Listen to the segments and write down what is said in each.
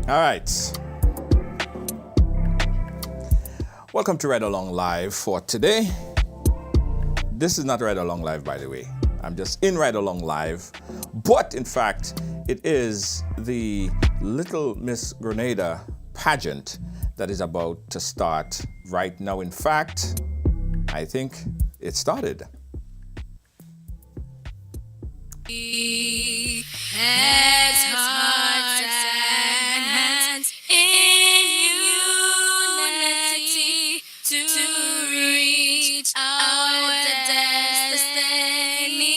All right. Welcome to Ride Along Live for today. This is not Ride Along Live, by the way. I'm just in Ride Along Live. But in fact, it is the Little Miss Grenada Pageant that is about to start right now. In fact, I think it started. Heads, hearts, and hands in unity to reach our destiny.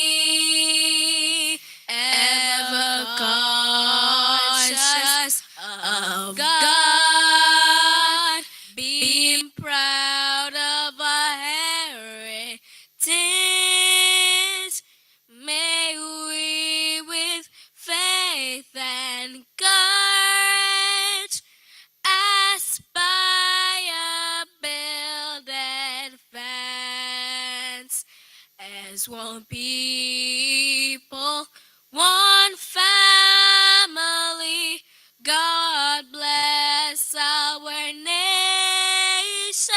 Ever conscious of God, being proud of our heritage. May we with faith and courage aspire, build, advance as one people, one family. God bless our nation.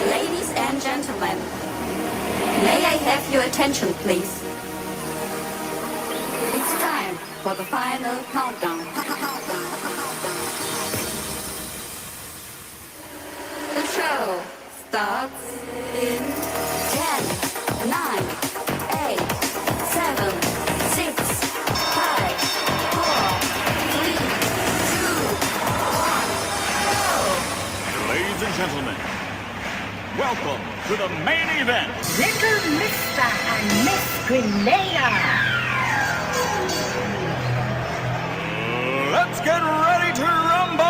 Ladies and gentlemen, may I have your attention, please? It's time for the final countdown. The show starts in 10, 9, 8, 7, 6, 5, 4, 3, 2, 1, go! Ladies and gentlemen, welcome to the main event. Little Mr. and Miss Grenada. Let's get ready to rumble!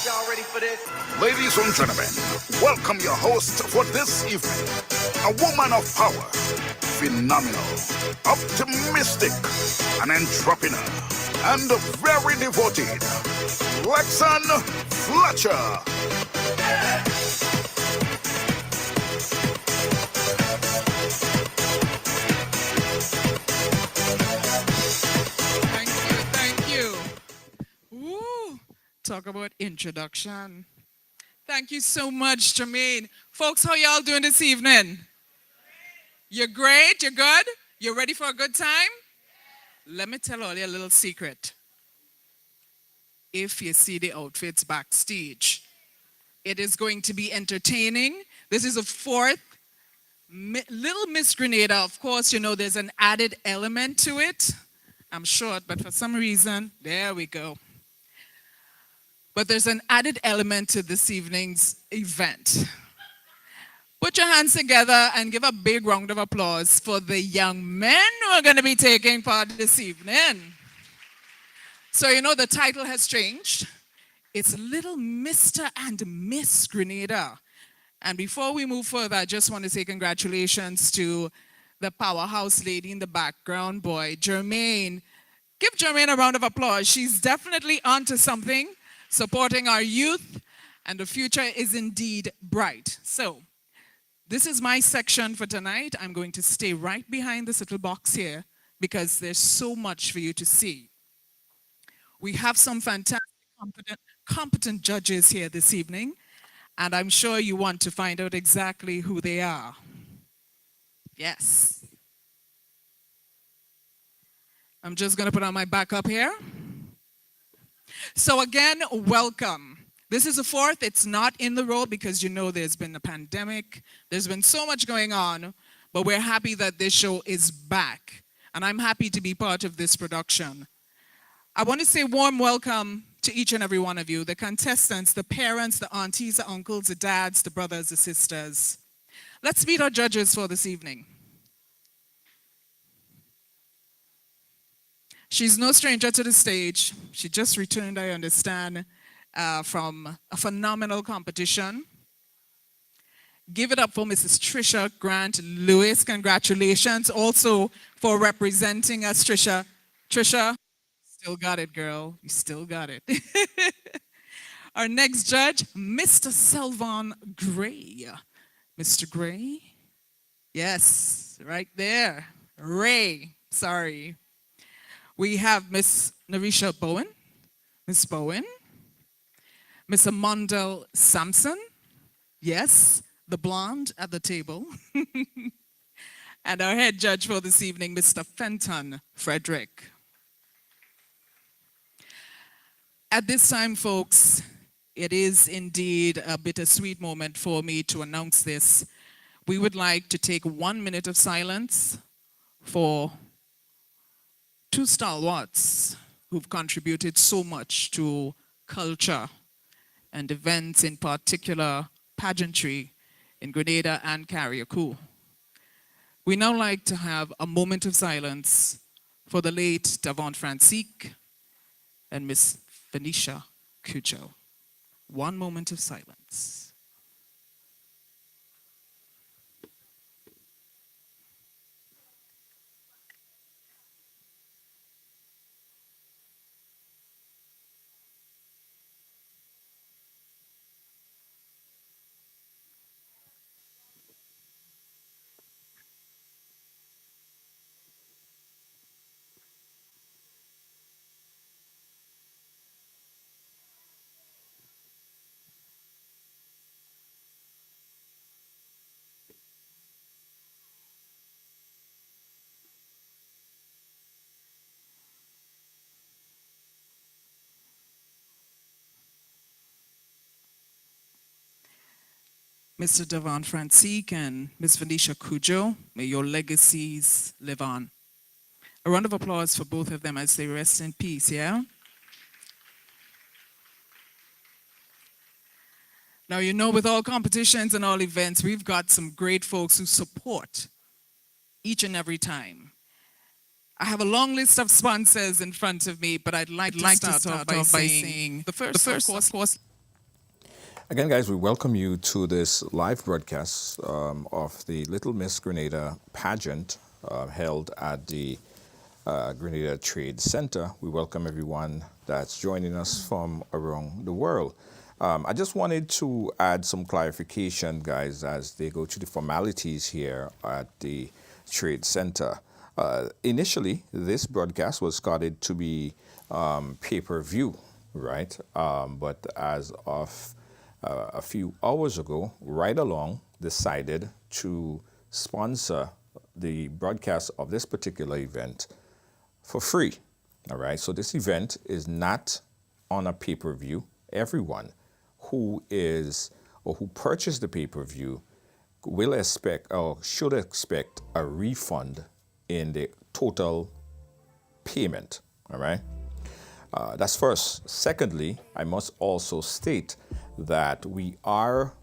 Y'all ready for this? Ladies and gentlemen, welcome your host for this evening. A woman of power, phenomenal, optimistic, an entrepreneur, and very devoted, Lexan Fletcher. Thank you. Woo. Talk about introduction. Thank you so much, Jermaine. Folks, how y'all doing this evening? You're great? You're good? You ready for a good time? Let me tell all you a little secret. If you see the outfits backstage, it is going to be entertaining. This is a fourth Little Miss Grenada. Of course, you know there's an added element to it. I'm short, but for some reason, there we go. But there's an added element to this evening's event. Put your hands together and give a big round of applause for the young men who are going to be taking part this evening. So you know the title has changed. It's Little Mr. and Miss Grenada. And before we move further, I just want to say congratulations to the powerhouse lady in the background, boy, Jermaine. Give Jermaine a round of applause. She's definitely onto something, supporting our youth, and the future is indeed bright. So, this is my section for tonight. I'm going to stay right behind this little box here because there's so much for you to see. We have some fantastic, competent judges here this evening, and I'm sure you want to find out exactly who they are. Yes. I'm just going to put on my backup here. So again, welcome. This is the fourth. It's not in the row because you know there's been a pandemic. There's been so much going on, but we're happy that this show is back. And I'm happy to be part of this production. I want to say warm welcome to each and every one of you, the contestants, the parents, the aunties, the uncles, the dads, the brothers, the sisters. Let's meet our judges for this evening. She's no stranger to the stage. She just returned, I understand, from a phenomenal competition. Give it up for Mrs. Trisha Grant Lewis. Congratulations also for representing us, Trisha. Trisha, still got it, girl. You still got it. Our next judge, Mr. Selvon Gray. Mr. Gray? Yes, right there. Ray, sorry. We have Miss Narisha Bowen. Miss Bowen. Miss Amondel Sampson. Yes, the blonde at the table. And our head judge for this evening, Mr. Fenton Frederick. At this time, folks, it is indeed a bittersweet moment for me to announce this. We would like to take 1 minute of silence for two stalwarts who've contributed so much to culture and events, in particular pageantry in Grenada and Carriacou. We now like to have a moment of silence for the late Davon Francique and Miss Venetia Cujo. 1 moment of silence. Mr. Davon Francique and Ms. Venetia Cujo, may your legacies live on. A round of applause for both of them as they rest in peace, yeah? Now, you know, with all competitions and all events, we've got some great folks who support each and every time. I have a long list of sponsors in front of me, but I'd like to start off by saying the first, of course. Again, guys, we welcome you to this live broadcast of the Little Miss Grenada Pageant held at the Grenada Trade Center. We welcome everyone that's joining us from around the world. I just wanted to add some clarification, guys, as they go through the formalities here at the Trade Center. Initially, this broadcast was scheduled to be pay-per-view, right? But as of a few hours ago, Right Along decided to sponsor the broadcast of this particular event for free. All right, so this event is not on a pay-per-view. Everyone who is or who purchased the pay-per-view will expect or should expect a refund in the total payment. All right. That's first. Secondly, I must also state that we are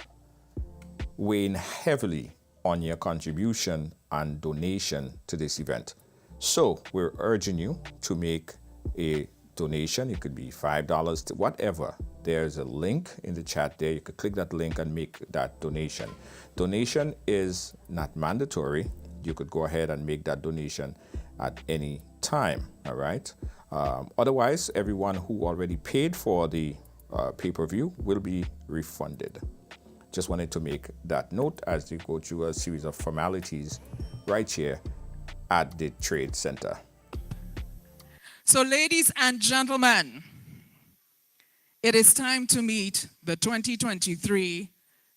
weighing heavily on your contribution and donation to this event. So we're urging you to make a donation. It could be $5 to whatever. There's a link in the chat there. You could click that link and make that donation. Donation is not mandatory. You could go ahead and make that donation at any time. All right. Otherwise, everyone who already paid for the pay-per-view will be refunded. Just wanted to make that note as you go through a series of formalities right here at the Trade Center. So, ladies and gentlemen, it is time to meet the 2023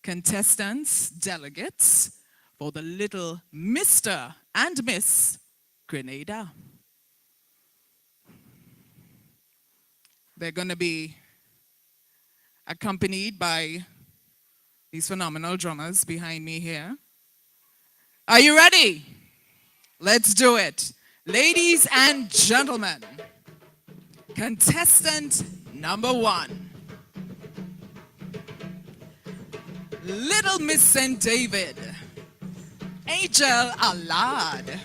contestants, delegates for the Little Mr. and Miss Grenada. They're going to be accompanied by these phenomenal drummers behind me here. Are you ready? Let's do it. Ladies and gentlemen, contestant number 1. Little Miss St. David, Angel Alad.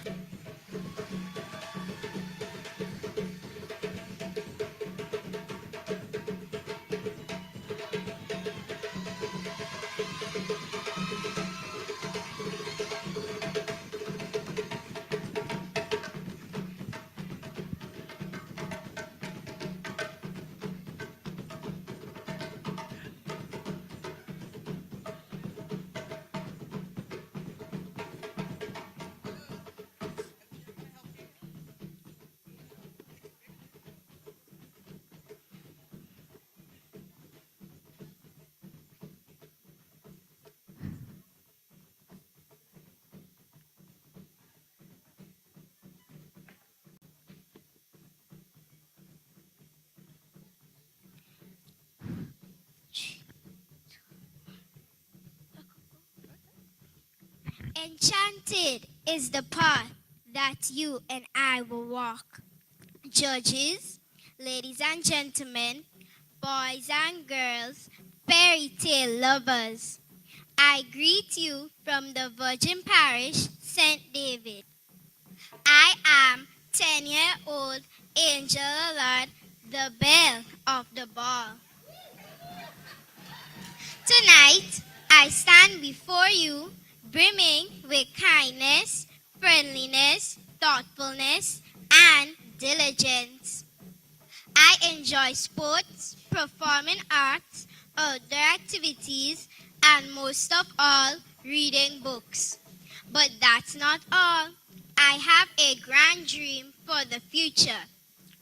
Enchanted is the path that you and I will walk. Judges, ladies and gentlemen, boys and girls, fairy tale lovers, I greet you from the Virgin Parish, St. David. I am 10-year-old Angel Allard, the belle of the ball. Tonight, I stand before you brimming with kindness, friendliness, thoughtfulness, and diligence. I enjoy sports, performing arts, outdoor activities, and most of all, reading books. But that's not all. I have a grand dream for the future.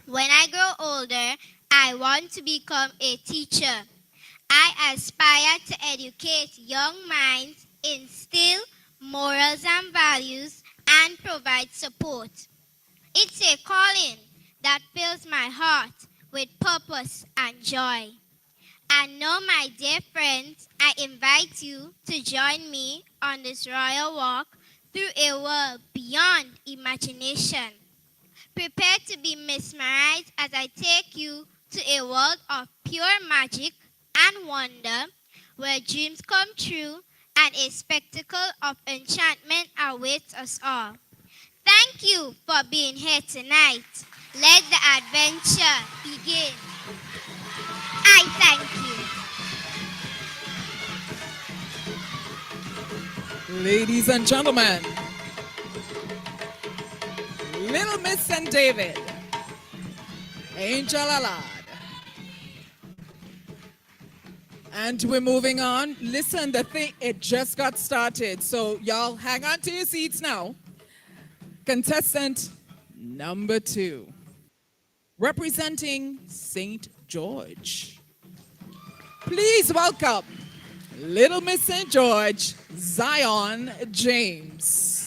When I grow older, I want to become a teacher. I aspire to educate young minds, instill morals and values, and provide support. It's a calling that fills my heart with purpose and joy. And now, my dear friends, I invite you to join me on this royal walk through a world beyond imagination. Prepare to be mesmerized as I take you to a world of pure magic and wonder, where dreams come true and a spectacle of enchantment awaits us all. Thank you for being here tonight. Let the adventure begin. I thank you. Ladies and gentlemen, Little Miss St. David, Angel Allard. And we're moving on. Listen, it just got started. So y'all hang on to your seats now. Contestant number 2, representing St. George. Please welcome Little Miss St. George, Zion James.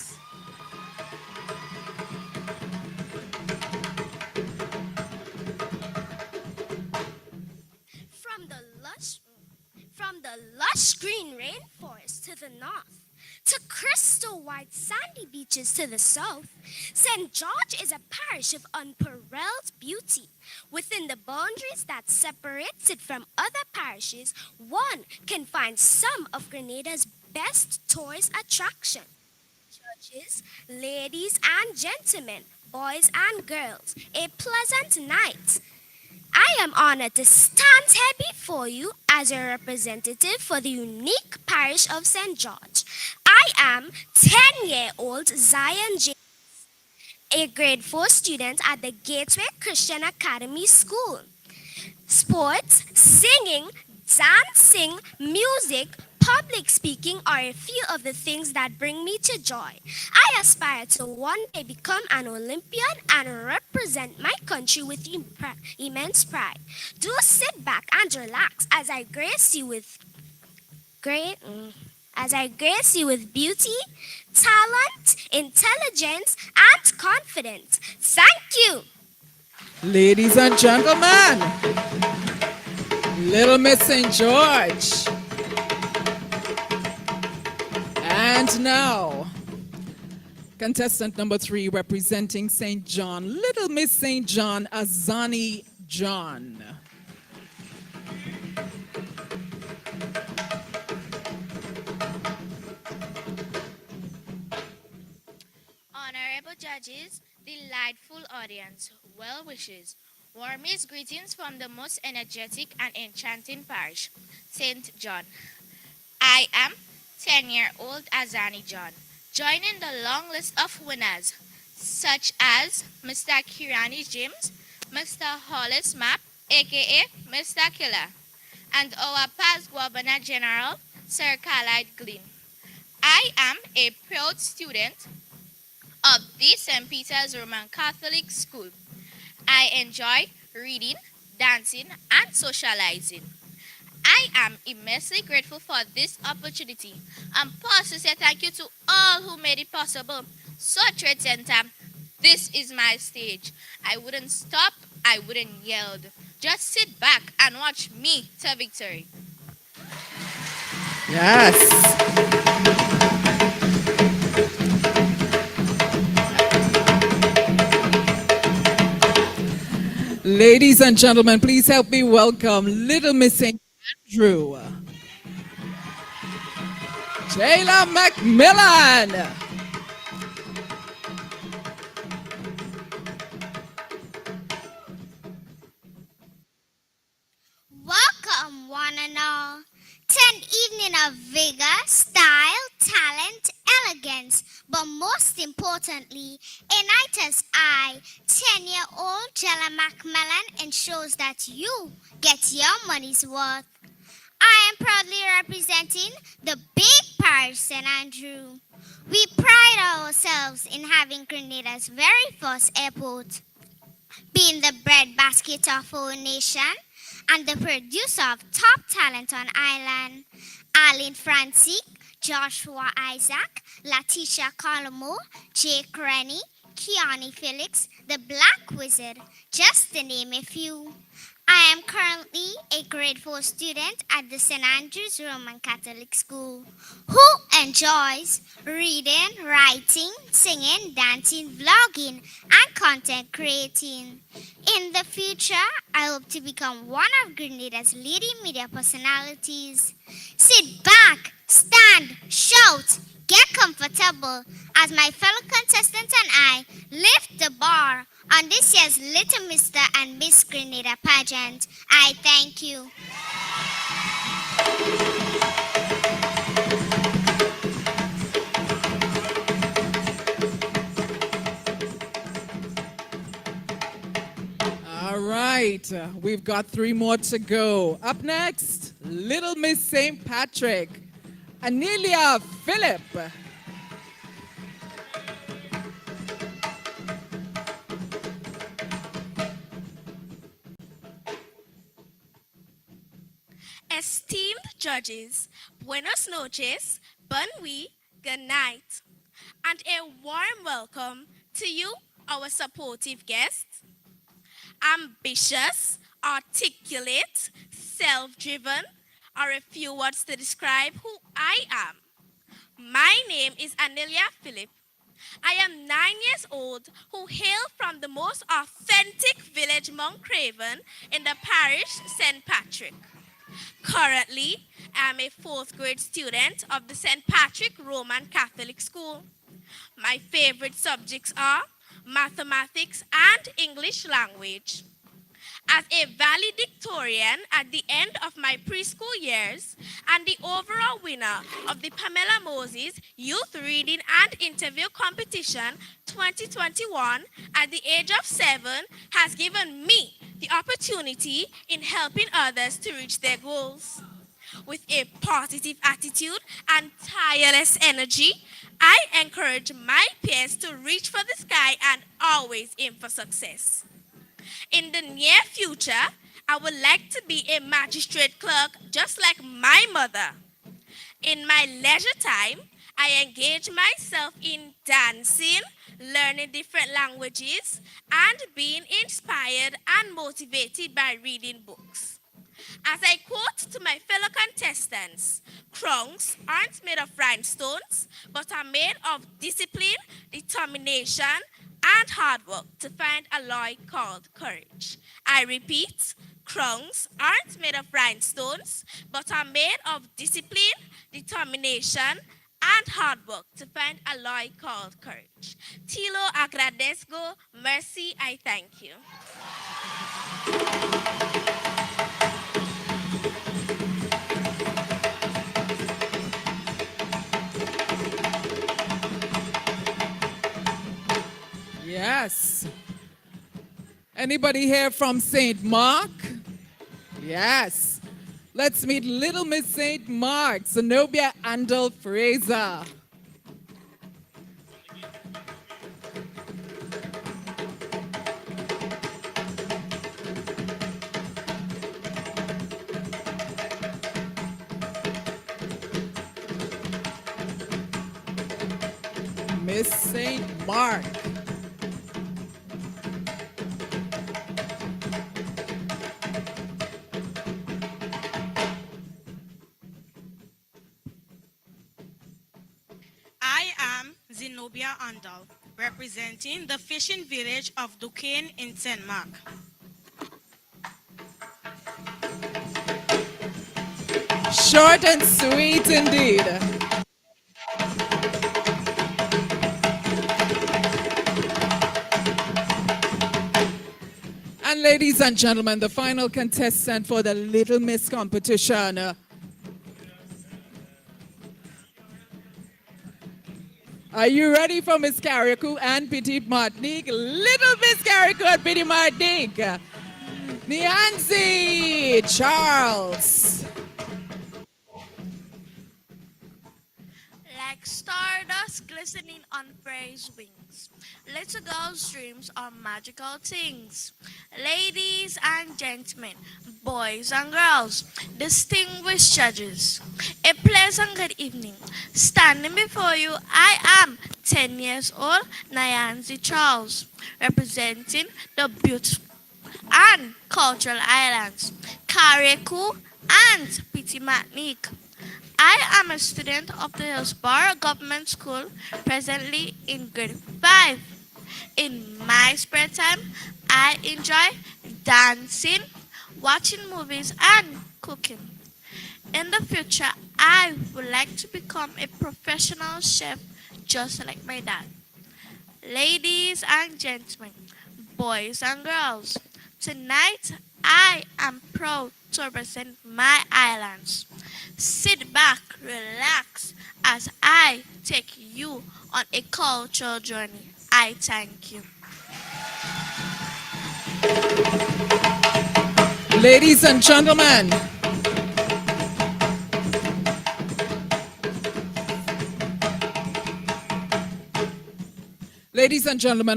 From the lush green rainforest to the north, to crystal white sandy beaches to the south, St. George is a parish of unparalleled beauty. Within the boundaries that separates it from other parishes, one can find some of Grenada's best tourist attractions. Judges, ladies and gentlemen, boys and girls, a pleasant night. I am honored to stand here before you as a representative for the unique parish of St. George. I am 10-year-old Zion James, a grade 4 student at the Gateway Christian Academy School. Sports, singing, dancing, music, public speaking are a few of the things that bring me to joy. I aspire to one day become an Olympian and represent my country with immense pride. Do sit back and relax as I grace you with beauty, talent, intelligence, and confidence. Thank you. Ladies and gentlemen, Little Miss St. George. And now, contestant number 3, representing St. John, Little Miss St. John, Azani John. Honorable judges, delightful audience, well wishes, warmest greetings from the most energetic and enchanting parish, St. John. I am 10-year-old Azani John, joining the long list of winners, such as Mr. Kirani James, Mr. Hollis Map, aka Mr. Killer, and our past Governor General, Sir Khalid Glynn. I am a proud student of the St. Peter's Roman Catholic School. I enjoy reading, dancing, and socializing. I am immensely grateful for this opportunity and pause to say thank you to all who made it possible. So, Trade Center, this is my stage. I wouldn't stop, I wouldn't yell. Just sit back and watch me to victory. Yes. Ladies and gentlemen, please help me welcome Little Miss St. Andrew, Jayla Macmillan. Welcome, one and all, to an evening of vigor, style, talent, elegance, but most importantly, a night as I, 10-year-old Jayla Macmillan, ensures that you get your money's worth. I am proudly representing the big parish St. Andrew. We pride ourselves in having Grenada's very first airport, being the breadbasket of our nation and the producer of top talent on island. Arlene Francie, Joshua Isaac, Latisha Colomo, Jake Rennie, Keani Felix, the Black Wizard, just to name a few. I am currently a grade 4 student at the St. Andrews Roman Catholic School who enjoys reading, writing, singing, dancing, vlogging, and content creating. In the future, I hope to become one of Grenada's leading media personalities. Sit back, stand, shout, get comfortable as my fellow contestants and I lift the bar on this year's Little Mr. and Miss Grenada Pageant. I thank you. All right, we've got 3 more to go. Up next, Little Miss St. Patrick, Anilia Phillip. Esteemed judges, buenos noches, bon nuit, good night, and a warm welcome to you, our supportive guests. Ambitious, articulate, self-driven are a few words to describe who I am. My name is Anilia Phillip. I am 9 years old who hail from the most authentic village Mount Craven in the parish St. Patrick. Currently, I am a 4th grade student of the St. Patrick Roman Catholic School. My favorite subjects are mathematics and English language. As a valedictorian at the end of my preschool years and the overall winner of the Pamela Moses Youth Reading and Interview Competition 2021 at the age of 7 has given me the opportunity in helping others to reach their goals. With a positive attitude and tireless energy, I encourage my peers to reach for the sky and always aim for success. In the near future, I would like to be a magistrate clerk just like my mother. In my leisure time, I engage myself in dancing, learning different languages, and being inspired and motivated by reading books. As I quote to my fellow contestants, crowns aren't made of rhinestones, but are made of discipline, determination, and hard work to find a alloy called courage. I repeat, crowns aren't made of rhinestones, but are made of discipline, determination, and hard work to find a alloy called courage. Tilo agradezco, mercy, I thank you. Yes. Anybody here from St. Mark? Yes. Let's meet Little Miss St. Mark, Zenobia Andel Fraser. Miss St. Mark. I am Zenobia Andal, representing the fishing village of Duquesne in St. Mark. Short and sweet indeed. And ladies and gentlemen, the final contestant for the Little Miss competition. Are you ready for Miss Carriacou and Petite Martinique? Little Miss Carriacou and Petite Martinique. Nahanzi Charles. Like stardust glistening on praise wings, little girls' dreams are magical things. Ladies and gentlemen, boys and girls, distinguished judges, a pleasant good evening. Standing before you, I am 10 years old Nahanzi Charles, representing the beautiful and cultural islands, Carriacou and Petite Martinique. I am a student of the Hillsborough Government School, presently in grade 5. In my spare time, I enjoy dancing, watching movies, and cooking. In the future, I would like to become a professional chef just like my dad. Ladies and gentlemen, boys and girls, tonight I am proud to represent my islands. Sit back, relax as I take you on a cultural journey. I thank you. Ladies and gentlemen,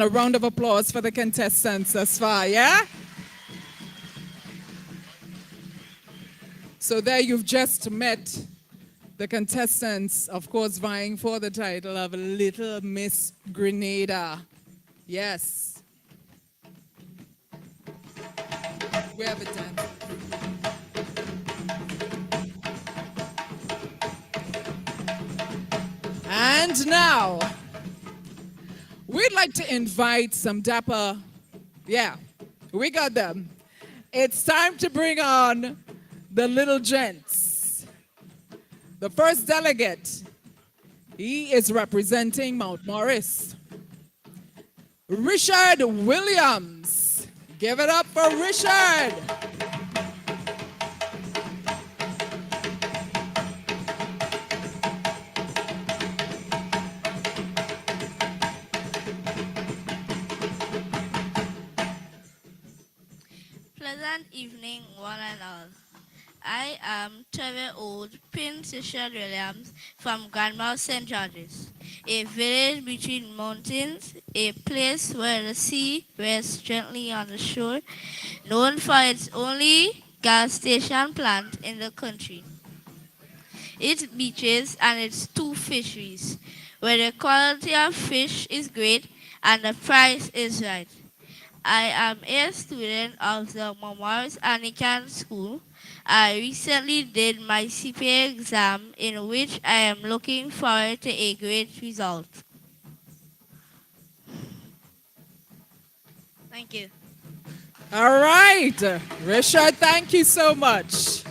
a round of applause for the contestants thus far, yeah? So there you've just met the contestants, of course, vying for the title of Little Miss Grenada. Yes. We have a dance. And now, we'd like to invite some dapper, yeah, we got them. It's time to bring on the little gents. The first delegate, he is representing Mount Morris. Richard Williams. Give it up for Richard. Pleasant evening, one and all. I am 12-year-old Prince Richard Williams from Grandma St. George's, a village between mountains, a place where the sea rests gently on the shore, known for its only gas station plant in the country, its beaches and its 2 fisheries, where the quality of fish is great and the price is right. I am a student of the Memorials Anglican School. I recently did my CPA exam, in which I am looking forward to a great result. Thank you. All right, Richard, thank you so much.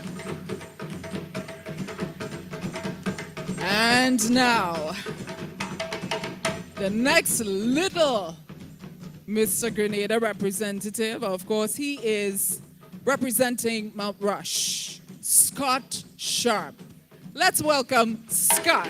And now, the next little Mr. Grenada representative, of course, he is representing Mount Rush, Scott Sharp. Let's welcome Scott.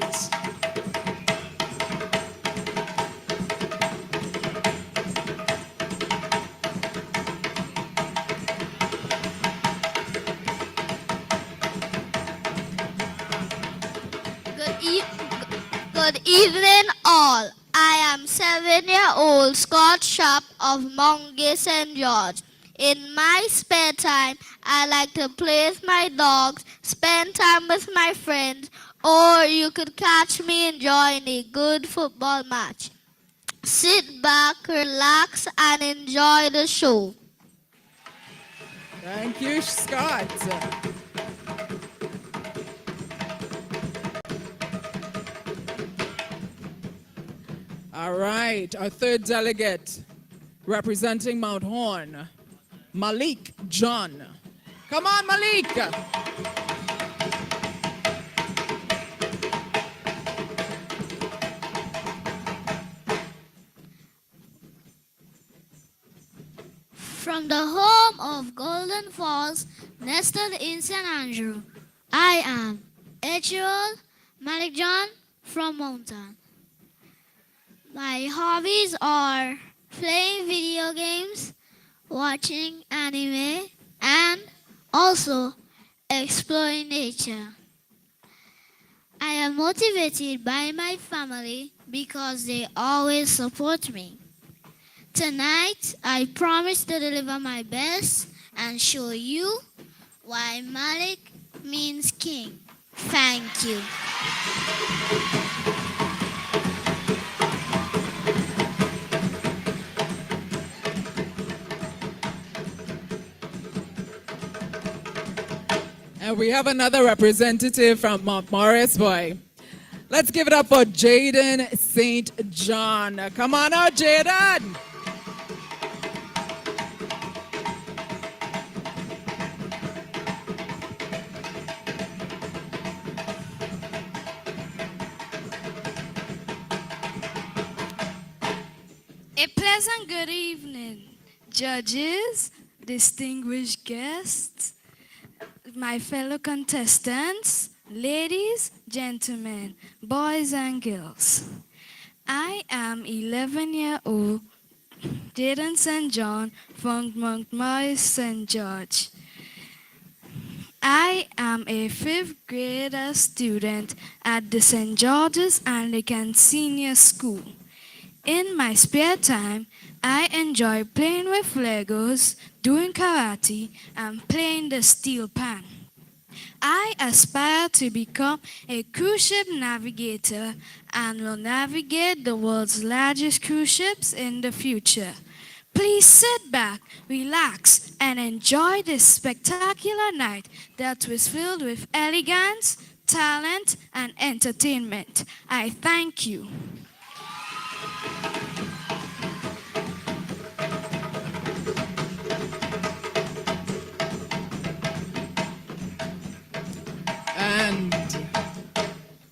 Good evening, all. I am 7-year-old Scott Sharp of Mongay St. George. In my spare time, I like to play with my dogs, spend time with my friends, or you could catch me enjoying a good football match. Sit back, relax, and enjoy the show. Thank you, Scott. All right, our third delegate representing Mount Horn, Malik John. Come on, Malik. From the home of Golden Falls, nestled in St. Andrew, I am 8-year-old Malik John from Mountain. My hobbies are playing video games, watching anime, and also exploring nature. I am motivated by my family because they always support me. Tonight, I promise to deliver my best and show you why Malik means king. Thank you. And we have another representative from Mount Morris Boy. Let's give it up for Jayden St. John. Come on out, Jayden. A pleasant good evening, judges, distinguished guests, my fellow contestants, ladies, gentlemen, boys and girls. I am 11-year-old Jayden St. John from Montmorency St. George. I am a 5th grader student at the St. George's Anglican Senior School. In my spare time, I enjoy playing with Legos, doing karate, and playing the steel pan. I aspire to become a cruise ship navigator and will navigate the world's largest cruise ships in the future. Please sit back, relax, and enjoy this spectacular night that was filled with elegance, talent, and entertainment. I thank you.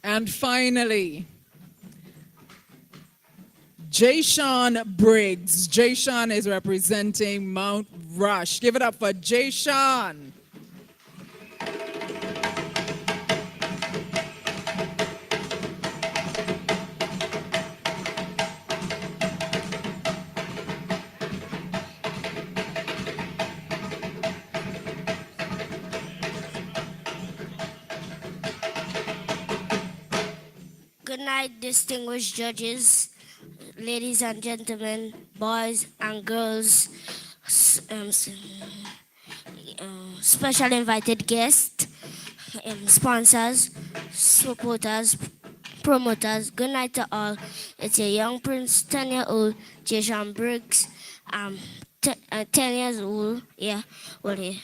And finally, Jayshawn Briggs. Jayshawn is representing Mount Rush. Give it up for Jayshawn. Good night, distinguished judges, ladies and gentlemen, boys and girls, special invited guests, sponsors, supporters, promoters. Good night to all. It's a young prince, 10-year-old Jayshawn Briggs, 10 years old. Yeah, well, yeah.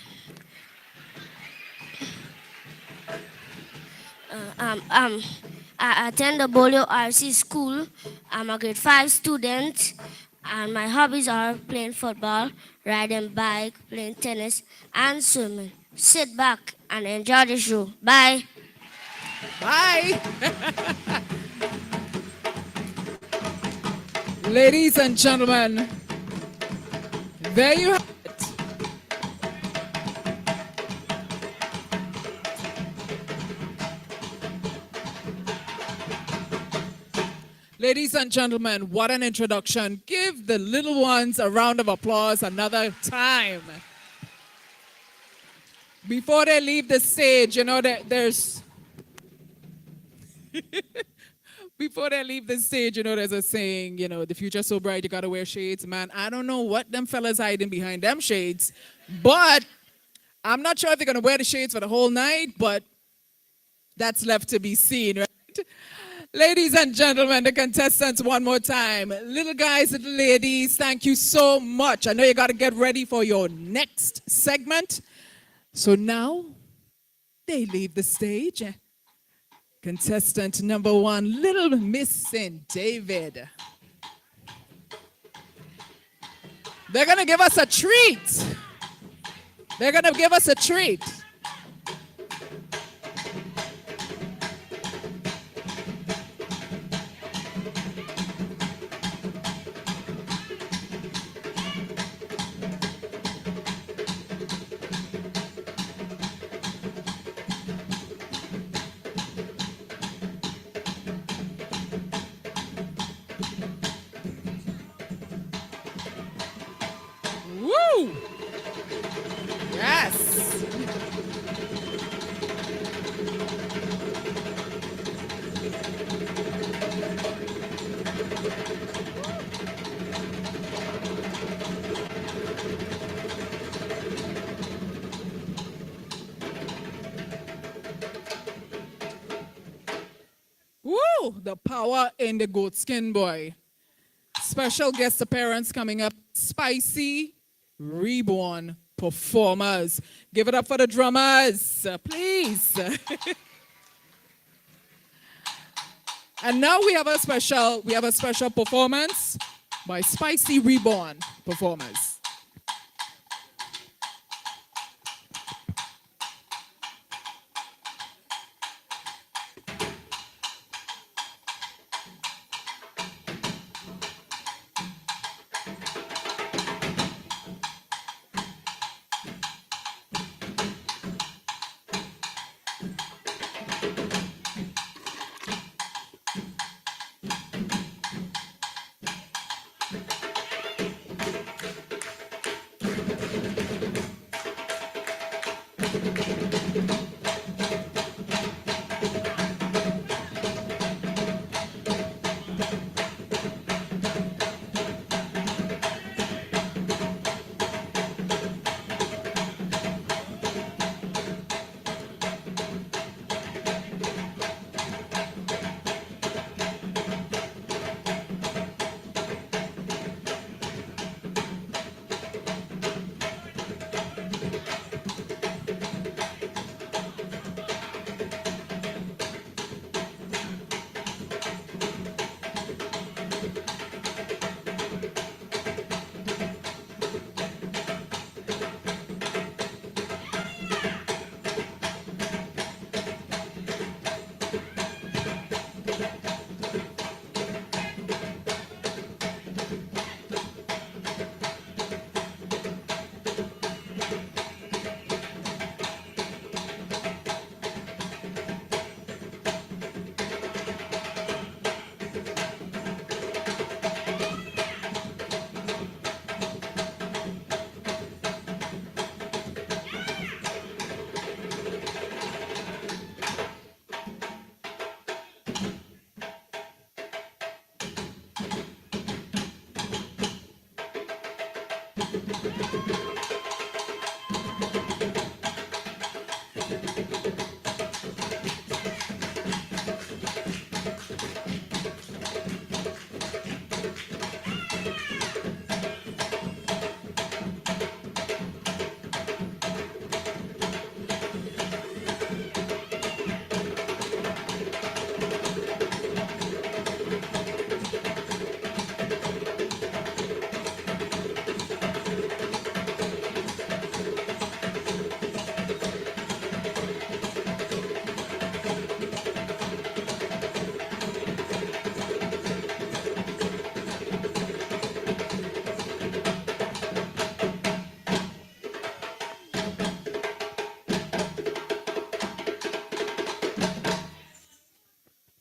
I attend the Bolio RC school. I'm a grade 5 student, and my hobbies are playing football, riding bike, playing tennis, and swimming. Sit back and enjoy the show. Bye. Bye. Ladies and gentlemen, there you have it. Ladies and gentlemen, what an introduction. Give the little ones a round of applause another time. Before they leave the stage, you know, there's... Before they leave the stage, you know, there's a saying, you know, the future's so bright, you gotta wear shades. Man, I don't know what them fellas hiding behind them shades, but I'm not sure if they're gonna wear the shades for the whole night, but that's left to be seen, right? Ladies and gentlemen, the contestants one more time. Little guys, little ladies, thank you so much. I know you got to get ready for your next segment. So now, they leave the stage. Contestant number 1, Little Miss St. David. They're going to give us a treat. They're going to give us a treat. Woo! Yes. Woo! The power in the goat skin, boy. Special guest appearance coming up. Spicy Reborn performers. Give it up for the drummers, please. And now we have a special performance by Spicy Reborn performers.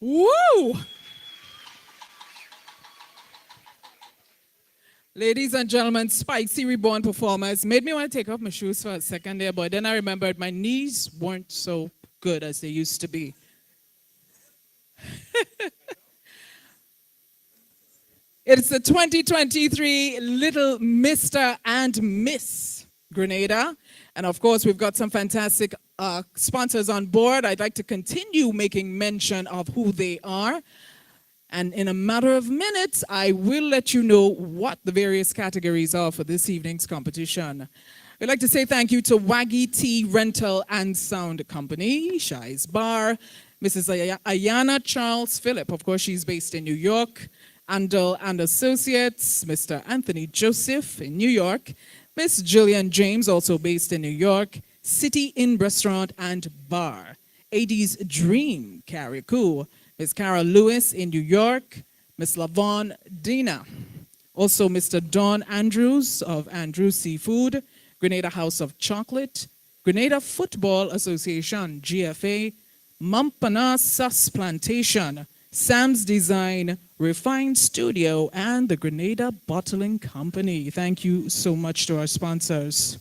Woo! Ladies and gentlemen, Spicy Reborn performers. Made me want to take off my shoes for a second there, but then I remembered my knees weren't so good as they used to be. It's the 2023 Little Mr. and Miss Grenada. And of course, we've got some fantastic sponsors on board. I'd like to continue making mention of who they are. And in a matter of minutes, I will let you know what the various categories are for this evening's competition. I'd like to say thank you to Waggy Tea Rental and Sound Company, Shai's Bar, Mrs. Ayana Charles Phillip, of course, she's based in New York, Andel and Associates, Mr. Anthony Joseph in New York, Miss Jillian James, also based in New York, City Inn Restaurant and Bar, AD's Dream, Carriacou, Miss Carol Lewis in New York, Miss Lavon Dina, also Mr. Don Andrews of Andrews Seafood, Grenada House of Chocolate, Grenada Football Association, GFA, Mampana Sus Plantation, Sam's Design, Refined Studio, and the Grenada Bottling Company. Thank you so much to our sponsors.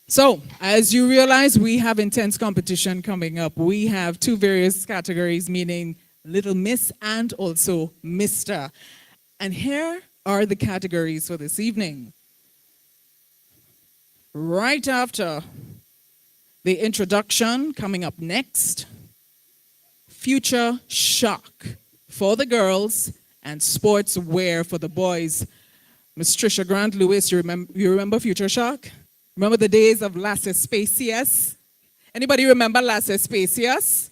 So, as you realize, we have intense competition coming up. We have two various categories, meaning Little Miss and also Mr. And here are the categories for this evening. Right after the introduction, coming up next, Future Shock for the girls and Sportswear for the boys. Miss Trisha Grant Lewis, you remember Future Shock? Remember the days of Las Espacias? Anybody remember Las Espacias?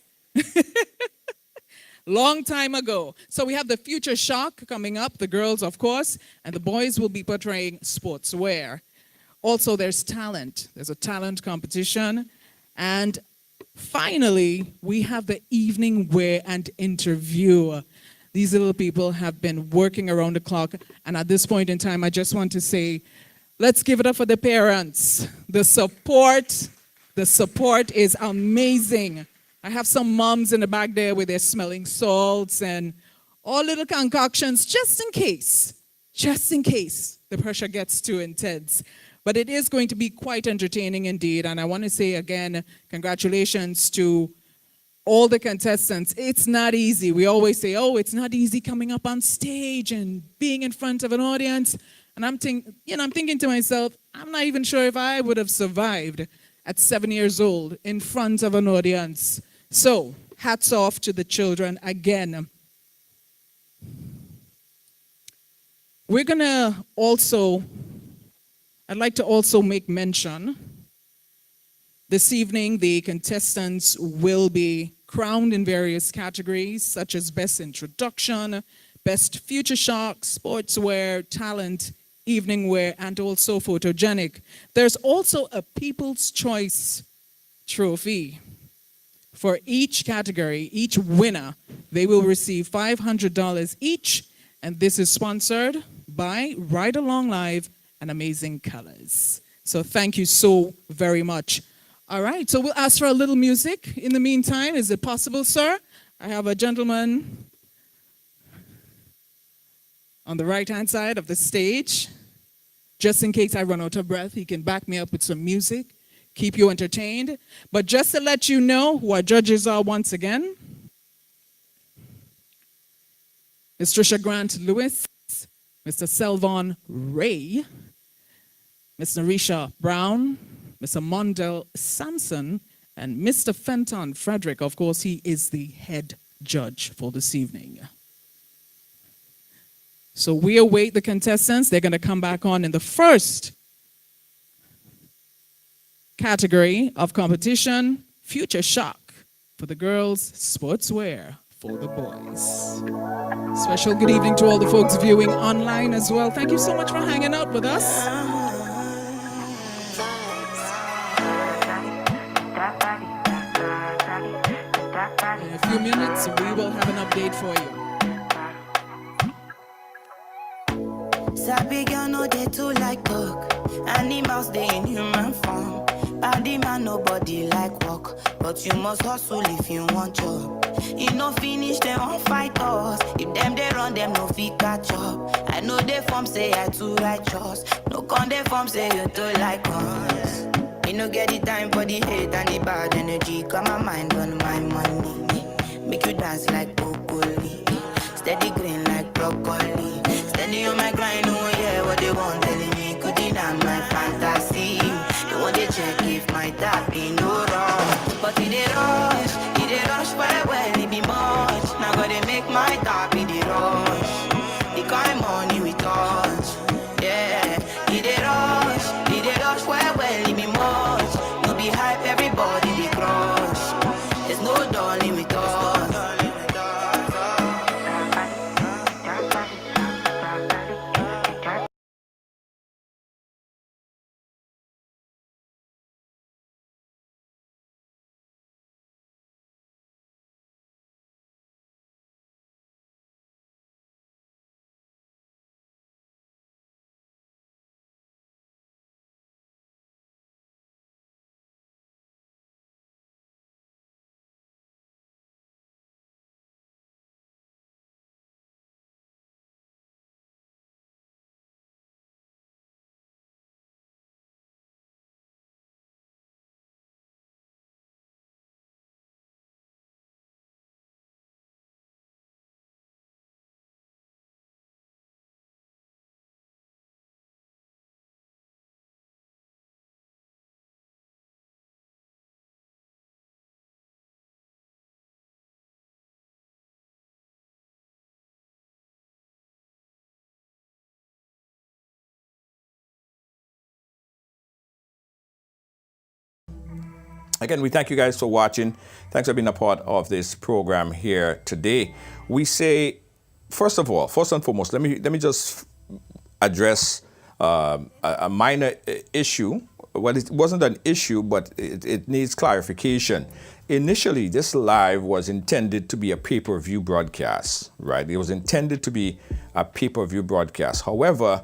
Long time ago. So we have the Future Shock coming up, the girls, of course, and the boys will be portraying Sportswear. Also, there's talent. There's a talent competition. And finally, we have the evening wear and interview. These little people have been working around the clock. And at this point in time, I just want to say, let's give it up for the parents. The support is amazing. I have some moms in the back there with their smelling salts and all little concoctions just in case the pressure gets too intense. But it is going to be quite entertaining indeed. And I want to say again, congratulations to all the contestants. It's not easy. We always say, oh, it's not easy coming up on stage and being in front of an audience. And I'm thinking to myself, I'm not even sure if I would have survived at 7 years old in front of an audience. So, hats off to the children again. We're gonna also, I'd like to also make mention, this evening the contestants will be crowned in various categories such as Best Introduction, Best Future Shock, Sportswear, Talent, Evening Wear, and also Photogenic. There's also a People's Choice Trophy. For each category, each winner, they will receive $500 each, and this is sponsored by Ride Along Live and Amazing Colors. So thank you so very much. All right, so we'll ask for a little music in the meantime. Is it possible, sir? I have a gentleman on the right-hand side of the stage. Just in case I run out of breath, he can back me up with some music, keep you entertained. But just to let you know who our judges are once again, Ms. Trisha Grant Lewis, Mr. Selvon Ray, Ms. Narisha Brown, Mr. Mondell Sampson, and Mr. Fenton Frederick. Of course, he is the head judge for this evening. So we await the contestants. They're going to come back on in the first category of competition, Future Shock for the girls, Sportswear for the boys. Special good evening to all the folks viewing online as well. Thank you so much for hanging out with us. In a few minutes, we will have an update for you. Sabi girl no they too like talk. Animals they in human form. Body man nobody like walk. But you must hustle if you want job. You no finish them won't fight us. If them they run them no fit catch up. I know they form say I too righteous. No con they form say you too like us. Me no get the time for the hate and the bad energy. Got my mind on my money. Make you dance like broccoli. Steady green like broccoli. Steady on my grind, oh yeah, what they want telling me. Could deny my fantasy. They want to check if my tap be no wrong. But it they rush well, it be much. Now gotta make my tap be the rush. The kind money we touch, yeah. It they rush well, it be much. No be hype, everybody they crush. There's no darling with us. Again, we thank you guys for watching. Thanks for being a part of this program here today. We say, first and foremost, let me just address a minor issue. Well, it wasn't an issue, but it needs clarification. Initially, this live was intended to be a pay-per-view broadcast, right? It was intended to be a pay-per-view broadcast. However,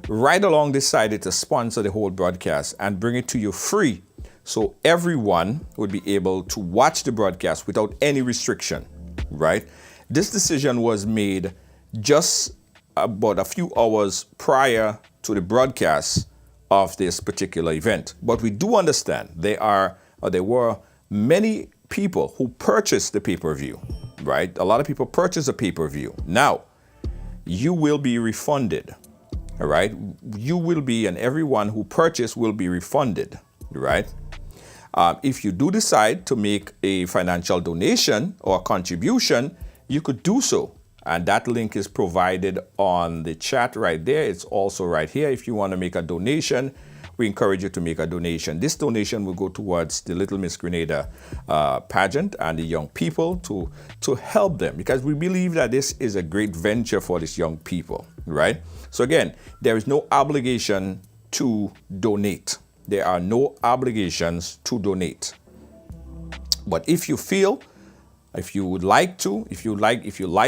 Ride Along decided to sponsor the whole broadcast and bring it to you free, so everyone would be able to watch the broadcast without any restriction, right? This decision was made just about a few hours prior to the broadcast of this particular event. But we do understand there were many people who purchased the pay-per-view, right? A lot of people purchased a pay-per-view. Now, you will be refunded, all right? You will be, and everyone who purchased will be refunded, right? If you do decide to make a financial donation or contribution, you could do so. And that link is provided on the chat right there. It's also right here. If you want to make a donation, we encourage you to make a donation. This donation will go towards the Little Miss Grenada pageant and the young people to help them, because we believe that this is a great venture for these young people, right? So again, there is no obligation to donate. There are no obligations to donate. But if you feel, if you would like to, if you like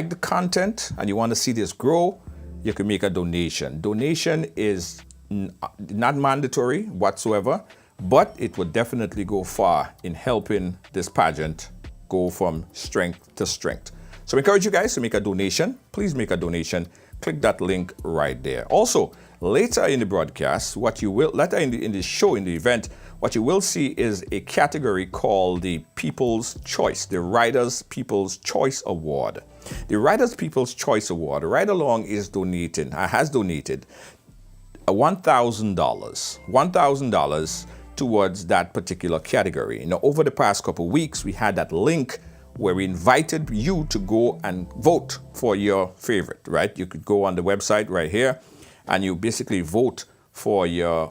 the content and you want to see this grow, you can make a donation. Donation is not mandatory whatsoever, but it would definitely go far in helping this pageant go from strength to strength. So I encourage you guys to make a donation. Please make a donation. Click that link right there. Also, later in the broadcast, later in the show, in the event, what you will see is a category called the People's Choice, the Riders People's Choice Award. The Riders People's Choice Award, Ride Along has donated $1,000 towards that particular category. Now, over the past couple of weeks, we had that link where we invited you to go and vote for your favorite, right? You could go on the website right here and you basically vote for your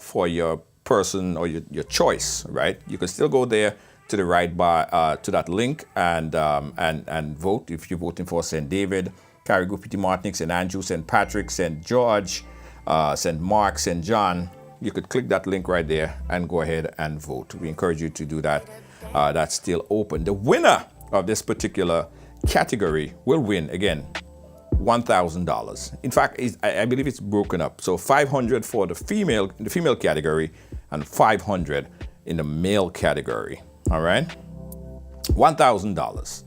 person or your choice, right? You can still go there to the right bar to that link and vote. If you're voting for St. David, Carrigo, Petit Martinique, St. Andrew, St. Patrick, St. George, St. Mark, St. John, you could click that link right there and go ahead and vote. We encourage you to do that. That's still open. The winner of this particular category will win, again, $1,000. In fact, I believe it's broken up. So $500 for the female category and $500 in the male category. All right, $1,000.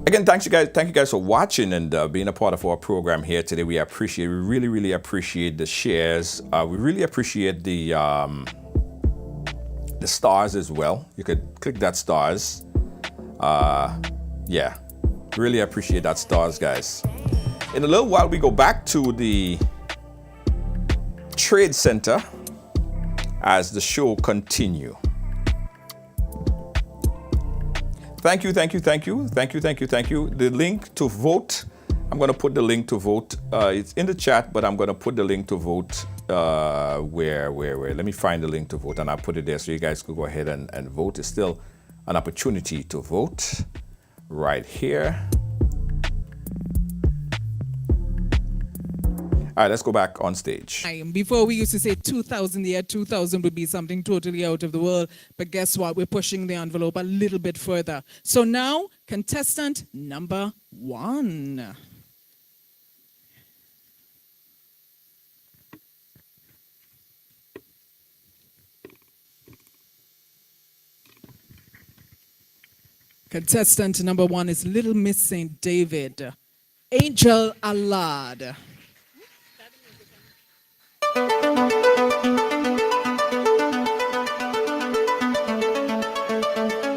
Again, thank you guys for watching and being a part of our program here today. We really appreciate the shares. We really appreciate the stars as well. You could click that stars. Yeah, really appreciate that stars, guys. In a little while, we go back to the Trade Center as the show continue. Thank you. The link to vote, I'm going to put the link to vote. It's in the chat, but I'm going to put the link to vote where? Let me find the link to vote and I'll put it there so you guys can go ahead and vote. It's still an opportunity to vote right here. All right, let's go back on stage. Before we used to say 2000, the year 2000 would be something totally out of the world. But guess what? We're pushing the envelope a little bit further. So now, contestant number 1. Contestant number 1 is Little Miss St. David, Angel Allard.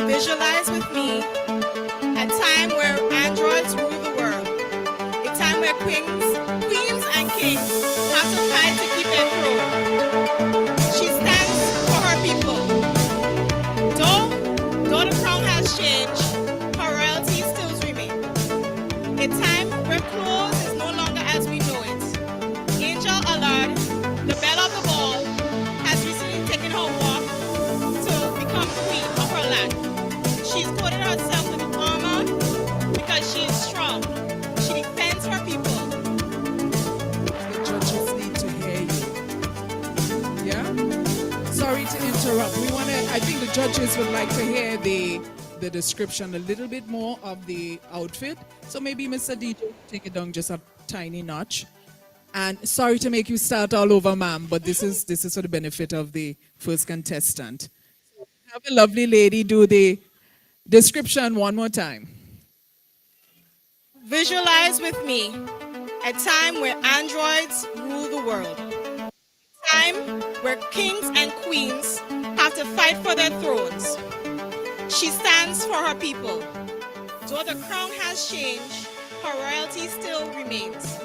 Visualize with me a time where androids rule the world. A time where queens and kings have to fight to keep their throne. She stands for her people. Though the crown has changed, her royalty still remains. A time where clothes is no longer as we know it. Angel Allard, the belle of the ball, has recently taken her walk to interrupt. I think the judges would like to hear the description a little bit more of the outfit. So maybe Mr. DJ, take it down just a tiny notch. And sorry to make you start all over, ma'am, but this is for the benefit of the first contestant. Have a lovely lady do the description one more time. Visualize with me a time where androids rule the world. A time where kings and queens have to fight for their thrones. She stands for her people. Though the crown has changed, her royalty still remains.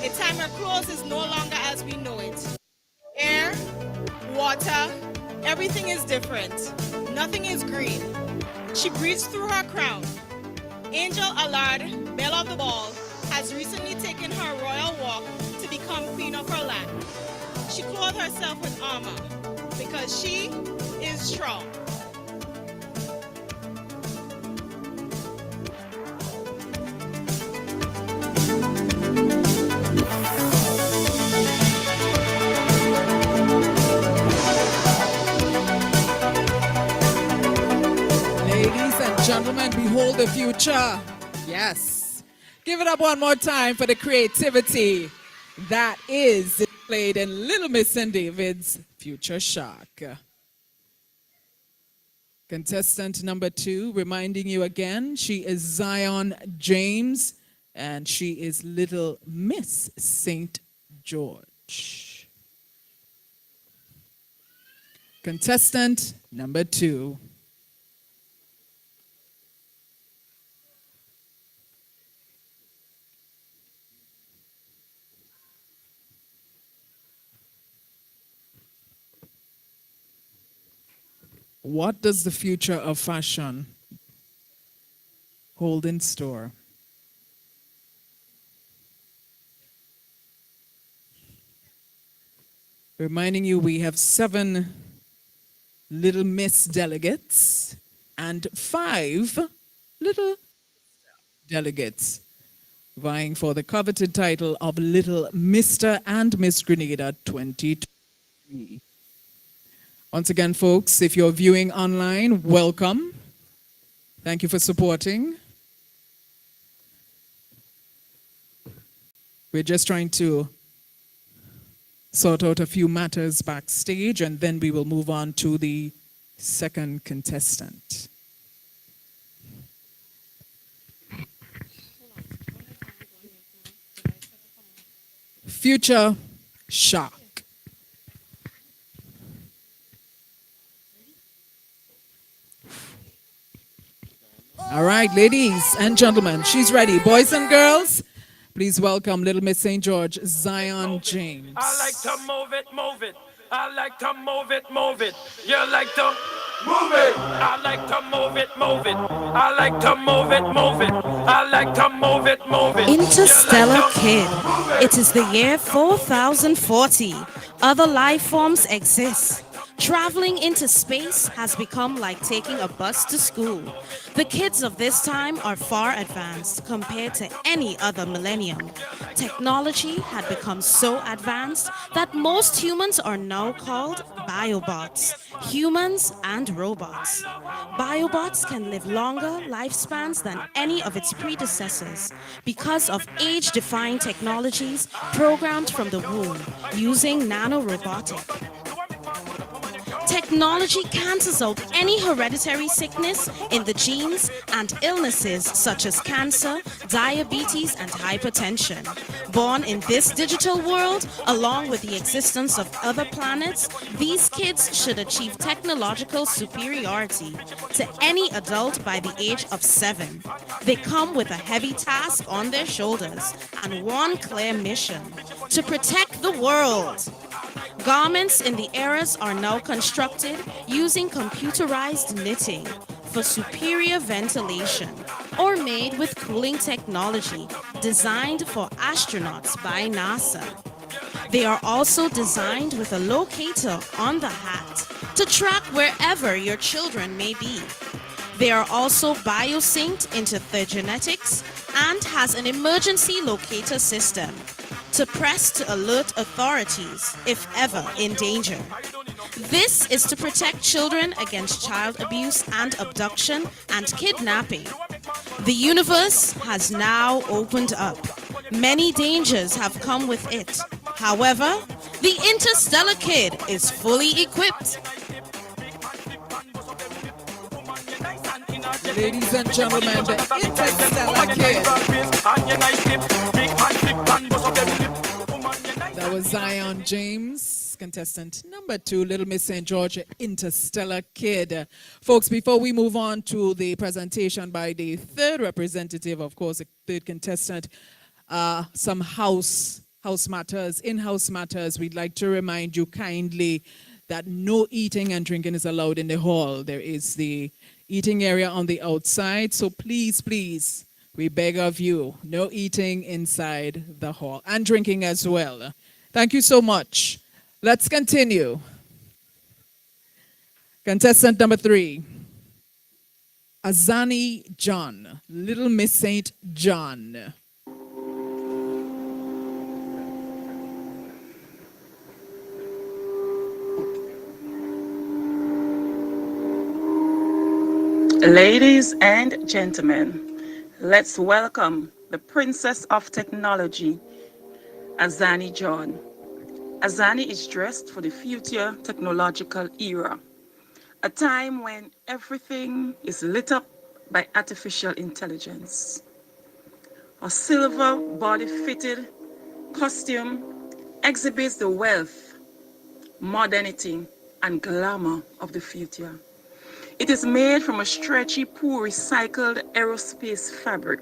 A time where clothes is no longer as we know it. Air, water, everything is different. Nothing is green. She breathes through her crown. Angel Allard, belle of the ball, has recently taken her royal walk to become queen of her land. She clothed herself with armor because she is strong. Gentlemen, behold the future. Yes. Give it up one more time for the creativity that is displayed in Little Miss and David's Future Shock. Contestant number 2, reminding you again, she is Zion James, and she is Little Miss St. George. Contestant number 2. What does the future of fashion hold in store? Reminding you, we have 7 Little Miss delegates and 5 Little delegates vying for the coveted title of Little Mr. and Miss Grenada 2023. Once again, folks, if you're viewing online, welcome. Thank you for supporting. We're just trying to sort out a few matters backstage, and then we will move on to the second contestant. Future Shock. All right, ladies and gentlemen, she's ready. Boys and girls, please welcome Little Miss St. George, Zion James. I like to move it, move it. I like to move it, move it. You like to move it. I like to move it, move it. I like to move it, move it. I like to move it, move it. Interstellar Kid. It is the year 4040. Other life forms exist. Traveling into space has become like taking a bus to school. The kids of this time are far advanced compared to any other millennium. Technology had become so advanced that most humans are now called biobots, humans and robots. Biobots can live longer lifespans than any of its predecessors because of age-defying technologies programmed from the womb using nanorobotic. Technology cancels out any hereditary sickness in the genes and illnesses such as cancer, diabetes, and hypertension. Born in this digital world, along with the existence of other planets, these kids should achieve technological superiority to any adult by the age of 7. They come with a heavy task on their shoulders and one clear mission: to protect the world. Garments in the eras are now constructed using computerized knitting for superior ventilation, or made with cooling technology designed for astronauts by NASA. They are also designed with a locator on the hat to track wherever your children may be. They are also biosynced into their genetics and has an emergency locator system to press to alert authorities if ever in danger. This is to protect children against child abuse and abduction and kidnapping. The universe has now opened up. Many dangers have come with it. However, the Interstellar Kid is fully equipped. Ladies and gentlemen, the Interstellar Kid. That was Zion James, contestant number 2, Little Miss St. George, Interstellar Kid. Folks, before we move on to the presentation by the third representative, of course, the third contestant, some house matters, in-house matters, we'd like to remind you kindly that no eating and drinking is allowed in the hall. There is the eating area on the outside, so please, please, we beg of you, no eating inside the hall, and drinking as well. Thank you so much. Let's continue. Contestant number 3, Azani John, Little Miss St. John. Ladies and gentlemen, let's welcome the Princess of Technology, Azani John. Azani is dressed for the future technological era, a time when everything is lit up by artificial intelligence. A silver body-fitted costume exhibits the wealth, modernity, and glamour of the future. It is made from a stretchy, poor recycled aerospace fabric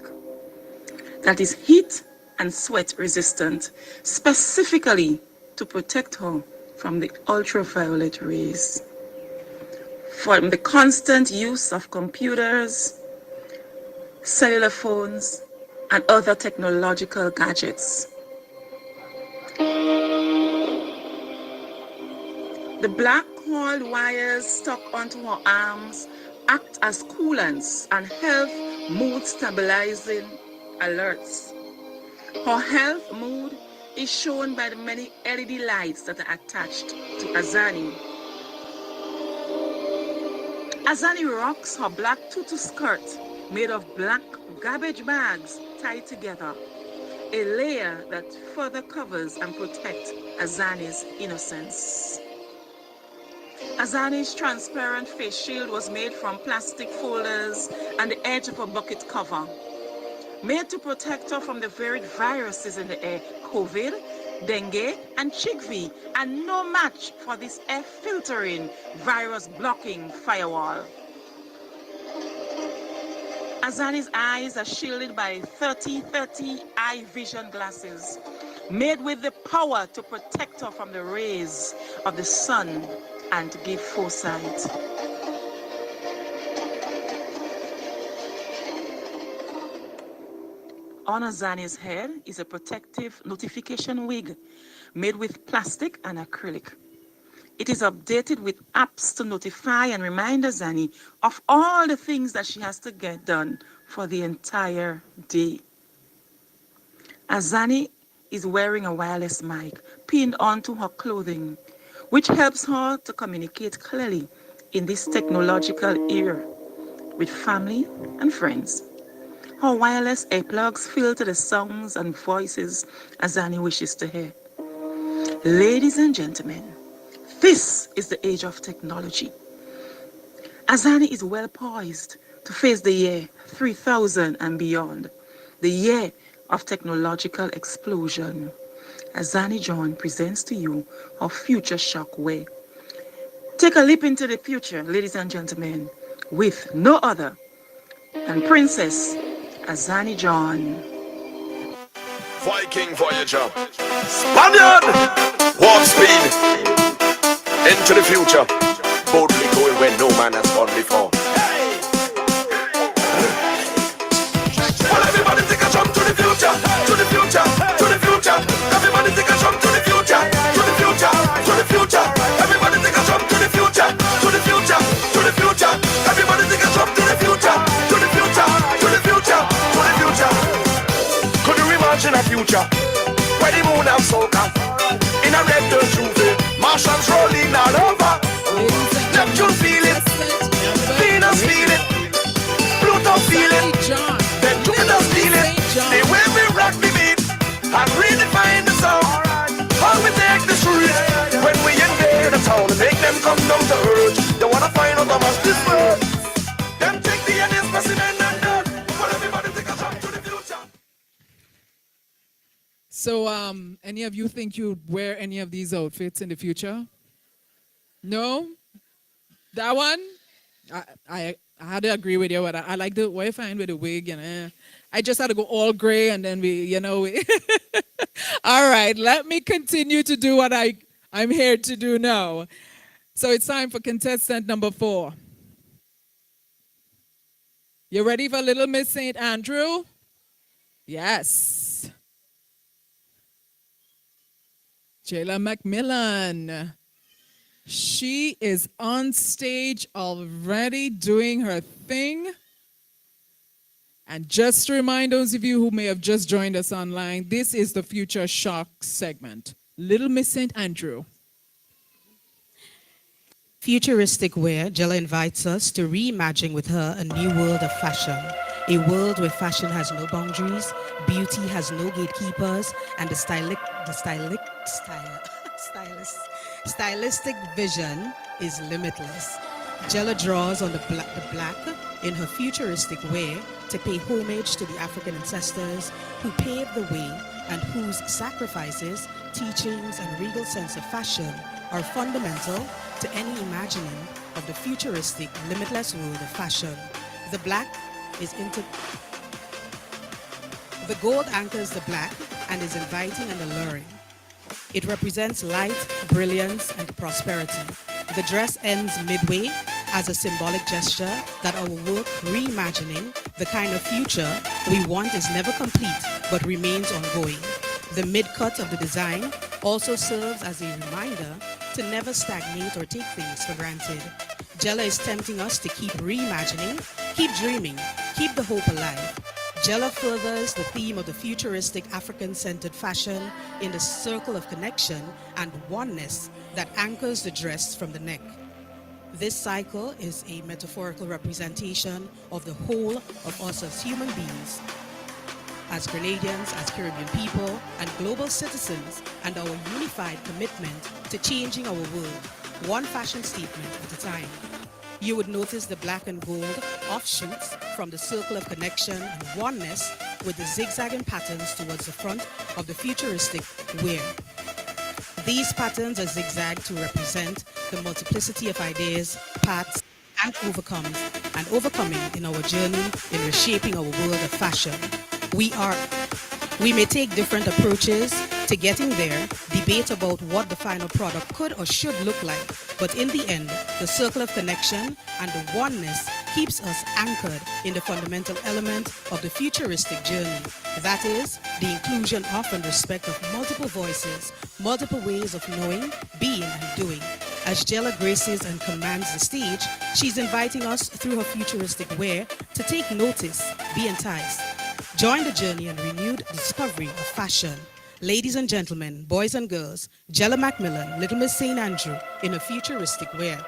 that is heat and sweat resistant, specifically to protect her from the ultraviolet rays, from the constant use of computers, cellular phones, and other technological gadgets. The black coiled wires stuck onto her arms act as coolants and health mood stabilizing alerts. Her health mood is shown by the many LED lights that are attached to Azani. Azani rocks her black tutu skirt made of black garbage bags tied together, a layer that further covers and protects Azani's innocence. Azani's transparent face shield was made from plastic folders and the edge of a bucket cover, made to protect her from the varied viruses in the air, COVID, dengue, and chickpea, and no match for this air-filtering, virus-blocking firewall. Azani's eyes are shielded by 30/30 eye vision glasses, made with the power to protect her from the rays of the sun and to give foresight. On Azani's head is a protective notification wig made with plastic and acrylic. It is updated with apps to notify and remind Azani of all the things that she has to get done for the entire day. Azani is wearing a wireless mic pinned onto her clothing, which helps her to communicate clearly in this technological era with family and friends. Her wireless earplugs filter the sounds and voices Azani wishes to hear. Ladies and gentlemen, this is the age of technology. Azani is well poised to face the year 3000 and beyond, the year of technological explosion. Azani John presents to you her future shockwave. Take a leap into the future, ladies and gentlemen, with no other than Princess Azani John. Viking Voyager, Spaniard, warp speed, into the future, boldly going where no man has gone before. Well, everybody take a jump to the future, to the future, to the future. Everybody take a jump to the future, to the future, to the future. Everybody take a jump to the future, to the future, to the future. Everybody take a jump to the future, to the future, to the future, to the future. Could you imagine a future where the moon have soca in a red dirt Juve? Martians rolling all over. Neptune feel it, Venus feel it, Pluto feel it, then Jupiter feel it. The way we rock the beat and redefine the sound. How we take the street when we invade the town and make them come down to earth. They wanna find out how much this worth. Them take the end specimen and done. But everybody take a shot to the future. So, any of you think you'd wear any of these outfits in the future? No? That one? I had to agree with you, but I like the way I find with the wig, and I just had to go all gray, and then all right, let me continue to do what I'm here to do now. So it's time for contestant number 4. You ready for Little Miss St. Andrew? Yes. Jayla McMillan. She is on stage already doing her thing. And just to remind those of you who may have just joined us online, this is the Future Shock segment. Little Miss St. Andrew. Futuristic wear, Jayla invites us to reimagine with her a new world of fashion. A world where fashion has no boundaries, beauty has no gatekeepers, and the stylistic vision is limitless. Jayla draws on the black in her futuristic way to pay homage to the African ancestors who paved the way and whose sacrifices, teachings, and regal sense of fashion are fundamental to any imagining of the futuristic, limitless world of fashion. The black is the gold anchors the black and is inviting and alluring. It represents light, brilliance, and prosperity. The dress ends midway as a symbolic gesture that our work reimagining the kind of future we want is never complete but remains ongoing. The mid-cut of the design also serves as a reminder to never stagnate or take things for granted. Jayla is tempting us to keep reimagining, keep dreaming, keep the hope alive. Jayla furthers the theme of the futuristic African-centered fashion in the circle of connection and oneness that anchors the dress from the neck. This cycle is a metaphorical representation of the whole of us as human beings, as Grenadians, as Caribbean people, and global citizens, and our unified commitment to changing our world, one fashion statement at a time. You would notice the black and gold offshoots from the circle of connection and oneness with the zigzagging patterns towards the front of the futuristic wear. These patterns are zigzagged to represent the multiplicity of ideas, paths, and overcoming in our journey in reshaping our world of fashion. We may take different approaches to getting there, debate about what the final product could or should look like, but in the end, the circle of connection and the oneness keeps us anchored in the fundamental element of the futuristic journey. That is, the inclusion of and respect of multiple voices, multiple ways of knowing, being, and doing. As Jayla graces and commands the stage, she's inviting us through her futuristic wear to take notice, be enticed. Join the journey and renewed discovery of fashion. Ladies and gentlemen, boys and girls, Jayla McMillan, Little Miss St. Andrew in a futuristic wear.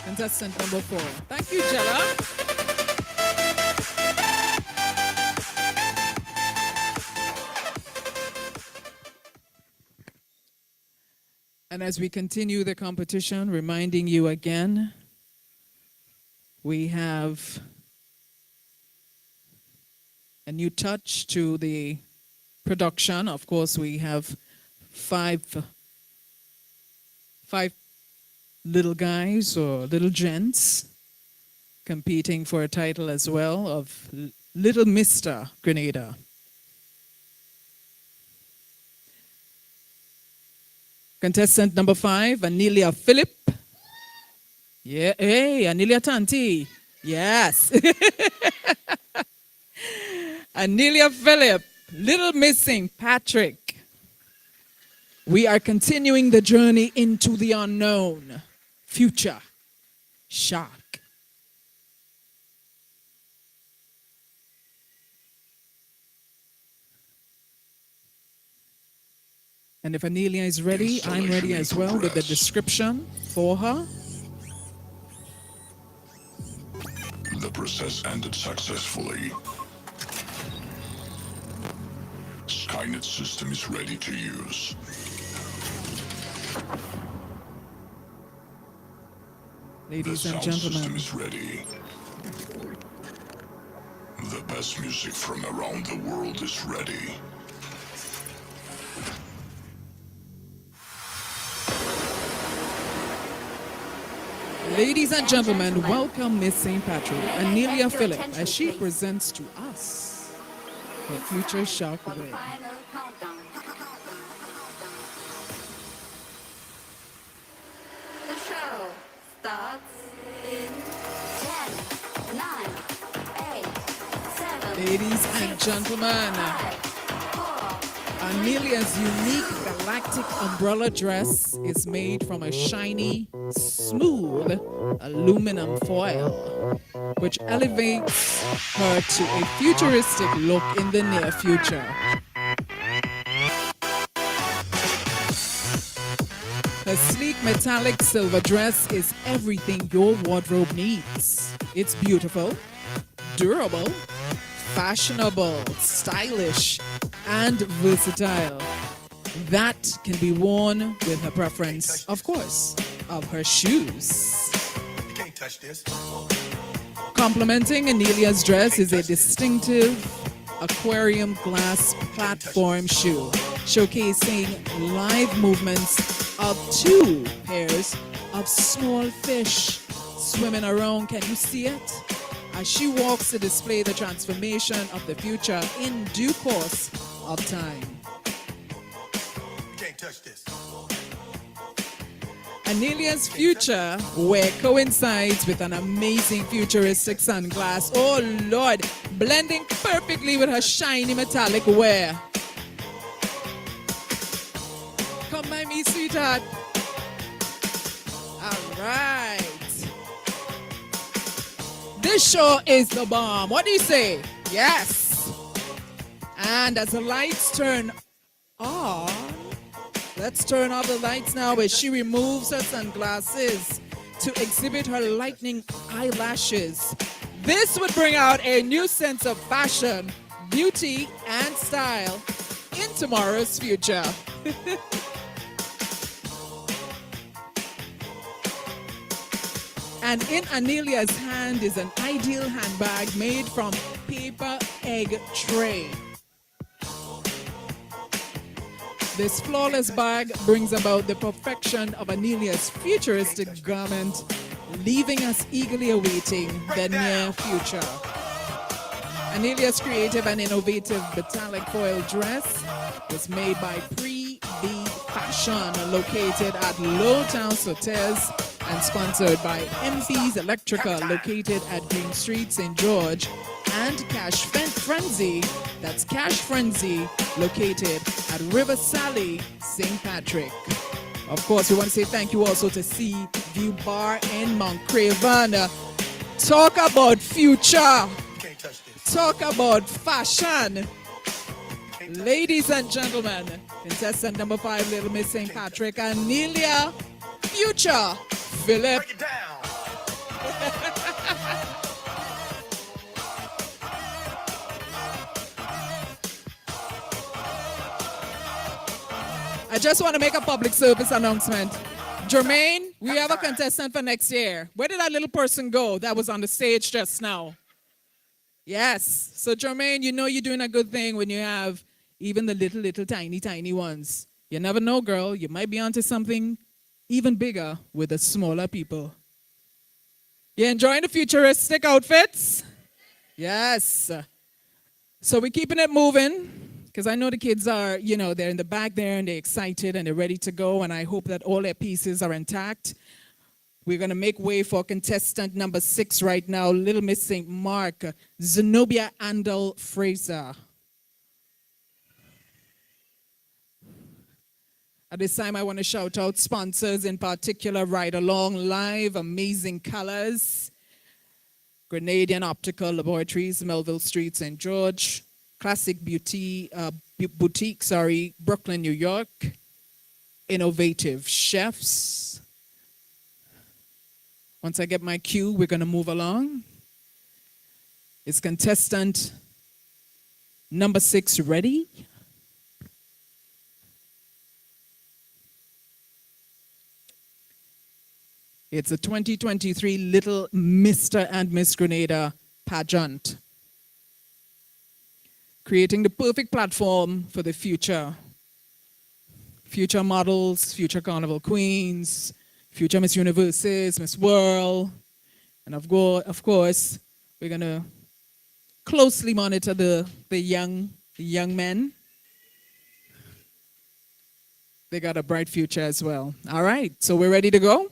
Contestant number 4. Thank you, Jayla. And as we continue the competition, reminding you again, we have a new touch to the production. Of course, we have five little guys or little gents competing for a title as well of Little Mr. Grenada. Contestant number 5, Anilia Philip. Yeah, hey, Anilia Tanti. Yes. Anilia Philip, Little Miss St. Patrick. We are continuing the journey into the unknown. Future shock. And if Anilia is ready, I'm ready as well with the description for her. The process ended successfully. Skynet system is ready to use. Ladies and sound gentlemen. system is ready. The best music from around the world is ready. Ladies and gentlemen, welcome Miss St. Patrick, Anilia Philip, as she presents to us her future shock win. The show starts in 10, 9, 8, 7. Ladies and gentlemen, Anilia's unique galactic umbrella dress is made from a shiny, smooth aluminum foil, which elevates her to a futuristic look in the near future. Her sleek metallic silver dress is everything your wardrobe needs. It's beautiful, durable, fashionable, stylish, and versatile. That can be worn with her preference, of course, of her shoes. You can't touch this. Complementing Anilia's dress is a distinctive aquarium glass platform shoe, showcasing live movements of 2 pairs of small fish swimming around. Can you see it? As she walks to display the transformation of the future in due course of time. You can't touch this. Anilia's future wear coincides with an amazing futuristic sunglass. Oh Lord, blending perfectly with her shiny metallic wear. Come by me, sweetheart. All right. This show is the bomb. What do you say? Yes. And as the lights turn on, let's turn off the lights now as she removes her sunglasses to exhibit her lightning eyelashes. This would bring out a new sense of fashion, beauty, and style in tomorrow's future. And in Anilia's hand is an ideal handbag made from paper egg tray. This flawless bag brings about the perfection of Anilia's futuristic garment, leaving us eagerly awaiting the near future. Anilia's creative and innovative metallic foil dress was made by Pre-B Fashion, located at Lowtown Hotels, and sponsored by MP's Electrica, located at Green Street, St. George, and Cash Frenzy, that's Cash Frenzy, located at River Sally, St. Patrick. Of course, we want to say thank you also to Sea View Bar in Mount Craven. Talk about future. Talk about fashion. Ladies and gentlemen, contestant number 5, Little Miss St. Patrick, Anilia Future Philip. I just want to make a public service announcement. Jermaine, we have a contestant for next year. Where did that little person go that was on the stage just now? Yes. So Jermaine, you know you're doing a good thing when you have even the little, tiny ones. You never know, girl. You might be onto something even bigger with the smaller people. You enjoying the futuristic outfits? Yes. So we're keeping it moving. because I know the kids are, they're in the back there and they're excited and they're ready to go, and I hope that all their pieces are intact. We're going to make way for contestant number 6 right now, Little Miss St. Mark, Zenobia Andel Fraser. At this time, I want to shout out sponsors, in particular, Ride Along Live, Amazing Colors, Grenadian Optical Laboratories, Melville Street, St. George, Classic Boutique, Brooklyn, New York, Innovative Chefs. Once I get my cue, we're going to move along. Is contestant number 6 ready? It's a 2023 Little Mr. and Miss Grenada Pageant, creating the perfect platform for the future. Future models, future carnival queens, future Miss Universes, Miss World, and of course, we're gonna closely monitor the young men. They got a bright future as well. All right, so we're ready to go.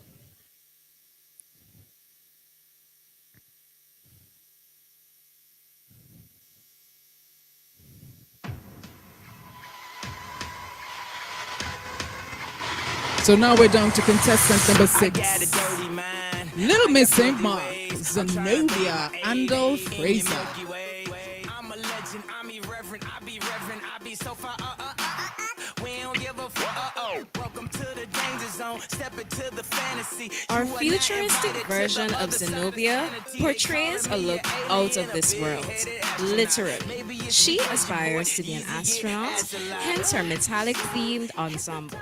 So now we're down to contestant number 6. Little Miss St. Mark, Zenobia Andel Fraser. I'm a legend, I'm irreverent, I be reverent, I be so far, we don't give a fuck, welcome to the danger zone, step into the fantasy. Our futuristic version of Zenobia portrays a look out of this world, literally. She aspires to be an astronaut, hence her metallic-themed ensemble.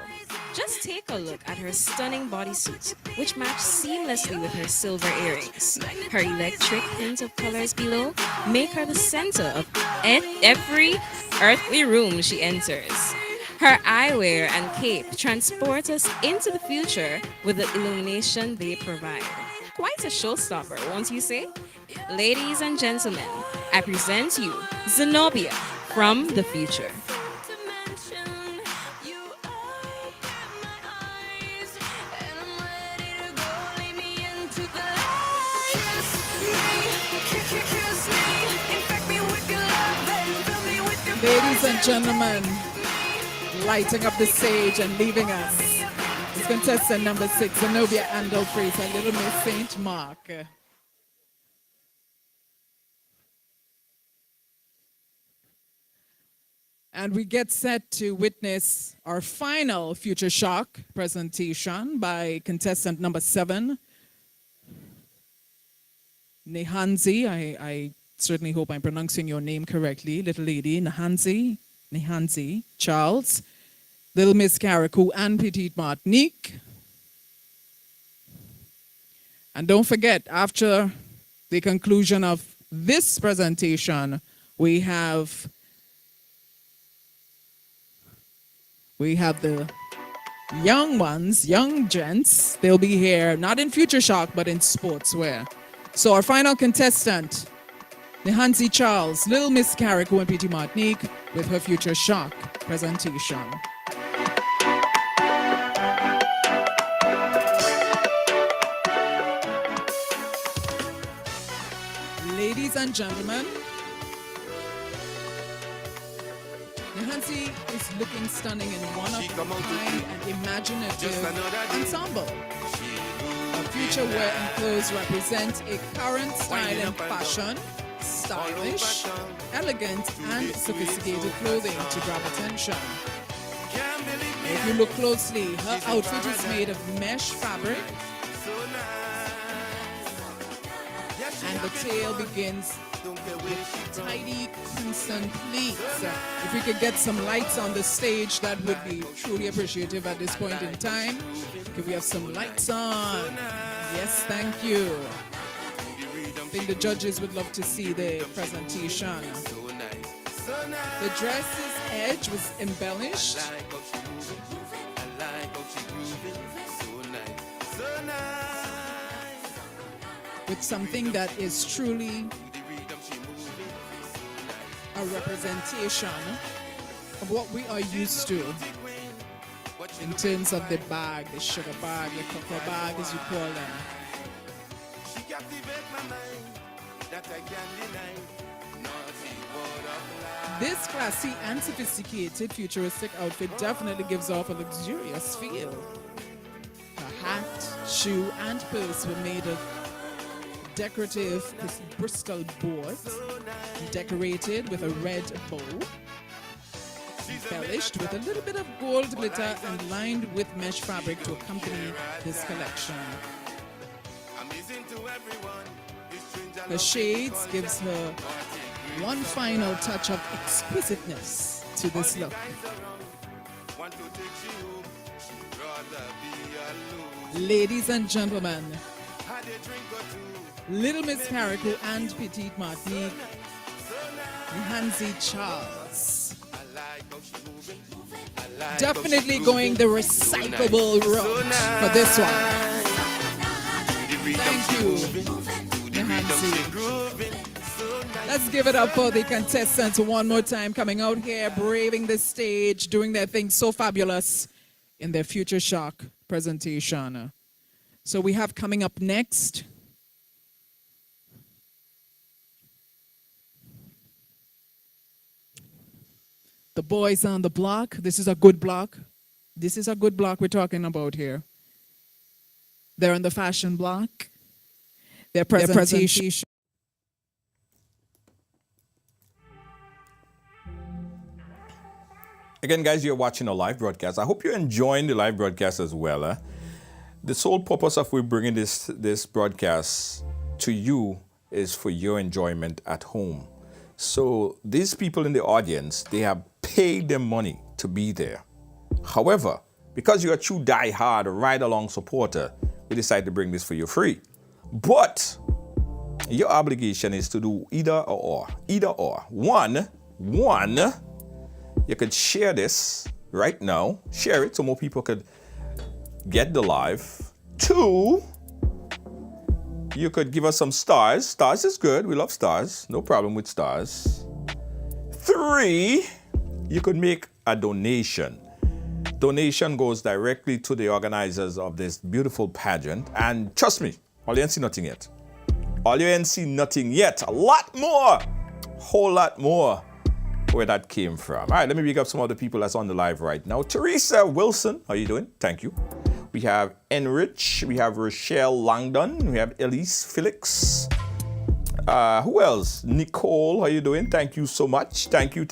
Just take a look at her stunning bodysuit, which match seamlessly with her silver earrings. Her electric hint of colors below make her the center of every earthly room she enters. Her eyewear and cape transport us into the future with the illumination they provide. Quite a showstopper, won't you say? Ladies and gentlemen, I present you Zenobia from the future. Ladies and gentlemen, lighting up the stage and leaving us is contestant number 6, Zenobia Andel Fraser, Little Miss St. Mark. And we get set to witness our final Future Shock presentation by contestant number 7, Nahanzi. I certainly hope I'm pronouncing your name correctly, little lady, Nahanzi Charles, Little Miss Carriacou and Petite Martinique. And don't forget, after the conclusion of this presentation, we have the young ones, young gents. They'll be here, not in Future Shock, but in Sportswear. So our final contestant, Nahanzi Charles, Little Miss Carriacou and Petite Martinique with her Future Shock presentation. Ladies and gentlemen, Nahanzi is looking stunning in one of a kind and imaginative ensemble. Her future wear and clothes represent a current style and fashion, stylish, elegant, and sophisticated clothing to grab attention. If you look closely, her outfit is made of mesh fabric, and the tail begins with tidy crimson pleats. If we could get some lights on the stage, that would be truly appreciative at this point in time. Could we have some lights on? Yes, thank you. I think the judges would love to see the presentation. The dress's edge was embellished with something that is truly a representation of what we are used to in terms of the bag, the sugar bag, the cocoa bag, as you call them. This classy and sophisticated futuristic outfit definitely gives off a luxurious feel. Her hat, shoe, and purse were made of decorative Bristol boards, decorated with a red bow, embellished with a little bit of gold glitter and lined with mesh fabric to accompany this collection. Her shades gives her one final touch of exquisiteness to this look. Ladies and gentlemen, Little Miss Carrico and Petite Martinique, Nahanzi Charles. Definitely going the recyclable route for this one. Thank you, Nahanzi. Let's give it up for the contestants one more time, coming out here, braving the stage, doing their thing so fabulous in their Future Shock presentation. So we have coming up next the boys on the block. This is a good block. This is a good block we're talking about here. They're on the fashion block. Their presentation. Again, guys, you're watching a live broadcast. I hope you're enjoying the live broadcast as well. The sole purpose of we bringing this broadcast to you is for your enjoyment at home. So these people in the audience, they have paid their money to be there. However, because you're a true die-hard ride-along supporter, we decided to bring this for you free. But your obligation is to do either or. Either or. One, you could share this right now. Share it so more people could get the live. 2, you could give us some stars. Stars is good. We love stars. No problem with stars. 3, you could make a donation. Donation goes directly to the organizers of this beautiful pageant. And trust me, all you ain't see nothing yet. All you ain't see nothing yet. A lot more. Whole lot more where that came from. All right, let me pick up some of the people that's on the live right now. Teresa Wilson, how you doing? Thank you. We have Enrich, we have Rochelle Langdon, we have Elise Felix. Who else? Nicole, how you doing? Thank you so much. Thank you.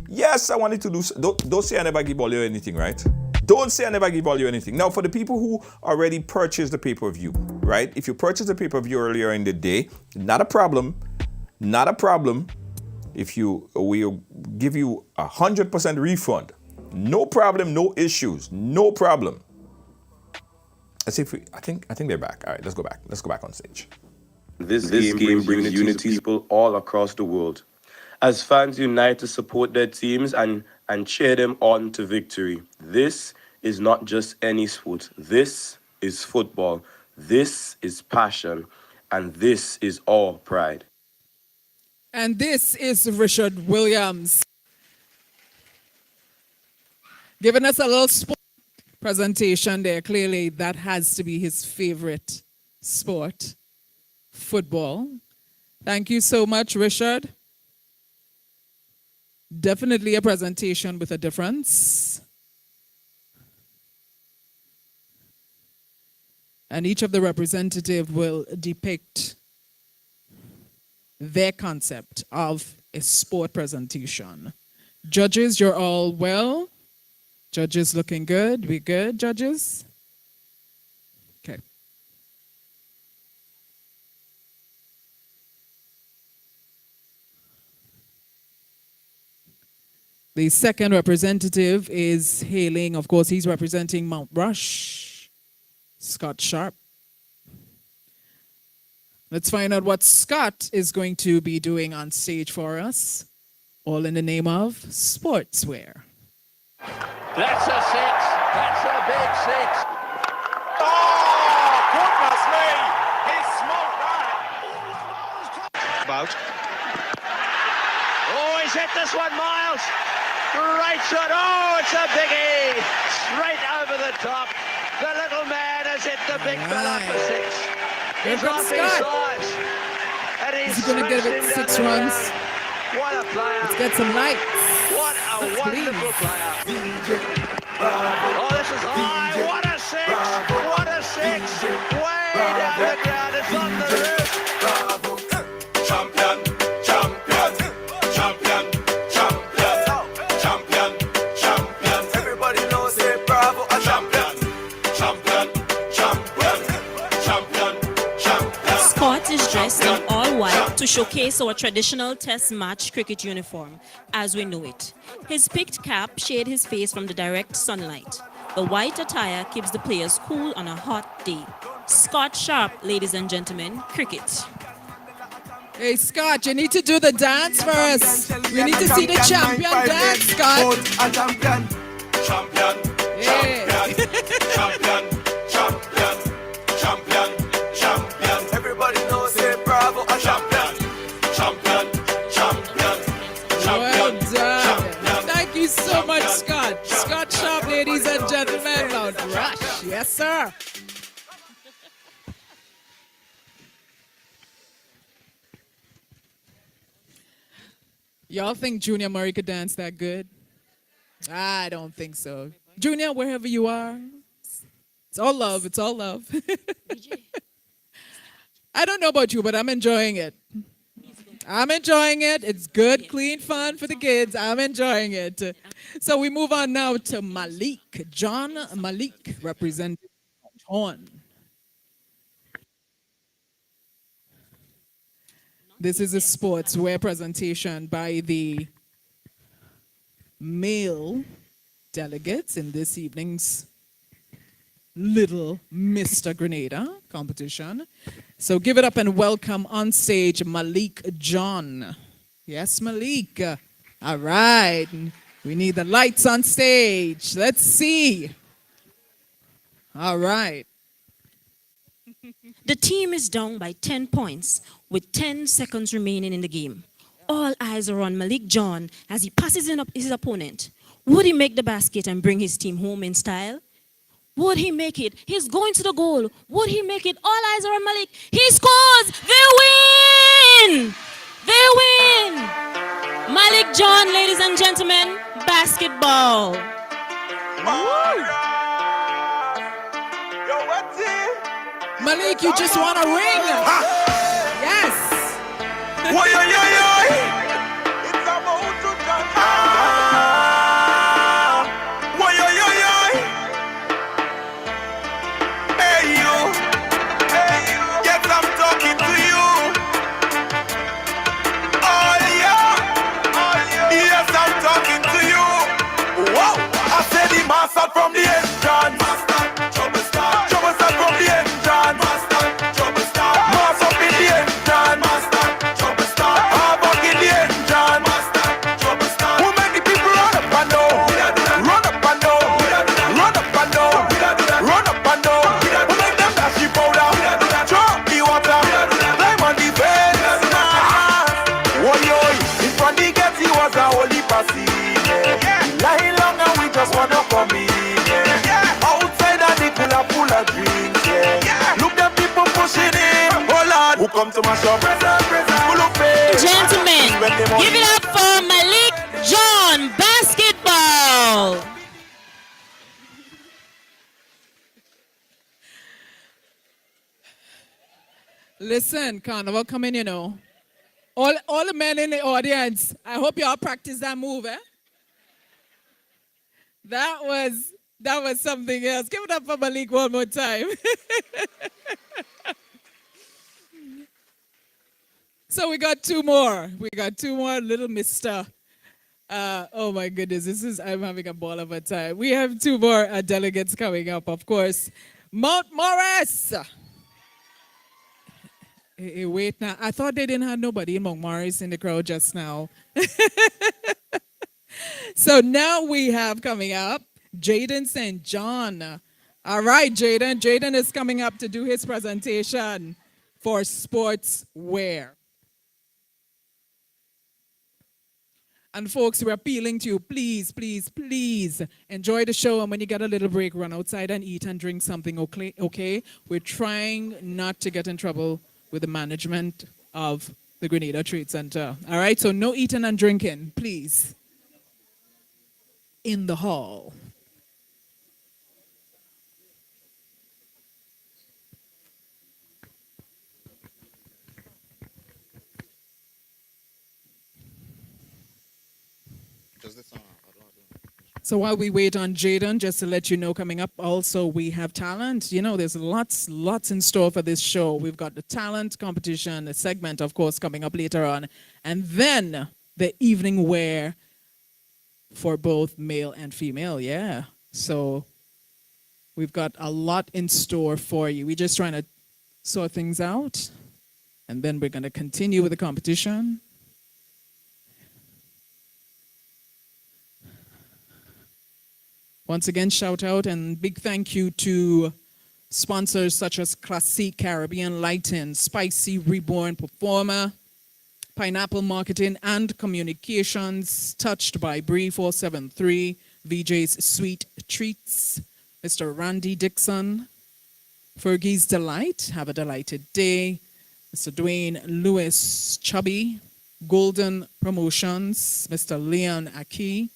Yes, I wanted to do, don't say I never give all you anything, right? Don't say I never give all you anything. Now, for the people who already purchased the pay-per-view, right? If you purchased the pay-per-view earlier in the day, not a problem. We'll give you 100% refund. No problem, no issues, no problem. Let's see if I think they're back. All right, let's go back. Let's go back on stage. This game brings unity to people all across the world. As fans unite to support their teams and cheer them on to victory. This is not just any sport. This is football. This is passion. And this is all pride. And this is Richard Williams, giving us a little sport presentation there. Clearly, that has to be his favorite sport, football. Thank you so much, Richard. Definitely a presentation with a difference. And each of the representatives will depict their concept of a sport presentation. Judges, you're all well. Judges looking good. We good, judges? Okay. The second representative is hailing, of course, he's representing Mount Rush, Scott Sharp. Let's find out what Scott is going to be doing on stage for us, all in the name of Sportswear. That's a 6. That's a big 6. Oh, goodness me. He smoked that. About. Oh, he's hit this one, Miles. Right shot. Oh, it's a biggie. Straight over the top. The little man has hit the big fella for six. He's Good off Scott. his sides. And he's Is he gonna get smashed it him 6 down the runs? ground. What a player. Let's get some lights. What a wonderful player. Oh, this is high. What a six. What a six. Way down the ground. It's on the roof. Champion, champion, champion, champion, champion, champion. Everybody knows it, bravo, a champion, champion, champion, champion, champion. Scott is dressed in all white to showcase our traditional test match cricket uniform as we know it. His picked cap shades his face from the direct sunlight. The white attire keeps the players cool on a hot day. Scott Sharp, ladies and gentlemen, cricket. Hey, Scott, you need to do the dance for us. We need to see the champion dance, Scott. A champion, champion, champion, champion, champion, champion, champion. Everybody knows it, bravo, a champion, champion, champion, Well champion. done. Thank you so much, Scott. Scott Sharp, ladies and gentlemen, Mount Rush. Yes, sir. Y'all think Junior Murray could dance that good? I don't think so. Junior, wherever you are, it's all love. It's all love. I don't know about you, but I'm enjoying it. I'm enjoying it. It's good, clean fun for the kids. I'm enjoying it. So we move on now to Malik. John Malik, representing John. This is a sportswear presentation by the male delegates in this evening's Little Mr. Grenada competition. So give it up and welcome on stage Malik John. Yes, Malik. All right. We need the lights on stage. Let's see. All right. The team is down by 10 points with 10 seconds remaining in the game. All eyes are on Malik John as he passes in up his opponent. Would he make the basket and bring his team home in style? Would he make it? He's going to the goal. Would he make it? All eyes are on Malik. He scores! They win! They win! Malik John, ladies and gentlemen, basketball. Malik, you just want a ring? Yes. Hey you, yes I'm talking to you. Oh yeah, yes I'm talking to you. Whoa, I said the master from the entrance. Trouble start from the entrance. Trouble start, mass up in the entrance. Trouble start, hard work in the entrance. Trouble start, who make the people run up and down, run up and down, run up and down, run up and down. Who make them dash the powder, drop the water, climb on the fence. Whoa yo, in front the gate he was a holy passy. Lying long and we just wanna come in. Outside of the cooler full of drinks. Look them people pushing him. Oh Lord, who come to my shop? Full of faith. Gentlemen, give it up for Malik John, basketball. Listen, Carnival coming, you know. All the men in the audience, I hope y'all practice that move, eh? That was something else. Give it up for Malik one more time. So we got two more. We got two more, little Mr. Oh my goodness, I'm having a ball of a time. We have two more delegates coming up, of course. Mount Morris. Hey, wait now. I thought they didn't have nobody in Mount Morris in the crowd just now. So now we have coming up Jayden St. John. All right, Jayden. Jayden is coming up to do his presentation for Sportswear. And folks, we're appealing to you, please, please, please enjoy the show. And when you get a little break, run outside and eat and drink something, okay? We're trying not to get in trouble with the management of the Grenada Trade Center. All right, so no eating and drinking, please. In the hall. So while we wait on Jayden, just to let you know, coming up also we have talent. You know, there's lots in store for this show. We've got the talent competition, a segment, of course, coming up later on. And then the evening wear for both male and female, yeah. So we've got a lot in store for you. We're just trying to sort things out. And then we're going to continue with the competition. Once again, shout out and big thank you to sponsors such as Classic Caribbean Lighting, Spicy Reborn Performer, Pineapple Marketing and Communications, Touched by Bree 473, VJ's Sweet Treats, Mr. Randy Dixon, Fergie's Delight, have a delighted day, Mr. Dwayne Lewis Chubby, Golden Promotions, Mr. Leon Aki,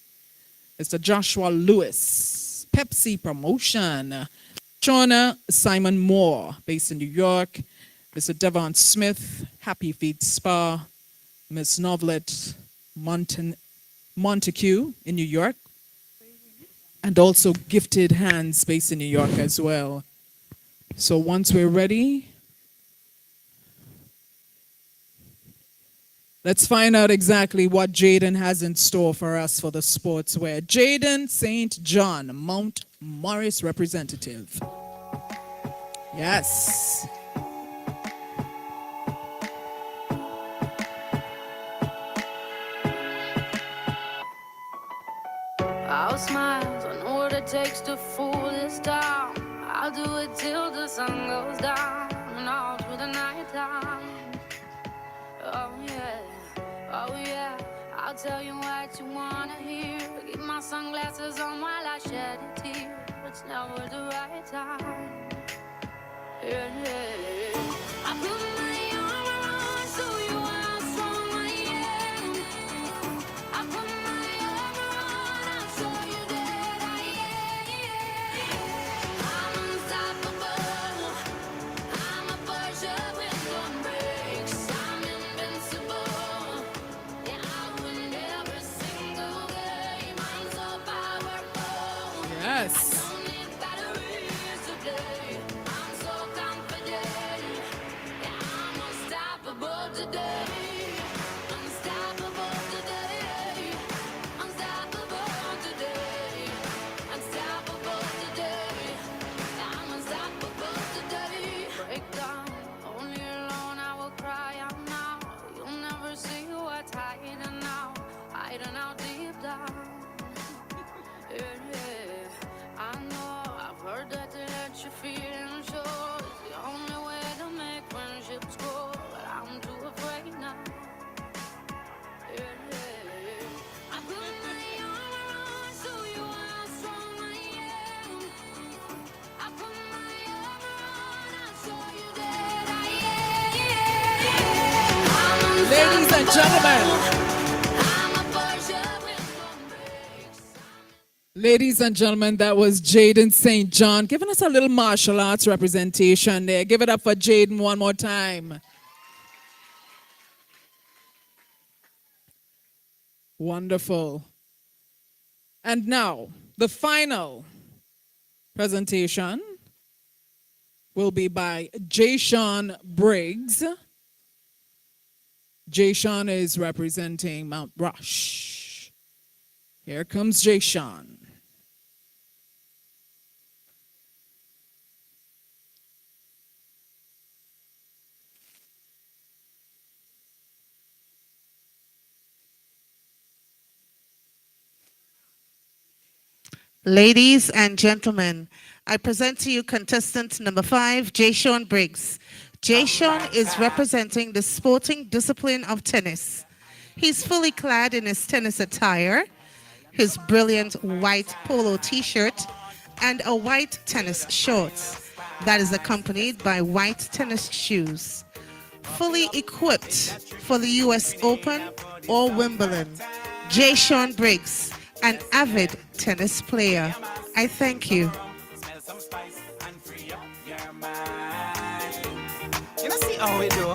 Mr. Joshua Lewis, Pepsi Promotion, Shauna Simon Moore, based in New York, Mr. Devon Smith, Happy Feet Spa, Miss Novelet Montague in New York, and also Gifted Hands, based in New York as well. So once we're ready, let's find out exactly what Jayden has in store for us for the sportswear. Jayden St. John, Mount Morris representative. Yes. I'll smile, I know what it takes to fool this town. I'll do it till the sun goes down and all through the night time. Oh yeah, I'll tell you what you wanna hear. Keep my sunglasses on while I shed a tear. It's never the right time. Yeah. I put my arm around so you how strong I am. I put my arm around and show you that I am. I'm unstoppable. I'm a Persia with no brakes. I'm invincible. Yeah, I win every single game. I'm so powerful. Yes. Don't need batteries to play. I'm so confident. Yeah, I'm unstoppable today. Unstoppable today. Unstoppable today. Unstoppable today. I'm unstoppable today. Break down, only alone I will cry out now. You'll never see what's hiding now. Hiding out deep down. Yeah. I know, I've heard that to let you feel and show is the only way to make friendships grow. But I'm too afraid now. Yeah. I put my arm around so you how strong I am. I put my arm around and show you that I am. Ladies and gentlemen. Ladies and gentlemen, that was Jayden St. John giving us a little martial arts representation there. Give it up for Jayden one more time. Wonderful. And now, the final presentation will be by Jayshawn Briggs. Jayshawn is representing Mount Rush. Here comes Jayshawn. Ladies and gentlemen, I present to you contestant number 5, Jayshawn Briggs. Jayshawn is representing the sporting discipline of tennis. He's fully clad in his tennis attire, his brilliant white polo t-shirt, and a white tennis shorts that is accompanied by white tennis shoes. Fully equipped for the US Open or Wimbledon, Jayshon Briggs, an avid tennis player. I thank you. You know, see how we do.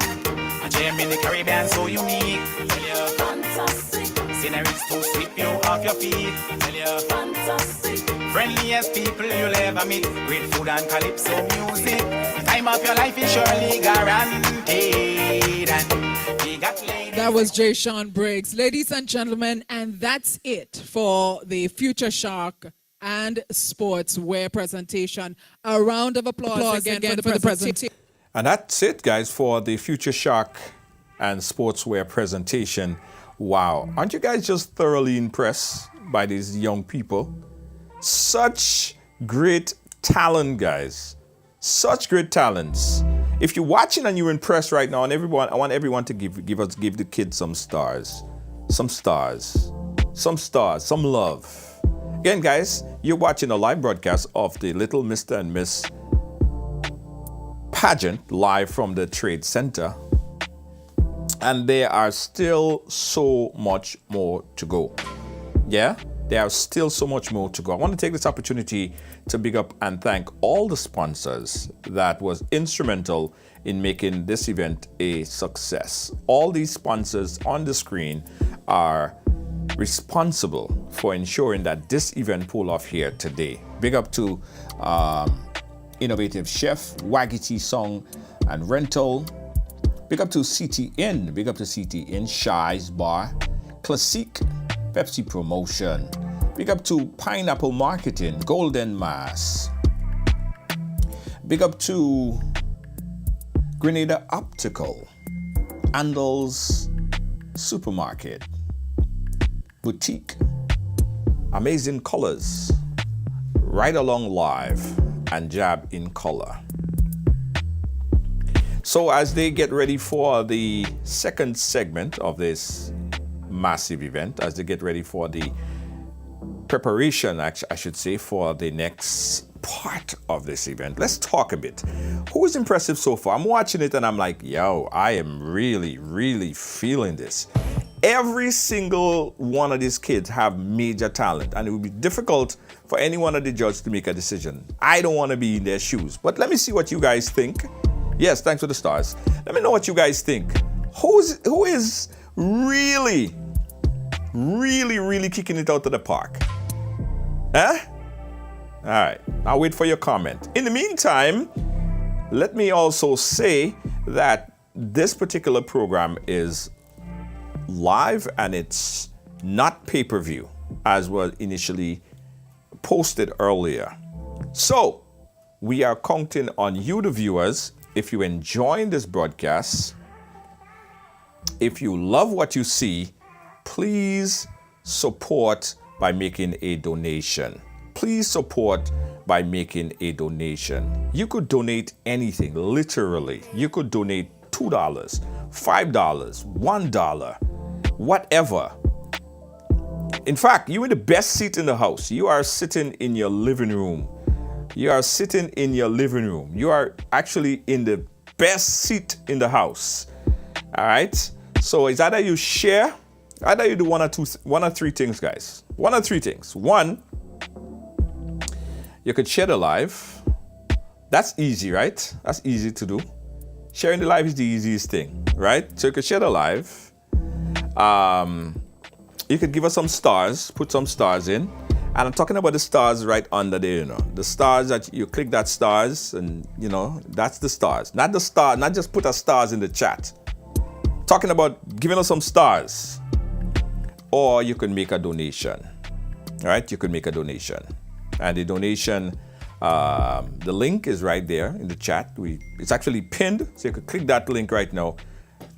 A gem in the Caribbean so unique. Tell you, fantastic. Scenery's to sweep you off your feet. Tell you, fantastic. Friendliest people you'll ever meet. Great food and calypso music. The time of your life is surely guaranteed. And we got ladies. That was Jayshon Briggs. Ladies and gentlemen, and that's it for the Future Shark and Sportswear presentation. A round of applause again for the presentation. And that's it, guys, for the Future Shark and Sportswear presentation. Wow. Aren't you guys just thoroughly impressed by these young people? Such great talent, guys. Such great talents. If you're watching and you're impressed right now, and everyone, I want everyone to give the kids some stars. Some stars. Some stars. Some love. Again, guys, you're watching a live broadcast of the Little Mr. and Miss Pageant live from the Trade Center. And there are still so much more to go. Yeah, there are still so much more to go. I want to take this opportunity to big up and thank all the sponsors that was instrumental in making this event a success. All these sponsors on the screen are responsible for ensuring that this event pull off here today. Big up to Innovative Chef, Waggy Song and Rental. Big up to CTN. Big up to CTN, Shy's Bar, Classique, Pepsi Promotion. Big up to Pineapple Marketing, Golden Mass. Big up to Grenada Optical, Andal's Supermarket, Boutique, Amazing Colors, Ride Along Live, and Jab in Color. So as they get ready for the second segment of this massive event, as they get ready for the preparation, I should say, for the next part of this event, let's talk a bit. Who is impressive so far? I'm watching it and I'm like, yo, I am really, really feeling this. Every single one of these kids have major talent, and it would be difficult for any one of the judges to make a decision. I don't want to be in their shoes, but let me see what you guys think. Yes, thanks for the stars. Let me know what you guys think. Who is really, really, really kicking it out of the park? Huh? All right, I'll wait for your comment. In the meantime, let me also say that this particular program is live and it's not pay-per-view as was initially posted earlier. So we are counting on you, the viewers. If you're enjoying this broadcast, if you love what you see, please support by making a donation. Please support by making a donation. You could donate anything, literally. You could donate $2, $5, $1, whatever. In fact, you're in the best seat in the house. You are sitting in your living room. You are sitting in your living room. You are actually in the best seat in the house. All right? So it's either you share, either you do one or three things, guys. One or three things. One, you could share the live. That's easy, right? That's easy to do. Sharing the live is the easiest thing, right? So you could share the live. You could give us some stars, put some stars in. And I'm talking about the stars right under there, the stars that you click that stars and, that's the stars. Not the star, not just put a stars in the chat. Talking about giving us some stars. Or you can make a donation, all right? You could make a donation. And the donation, the link is right there in the chat. It's actually pinned, so you could click that link right now.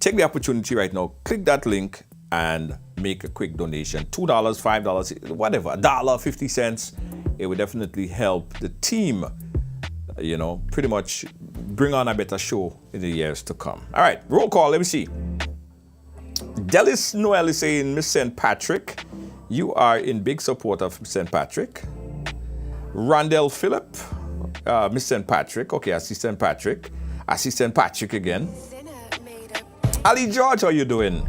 Take the opportunity right now, click that link and make a quick donation. $2, $5, whatever, $1, 50 cents. It would definitely help the team, pretty much bring on a better show in the years to come. All right, roll call, let me see. Delis Noel is saying, Miss St. Patrick, you are in big support of St. Patrick. Randall Phillip, Miss St. Patrick. Okay, I see St. Patrick. I see St. Patrick again. Ali George, how you doing?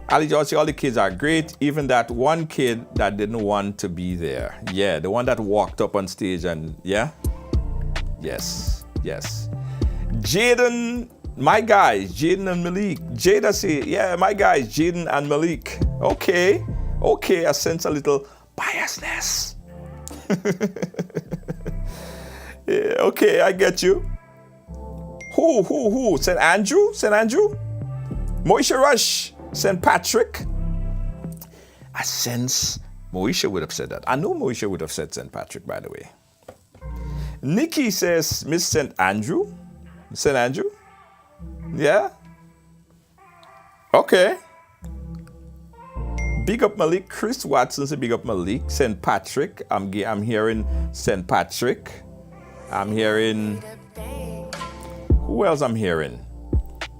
Ali George, all the kids are great. Even that one kid that didn't want to be there. Yeah, the one that walked up on stage and, yeah? Yes, yes. Jayden, my guys, Jayden and Malik. Jada say, yeah, my guys, Jayden and Malik. Okay, okay, I sense a little biasness. Yeah, okay, I get you. Who? St. Andrew? St. Andrew? Moisha Rush, St. Patrick. I sense Moisha would have said that. I know Moisha would have said St. Patrick, by the way. Nikki says Miss St. Andrew. St. Andrew? Yeah? Okay. Big up Malik. Chris Watson says big up Malik. St. Patrick. I'm hearing St. Patrick. I'm hearing... Who else I'm hearing?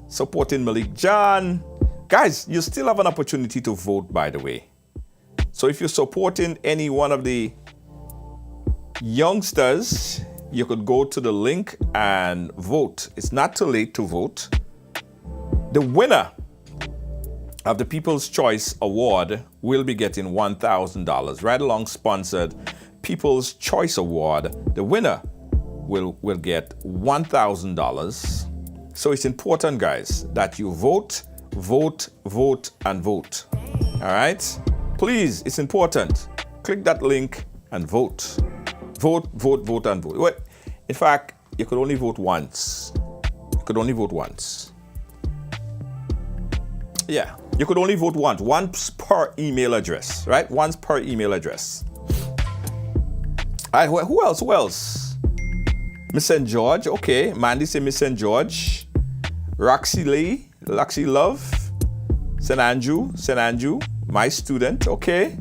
Supporting Malik John. Guys, you still have an opportunity to vote, by the way. So if you're supporting any one of the youngsters, you could go to the link and vote. It's not too late to vote. The winner of the People's Choice Award will be getting $1,000. Right along sponsored People's Choice Award. The winner will get $1,000. So it's important, guys, that you vote, and vote. All right? Please, it's important. Click that link and vote. Vote, and vote. Well, in fact, you could only vote once. You could only vote once. Yeah, you could only vote once per email address, right? Once per email address. All right, who else? Miss St. George, okay. Mandy say Miss St. George. Roxy Love. St. Andrew, my student, okay.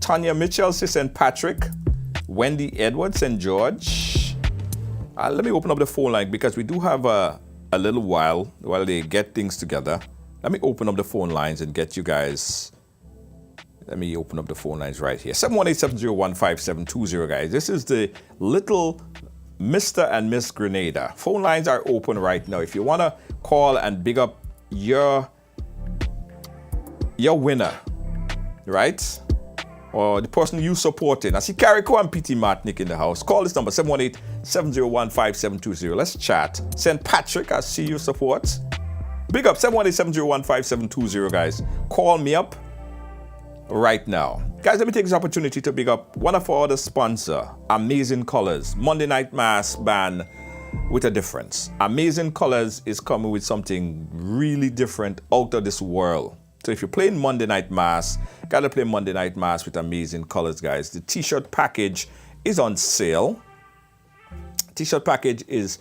Tanya Mitchell says St. Patrick. Wendy Edwards, St. George. Let me open up the phone line because we do have a little while they get things together. Let me open up the phone lines and get you guys. Let me open up the phone lines right here. 718-701-5720, guys. This is the little Mr. and Miss Grenada. Phone lines are open right now. If you want to call and big up your winner, right? Or the person you supported. I see Carrico and P.T. Martinick in the house. Call this number, 718-701-5720. Let's chat. St. Patrick, I see your support. Big up, 718-701-5720, guys. Call me up right now. Guys, let me take this opportunity to big up one of our other sponsor, Amazing Colors. Monday Night Mass band with a difference. Amazing Colors is coming with something really different, out of this world. So if you're playing Monday Night Mass, gotta play Monday Night Mass with Amazing Colors, guys. The t-shirt package is on sale. T-shirt package is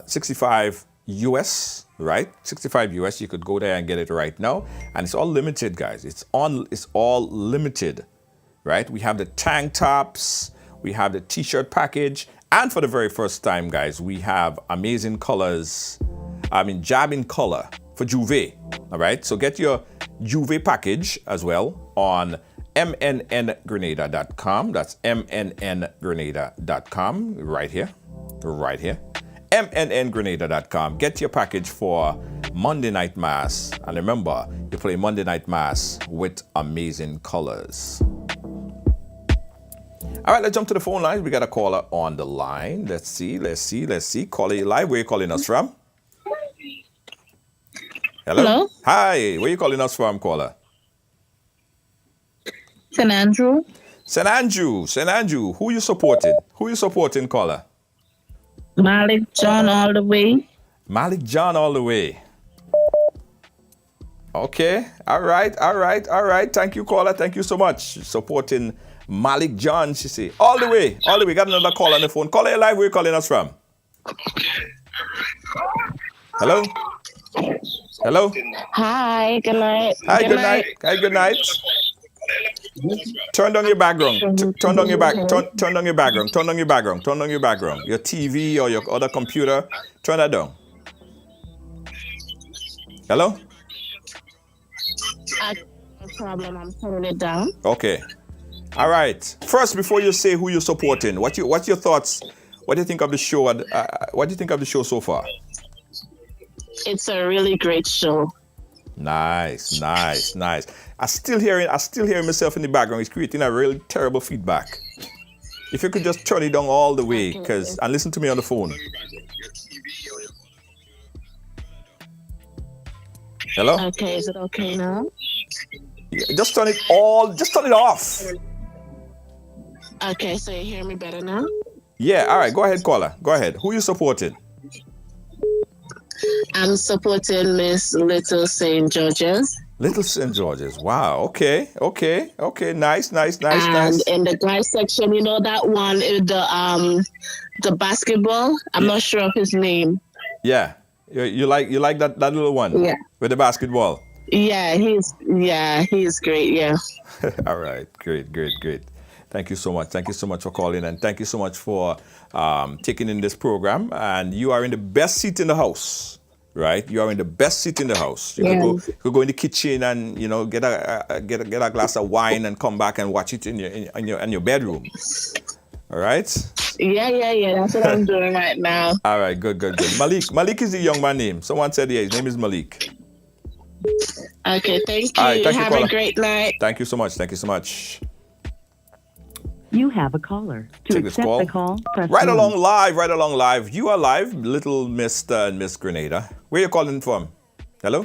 65 US, right? 65 US. You could go there and get it right now. And it's all limited, guys. It's all limited, right? We have the tank tops, we have the t-shirt package, and for the very first time, guys, we have Amazing Colors, Jab in Color for Juve. All right, so get your Juve package as well on mnngrenada.com. That's mnngrenada.com right here. mnngrenada.com. Get your package for Monday Night Mass. And remember, you play Monday Night Mass with Amazing Colors. All right, let's jump to the phone lines. We got a caller on the line. Let's see. Caller, you live. Where are you calling us from? Hello? Hi. Where are you calling us from, caller? St. Andrew. St. Andrew. Who you supporting? Caller? Malik John all the way. Malik John all the way. Okay. All right. Thank you, caller. Thank you so much. Supporting Malik John, she say. All the way. Got another call on the phone. Caller, you live. Where are you calling us from? Hello? Hi, good night. Hi, good night. Turn down your background. Turn down your background. Your TV or your other computer. Turn that down. Hello? No problem. I'm turning it down. Okay. All right. First, before you say who you're supporting, what's your thoughts? What do you think of the show? What do you think of the show so far? It's a really great show. Nice. I still hearing myself in the background. It's creating a really terrible feedback. If you could just turn it down all the way, and listen to me on the phone. Hello? Okay, is it okay now? Yeah, just turn it off. Okay, so you hear me better now? Yeah, all right, go ahead, caller. Go ahead. Who you supporting? I'm supporting Miss Little St. George's. Little St. George's. Wow. Okay. Nice. And in the guys section, you know that one, the basketball. I'm not sure of his name. Yeah. You like that little one? Yeah. With the basketball. Yeah, he's great. Yeah. All right. Great. Thank you so much for calling, and thank you so much for taking in this program. And you are in the best seat in the house, right? You are in the best seat in the house. You could go in the kitchen and get a glass of wine and come back and watch it in your bedroom. All right. Yeah. That's what I'm doing right now. All right. Good. Malik is the young man name. Someone said his name is Malik. Okay. Thank you. All right, Have a great night. Thank you so much. You have a caller. To Take this accept call. the call, press Right 1. along live. You are live, little Mr. and Miss Grenada. Where you calling from? Hello?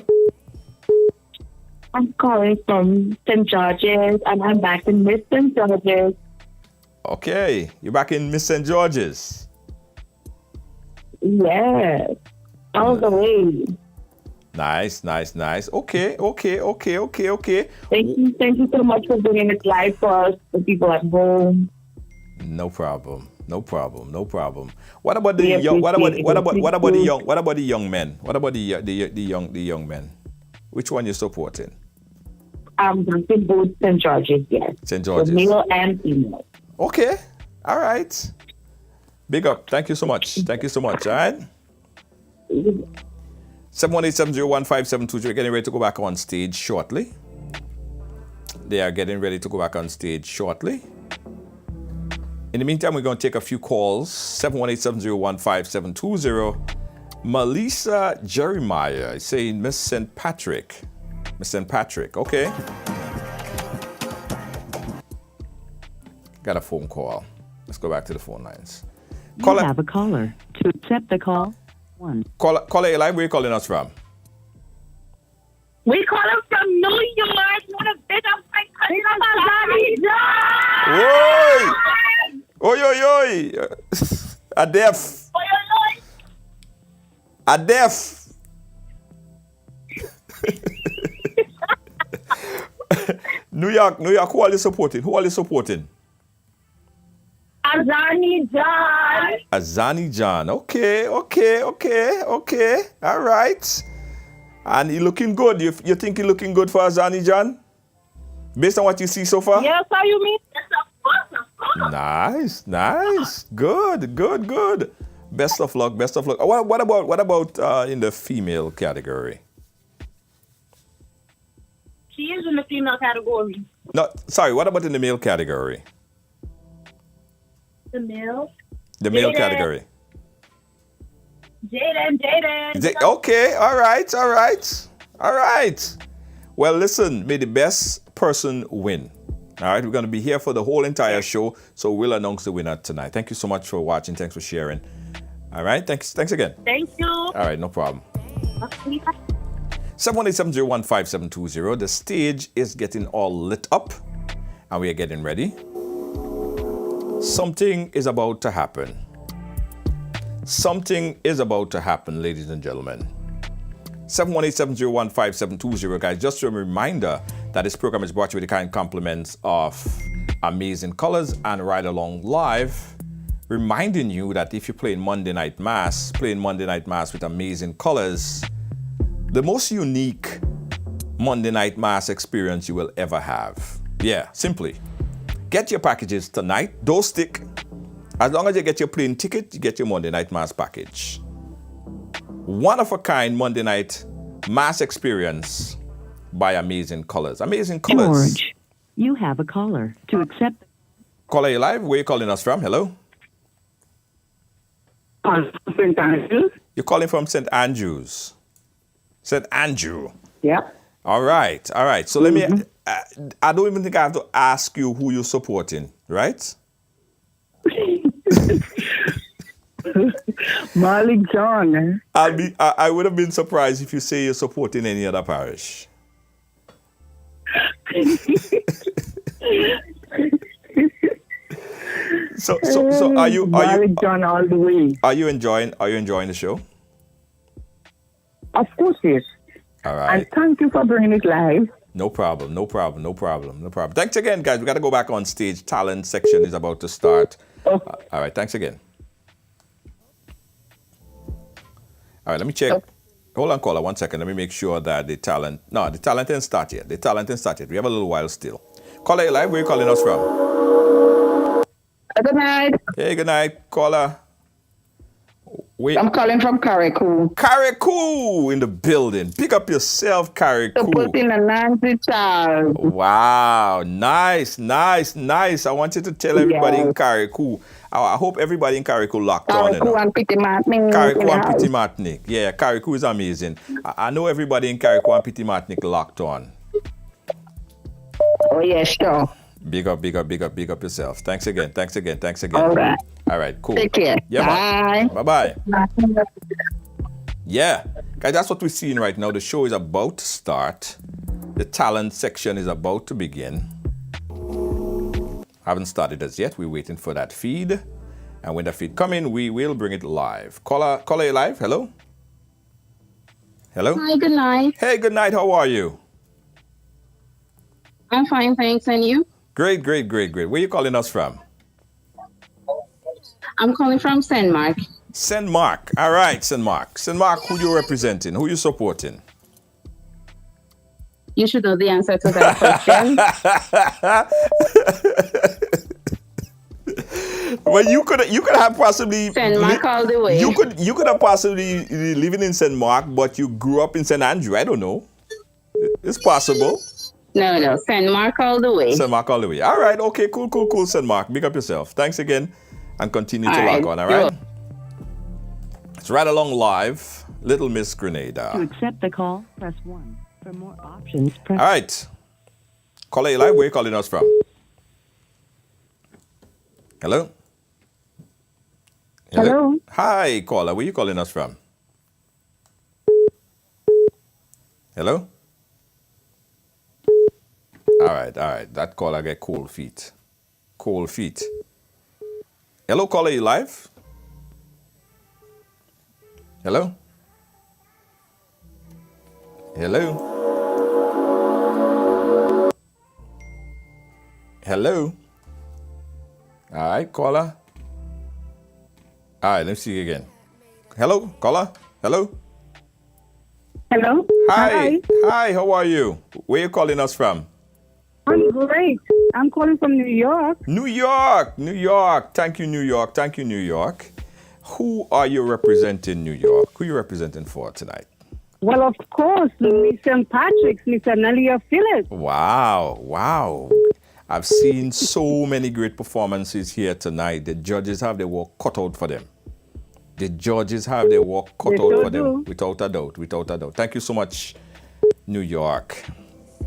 I'm calling from St. George's, and I'm back in Miss St. George's. Okay, you're back in Miss St. George's. Yes, all the way. Nice. Okay. Thank you so much for doing it live for us, the people at home. No problem. What about the young? What about the young? What about the young men? What about the young men? Which one you supporting? I'm in both St. George's, yes. St. George's. The male and female. Okay. All right. Big up. Thank you so much. All right. 718-701-5723. Getting ready to go back on stage shortly. They are getting ready to go back on stage shortly. In the meantime, we're going to take a few calls. 718-701-5720. Melissa Jeremiah is saying Miss St. Patrick. Okay. Got a phone call. Let's go back to the phone lines. You have a caller. To accept the call, 1. Caller, you live. Where are you calling us from? We call him from New York. You want to big up my cousin? Oi. A deaf. New York, who are you supporting? Azani John. Okay. All right. And he looking good. You think he looking good for Azani John? Based on what you see so far? Yes, how you mean? Nice. Good. Best of luck. What about in the female category? She is in the female category. No, sorry. What about in the male category? The male? The male Jayden. category. Jayden. Okay. All right. Well, listen. May the best person win. All right. We're going to be here for the whole entire show, so we'll announce the winner tonight. Thank you so much for watching. Thanks for sharing. All right. Thanks again. Thank you. All right. No problem. 718-701-5720. The stage is getting all lit up, and we are getting ready. Something is about to happen. Ladies and gentlemen. 718-701-5720, guys. Just a reminder that this program is brought to you with the kind compliments of Amazing Colors and Ride Along Live, reminding you that if you're playing Monday Night Mass with Amazing Colors, the most unique Monday Night Mass experience you will ever have. Yeah, simply. Get your packages tonight. Don't stick. As long as you get your plane ticket, you get your Monday Night Mass package. One of a kind Monday Night Mass experience by amazing colors. Amazing colors. George, you have a caller. To accept. Caller, you live? Where you calling us from? Hello? St. Andrews. You're calling from St. Andrews. St. Andrew. Yeah. All right. All right. So let me, I don't even think I have to ask you who you're supporting, right? Malik John. I would have been surprised if you say you're supporting any other parish. So are you Malik John all the way. Are you enjoying the show? Of course, yes. All right. And thank you for bringing it live. No problem. Thanks again, guys. We got to go back on stage. Talent section is about to start. All right. Thanks again. All right. Let me check. Hold on, caller. 1 second. Let me make sure that the talent didn't start yet. We have a little while still. Caller, you live? Where are you calling us from? Good night. Hey, good night, caller. Wait. I'm calling from Carriacou. Carriacou in the building. Pick up yourself, Carriacou. Supporting a Nahanzi child. Wow, nice. I want you to tell everybody in Carriacou. I hope everybody in Carriacou locked on. Carriacou and Petit Martinique. Carriacou and Petit Martinique. Yeah, Carriacou is amazing. I know everybody in Carriacou and Petit Martinique locked on. Oh, yeah, sure. Big up yourself. Thanks again. All right, cool. Take care. Yeah, bye. Bye-bye. Yeah, guys, that's what we're seeing right now. The show is about to start. The talent section is about to begin. Haven't started as yet. We're waiting for that feed. And when the feed come in, we will bring it live. Caller, you live? Hello? Hello? Hi, good night. Hey, good night. How are you? I'm fine, thanks. And you? Great. Where are you calling us from? I'm calling from St. Mark. St. Mark. All right, St. Mark. St. Mark, who you representing? Who you supporting? You should know the answer to that question. Well, you could have possibly St. Mark all the way. You could have possibly living in St. Mark, but you grew up in St. Andrew. I don't know. It's possible. No, St. Mark all the way. St. Mark all the way. All right, okay, cool, St. Mark. Big up yourself. Thanks again, and continue to lock on, all right? It's right along live, Little Miss Grenada. To accept the call, press 1. For more options, press... All right. Caller, you live? Where are you calling us from? Hello? Hello? Hi, caller. Where are you calling us from? Hello? All right. That caller get cold feet. Hello, caller, you live? Hello? All right, caller. All right, let's see you again. Hello, caller? Hello? Hi, how are you? Where are you calling us from? I'm great. I'm calling from New York. New York. Thank you, New York. Who are you representing, New York? Who are you representing for tonight? Well, of course, Miss St. Patrick's, Miss Anilia Phillips. Wow. I've seen so many great performances here tonight. The judges have their work cut out for them. Without a doubt. Thank you so much, New York.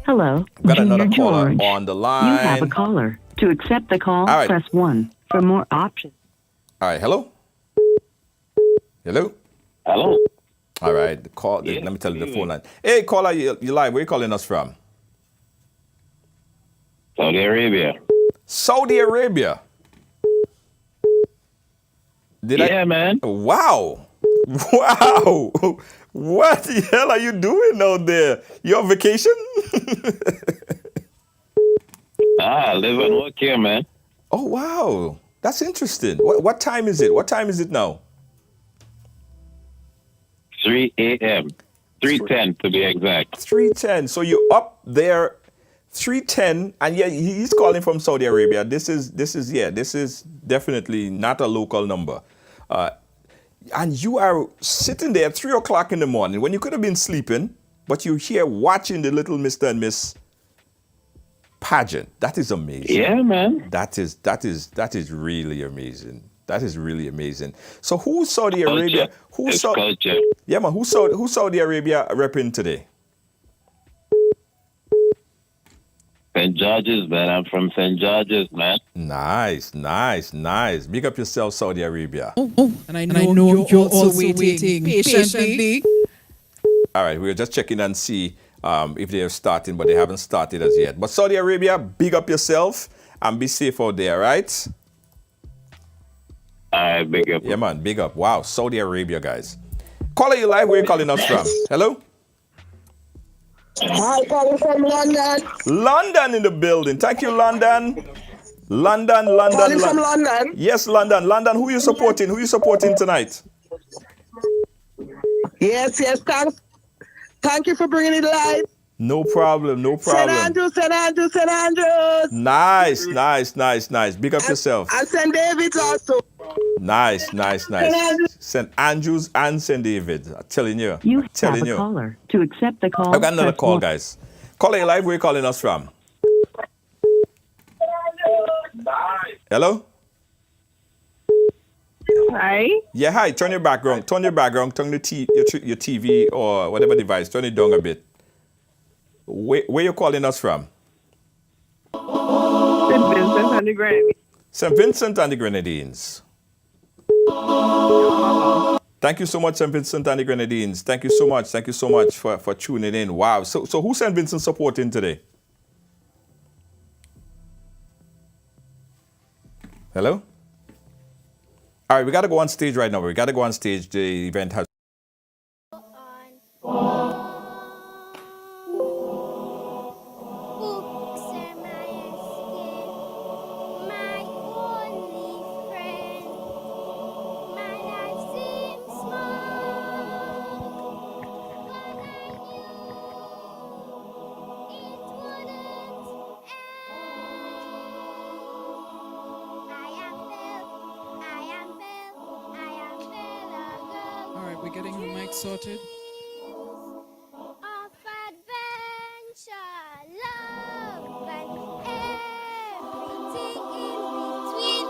Hello, Got another Junior caller George. on the line. You have a caller. To accept the call, All right. press 1. For more options. All right, hello? All right, the call. Let me tell you the phone line. Hey, caller, you live. Where are you calling us from? Saudi Arabia. Man. Wow. What the hell are you doing out there? You on vacation? Live and work here, man. Oh, wow. That's interesting. What time is it? What time is it now? 3 a.m. 3:10 to be exact. 3:10. So you're up there 3:10, and yeah, he's calling from Saudi Arabia. This is definitely not a local number. And you are sitting there at 3 o'clock in the morning when you could have been sleeping, but you're here watching the little Mr. and Miss pageant. That is amazing. Yeah, man. That is really amazing. That is really amazing. So who's Saudi Arabia? Who's culture. Yeah, man. Who's Saudi Arabia repping today? St. George's, man. I'm from St. George's, man. Nice. Big up yourself, Saudi Arabia. And I know you're also waiting patiently. All right, we're just checking and see if they are starting, but they haven't started as yet. But Saudi Arabia, big up yourself and be safe out there, right? All right, big up. Yeah, man, big up. Wow, Saudi Arabia, guys. Caller, you live. Where are you calling us from? Hello? Hi, calling from London. London in the building. Thank you, London. London. Calling from London. Yes, London. London, who you supporting? Who you supporting tonight? Yes. Thank you for bringing it live. No problem. St. Andrews. Nice. Big up yourself. And St. David's also. Nice. St. Andrews and St. David. I'm telling you. You have a caller. To accept the call, I've got another press call, 1. guys. Caller, you live. Where are you calling us from? Hello? Hi. Yeah, hi. Turn your background. Turn your TV or whatever device. Turn it down a bit. Where you calling us from? St. Vincent and the Grenadines. St. Vincent and the Grenadines. Thank you so much, St. Vincent and the Grenadines. Thank you so much for tuning in. Wow. So who's St. Vincent supporting today? Hello? All right, we got to go on stage right now. The event has... We're getting the mic sorted. Of adventure, love, and everything in between.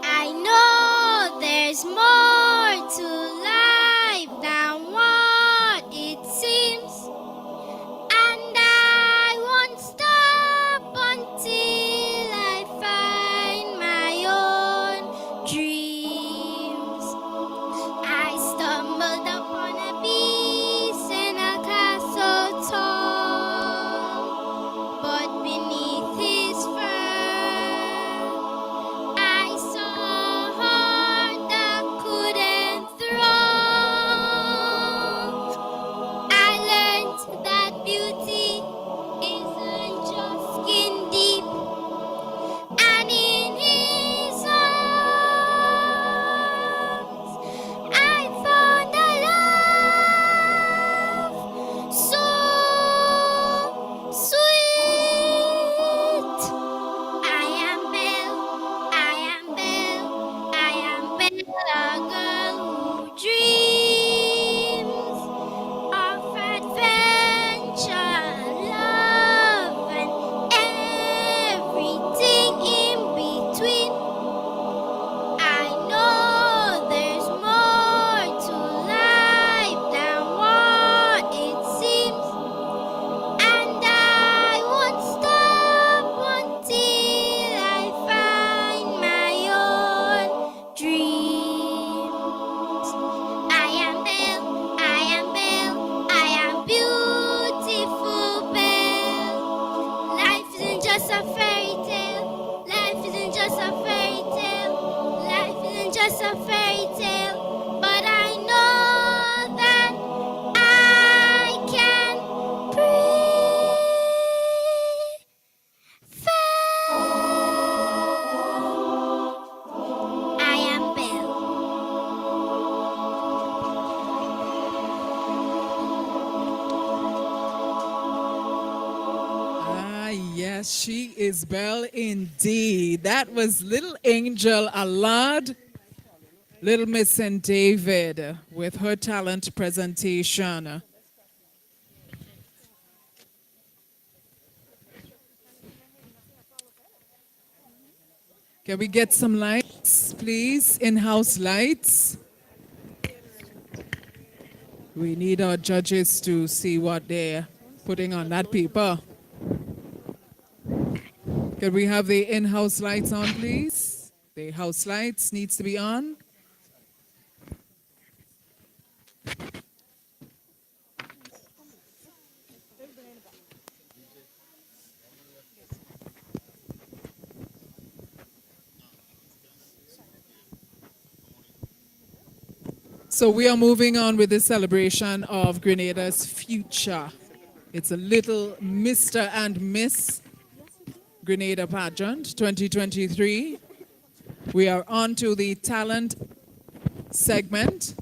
I know there's more to life than what it seems, and I won't stop until I find my own dreams. I stumbled upon a beast in a castle tall, but beneath his fur I saw a heart that couldn't throw. I learned that beauty isn't just skin deep, and in his arms I found a love so sweet. I am Belle, I am Belle, I am Belle, a girl who dreams of adventure, love, and everything in between. I know there's more to life than what it seems, and I won't stop until I find my own dreams. I am Belle, I am Belle, I am beautiful Belle. Life isn't just a fairy tale. Life isn't just a fairy tale. Life isn't just a fairy tale. But I know that I can prevail. I am Belle. Yes, she is Belle indeed. That was Little Angel Alad Little Miss St. David with her talent presentation. Can we get some lights, please? In-house lights. We need our judges to see what they're putting on that paper. Can we have the in-house lights on, please? The house lights needs to be on. So we are moving on with the celebration of Grenada's future. It's a little Mr. and Miss Grenada Pageant 2023. We are on to the talent segment.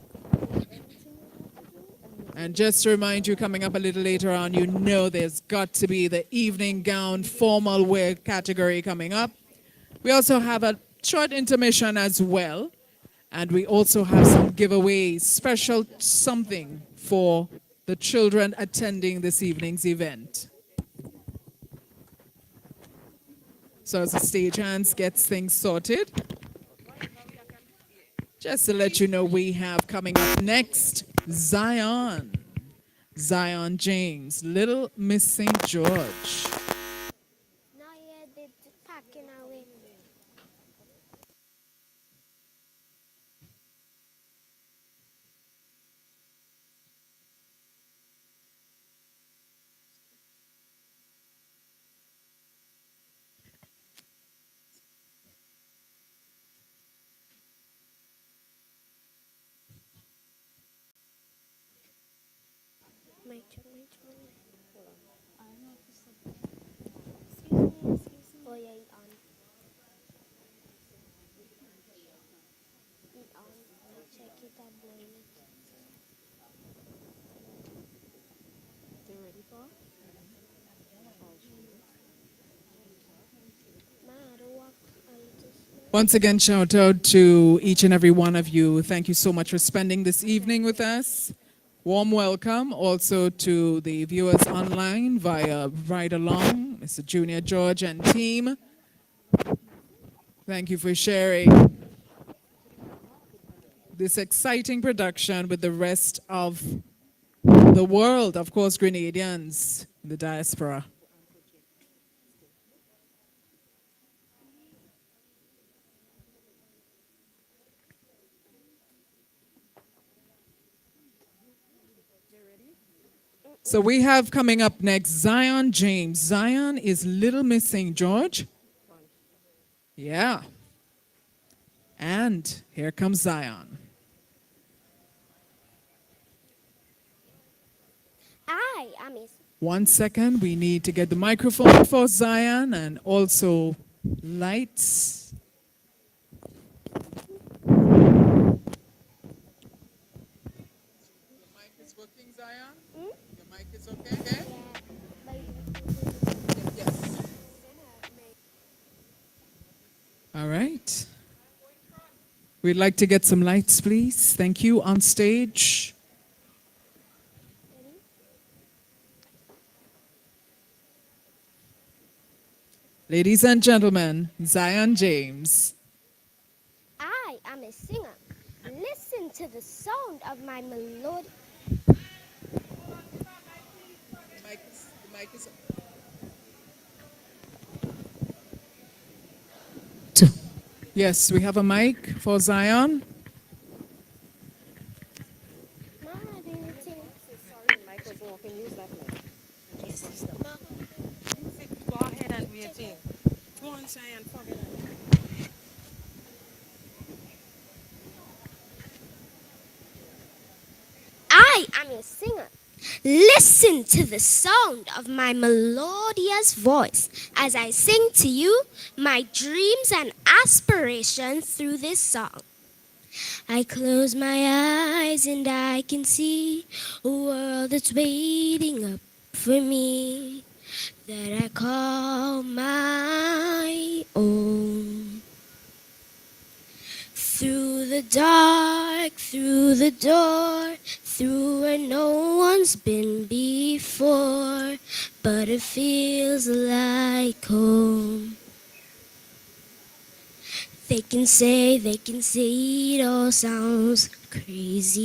And just to remind you, coming up a little later on, you know there's got to be the evening gown formal wear category coming up. We also have a short intermission as well. And we also have some giveaways, special something for the children attending this evening's event. So as the stagehands gets things sorted, just to let you know, we have coming up next, Zion James, Little Miss St. George. Once again, shout out to each and every one of you. Thank you so much for spending this evening with us. Warm welcome also to the viewers online via Ride Along, Mr. Junior George and team. Thank you for sharing this exciting production with the rest of the world, of course, Grenadians in the diaspora. So we have coming up next, Zion James. Zion is Little Miss St. George. Yeah. And here comes Zion. I am his. 1 second, we need to get the microphone for Zion and also lights. All right. We'd like to get some lights, please. Thank you. On stage. Ladies and gentlemen, Zion James. I am a singer. Listen to the sound of my melody. The mic is Yes, we have a mic for Zion. Go ahead and wait. Go on, Zion, forget it. I am a singer. Listen to the sound of my melodious voice as I sing to you my dreams and aspirations through this song. I close my eyes and I can see a world that's waiting up for me that I call my own. Through the dark, through the door, through where no one's been before, but it feels like home. They can say it all sounds crazy.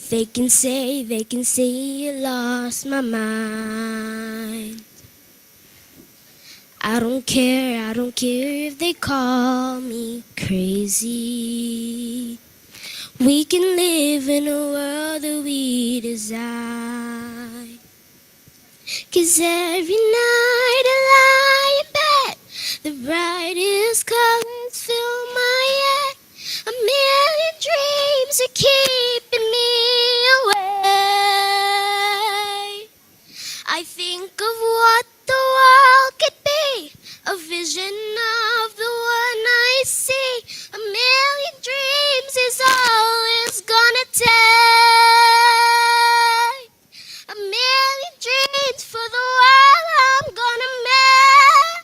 They can say you lost my mind. I don't care if they call me crazy. We can live in a world that we design. 'Cause every night I lie in bed, the brightest colors fill my head. A million dreams are keeping me away. I think of what the world could be, a vision of the one I see. A million dreams is all it's gonna take. A million dreams for the world I'm gonna make.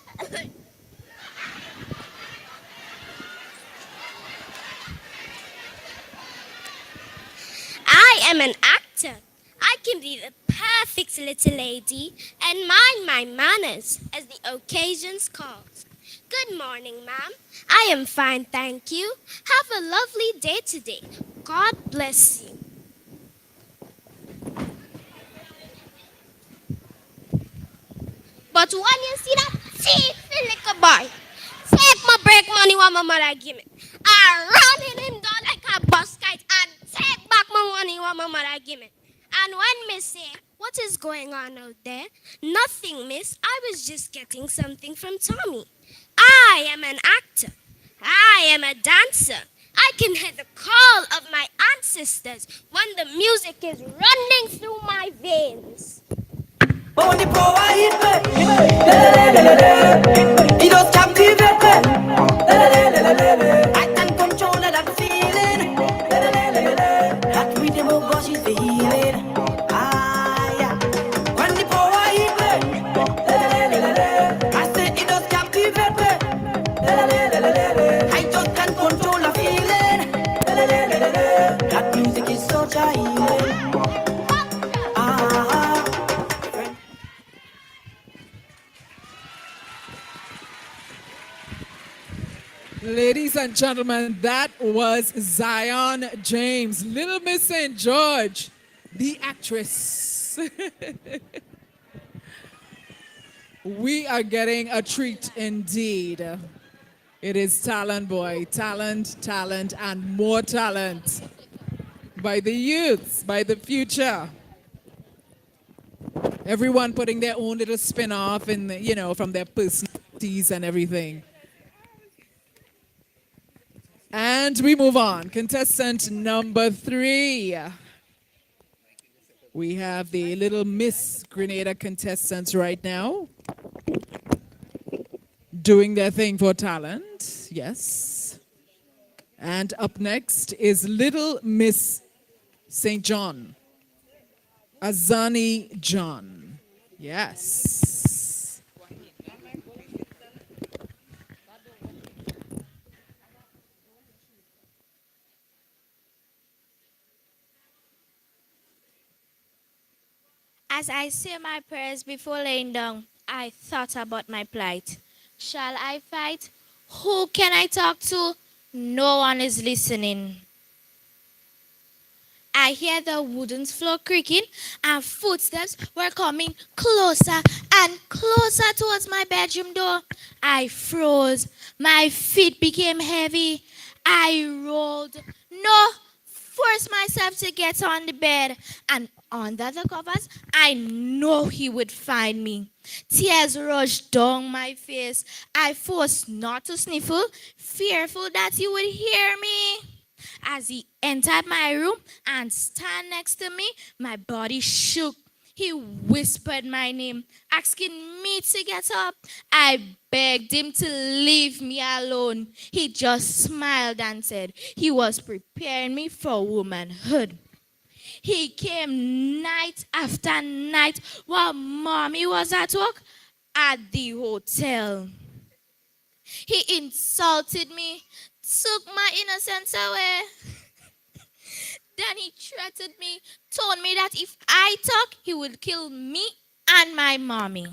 I am an actor. I can be the perfect little lady and mind my manners as the occasions calls. Good morning, ma'am. I am fine, thank you. Have a lovely day today. God bless you. But when you see that thief little boy, take my break money what my mother give me. I run him down like a bus kite and take back my money what my mother give me. And when me say, what is going on out there? Nothing, miss. I was just getting something from Tommy. I am an actor. I am a dancer. I can hear the call of my ancestors when the music is running through my veins. He just captivate me. I can control that feeling. That rhythm of gosh is the healing. Ah, yeah. When the power hit me, I say it just captivate me. I just can control the feeling. That music is such a healing. Ladies and gentlemen, that was Zion James, Little Miss St. George, the actress. We are getting a treat indeed. It is talent, boy. Talent, talent, and more talent by the youths, by the future. Everyone putting their own little spin off in, from their personalities and everything. And we move on. Contestant number 3. We have the Little Miss Grenada contestants right now doing their thing for talent. Yes. And up next is Little Miss St. John. Azani John. Yes. As I say my prayers before laying down, I thought about my plight. Shall I fight? Who can I talk to? No one is listening. I hear the wooden floor creaking and footsteps were coming closer and closer towards my bedroom door. I froze. My feet became heavy. I rolled. No, forced myself to get on the bed. And under the covers, I know he would find me. Tears rushed down my face. I forced not to sniffle, fearful that he would hear me. As he entered my room and stand next to me, my body shook. He whispered my name, asking me to get up. I begged him to leave me alone. He just smiled and said he was preparing me for womanhood. He came night after night while mommy was at work at the hotel. He insulted me, took my innocence away. Then he threatened me, told me that if I talk, he would kill me and my mommy.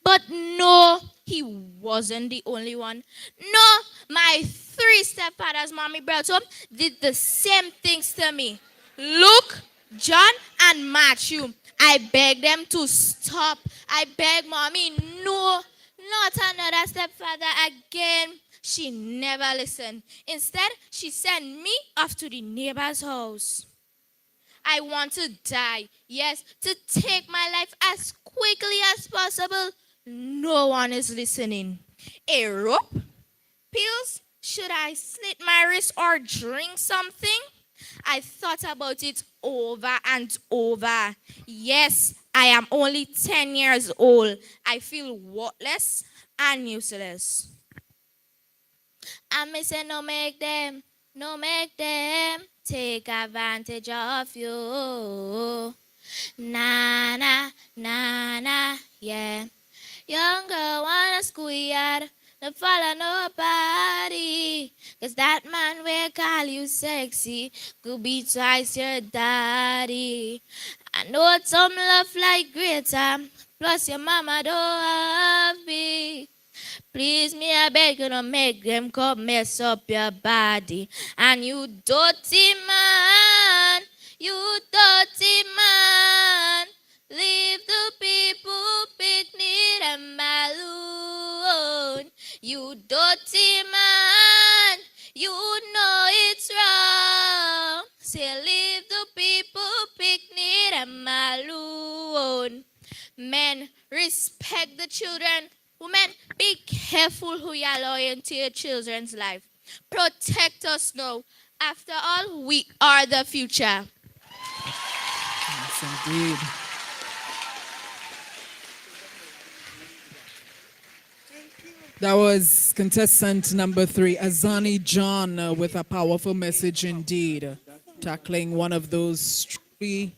But no, he wasn't the only one. No, my 3 stepfathers mommy brought home did the same things to me. Luke, John, and Matthew. I begged them to stop. I begged mommy, no, not another stepfather again. She never listened. Instead, she sent me off to the neighbor's house. I want to die. Yes, to take my life as quickly as possible. No one is listening. A rope? Pills? Should I slit my wrist or drink something? I thought about it over and over. Yes, I am only 10 years old. I feel worthless and useless. I say no make them take advantage of you. Nah, nah, nah, nah, yeah. Young girl wanna squeal, don't follow nobody. Cause that man will call you sexy, could be twice your daddy. I know some love like greater, plus your mama don't have me. Please me, I beg you, don't make them come mess up your body. And you dirty man, leave the people picnic and balloon. You dirty man, you know it's wrong. Say leave the people picnic and balloon. Men, respect the children. Women, be careful who you allow into your children's life. Protect us now. After all, we are the future. Yes, indeed. That was contestant number 3, Azani John, with a powerful message indeed, tackling one of those truly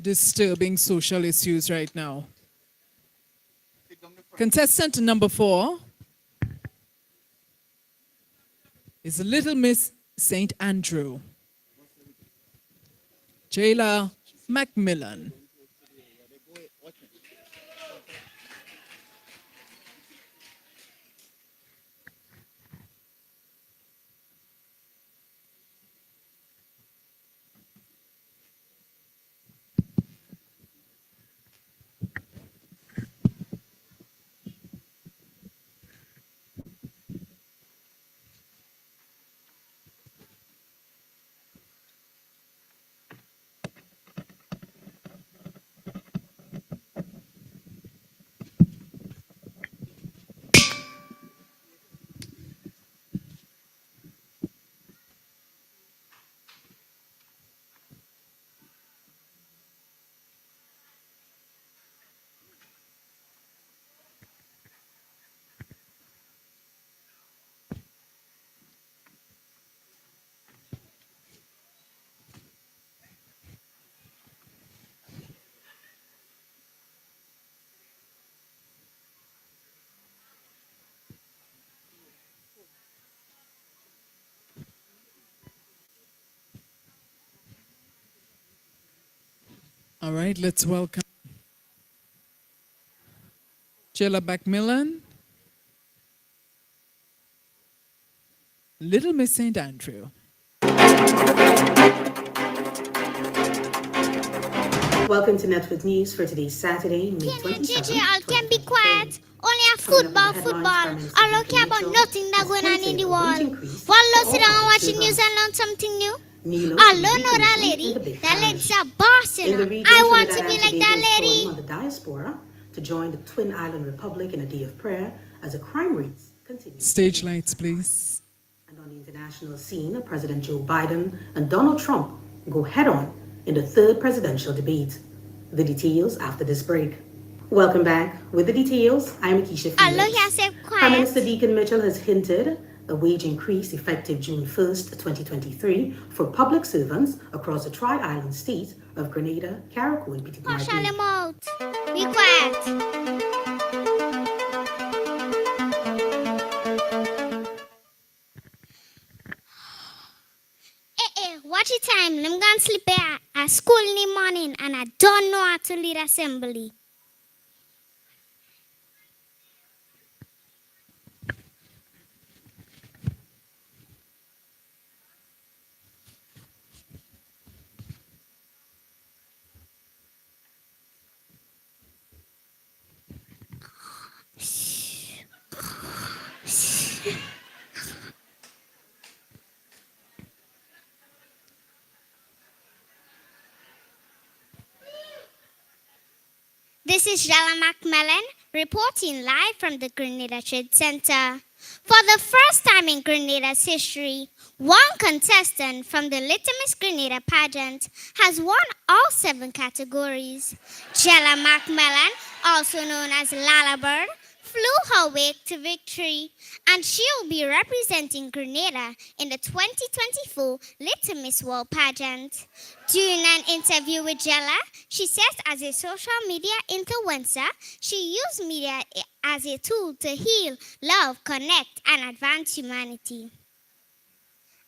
disturbing social issues right now. Contestant number 4 is Little Miss St. Andrew, Jayla Macmillan. All right, let's welcome Jayla Macmillan, Little Miss St. Andrew. Welcome to Network News for today's Saturday, May 27th. I can be quiet. Only a football. I don't care about nothing that's going on in the world. While sit down and watching news and learn something new. I learn know that lady. That lady's a boss. I want to be like that lady. On the diaspora to join the Twin Island Republic in a day of prayer as a crime rate continues. Stage lights, please. And on the international scene, President Joe Biden and Donald Trump go head-on in the third presidential debate. The details after this break. Welcome back. With the details, I'm Akeisha Felix. Prime Minister Deacon Mitchell has hinted a wage increase effective June 1st, 2023 for public servants across the Tri-Island state of Grenada, Carriacou, and Petit Martin. Be quiet. in the morning and I don't know how to lead assembly. This is Jayla Macmillan reporting live from the Grenada Trade Center. For the first time in Grenada's history, one contestant from the Little Miss Grenada Pageant has won all 7 categories. Jayla Macmillan, also known as Lala Bird, flew her way to victory, and she'll be representing Grenada in the 2024 Little Miss World Pageant. During an interview with Jayla, she says as a social media influencer, she used media as a tool to heal, love, connect, and advance humanity.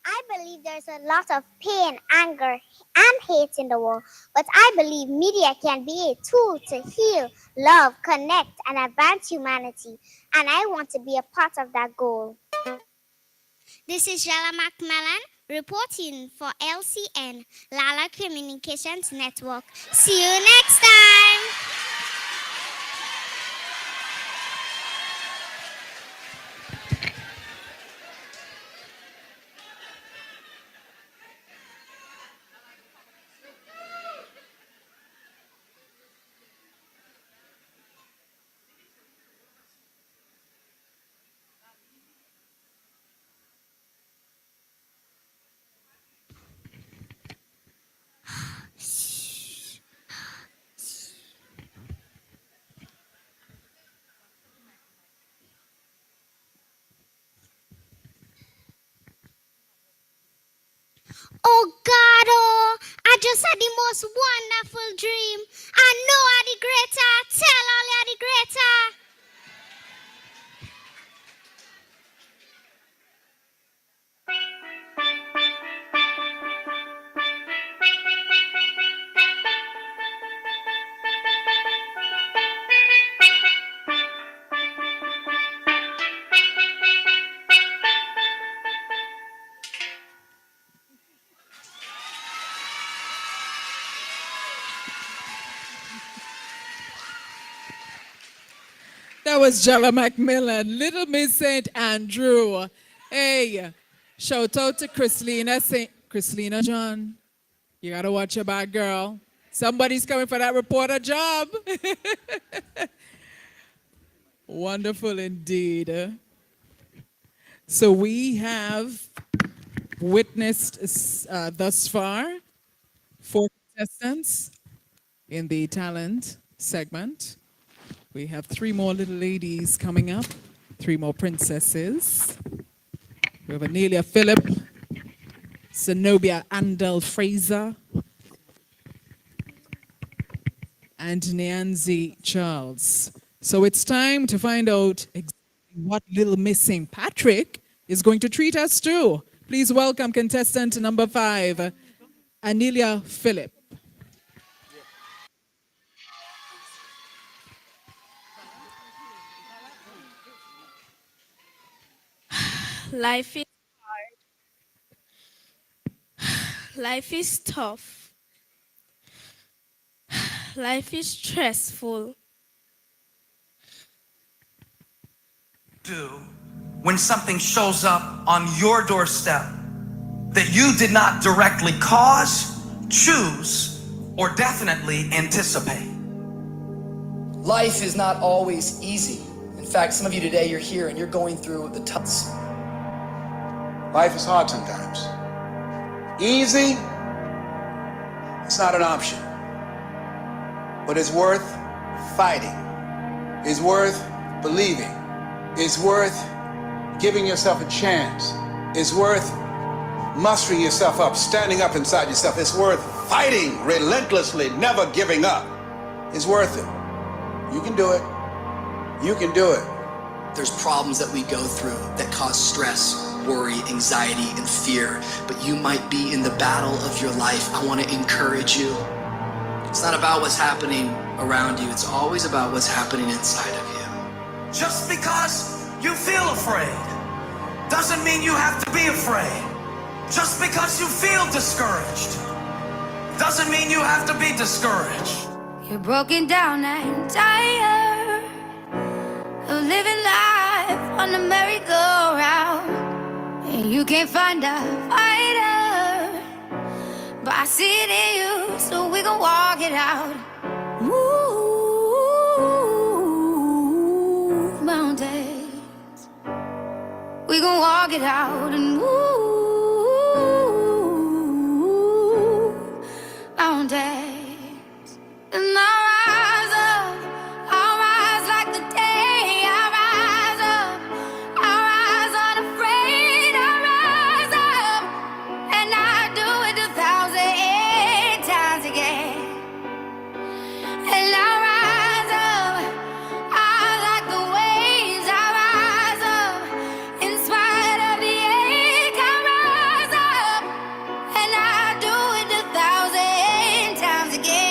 I believe there's a lot of pain, anger, and hate in the world, but I believe media can be a tool to heal, love, connect, and advance humanity, and I want to be a part of that goal. This is Jayla Macmillan reporting for LCN, Lala Communications Network. See you next time! Oh God, oh, I just had the most wonderful dream. I know I'm the greater. Tell all you're the greater. That was Jayla Macmillan, Little Miss St. Andrew. Hey, shout out to Chrislina John. You gotta watch your back, girl. Somebody's coming for that reporter job. Wonderful indeed. So we have witnessed thus far 4 contestants in the talent segment. We have 3 more little ladies coming up, 3 more princesses. We have Anilia Phillip, Zenobia Andel Fraser, and Nahanzi Charles. So it's time to find out exactly what little missing Patrick is going to treat us to. Please welcome contestant number 5, Anilia Phillip. Life is hard. Life is tough. Life is stressful. Do when something shows up on your doorstep that you did not directly cause, choose, or definitely anticipate? Life is not always easy. In fact, some of you today, you're here and you're going through the toughs. Life is hard sometimes. Easy, it's not an option. But it's worth fighting. It's worth believing. It's worth giving yourself a chance. It's worth mustering yourself up, standing up inside yourself. It's worth fighting relentlessly, never giving up. It's worth it. You can do it. You can do it. There's problems that we go through that cause stress, worry, anxiety, and fear. But you might be in the battle of your life. I want to encourage you. It's not about what's happening around you. It's always about what's happening inside of you. Just because you feel afraid doesn't mean you have to be afraid. Just because you feel discouraged doesn't mean you have to be discouraged. You're broken down and tired of living life on the merry-go-round, and you can't find a fighter, but I see it in you, so we gon' walk it out. Move mountains, we gon' walk it out and move mountains. And I'll rise like the day. I'll rise unafraid. I'll rise up, and I'll do it 1,000 times again. And I'll rise up, I like the waves. I'll rise up, in spite of the ache. I'll rise up, and I'll do it 1,000 times again.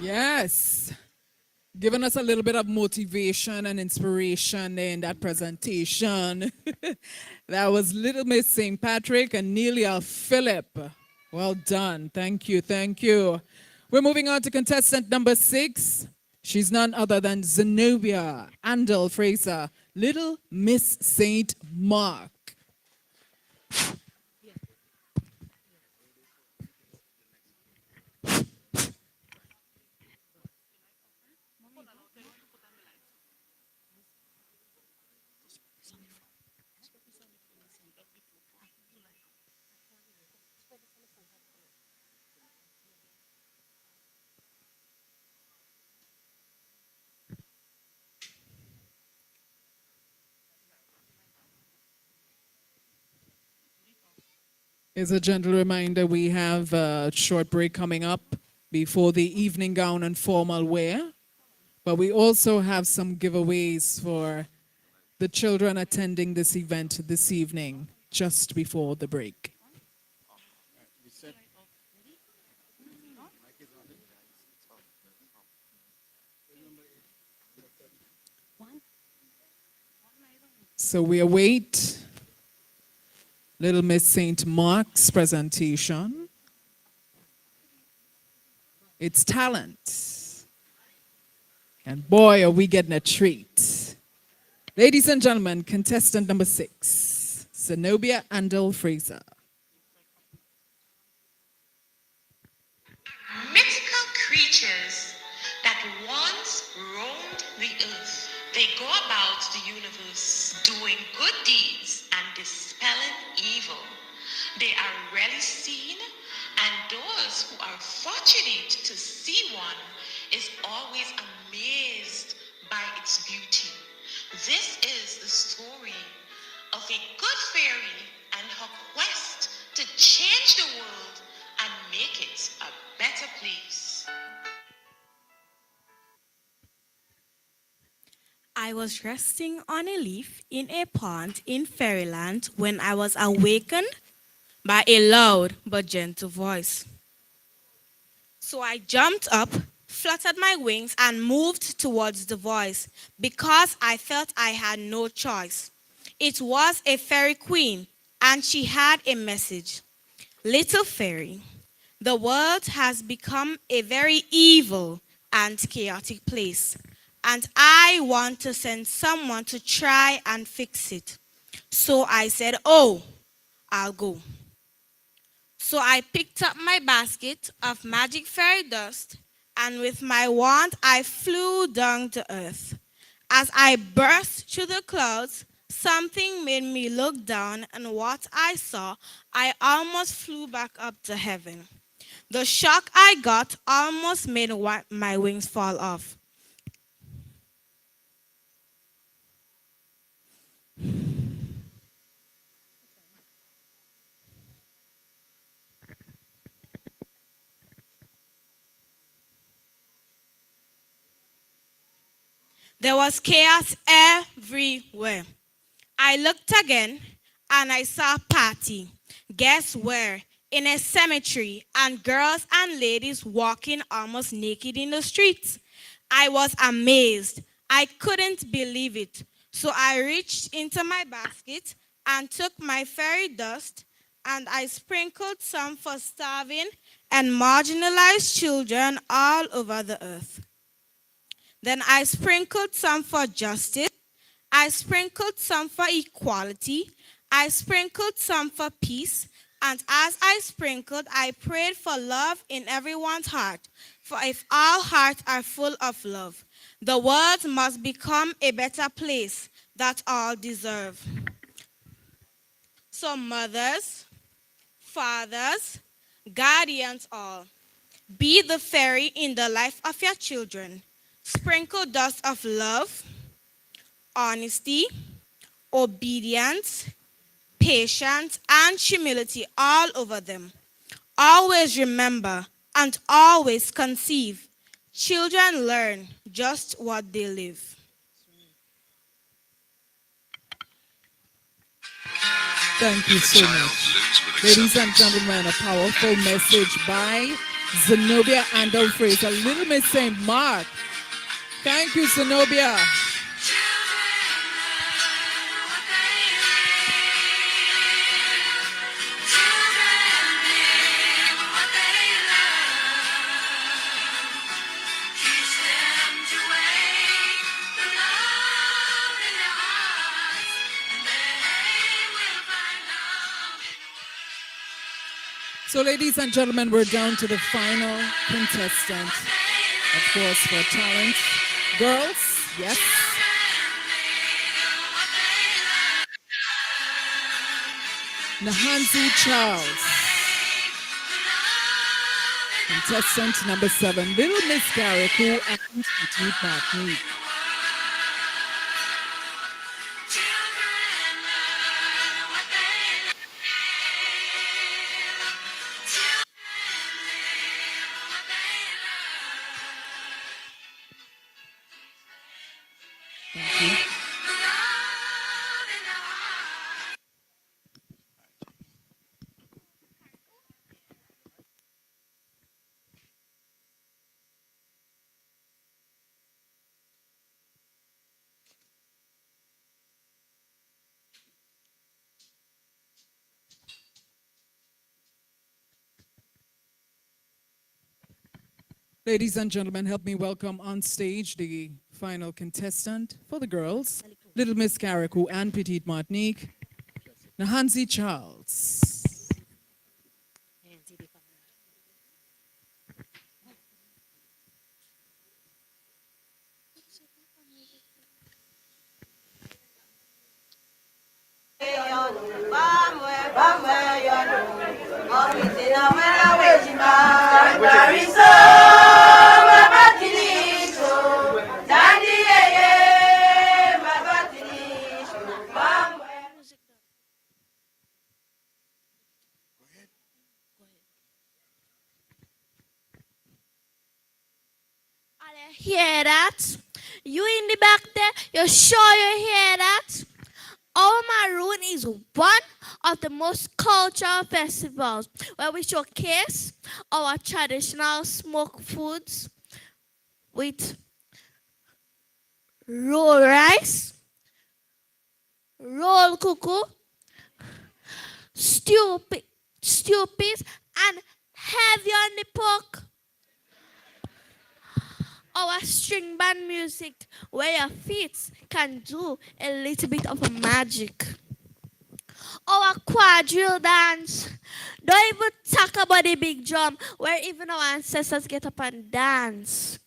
Yes. Giving us a little bit of motivation and inspiration in that presentation. That was Little Miss St. Patrick, Anilia Phillip. Well done. Thank you. Thank you. We're moving on to contestant number 6. She's none other than Zenobia Andel Fraser, Little Miss St. Mark. As a gentle reminder, we have a short break coming up before the evening gown and formal wear. But we also have some giveaways for the children attending this event this evening, just before the break. So we await Little Miss St. Mark's presentation. It's talent. And boy, are we getting a treat. Ladies and gentlemen, contestant number 6, Zenobia Andel Fraser. Mythical creatures that once roamed the earth. They go about the universe doing good deeds and dispelling evil. They are rarely seen, and those who are fortunate to see one is always amazed by its beauty. This is the story of a good fairy and her quest to change the world and make it a better place. I was resting on a leaf in a pond in fairyland when I was awakened by a loud but gentle voice. So I jumped up, fluttered my wings, and moved towards the voice because I felt I had no choice. It was a fairy queen, and she had a message. Little fairy, the world has become a very evil and chaotic place. and I want to send someone to try and fix it. So I said, oh, I'll go. So I picked up my basket of magic fairy dust, and with my wand, I flew down to earth. As I burst through the clouds, something made me look down, and what I saw, I almost flew back up to heaven. The shock I got almost made my wings fall off. There was chaos everywhere. I looked again and I saw a party. Guess where? In a cemetery, and girls and ladies walking almost naked in the streets. I was amazed. I couldn't believe it. So I reached into my basket and took my fairy dust and I sprinkled some for starving and marginalized children all over the earth. Then I sprinkled some for justice. I sprinkled some for equality. I sprinkled some for peace. And as I sprinkled, I prayed for love in everyone's heart. For if our hearts are full of love, the world must become a better place that all deserve. So mothers, fathers, guardians all, be the fairy in the life of your children. Sprinkle dust of love, honesty, obedience, patience, and humility all over them. Always remember and always conceive. Children learn just what they live. Thank you so much. Ladies and gentlemen, a powerful message by Zenobia and Fraser. Little Miss St. Mark. Thank you, Zenobia. So, ladies and gentlemen, we're down to the final contestant. Of course, for talent. Girls, yes. Nahanzi Charles. Contestant number 7, Little Miss Garrick, and Petite Martinique. Ladies and gentlemen, help me welcome on stage the final contestant for the girls, Little Miss Carriacou and Petite Martinique, Nahanzi Charles. Hear that? You in the back there, you sure you hear that? Our Maroon is one of the most cultural festivals where we showcase our traditional smoked foods with roll rice, roll cuckoo, stew peas, and heavy on the pork. Our string band music, where your feet can do a little bit of magic. Our quadrille dance, don't even talk about the big drum, where even our ancestors get up and dance.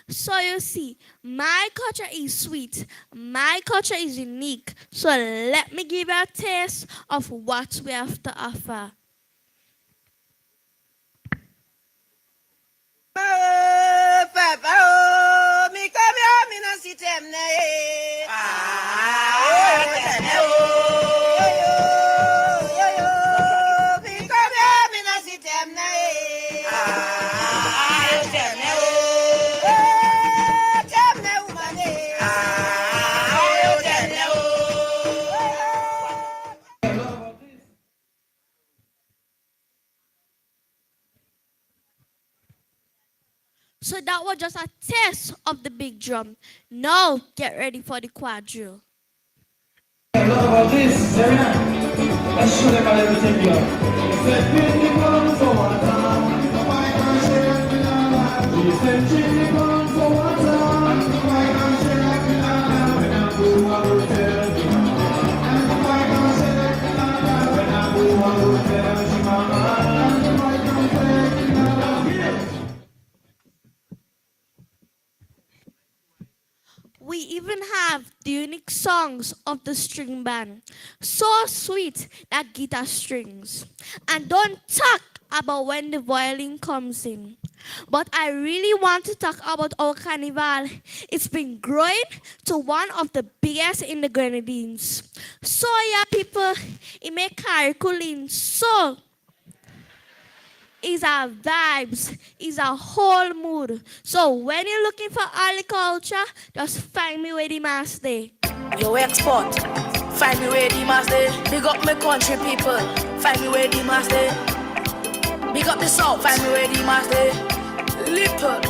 So you see, my culture is sweet, my culture is unique. So let me give you a taste of what we have to offer. So that was just a taste of the big drum. Now get ready for the quadrille. About this, let's show them how everything goes. For one time, nobody can share like we now. We said chili gun for one time, nobody can share like we now. When I go, I will tell you. And nobody can share like we now. When I go, I will tell you, mama. Nobody can share like we now. We even have the unique songs of the string band. So sweet, that guitar strings. And don't talk about when the violin comes in. But I really want to talk about our carnival. It's been growing to one of the biggest in the Grenadines. So yeah, people, it make Carriculin so is our vibes, is our whole mood. So when you're looking for early culture, just find me where the mass day. Yo, export, find me where the mass day. Big up my country people, find me where the mass day. Big up the south, find me where the mass day. Little,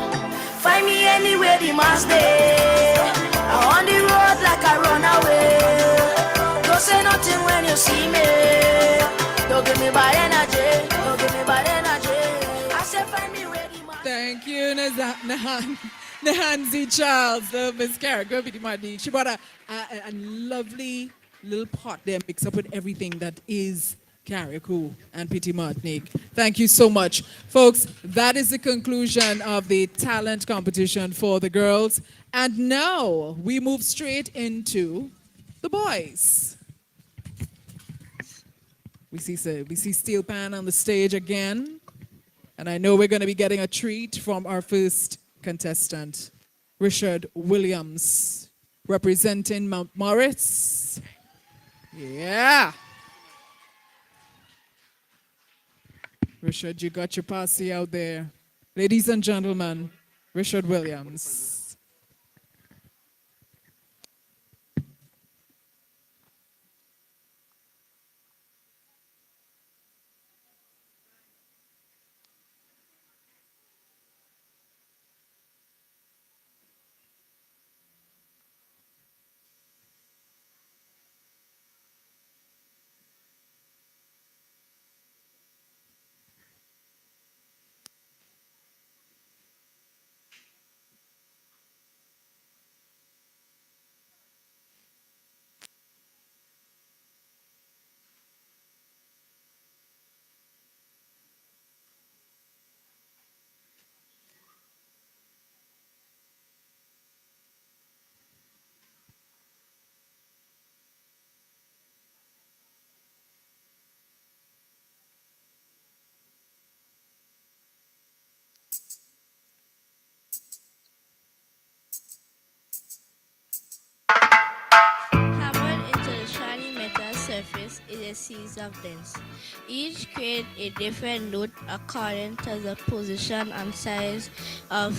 find me anywhere the mass day. I'm on the road like I run away. Don't say nothing when you see me. Don't give me bad energy, don't give me bad energy. I say find me where the mass. Thank you, Nahanzi Charles, the Miss Carrick. She brought a lovely little pot there mixed up with everything that is Carriacou and Petit Martinique. Thank you so much. Folks, that is the conclusion of the talent competition for the girls. And now we move straight into the boys. We see Steel Pan on the stage again. And I know we're going to be getting a treat from our first contestant, Richard Williams, representing Mount Morris. Yeah. Richard, you got your posse out there. Ladies and gentlemen, Richard Williams. Surface is a series of dents. Each create a different note according to the position and size of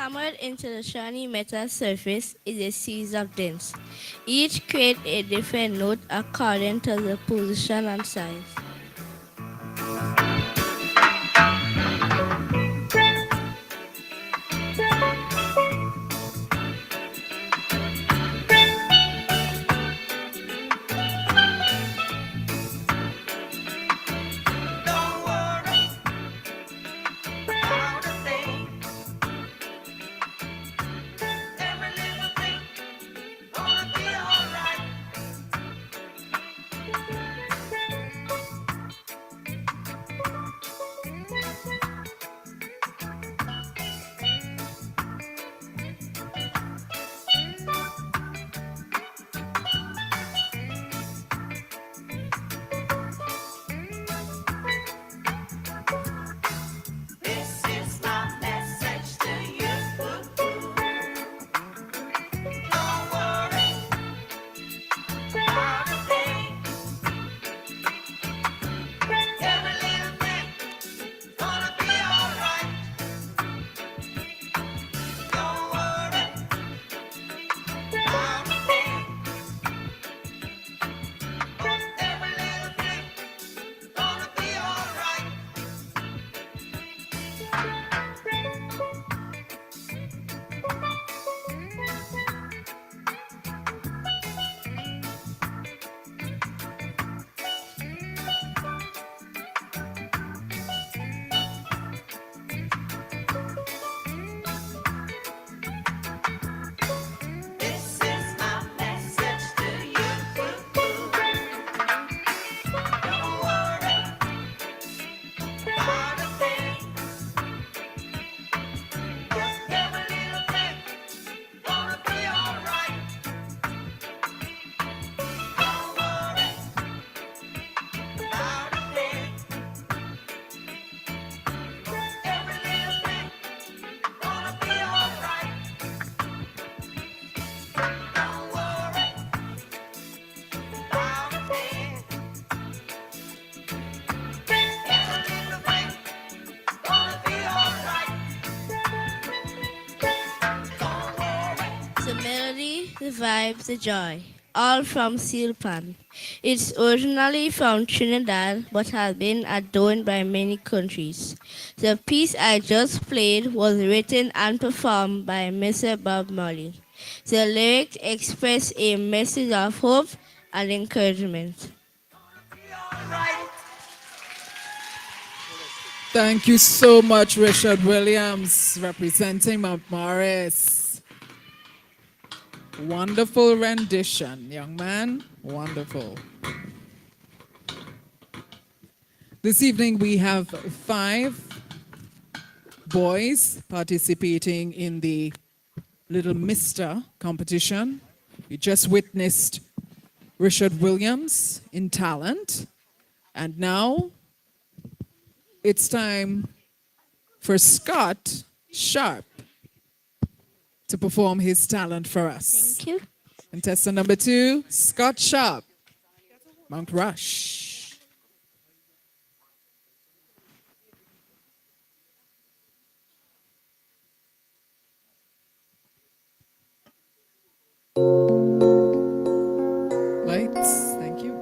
Hammered into the shiny metal surface is a series of dents. Each create a different note according to the position and size. The melody, the vibe, the joy, all from Seal Pan. It's originally from Trinidad but has been adorned by many countries. The piece I just played was written and performed by Mr. Bob Marley. The lyrics express a message of hope and encouragement. Thank you so much, Richard Williams, representing Mount Morris. Wonderful rendition, young man. Wonderful. This evening we have 5 boys participating in the Little Mister competition. We just witnessed Richard Williams in talent. And now it's time for Scott Sharp to perform his talent for us. Thank you. Contestant number 2, Scott Sharp, Mount Rush. Lights, thank you.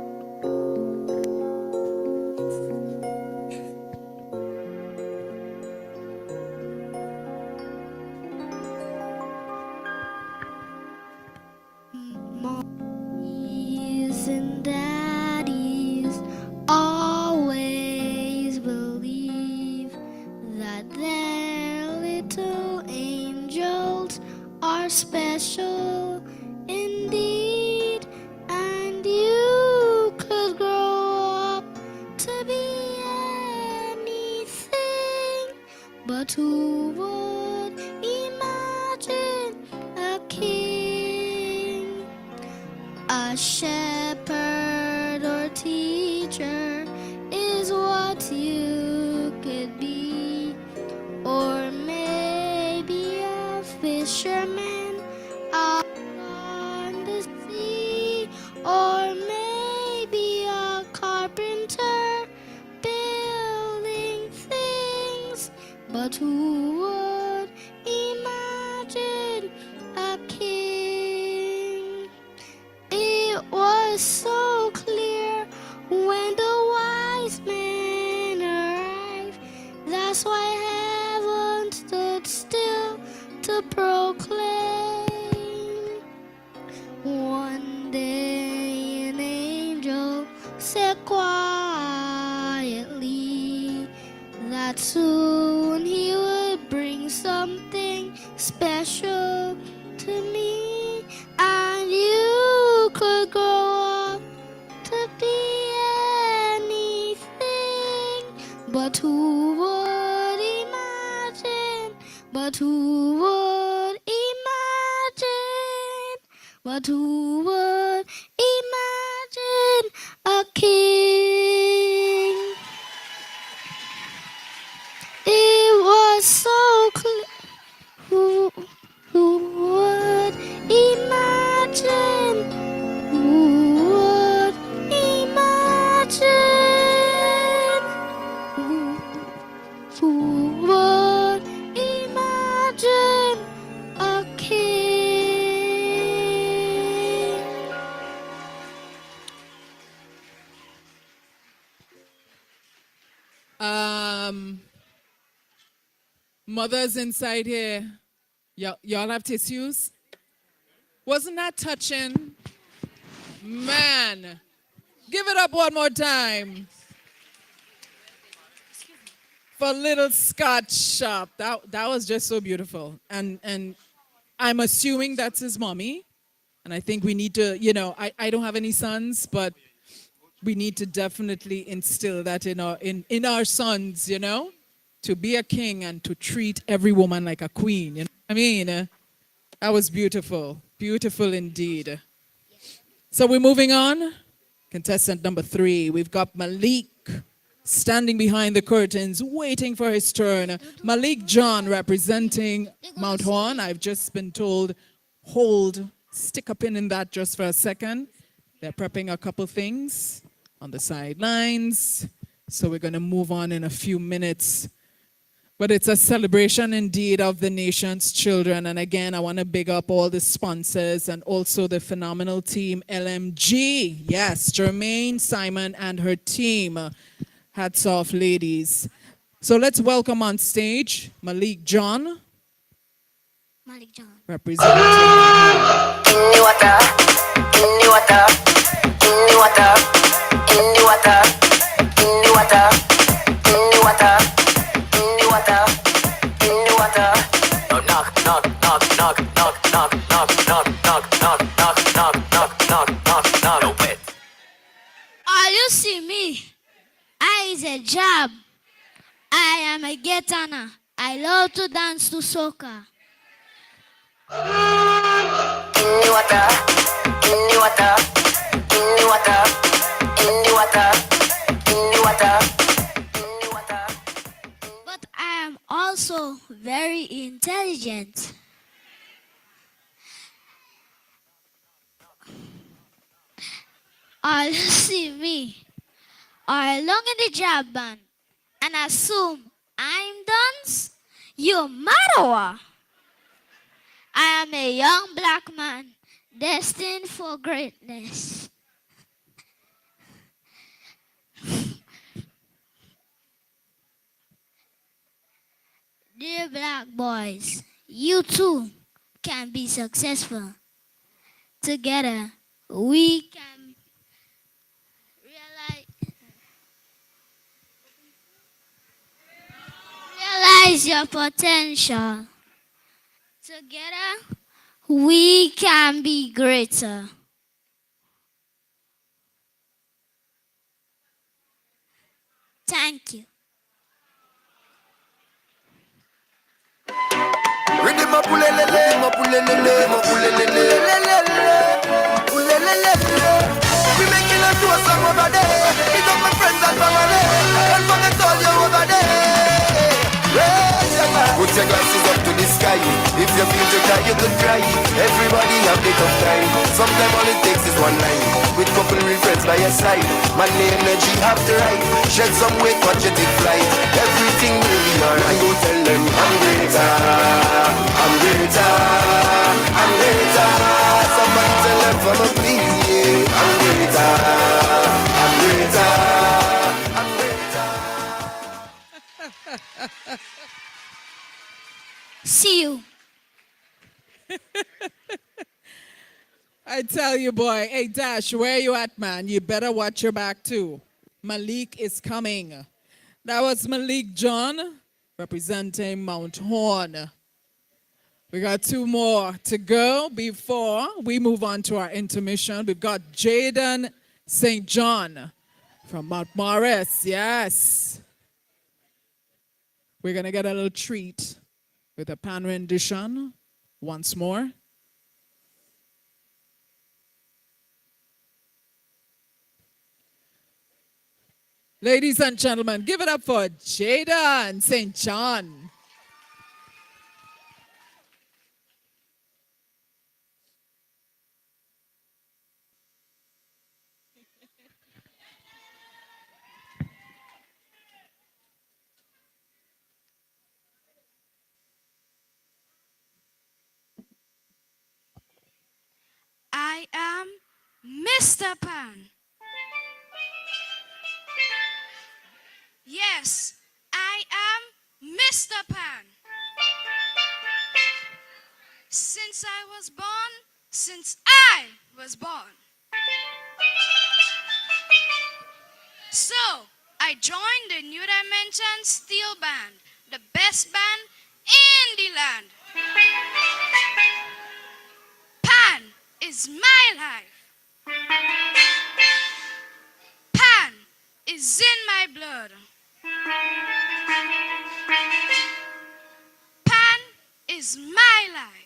Mommies and daddies always believe that their little angels are special indeed, and you could grow up to be anything, but who would imagine a king? A shepherd or teacher is what you could be, or maybe a fisherman out on the sea, or maybe a carpenter building things, but who would imagine That's why heaven stood still to proclaim. One day an angel said quietly that soon he would bring something special to me, and you could grow up to be anything. But who would imagine? But who would imagine? But who would imagine a king? It was so clear. Who would imagine? Who would imagine? Who would imagine a king? Mothers inside here, y'all have tissues? Wasn't that touching? Man, give it up one more time for little Scott Sharp. That was just so beautiful. And I'm assuming that's his mommy. And I think we need to, I don't have any sons, but we need to definitely instill that in our sons, to be a king and to treat every woman like a queen. You know what I mean? That was beautiful. Beautiful indeed. So we're moving on. Contestant number 3, we've got Malik standing behind the curtains, waiting for his turn. Malik John representing Mount Horn. I've just been told, stick a pin in that just for a second. They're prepping a couple things on the sidelines. So we're going to move on in a few minutes. But it's a celebration indeed of the nation's children. And again, I want to big up all the sponsors and also the phenomenal team, LMG. Yes, Jermaine, Simon, and her team. Hats off, ladies. So let's welcome on stage Malik John. Malik John. Representing. All you see me, I is a job. I am a getaner. I love to dance to soca. But I am also very intelligent. All you see me are along in the job band and assume I'm dance. You matter what? I am a young black man destined for greatness. Dear black boys, you too can be successful. Together, we can realize your potential. Together, we can be greater. Thank you. We making a tour song over there. Big up my friends and family. And forget all you over there. Put your glasses up to the sky. If you feel to cry, you could cry. Everybody have a tough time. Sometimes all it takes is one line. With couple real friends by your side. Man, the energy have to ride. Shed some weight, watch it fly. Everything will be alright. Go tell them I'm greater. I'm greater. I'm greater. Somebody tell them for me, please, yeah. I'm greater. I'm greater. I'm greater. See you. I tell you, boy. Hey, Dash, where you at, man? You better watch your back, too. Malik is coming. That was Malik John, representing Mount Horn. We got 2 more to go before we move on to our intermission. We've got Jayden St. John from Mount Morris. Yes. We're going to get a little treat with a pan rendition once more. Ladies and gentlemen, give it up for Jayden St. John. I am Mr. Pan. Yes, I am Mr. Pan. Since I was born. So, I joined the New Dimension Steel Band, the best band in the land. Pan is my life. Pan is in my blood. Pan is my life.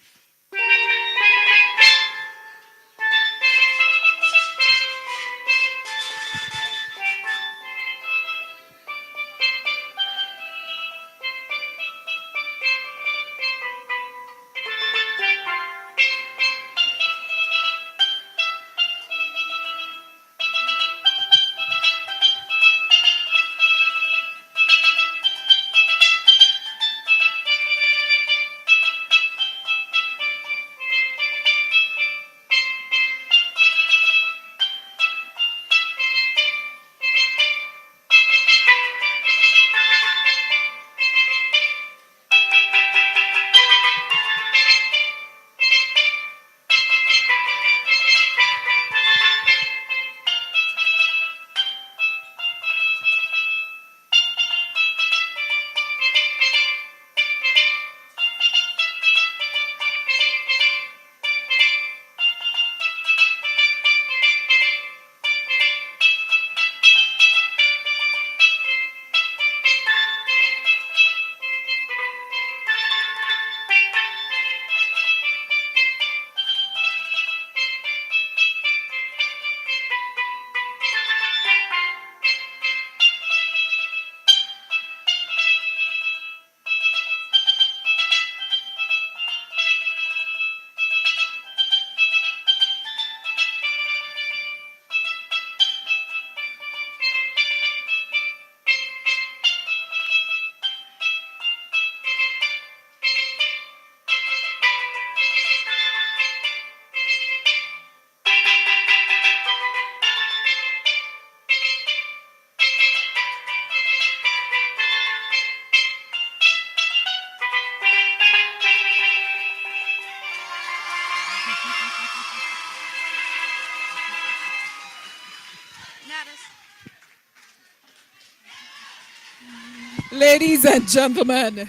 Ladies and gentlemen,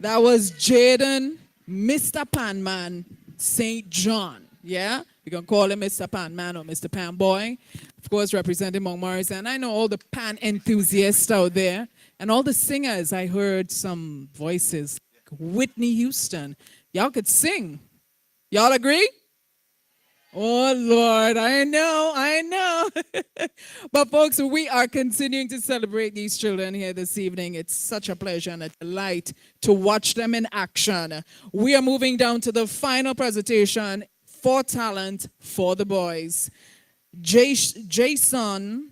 that was Jayden, Mr. Panman, St. John. Yeah? You can call him Mr. Panman or Mr. Pan Boy. Of course, representing Mount Morris. And I know all the pan enthusiasts out there and all the singers. I heard some voices, Whitney Houston. Y'all could sing. Y'all agree? Oh, Lord, I know. But, folks, we are continuing to celebrate these children here this evening. It's such a pleasure and a delight to watch them in action. We are moving down to the final presentation for talent for the boys. Jayshawn,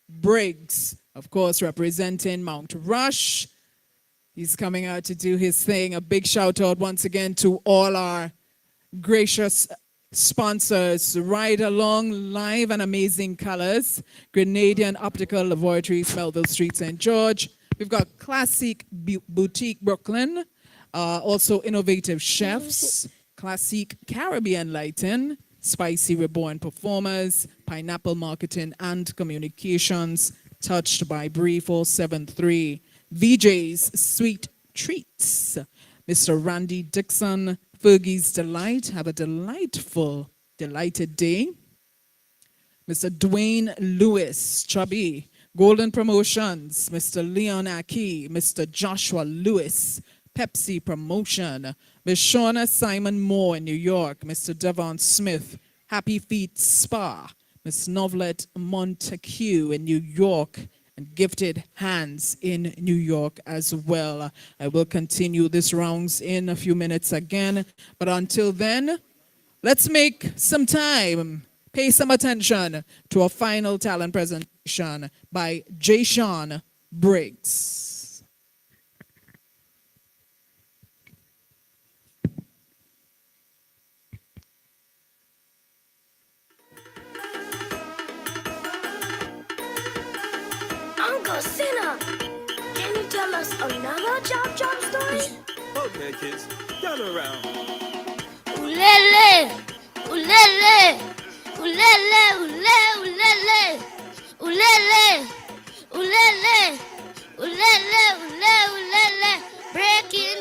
Briggs, of course, representing Mount Rush. He's coming out to do his thing. A big shout out once again to all our gracious Sponsors: Ride Along Live and Amazing Colors, Grenadian Optical Laboratories, Melville Street, St. George. We've got Classic Boutique Brooklyn, also Innovative Chefs, Classic Caribbean Lighting, Spicy Reborn Performers, Pineapple Marketing and Communications, Touched by Bree 473, VJ's Sweet Treats, Mr. Randy Dixon, Fergie's Delight. Have a delighted day. Mr. Dwayne Lewis, Chubby, Golden Promotions, Mr. Leon Aki, Mr. Joshua Lewis, Pepsi Promotion, Ms. Shauna Simon Moore in New York, Mr. Devon Smith, Happy Feet Spa, Miss Novelet Montague in New York, and Gifted Hands in New York as well. I will continue this rounds in a few minutes again, but until then, let's make some time, pay some attention to a final talent presentation by Jayshawn Briggs. Uncle Sinner, can you tell us another Chop Chop story? Okay, kids, gather around. Ulele, ulele, ulele, ulele, ulele, ulele, ulele, ulele. Breaking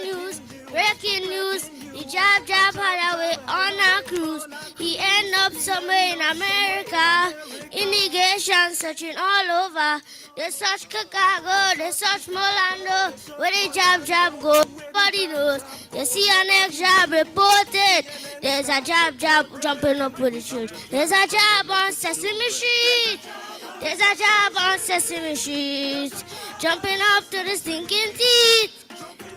news. The Jab had away on a cruise. He ended up somewhere in America. Immigration searching all over. They search Chicago, they search Orlando. Where the Jab go, nobody knows. You see an ex-Jab reported. There's a Jab jumping up with the church. There's a Jab on Sesame Street. There's a Jab on Sesame Street. Jumping up to the stinking teeth.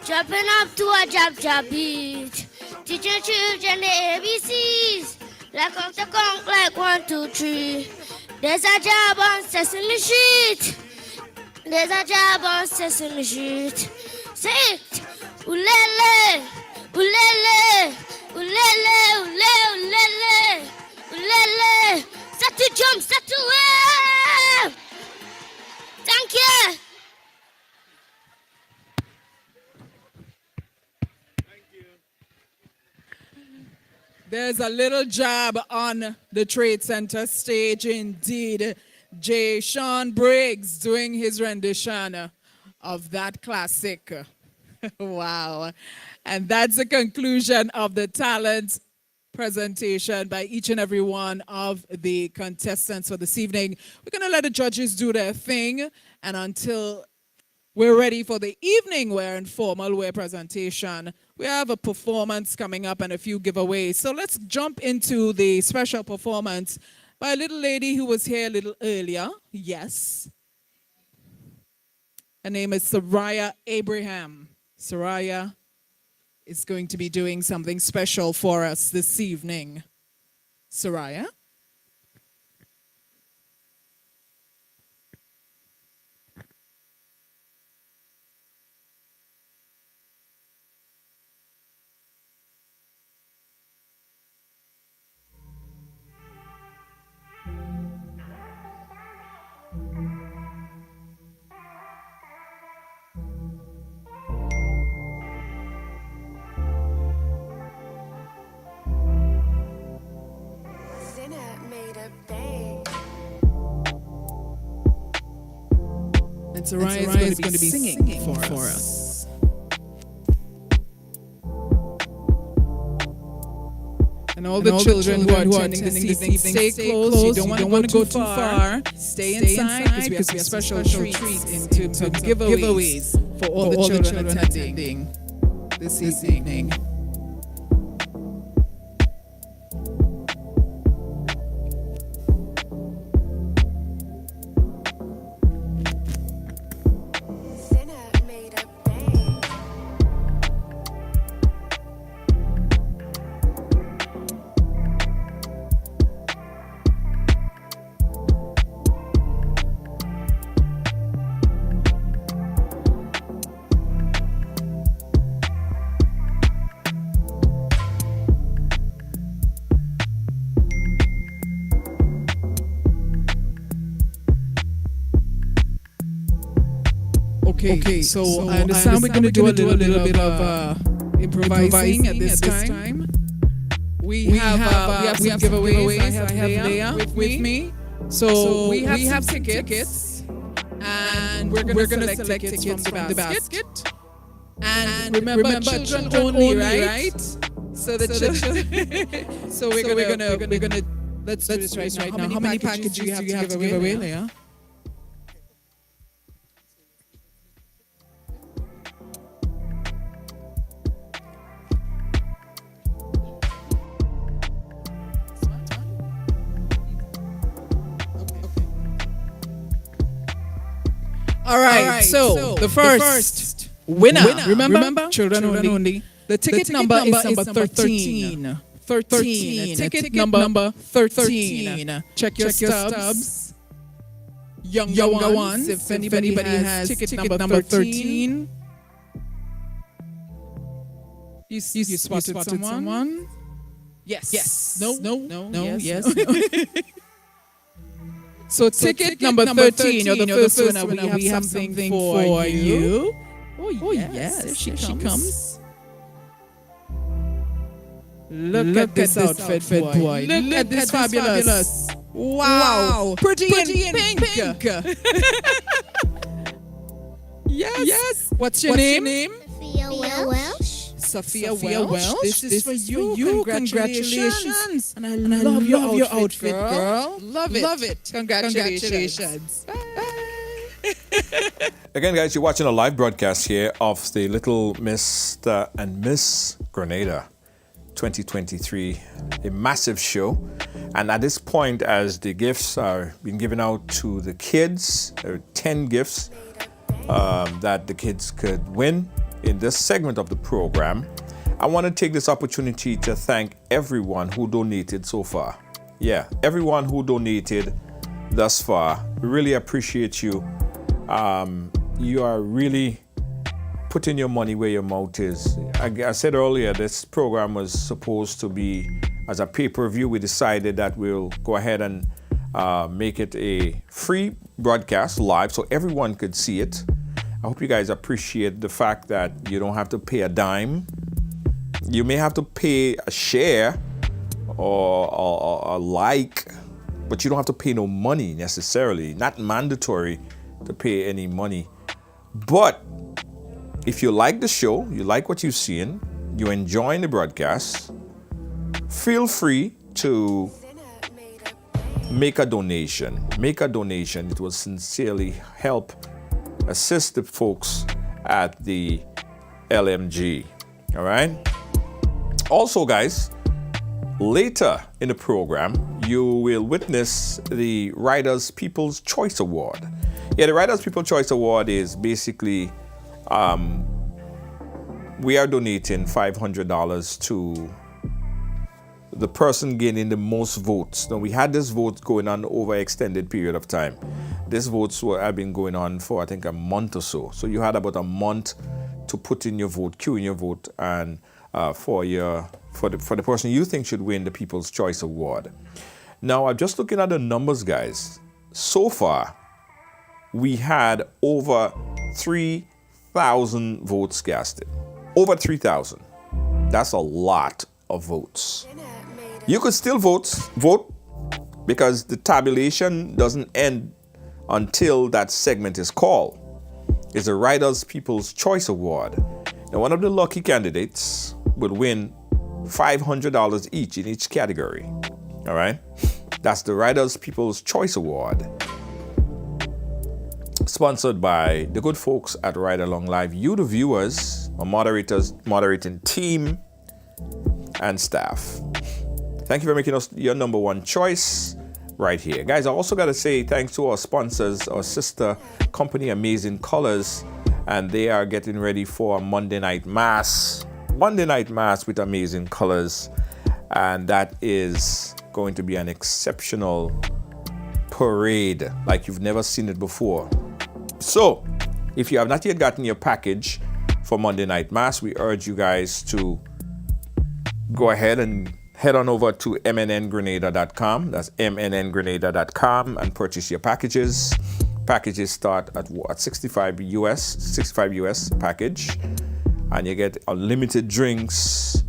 Jumping up to a Jab beat. Teaching children the ABCs. Like up the conch like 1, 2, 3. There's a Jab on Sesame Street. There's a Jab on Sesame Street. Say it. Ulele, ulele, ulele, ulele, ulele. Set to jump, set to wave. Thank you. There's a little jab on the Trade Center stage indeed. Jayshawn Briggs doing his rendition of that classic. Wow. And that's the conclusion of the talent presentation by each and every one of the contestants for this evening. We're going to let the judges do their thing, and until we're ready for the evening wear and formal wear presentation, we have a performance coming up and a few giveaways. So let's jump into the special performance by a little lady who was here a little earlier. Yes. Her name is Soraya Abraham. Soraya is going to be doing something special for us this evening. Soraya? And Soraya is going to be singing for us. And all the children who are attending this evening, stay close. You don't want to go too far. Stay inside because we have a special treat in terms of giveaways for all the children attending this evening. Okay, so I understand we're going to do a little bit of improvising at this time. We have some giveaways. I have Leah with me. So we have some tickets, and we're going to select tickets from the basket. And remember, children only, right? So the children. So we're gonna let's do this right now. How many packages do you have to give away, Leah? All right. So the first winner. Remember? Children only. The ticket number is number 13. 13. Ticket number 13. Check your stubs. Younger ones. If anybody has ticket number 13. You spotted someone? Yes. No. Yes. So ticket number 13, you're the first winner. We have something for you. Oh yes, there she comes. Look at this outfit, boy. Look at this fabulous. Wow. Pretty in pink. Yes. What's your name? Sophia Welsh. This is for you. Congratulations. And I love your outfit, girl. Love it. Congratulations. Bye. Again, guys, you're watching a live broadcast here of the Little Mr. and Miss Grenada 2023, a massive show. And at this point, as the gifts are being given out to the kids, there are 10 gifts that the kids could win in this segment of the program. I want to take this opportunity to thank everyone who donated so far. Yeah, everyone who donated thus far. We really appreciate you. You are really putting your money where your mouth is. I said earlier, this program was supposed to be as a pay-per-view. We decided that we'll go ahead and make it a free broadcast live so everyone could see it. I hope you guys appreciate the fact that you don't have to pay a dime. You may have to pay a share or a like, but you don't have to pay no money necessarily. Not mandatory to pay any money. But if you like the show, you like what you've seen, you're enjoying the broadcast, feel free to make a donation. Make a donation. It will sincerely help assist the folks at the LMG. All right? Also, guys, later in the program, you will witness the Writers' People's Choice Award. Yeah, the Writers' People's Choice Award is basically, we are donating $500 to the person gaining the most votes. Now, we had this vote going on over an extended period of time. These votes have been going on for, I think, a month or so. So you had about a month to put in your vote, queue in your vote, and for the person you think should win the People's Choice Award. Now, I'm just looking at the numbers, guys. So far, we had over 3,000 votes casted. Over 3,000. That's a lot of votes. You could still vote because the tabulation doesn't end until that segment is called. It's the Writers' People's Choice Award. Now, one of the lucky candidates will win $500 each in each category. All right? That's the Writers' People's Choice Award. Sponsored by the good folks at Ride Along Live. You, the viewers, moderators, moderating team, and staff. Thank you for making us your number one choice right here. Guys, I also got to say thanks to our sponsors, our sister company, Amazing Colors, and they are getting ready for Monday Night Mass. Monday Night Mass with Amazing Colors, and that is going to be an exceptional parade like you've never seen it before. So, if you have not yet gotten your package for Monday Night Mass, we urge you guys to go ahead and head on over to mnngrenada.com. That's mnngrenada.com and purchase your packages. packages start at what, 65 US package, and you get unlimited drinks,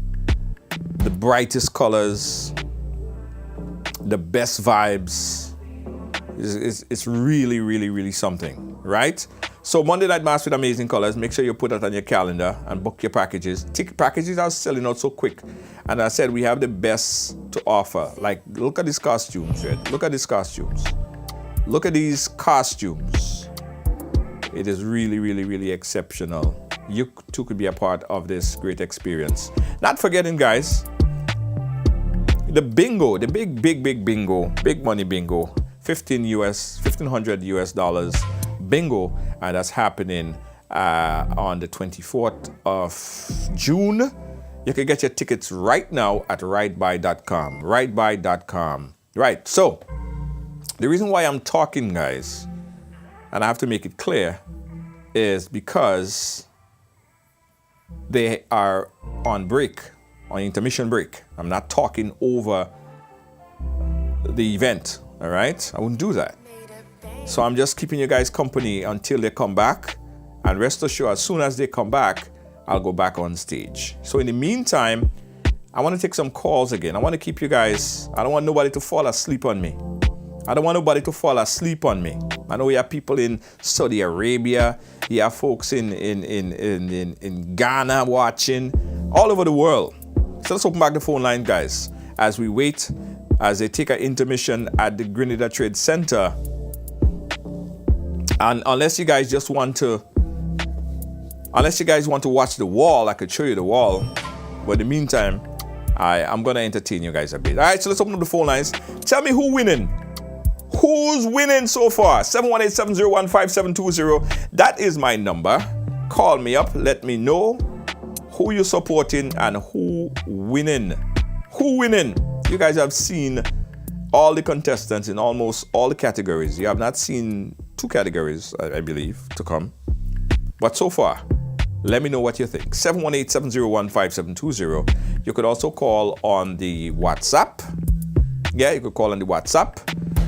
the brightest colors, the best vibes. It's really, really, really something, right? So Monday Night Mass with amazing colors. Make sure you put that on your calendar and book your packages. Packages are selling out so quick. And I said we have the best to offer. Like, look at these costumes, right? Look at these costumes. Look at these costumes. It is really, really, really exceptional. You too could be a part of this great experience. Not forgetting, guys, the bingo, the big bingo, big money bingo, $1,500 US bingo, and that's happening on the 24th of June. You can get your tickets right now at rightbuy.com. Rightbuy.com. Right. So the reason why I'm talking, guys, and I have to make it clear, is because they are on break, on intermission break. I'm not talking over the event. All right, I wouldn't do that. So I'm just keeping you guys company until they come back. And rest assured, as soon as they come back, I'll go back on stage. So in the meantime, I want to take some calls again. I want to keep you guys, I don't want nobody to fall asleep on me. I don't want nobody to fall asleep on me. I know we have people in Saudi Arabia. You have folks in Ghana watching, all over the world. So let's open back the phone line, guys, as we wait, as they take an intermission at the Grenada Trade Center. And unless you guys want to watch the wall, I could show you the wall. But in the meantime, I'm going to entertain you guys a bit. All right, so let's open up the phone lines. Tell me who's winning. Who's winning so far? 718-701-5720. That is my number. Call me up. Let me know who you're supporting and who winning. Who winning? You guys have seen all the contestants in almost all the categories. You have not seen 2 categories, I believe, to come. But so far, let me know what you think. 718-701-5720. You could also call on the WhatsApp. Yeah, you could call on the WhatsApp.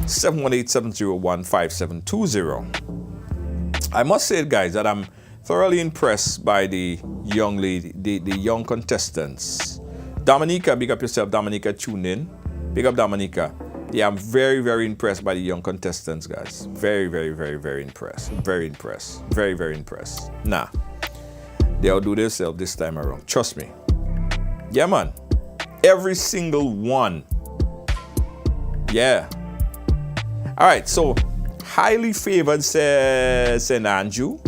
718-701-5720. I must say, guys, that I'm thoroughly impressed by the young lady, the young contestants. Dominica, big up yourself. Dominica, tune in. Big up, Dominica. Yeah, I'm very, very impressed by the young contestants, guys. Very, very, very, very impressed. Very impressed. Very, very impressed. Nah, they'll do themselves this time around. Trust me. Yeah, man. Every single one. Yeah. All right, so highly favored says St. Andrew.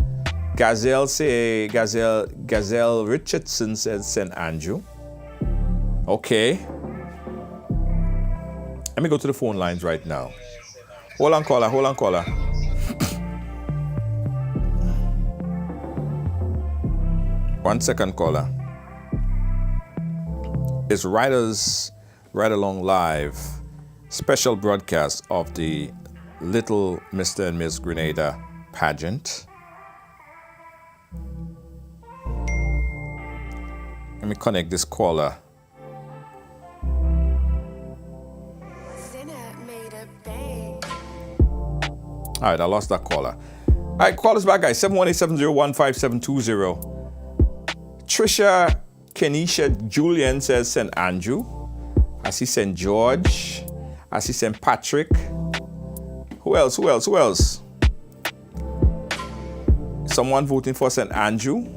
Gazelle Richardson says St. Andrew. Okay. Let me go to the phone lines right now. Hold on, caller. 1 second, caller. It's Riders Ride Along Live, special broadcast of the Little Mr. and Miss Grenada Pageant. Let me connect this caller. All right, I lost that caller. All right, call us back, guys. 718-701-5720. Trisha Kenisha Julian says St. Andrew. I see St. George. I see St. Patrick. Who else? Someone voting for St. Andrew,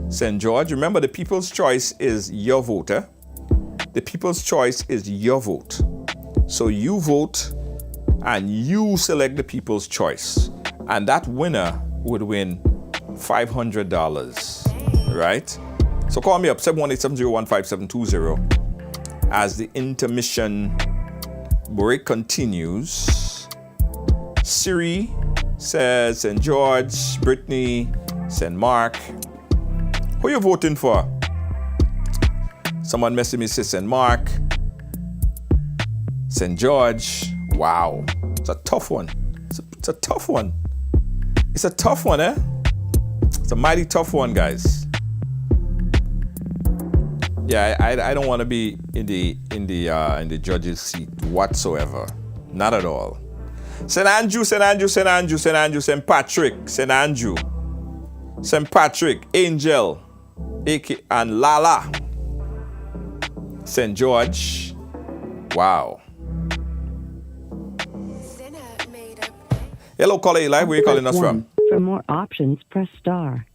St. George. Remember, the people's choice is your voter. The people's choice is your vote. So you vote and you select the people's choice. And that winner would win $500, right? So call me up, 718-701-5720, as the intermission break continues. Siri says St. George, Brittany, St. Mark. Who you voting for? Someone messaged me, says St. Mark, St. George. Wow, it's a tough one. It's a tough one. It's a tough one, eh? It's a mighty tough one, guys. Yeah, I don't want to be in the judge's seat whatsoever. Not at all. St. Andrew, St. Andrew, St. Andrew, St. Andrew, St. Patrick, St. Andrew, St. Patrick, Angel, AK, and Lala. St. George. Wow. Hello, caller Eli. Where are you calling us from? For more options, press star.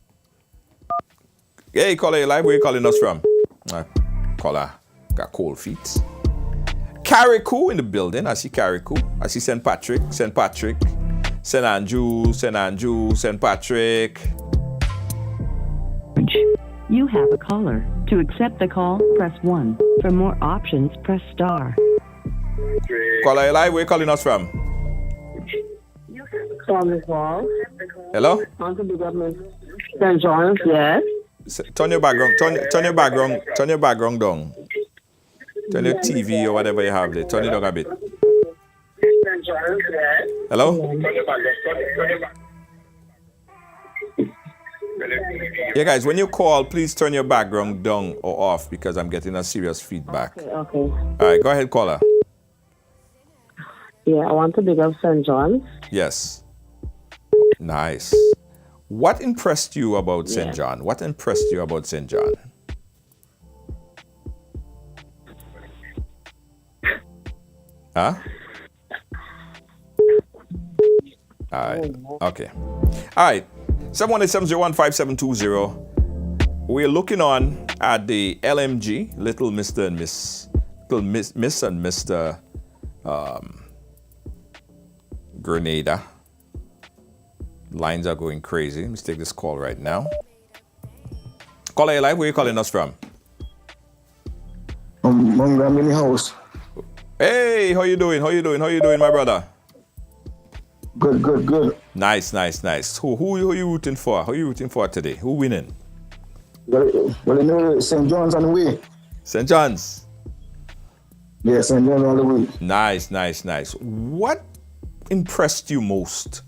Hey, caller Eli. Where are you calling us from? Caller got cold feet. Carriacou in the building. I see Carriacou. I see St. Patrick, St. Patrick, St. Andrew, St. Andrew, St. Patrick. You have a caller. To accept the call, press 1. For more options, press star. Caller Eli, where are you calling us from? Hello? St. John's, yes. Turn your background down. Turn your TV or whatever you have there. Turn it down a bit. Hello? Yeah, guys, when you call, please turn your background down or off because I'm getting a serious feedback. Okay. All right, go ahead, caller. Yeah, I want to big up St. John's. Yes. Nice. What impressed you about St. John? What impressed you about St. John? Huh? All right. Okay. All right. 718-701-5720. We're looking on at the LMG, Little Mr. and Miss and Mr. Grenada. Lines are going crazy. Let's take this call right now. Caller Eli, where are you calling us from? Montgomery House. Hey, how you doing? How you doing, my brother? Good. Nice. Who are you rooting for? Who are you rooting for today? Who winning? Well, you know, St. John's on the way. St. John's? Yeah, St. John's on the way. Nice. What impressed you most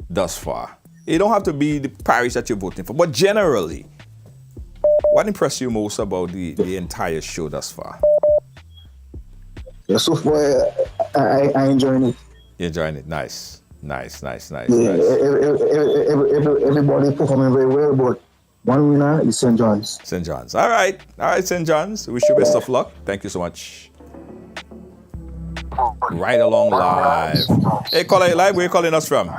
thus far? It don't have to be the parish that you're voting for, but generally, what impressed you most about the entire show thus far? Yeah, so far, I enjoying it. You're enjoying it. Nice. Yeah, everybody performing very well, but one winner is St. John's. St. John's. All right, St. John's. Wish you best of luck. Thank you so much. Right along live. Hey, caller live. Where are you calling us from?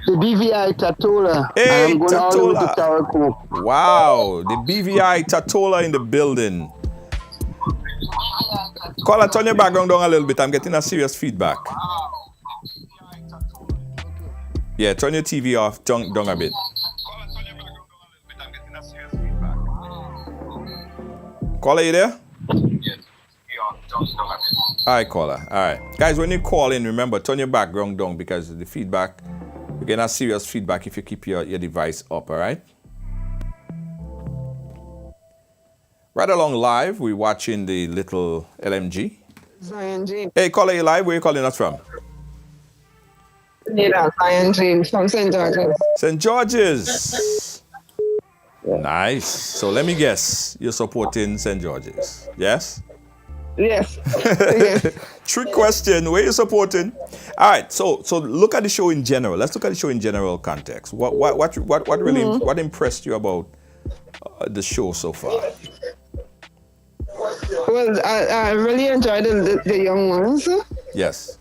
The BVI Tatola. Hey, I'm going all the way to Carriacou. Wow, the BVI Tatola in the building. Caller, turn your background down a little bit. I'm getting a serious feedback. Yeah, turn your TV off, down a bit. Caller, you there? All right, caller. All right. Guys, when you call in, remember, turn your background down because the feedback, you're getting a serious feedback if you keep your device up, all right? Right along live, we're watching the little LMG. Zion James. Hey, caller, you live? Where are you calling us from? Zion James from St. George's. St. George's. Nice. So let me guess, you're supporting St. George's, yes? Yes. Trick question. Where are you supporting? All right. So look at the show in general. Let's look at the show in general context. What really what impressed you about the show so far? Well, I really enjoyed the young ones. Yes.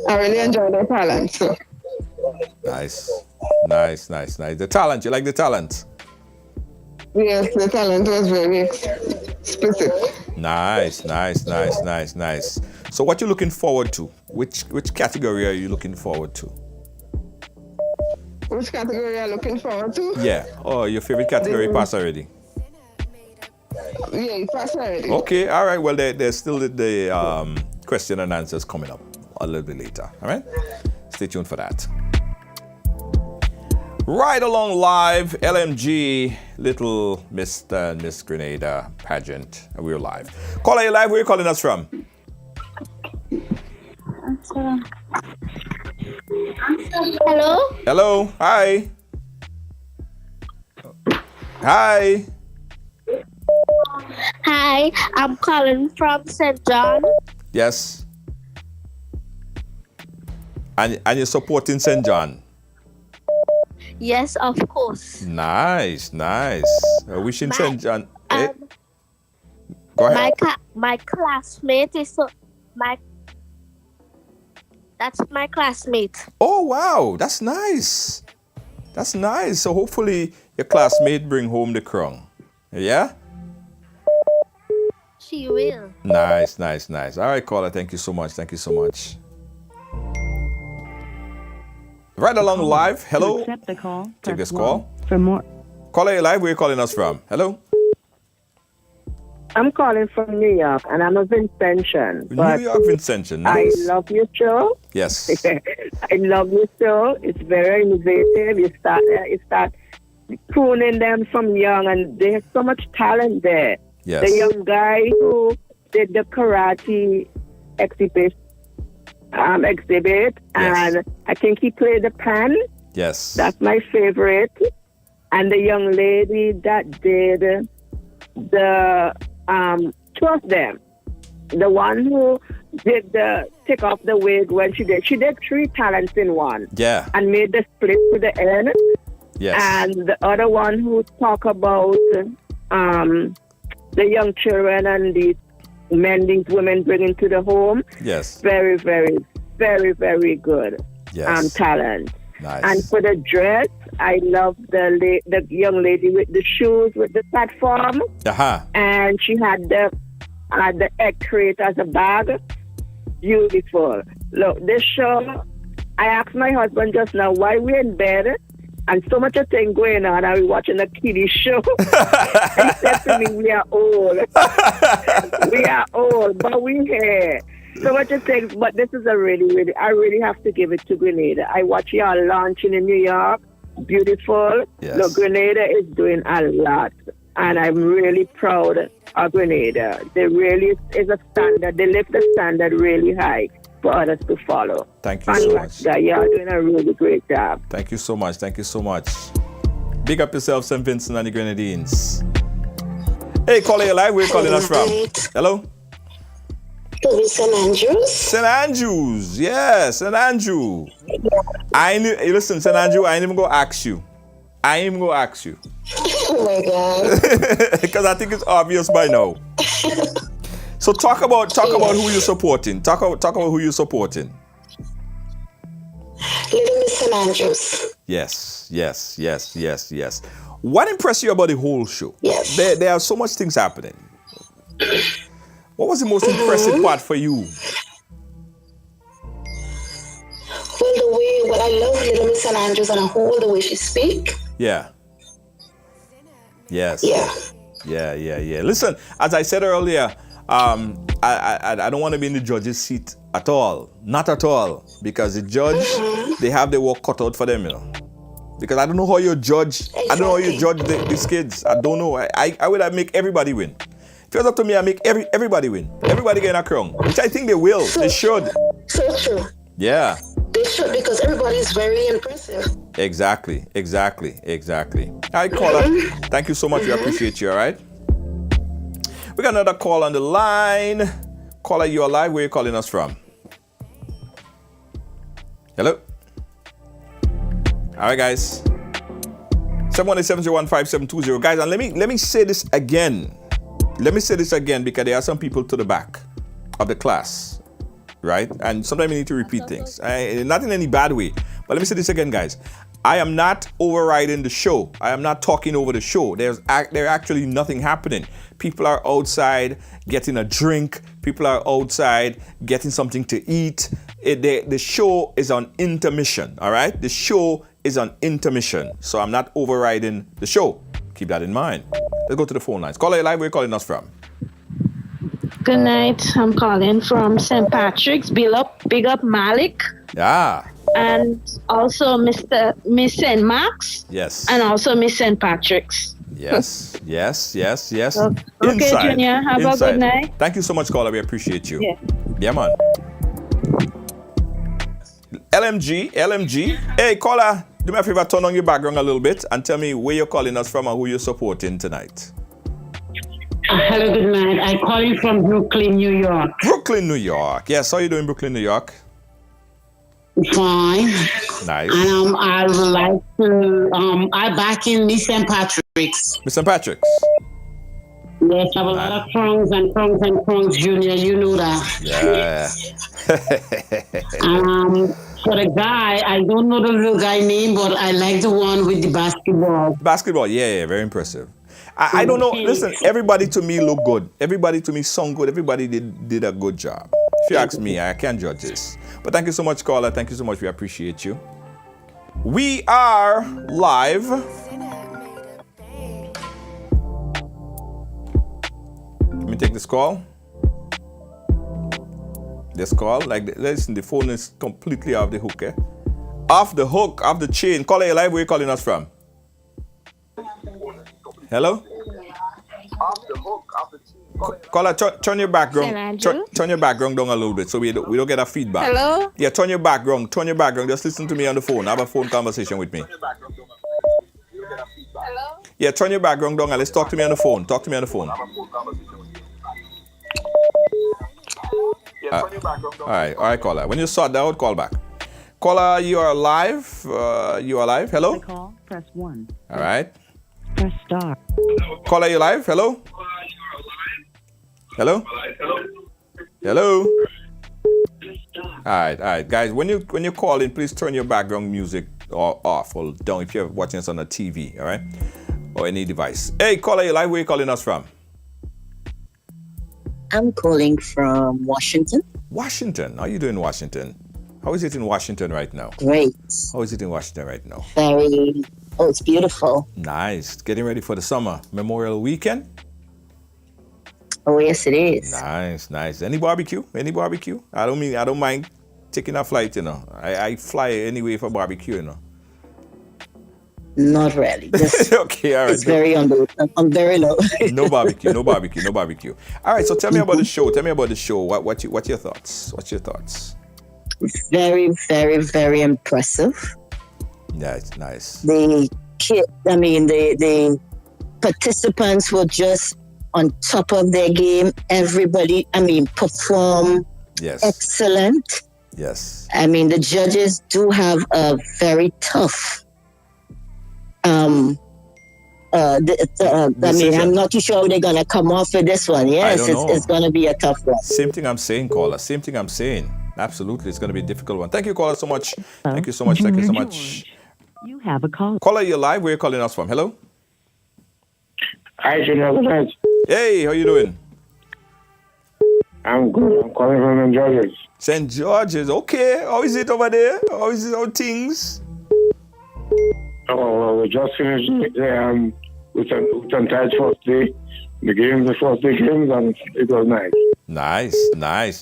I really enjoyed their talent. Nice. The talent. You like the talent? Yes, the talent was very specific. Nice. So what you looking forward to? Which category are you looking forward to? Which category are you looking forward to? Yeah. Oh, your favorite category passed already? Yeah, it passed already. Okay, all right. Well, there's still the question and answers coming up a little bit later. All right? Stay tuned for that. Right along live, LMG, Little Mr. and Miss Grenada Pageant. We're live. Caller, you live? Where are you calling us from? Hello? Hi. Hi, I'm calling from St. John. Yes. And you're supporting St. John. Yes, of course. Nice. Wishing St. John. Go ahead. My classmate is that's my classmate. Oh wow, that's nice. So hopefully your classmate bring home the crown. Yeah? She will. Nice. All right, caller, thank you so much. Right along live. Hello. Accept the call. Take press this call. 1. For more. Caller, you're live. Where are you calling us from? Hello. I'm calling from New York, and I'm a Vincentian. New York Vincentian. Nice. I love your show. Yes. I love your show. It's very innovative. You start pruning them from young, and there's so much talent there. Yes. The young guy who did the karate exhibit, and I think he played the pan. Yes. That's my favorite. And the young lady that did the two of them. The one who did the take off the wig when she did 3 talents in one. Yeah. And made the split to the end. Yes. And the other one who talk about the young children and these men, these women bringing to the home. Yes. Very, very, very, very good. Yes. Talent. Nice. And for the dress, I love the young lady with the shoes with the platform. And she had the egg crate as a bag. Beautiful. Look, this show, I asked my husband just now why we're in bed and so much a thing going on and we're watching a kiddie show. He said to me, we are old. We are old, but we're here. So much of things, but this is I really have to give it to Grenada. I watch y'all launching in New York. Beautiful. Yes. Look, Grenada is doing a lot. And I'm really proud of Grenada. They really is a standard. They lift the standard really high for others to follow. Thank you so much. Y'all doing a really great job. Thank you so much. Big up yourself, St. Vincent and the Grenadines. Hey, caller, you live. Where are you calling us from? Hello? St. Andrews. St. Andrews, yes, St. Andrew. Listen, St. Andrew, I ain't even gonna ask you. Oh my God. Because I think it's obvious by now. So talk about who you're supporting. Talk about who you're supporting. Little Miss St. Andrews. Yes. What impressed you about the whole show? Yes. There are so much things happening. What was the most impressive part for you? Well, I love Little Miss St. Andrews and the way she speak. Yeah. Yes. Yeah. Yeah. Listen, as I said earlier, I don't want to be in the judge's seat at all. Not at all. Because the judge, they have their work cut out for them, you know. Because I don't know how you judge. Exactly. I don't know how you judge these kids. I don't know. I would make everybody win. If it was up to me, I make everybody win. Everybody get a crown. Which I think they will. They should. So true. Yeah. They should, because everybody is very impressive. Exactly. All right, caller. Thank you so much. We appreciate you, all right? We got another call on the line. Caller, you are live. Where are you calling us from? Hello? All right, guys. 718-701-5720. Guys, and let me say this again. Because there are some people to the back of the class, right? And sometimes you need to repeat things. Not in any bad way. But let me say this again, guys. I am not overriding the show. I am not talking over the show. There's actually nothing happening. People are outside getting a drink. People are outside getting something to eat. The show is on intermission, all right? The show is on intermission. So I'm not overriding the show. Keep that in mind. Let's go to the phone lines. Caller, live. Where are you calling us from? Good night. I'm calling from St. Patrick's. Big up Malik. Yeah. And also Miss St. Mark's. Yes. And also Miss St. Patrick's. Yes. Okay, Inside. Junior. Have a good night. Thank you so much, caller. We appreciate you. Yeah, man. LMG. Hey, caller. Do me a favor, turn on your background a little bit and tell me where you're calling us from and who you're supporting tonight. Hello, good night. I'm calling from Brooklyn, New York. Brooklyn, New York. Yes, how are you doing, Brooklyn, New York? Fine. Nice. And I would like to, I back in Miss St. Patrick's. Miss St. Patrick's. Yes, I have a lot of prongs and prongs and prongs, Junior. You know that. Yeah. For the guy, I don't know the little guy name, but I like the one with the basketball. Basketball, yeah, very impressive. I don't know. Listen, everybody to me look good. Everybody to me sung good. Everybody did a good job. If you ask me, I can't judge this. But thank you so much, caller. Thank you so much. We appreciate you. We are live. Let me take this call. This call, listen, the phone is completely off the hook, eh? Off the hook, off the chain. Caller, you live. Where are you calling us from? Hello? Off the hook, off the chain. Caller, turn your background. Turn your background down a little bit so we don't get a feedback. Hello? Yeah, turn your background. Turn your background. Just listen to me on the phone. Have a phone conversation with me. Hello? Yeah, turn your background down and let's talk to me on the phone. Talk to me on the phone. All right, caller. When you sort that out, call back. Caller, you are live. Hello? Call, press 1. All right. Press star. Caller, you live? Hello? Hello? Hello? All right, guys. When you call in, please turn your background music off or down if you're watching us on a TV, all right, or any device. Hey, caller, you live? Where are you calling us from? I'm calling from Washington. Washington. How are you doing, Washington? How is it in Washington right now? Great. How is it in Washington right now? It's beautiful. Nice. Getting ready for the summer. Memorial weekend? Oh, yes, it is. Nice. Any barbecue? I don't mind taking a flight, you know. I fly anyway for barbecue, you know. Not really. Okay, all right. It's I'm very low. No barbecue. All right, so tell me about the show. What's your thoughts? Very, very, very impressive. Yeah, it's nice. The participants were just on top of their game. Everybody, perform. Yes. Excellent. Yes. The judges do have a very tough I'm not too sure how they're gonna come off with this one. Yes, it's gonna be a tough one. Same thing I'm saying, caller. Absolutely, it's gonna be a difficult one. Thank you, caller, so much. Thank you so much. You have a call. Caller, you're live. Where are you calling us from? Hello. Hi, Jayla. Hey, how you doing? I'm good. I'm calling from St. George's. St. George's, okay. How is it over there? How things? Oh, well, we just finished with a tight first day. The first day games, and it was nice.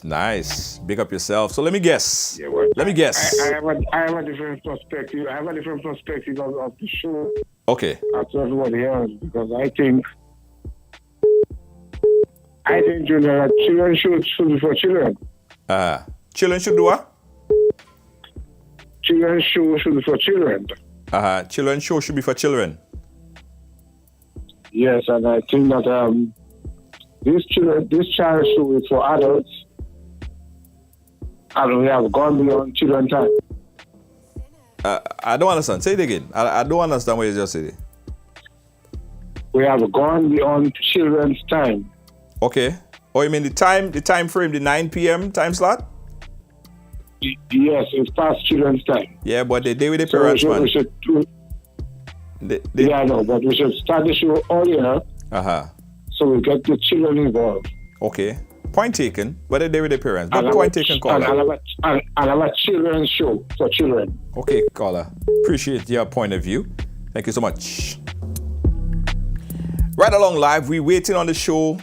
Nice. Big up yourself. So let me guess. Yeah, well, I have a different perspective. Of the show. Okay. As everybody else, because I think Junior, that children should be for children. Children should do what? Children show should be for children. Children show should be for children. Yes, and I think that this child show is for adults, and we have gone beyond children time. I don't understand. Say it again. I don't understand what you just said. We have gone beyond children's time. Okay. Oh, you mean the time frame, the 9 p.m. time slot? Yes, it's past children's time. Yeah, but they with the parents, man. I know, but we should start the show earlier. So we get the children involved. Okay. Point taken, but they with the parents. But point taken, caller. And have a children's show for children. Okay, caller. Appreciate your point of view. Thank you so much. Right along live, we're waiting on the show.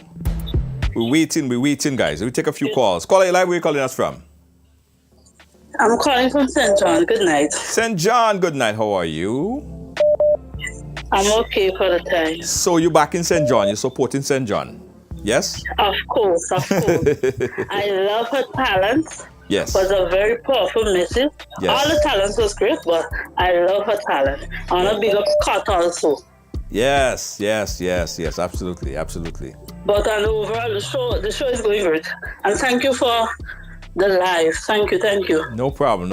We're waiting, guys. We take a few calls. Caller, you live, where are you calling us from? I'm calling from St. John. Good night. St. John, good night. How are you? I'm okay for the time. So you're back in St. John. You're supporting St. John. Yes? Of course. I love her talents. Yes. It was a very powerful message. Yes. All the talents was great, but I love her talent. I want to big up Scott also. Yes. Absolutely. But overall, the show is going great. And thank you for the live. Thank you. No problem.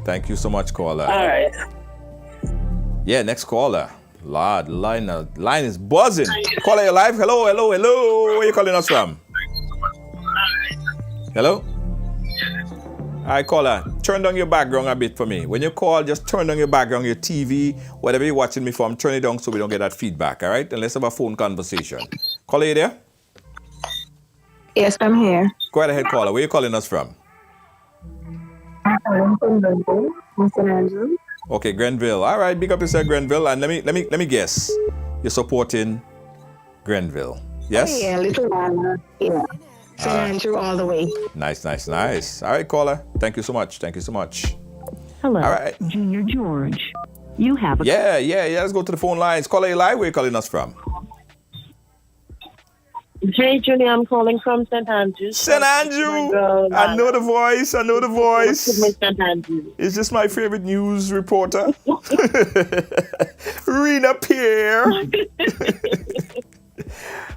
Thank you so much, caller. All right. Yeah, next caller. Lord, line is buzzing. Caller, you live? Hello. Where you calling us from? Hello? All right, caller, turn down your background a bit for me. When you call, just turn down your background, your TV, whatever you're watching me from, turn it down so we don't get that feedback, all right? And let's have a phone conversation. Caller, you there? Yes, I'm here. Go right ahead, caller. Where you calling us from? I'm from Grenville, St. Andrew. Okay, Grenville. All right, big up yourself, Grenville. And let me guess. You're supporting Grenville. Yes? Oh, yeah, little one. Yeah. St. Andrew all the way. Nice. All right, caller. Thank you so much. Hello, All right. Junior George. You have a... Yeah. Let's go to the phone lines. Caller, you live? Where you calling us from? Hey, Junior, I'm calling from St. Andrew. St. Andrew! I know the voice. St. Andrew. It's just my favorite news reporter. Rena Pierre.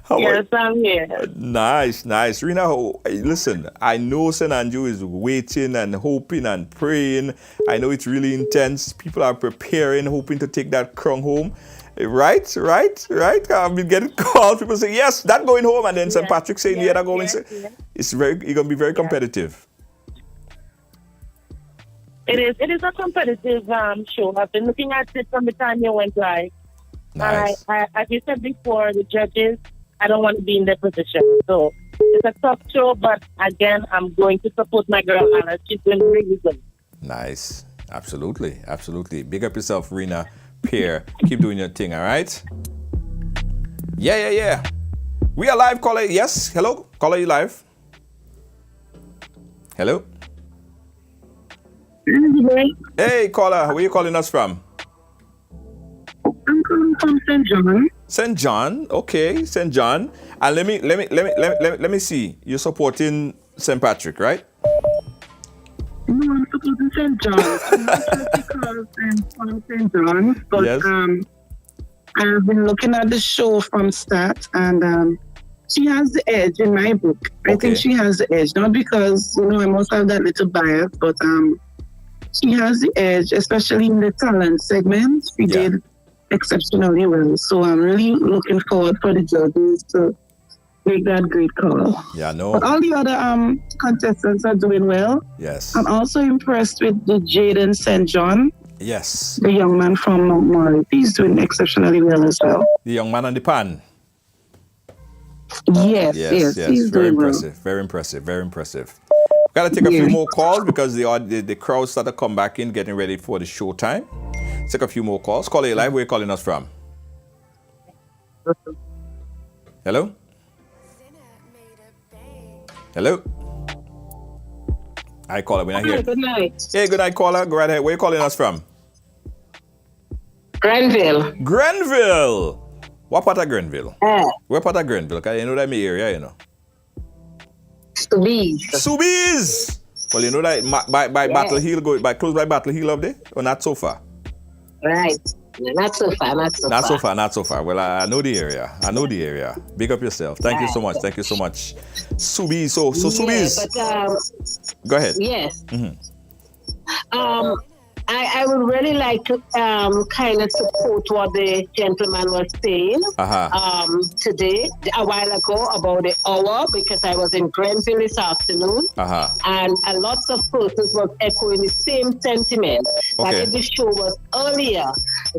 Yes, I'm here. Nice. Rena, listen, I know St. Andrew is waiting and hoping and praying. I know it's really intense. People are preparing, hoping to take that crown home. Right. I've been getting calls. People say, yes, that going home. And then St. Patrick saying, yeah, that going. It's going to be very competitive. It is a competitive show. I've been looking at it from the time you went live. Nice. I, as you said before, the judges, I don't want to be in their position. So it's a tough show, but again, I'm going to support my girl, Anna. She's doing really good. Nice. Absolutely. Big up yourself, Rena Pierre. Keep doing your thing, all right? Yeah. We are live, caller. Yes. Hello? Caller, you live? Hello? Hey, caller. Where are you calling us from? I'm calling from St. John. St. John, okay, St. John. And let me see. You're supporting St. Patrick, right? No, I'm supporting St. John. I'm not sure because I'm from St. John, but yes. I've been looking at the show from start, and she has the edge in my book. I think she has the edge, not because I must have that little bias, but she has the edge, especially in the talent segment. She did exceptionally well. So I'm really looking forward for the judges to make that great call. Yeah, no. But all the other contestants are doing well. Yes. I'm also impressed with the Jayden St. John. Yes. The young man from Mount Malik. He's doing exceptionally well as well. The young man on the pan. Yes. He's Very doing impressive. well. Very impressive. We've got to take a few more calls because the crowd started to come back in, getting ready for the show time. Take a few more calls. Call it live. Where are you calling us from? Hello? Hi, caller. We're not here. Good night. Hey, good night, caller. Go right ahead. Where are you calling us from? Grenville. What part of Grenville? Where part of Grenville? Because you know that my area, Subies. Well, you know that by Battle Hill, close by Battle Hill up there? Or not so far? Right. Not so far. Not so far. Well, I know the area. Big up yourself. Thank you so much. Subies. So Subies. But, go ahead. Yes. I would really like to kind of support what the gentleman was saying today, a while ago, about the hour, because I was in Grenville this afternoon, and a lot of persons was echoing the same sentiment. That if the show was earlier,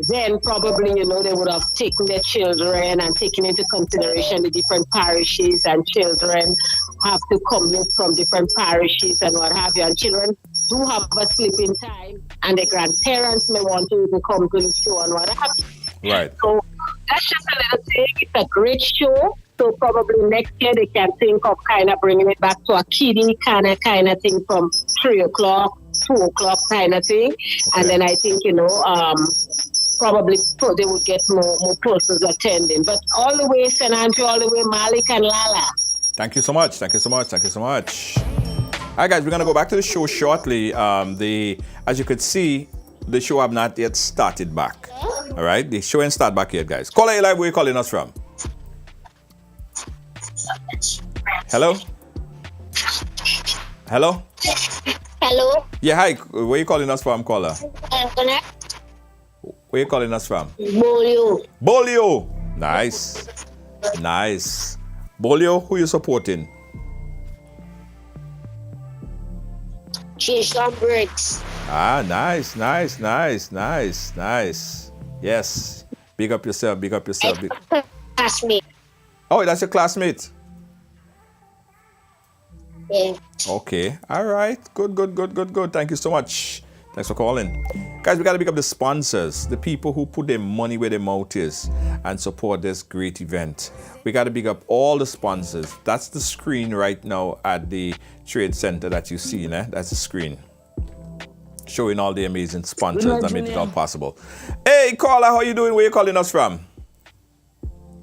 then probably, they would have taken their children and taken into consideration the different parishes, and children have to commute from different parishes and what have you, and children do have a sleeping time, and the grandparents may want to even come to the show and what have you. Right. So that's just a little thing. It's a great show. So probably next year they can think of kind of bringing it back to a kiddie kind of thing from 3 o'clock, 2 o'clock kind of thing. And then I think, probably they would get more persons attending. But all the way St. Andrew, all the way Malik and Lala. Thank you so much. All right, guys, we're going to go back to the show shortly. As you could see, the show have not yet started back. All right, the show ain't start back yet, guys. Call it live. Where are you calling us from? Hello? Hello? Hello? Yeah, hi. Where you calling us from, caller? Where you calling us from? Bolio. Bolio. Nice. Nice. Bolio, who you supporting? Cheese on bricks. Ah, nice. Yes. Big up yourself. Classmate. Oh, that's your classmate? Yeah. Okay. All right. Good. Thank you so much. Thanks for calling. Guys, we got to pick up the sponsors, the people who put their money where their mouth is and support this great event. We got to pick up all the sponsors. That's the screen right now at the Trade Center that you see, né? That's the screen. Showing all the amazing sponsors that made it all possible. Hey, caller, how you doing? Where you calling us from?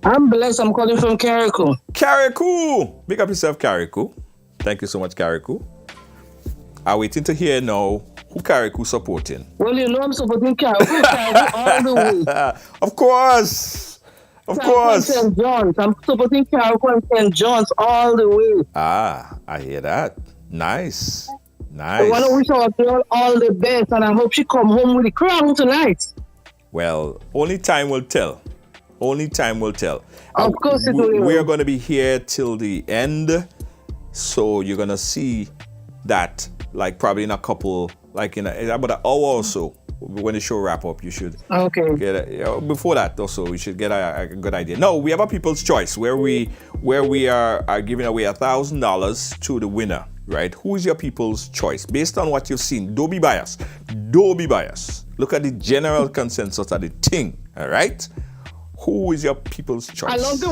I'm blessed. I'm calling from Carriacou. Carriacou! Big up yourself, Carriacou. Thank you so much, Carriacou. I'm waiting to hear now who Carriacou supporting. Well, you know I'm supporting Carriacou all the way. Of course. St. John's. I'm supporting Carriacou and St. John's all the way. Ah, I hear that. Nice. I want to wish our girl all the best, and I hope she come home with the crown tonight. Well, only time will tell. Of course it will. We're going to be here till the end, so you're going to see that, like probably in a couple, like in about an hour or so, when the show wrap up, you should get before that also, we should get a good idea. No, we have a People's Choice where we are giving away $1,000 to the winner. Right? Who is your people's choice? Based on what you've seen, don't be biased. Look at the general consensus of the thing. All right? Who is your people's choice? I love the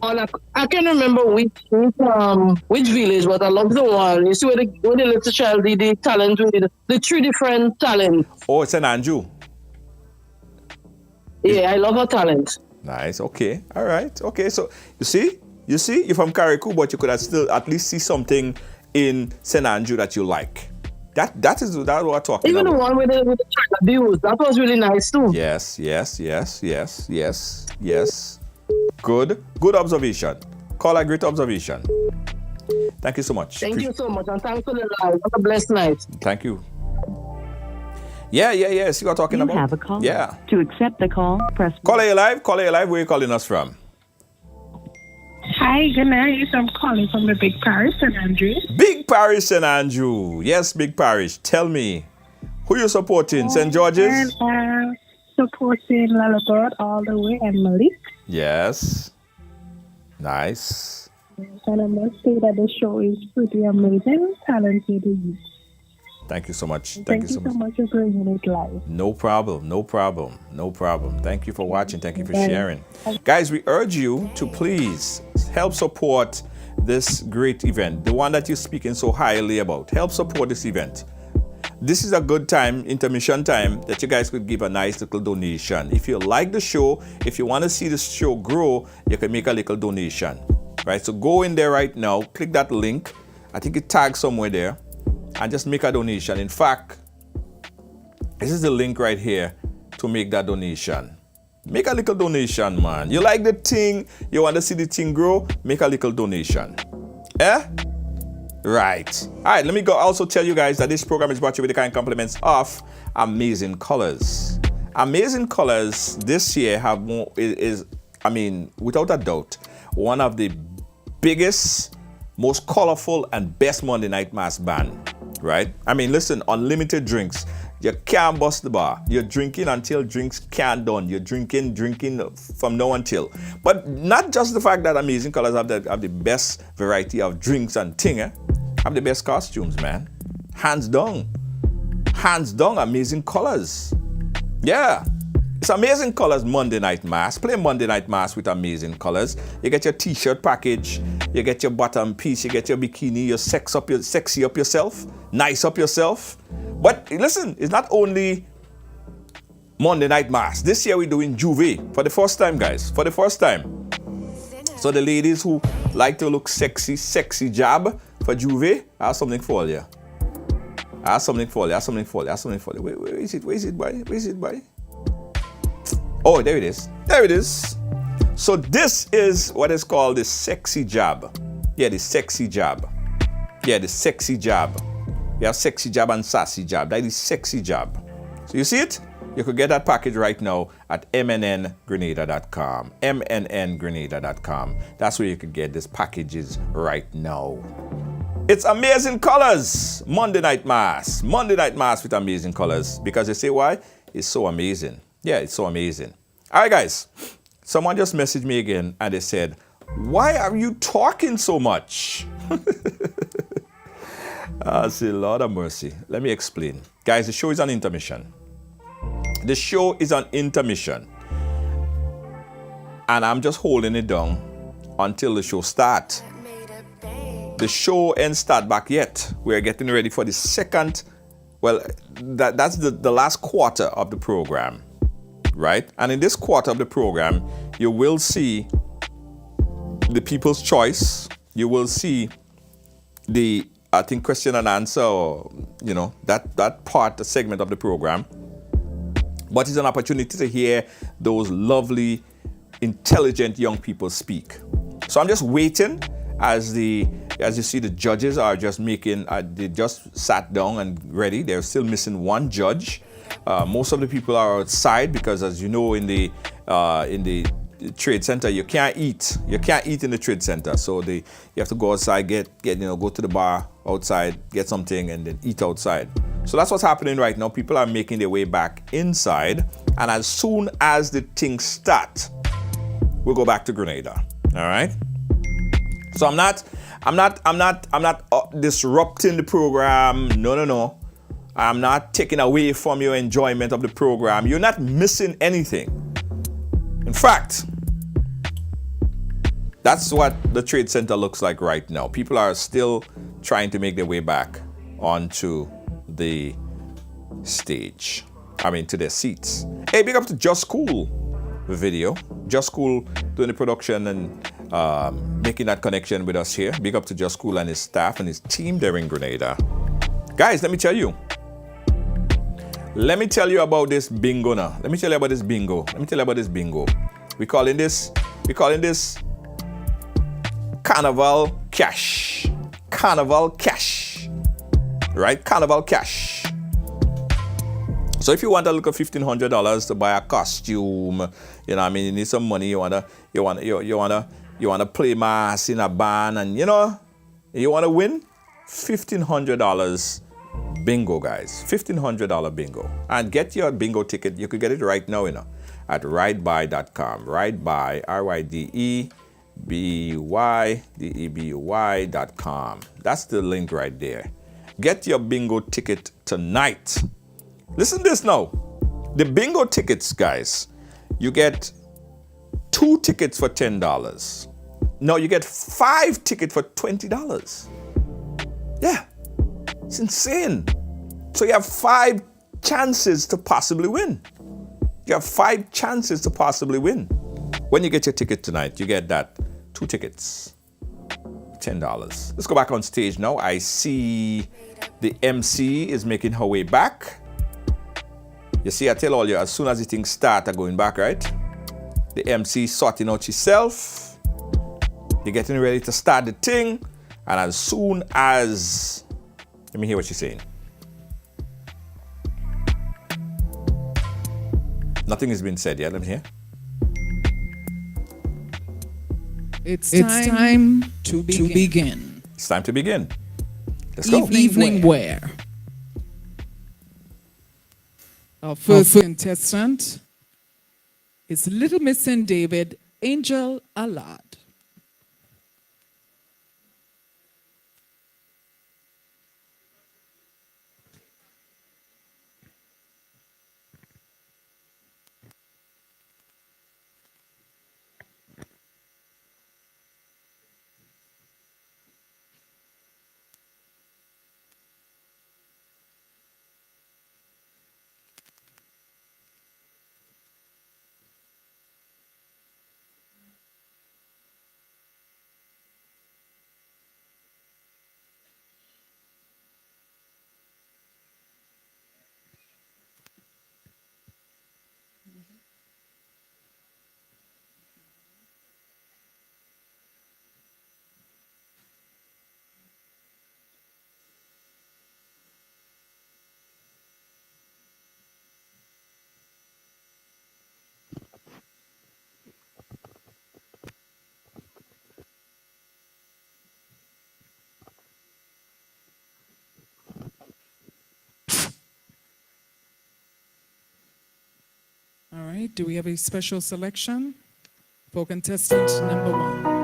one. I can't remember which village, but I love the one. You see where the little child did the talent with the 3 different talents. Oh, it's an Anju. Yeah, I love her talent. Nice. Okay. All right. Okay. So you see, you're from Carriacou, but you could still at least see something in St. Andrew that you like. That is what we're talking Even about. the one with the views, that was really nice too. Yes. Good observation. Call a great observation. Thank you so much. Thank you so much, and thanks for the live. Have a blessed night. Thank you. Yeah. See what I'm talking about? You have a call. Yeah. To accept the call, press Call A Live. Where are you calling us from? Hi, good night. I'm calling from the Big Parish, St. Andrew. Big Parish, St. Andrew. Yes, Big Parish. Tell me, who you supporting? St. George's? And supporting Lalabird all the way and Malik. Yes. Nice. And I must say that the show is pretty amazing, talented youth. Thank you so much. Thank you so much for bringing it live. No problem. Thank you for watching. Thank you for sharing. Guys, we urge you to please help support this great event, the one that you're speaking so highly about. Help support this event. This is a good time, intermission time, that you guys could give a nice little donation. If you like the show, if you want to see the show grow, you can make a little donation. Right? So go in there right now, click that link. I think it tags somewhere there. And just make a donation. In fact, this is the link right here to make that donation. Make a little donation, man. You like the thing, you want to see the thing grow, make a little donation. Right. All right, let me go also tell you guys that this program is brought to you with the kind compliments of Amazing Colors. Amazing Colors this year is without a doubt, one of the biggest, most colorful and best Monday Night Mass band. Right? Listen, unlimited drinks. You can't bust the bar. You're drinking until drinks can't done. You're drinking from now until. But not just the fact that Amazing Colors have the best variety of drinks and thing. Have the best costumes, man. Hands down, Amazing Colors. Yeah. It's Amazing Colors Monday Night Mass. Play Monday Night Mass with Amazing Colors. You get your t-shirt package, you get your bottom piece, you get your bikini, you sexy up yourself, nice up yourself. But listen, it's not only Monday Night Mass. This year we're doing Juve for the first time, guys. For the first time. So the ladies who like to look sexy jab for Juve, I have something for you. Where is it, buddy? Oh, there it is. So this is what is called the sexy jab. Yeah, the sexy jab. Yeah, the sexy jab. You have sexy jab and sassy jab. That is sexy jab. So you see it? You could get that package right now at mnngrenada.com. mnngrenada.com. That's where you could get these packages right now. It's amazing colors. Monday Night Mass. Monday Night Mass with amazing colors. Because you say why? It's so amazing. Yeah, it's so amazing. All right, guys. Someone just messaged me again and they said, why are you talking so much? I say, Lord have mercy. Let me explain. Guys, the show is on intermission. The show is on intermission. And I'm just holding it down until the show starts. The show ain't start back yet. We're getting ready for the second, well, that's the last quarter of the program, right? And in this quarter of the program, you will see the People's Choice. You will see the, I think, question and answer, or, you know, that part, the segment of the program. But it's an opportunity to hear those lovely, intelligent young people speak. So I'm just waiting as you see, the judges are just making, they just sat down and ready. They're still missing one judge. Most of the people are outside because, as you know, in the trade center, you can't eat. You can't eat in the trade center. So you have to go outside, go to the bar outside, get something, and then eat outside. So that's what's happening right now. People are making their way back inside. And as soon as the things start, we'll go back to Grenada. All right? So I'm not disrupting the program. No. I'm not taking away from your enjoyment of the program. You're not missing anything. In fact, that's what the trade center looks like right now. People are still trying to make their way back onto the stage. To their seats. Hey, big up to Just Cool video. Just Cool doing the production and making that connection with us here. Big up to Just Cool and his staff and his team there in Grenada. Guys, let me tell you about this bingo now. Let me tell you about this bingo. We're calling this Carnival Cash. Carnival Cash. Right? Carnival Cash. So if you want a little $1,500 to buy a costume, you need some money, you wanna play mass in a band, and you wanna win $1,500 bingo, guys. $1,500 bingo. And get your bingo ticket. You could get it right now, at ridebuy.com. Ridebuy, RYDEBUY.com. That's the link right there. Get your bingo ticket tonight. Listen to this now. The bingo tickets, guys, you get 2 tickets for $10. No, you get 5 tickets for $20. Yeah, it's insane. So you have 5 chances to possibly win. When you get your ticket tonight, you get that 2 tickets, $10. Let's go back on stage now. I see the MC is making her way back. You see, I tell all you, as soon as the things start, I'm going back, right? The MC sorting out herself. You're getting ready to start the thing. And as soon as... Let me hear what she's saying. Nothing has been said yet. Let me hear. It's time to begin. It's time to begin. Let's go. Evening wear. Our first contestant is Little Miss St. David, Angel Alad. All right, do we have a special selection for contestant number 1?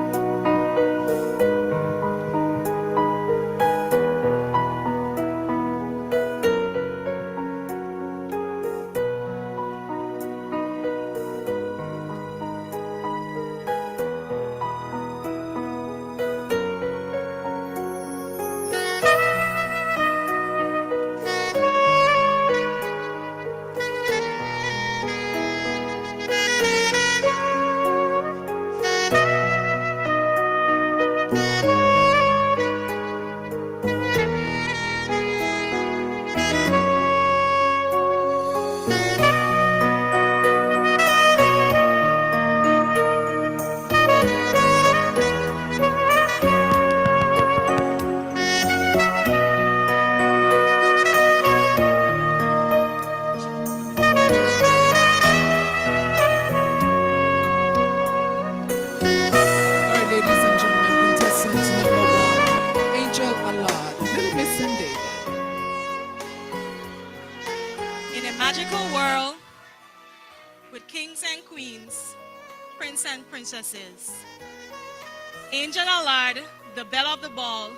Angel Allard, the belle of the ball,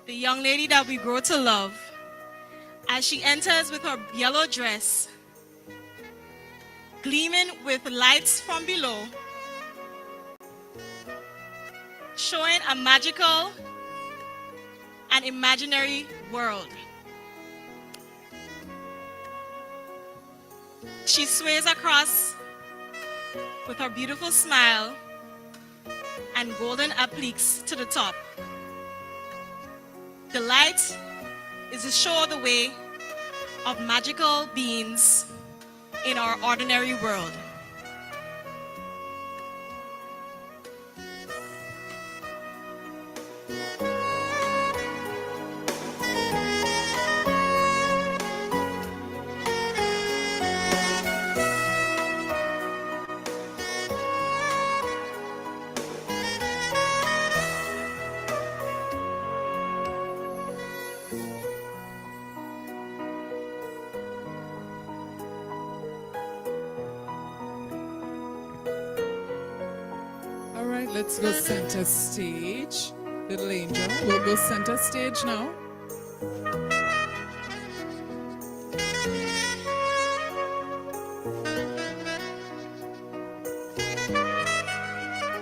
the young lady that we grow to love, as she enters with her yellow dress, gleaming with lights from below, showing a magical and imaginary world. She sways across with her beautiful smile and golden appliques to the top. The light is to show the way of magical beings in our ordinary world. Let's go center stage. Little Angel, we'll go center stage now.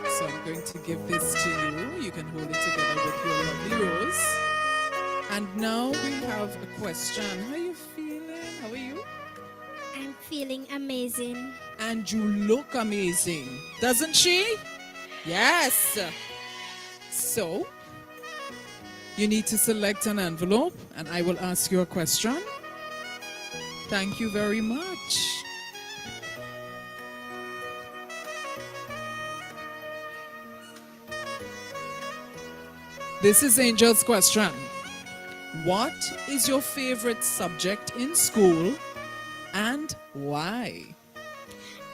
So I'm going to give this to you. You can hold it together with your lovely rose. And now we have a question. How are you feeling? How are you? I'm feeling amazing. And you look amazing, doesn't she? Yes. So, you need to select an envelope and I will ask you a question. Thank you very much. This is Angel's question. What is your favorite subject in school and why?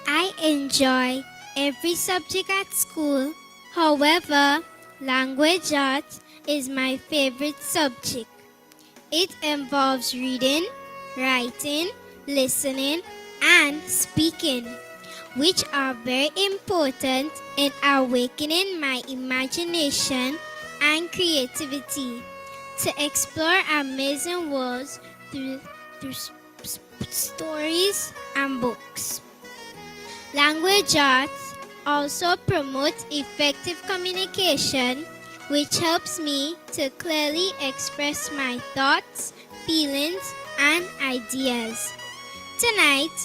I enjoy every subject at school. However, language arts is my favorite subject. It involves reading, writing, listening, and speaking, which are very important in awakening my imagination and creativity to explore amazing worlds through stories and books. Language arts also promotes effective communication, which helps me to clearly express my thoughts, feelings, and ideas. Tonight,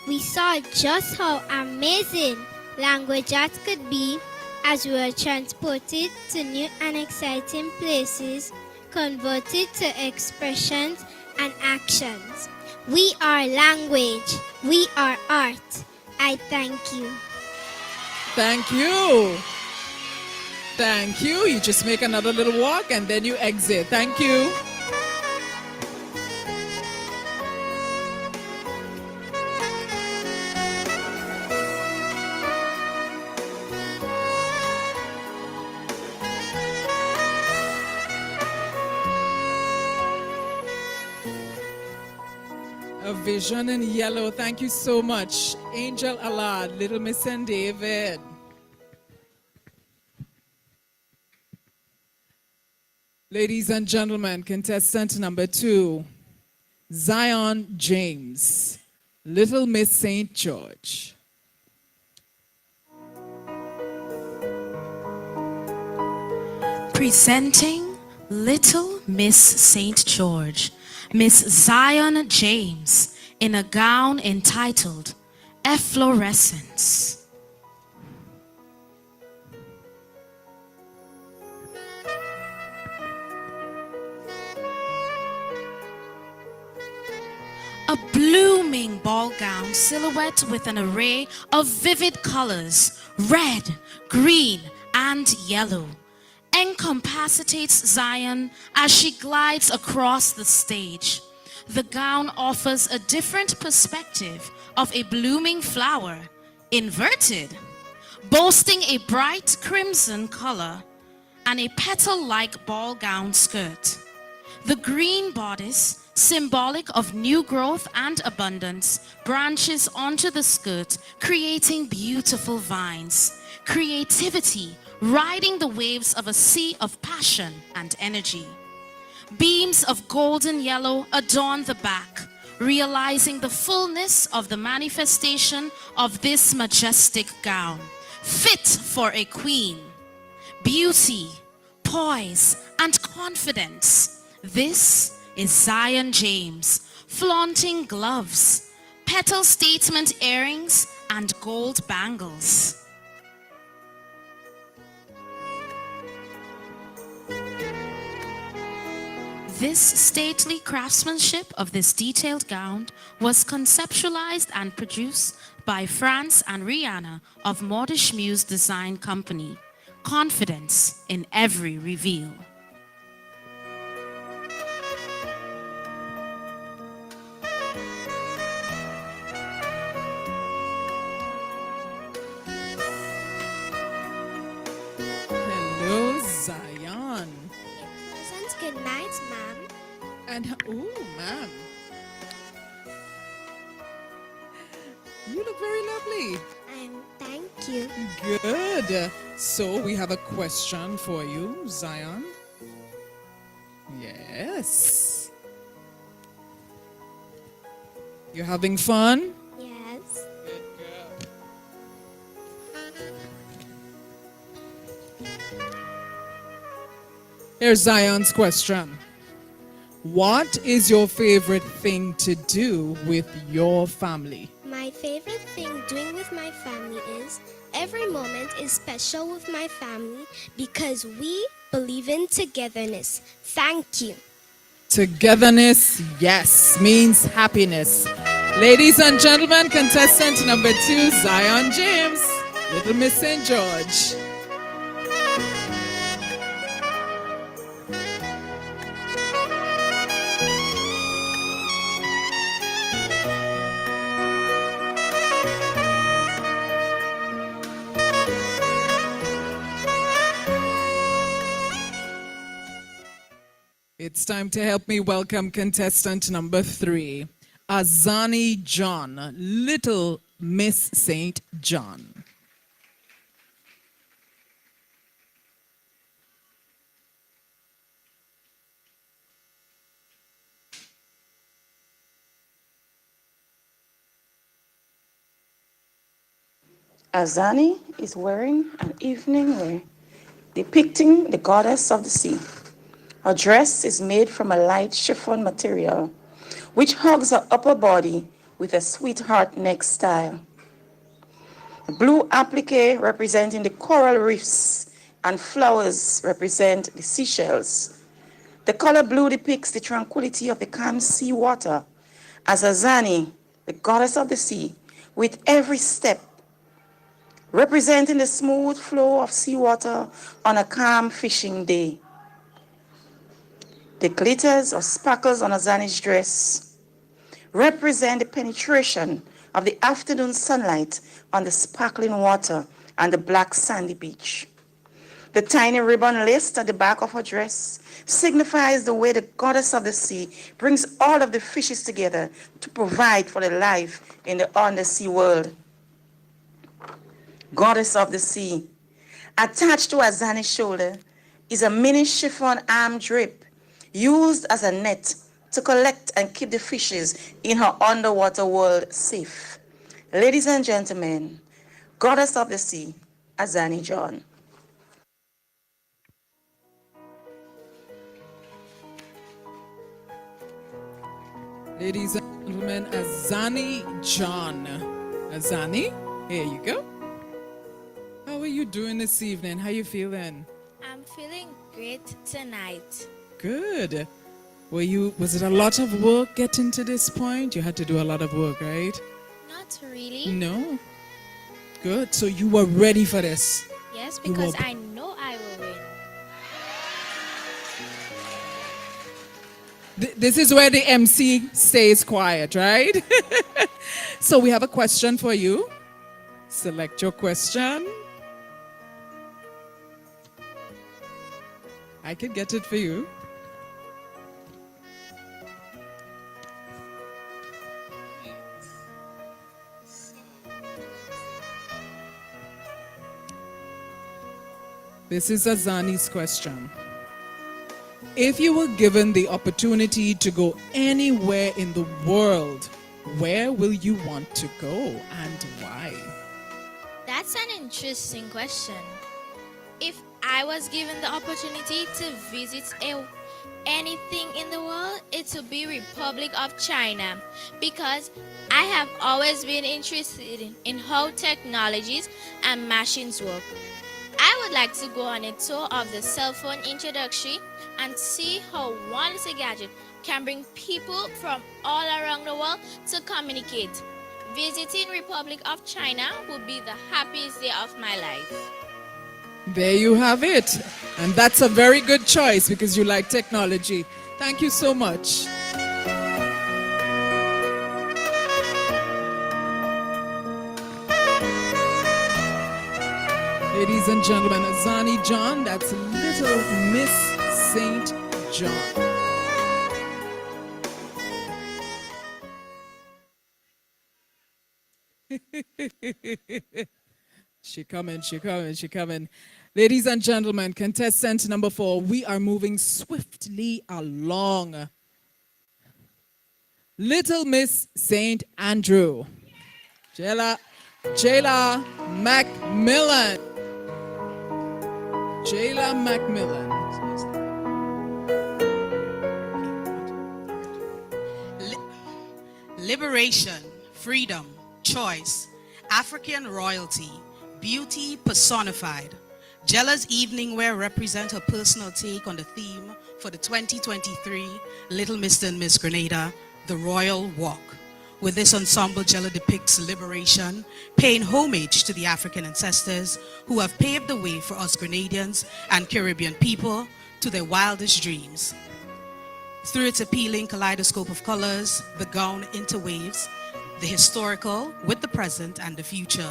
we saw just how amazing language arts could be as we were transported to new and exciting places, converted to expressions and actions. We are language. We are art. I thank you. Thank you. Thank you. You just make another little walk and then you exit. Thank you. A Vision in Yellow. Thank you so much. Angel Alad, Little Miss and David. Ladies and gentlemen, contestant number 2, Zion James, Little Miss St. George. Presenting Little Miss St. George, Miss Zion James, in a gown entitled Efflorescence. A blooming ball gown silhouette with an array of vivid colors, red, green, and yellow, incapacitates Zion as she glides across the stage. The gown offers a different perspective of a blooming flower, inverted, boasting a bright crimson color and a petal-like ball gown skirt. The green bodice, symbolic of new growth and abundance, branches onto the skirt, creating beautiful vines. Creativity riding the waves of a sea of passion and energy. Beams of golden yellow adorn the back, realizing the fullness of the manifestation of this majestic gown, fit for a queen. Beauty, poise, and confidence. This is Zion James, flaunting gloves, petal statement earrings, and gold bangles. This stately craftsmanship of this detailed gown was conceptualized and produced by France and Rihanna of Modish Muse Design Company. Confidence in every reveal. Hello, Zion. Good night, ma'am. And, oh, ma'am. You look very lovely. Thank you. Good. So we have a question for you, Zion. Yes. You having fun? Yes. Good girl. Here's Zion's question. What is your favorite thing to do with your family? My favorite thing doing with my family is every moment is special with my family because we believe in togetherness. Thank you. Togetherness, yes, means happiness. Ladies and gentlemen, contestant number 2, Zion James, Little Miss St. George. It's time to help me welcome contestant number 3, Azani John, Little Miss St. John. Azani is wearing an evening wear depicting the goddess of the sea. Her dress is made from a light chiffon material, which hugs her upper body with a sweetheart neck style. The blue applique representing the coral reefs and flowers represent the seashells. The color blue depicts the tranquility of the calm sea water, as Azani, the goddess of the sea, with every step representing the smooth flow of seawater on a calm fishing day. The glitters or sparkles on Azani's dress represent the penetration of the afternoon sunlight on the sparkling water and the black sandy beach. The tiny ribbon list at the back of her dress signifies the way the goddess of the sea brings all of the fishes together to provide for the life in the undersea world. Goddess of the sea. Attached to Azani's shoulder is a mini chiffon arm drape used as a net to collect and keep the fishes in her underwater world safe. Ladies and gentlemen, Goddess of the Sea, Azani John. Ladies and gentlemen, Azani John. Azani, here you go. How are you doing this evening? How you feeling? I'm feeling great tonight. Good. Was it a lot of work getting to this point? You had to do a lot of work, right? Not really. No. Good. So you were ready for this? Yes, because I know I will win. This is where the MC stays quiet, right? So we have a question for you. Select your question. I can get it for you. This is Azani's question. If you were given the opportunity to go anywhere in the world, where will you want to go and why? That's an interesting question. If I was given the opportunity to visit anything in the world, it would be Republic of China, because I have always been interested in how technologies and machines work. I would like to go on a tour of the cell phone introductory and see how one little gadget can bring people from all around the world to communicate. Visiting Republic of China would be the happiest day of my life. There you have it. And that's a very good choice because you like technology. Thank you so much. Ladies and gentlemen, Azani John, that's Little Miss St. John. She coming. Ladies and gentlemen, contestant number 4, we are moving swiftly along. Little Miss St. Andrew. Jayla Macmillan. Jayla Macmillan. Liberation, freedom, choice, African royalty, beauty personified. Jayla's evening wear represent her personal take on the theme for the 2023 Little Mr. and Miss Grenada, the Royal Walk. With this ensemble, Jayla depicts liberation, paying homage to the African ancestors who have paved the way for us Grenadians and Caribbean people to their wildest dreams. Through its appealing kaleidoscope of colors, the gown interweaves the historical with the present and the future,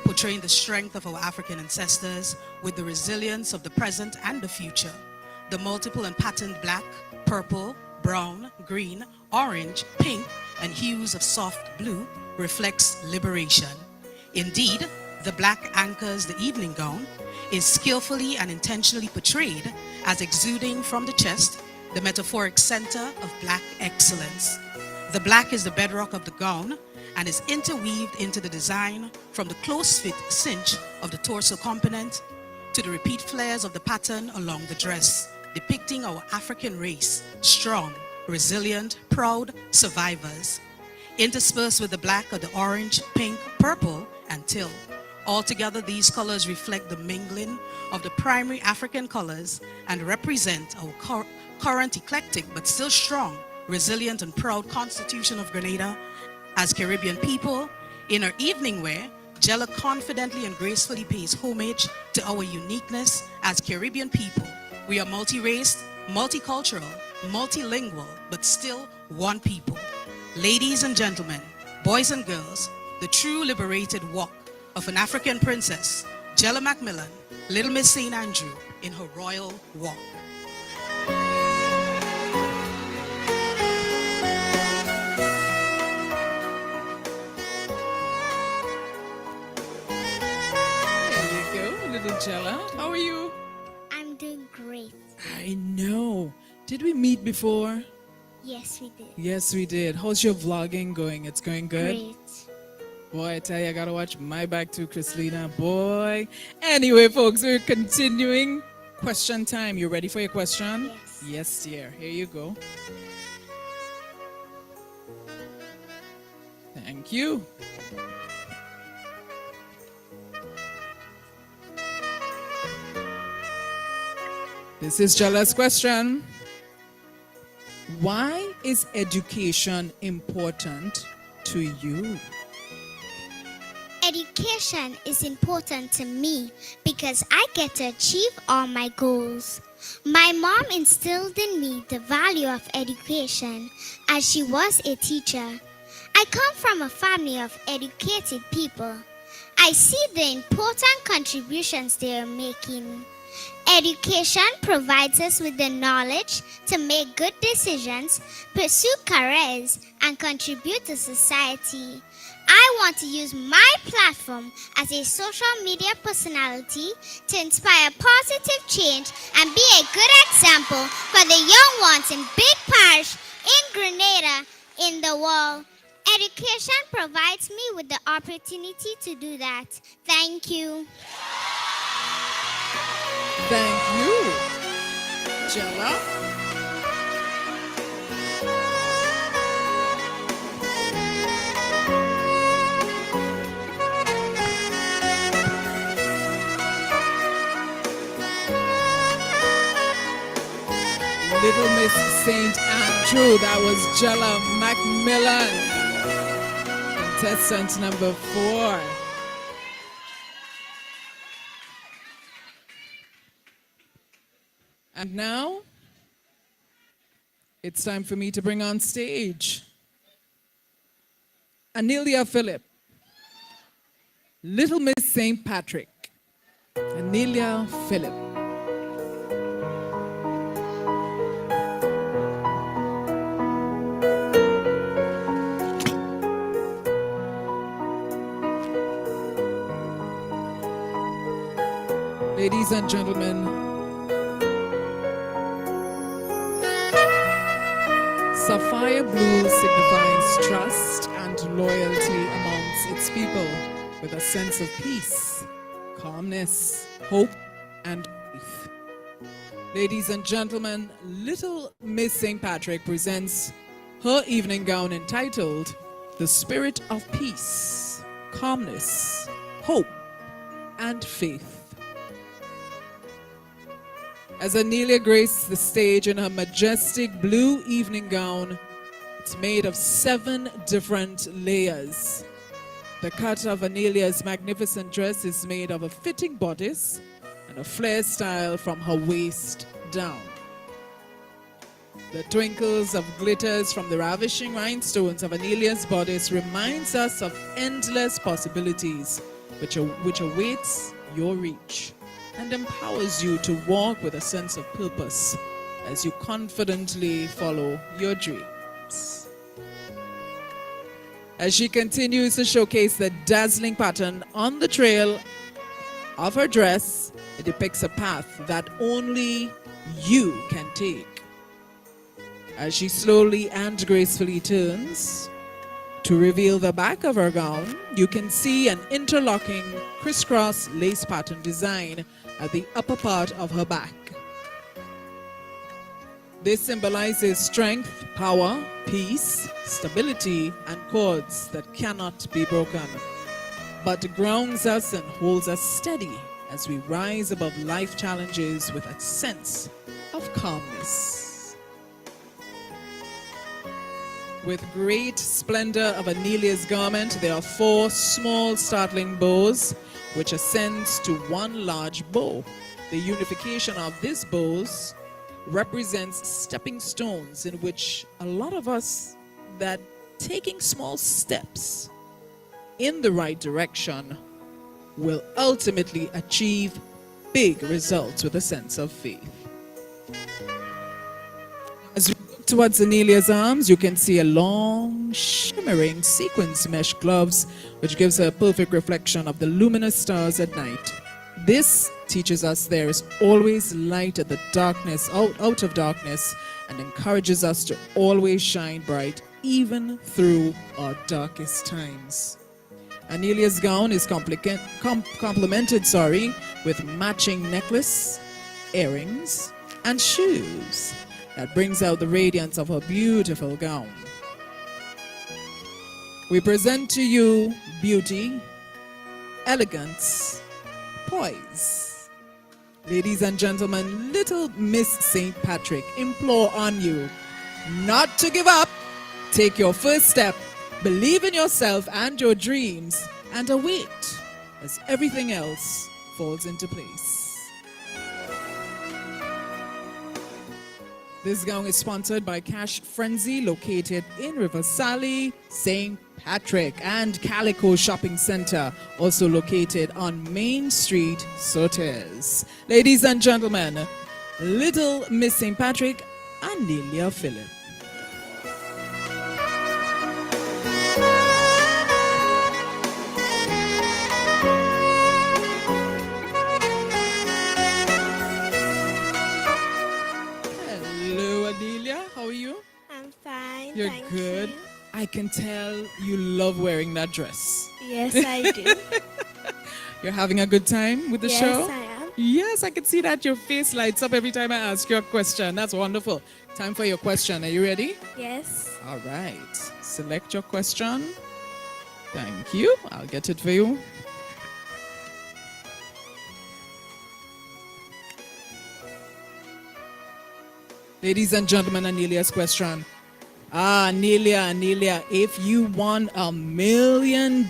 portraying the strength of our African ancestors with the resilience of the present and the future. The multiple and patterned black, purple, brown, green, orange, pink, and hues of soft blue reflects liberation. Indeed, the black anchors the evening gown, is skillfully and intentionally portrayed as exuding from the chest, the metaphoric center of black excellence. The black is the bedrock of the gown and is interweaved into the design from the close-fit cinch of the torso component to the repeat flares of the pattern along the dress, depicting our African race, strong, resilient, proud survivors. Interspersed with the black are the orange, pink, purple, and teal. Altogether, these colors reflect the mingling of the primary African colors and represent our current eclectic but still strong, resilient, and proud constitution of Grenada. As Caribbean people, in our evening wear, Jayla confidently and gracefully pays homage to our uniqueness as Caribbean people. We are multi-raced, multicultural, multilingual, but still one people. Ladies and gentlemen, boys and girls, the true liberated walk of an African princess, Jayla Macmillan, Little Miss St. Andrew in her royal walk. There you go, little Jayla. How are you? I'm doing great. I know. Did we meet before? Yes, we did. Yes, we did. How's your vlogging going? It's going good? Great. Boy, I tell you, I gotta watch my back too, Chrislina. Boy. Anyway, folks, we're continuing. Question time. You ready for your question? Yes. Yes, dear. Here you go. Thank you. This is Jayla's question. Why is education important to you? Education is important to me because I get to achieve all my goals. My mom instilled in me the value of education as she was a teacher. I come from a family of educated people. I see the important contributions they are making. Education provides us with the knowledge to make good decisions, pursue careers, and contribute to society. I want to use my platform as a social media personality to inspire positive change and be a good example for the young ones in Big Parish, in Grenada, in the world. Education provides me with the opportunity to do that. Thank you. Thank you, Jayla. Little Miss St. Andrew, that was Jayla Macmillan, contestant number 4. And now, it's time for me to bring on stage Anilia Phillip, Little Miss St. Patrick, Anilia Phillip. Ladies and gentlemen, sapphire blue signifies trust and loyalty amongst its people with a sense of peace, calmness, hope, and faith. Ladies and gentlemen, Little Miss St. Patrick presents her evening gown entitled The Spirit of Peace, Calmness, Hope, and Faith. As Anilia graced the stage in her majestic blue evening gown, it's made of 7 different layers. The cut of Anilia's magnificent dress is made of a fitting bodice and a flare style from her waist down. The twinkles of glitters from the ravishing rhinestones of Anilia's bodice reminds us of endless possibilities which awaits your reach, and empowers you to walk with a sense of purpose as you confidently follow your dreams. As she continues to showcase the dazzling pattern on the trail of her dress, it depicts a path that only you can take. As she slowly and gracefully turns to reveal the back of her gown, you can see an interlocking crisscross lace pattern design at the upper part of her back. This symbolizes strength, power, peace, stability, and cords that cannot be broken, but grounds us and holds us steady as we rise above life challenges with a sense of calmness. With great splendor of Anilia's garment, there are 4 small startling bows which ascends to 1 large bow. The unification of these bows represents stepping stones in which a lot of us that taking small steps in the right direction will ultimately achieve big results with a sense of faith. As we look towards Anilia's arms, you can see a long, shimmering sequins mesh gloves, which gives her a perfect reflection of the luminous stars at night. This teaches us there is always light at the darkness, out of darkness, and encourages us to always shine bright, even through our darkest times. Anilia's gown is complemented with matching necklace, earrings, and shoes that brings out the radiance of her beautiful gown. We present to you beauty, elegance, poise. Ladies and gentlemen, little Miss St. Patrick implore on you not to give up. Take your first step, believe in yourself and your dreams, and await as everything else falls into place. This gown is sponsored by Cash Frenzy, located in Riverside, St. Patrick, and Calico Shopping Center, also located on Main Street, Sotes. Ladies and gentlemen, Little Miss St. Patrick, Anilia Phillip. How are you? I'm fine. You're thank good. You. I can tell you love wearing that dress. Yes, I do. You're having a good time with the show? Yes, I am. Yes, I can see that your face lights up every time I ask you a question. That's wonderful. Time for your question. Are you ready? Yes. All right. Select your question. Thank you. I'll get it for you. Ladies and gentlemen, Anilia's question. Anilia, if you won $1 million,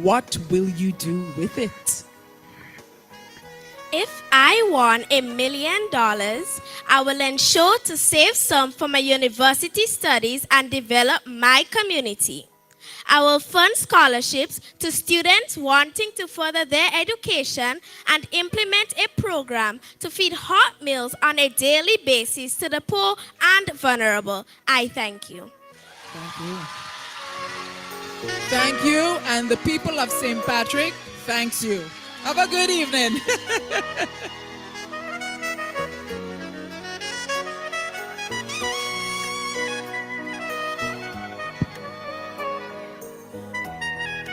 what will you do with it? If I won $1 million, I will ensure to save some for my university studies and develop my community. I will fund scholarships to students wanting to further their education and implement a program to feed hot meals on a daily basis to the poor and vulnerable. I thank you. Thank you. Thank you, and the people of St. Patrick, thanks you. Have a good evening.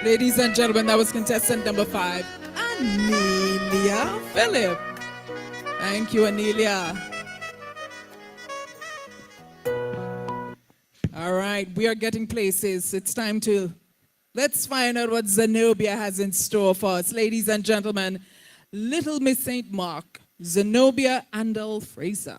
Ladies and gentlemen, that was contestant number 5, Anilia Phillip. Thank you, Anilia. All right, we are getting places. It's time to, let's find out what Zenobia has in store for us. Ladies and gentlemen, Little Miss St. Mark, Zenobia Andel Fraser.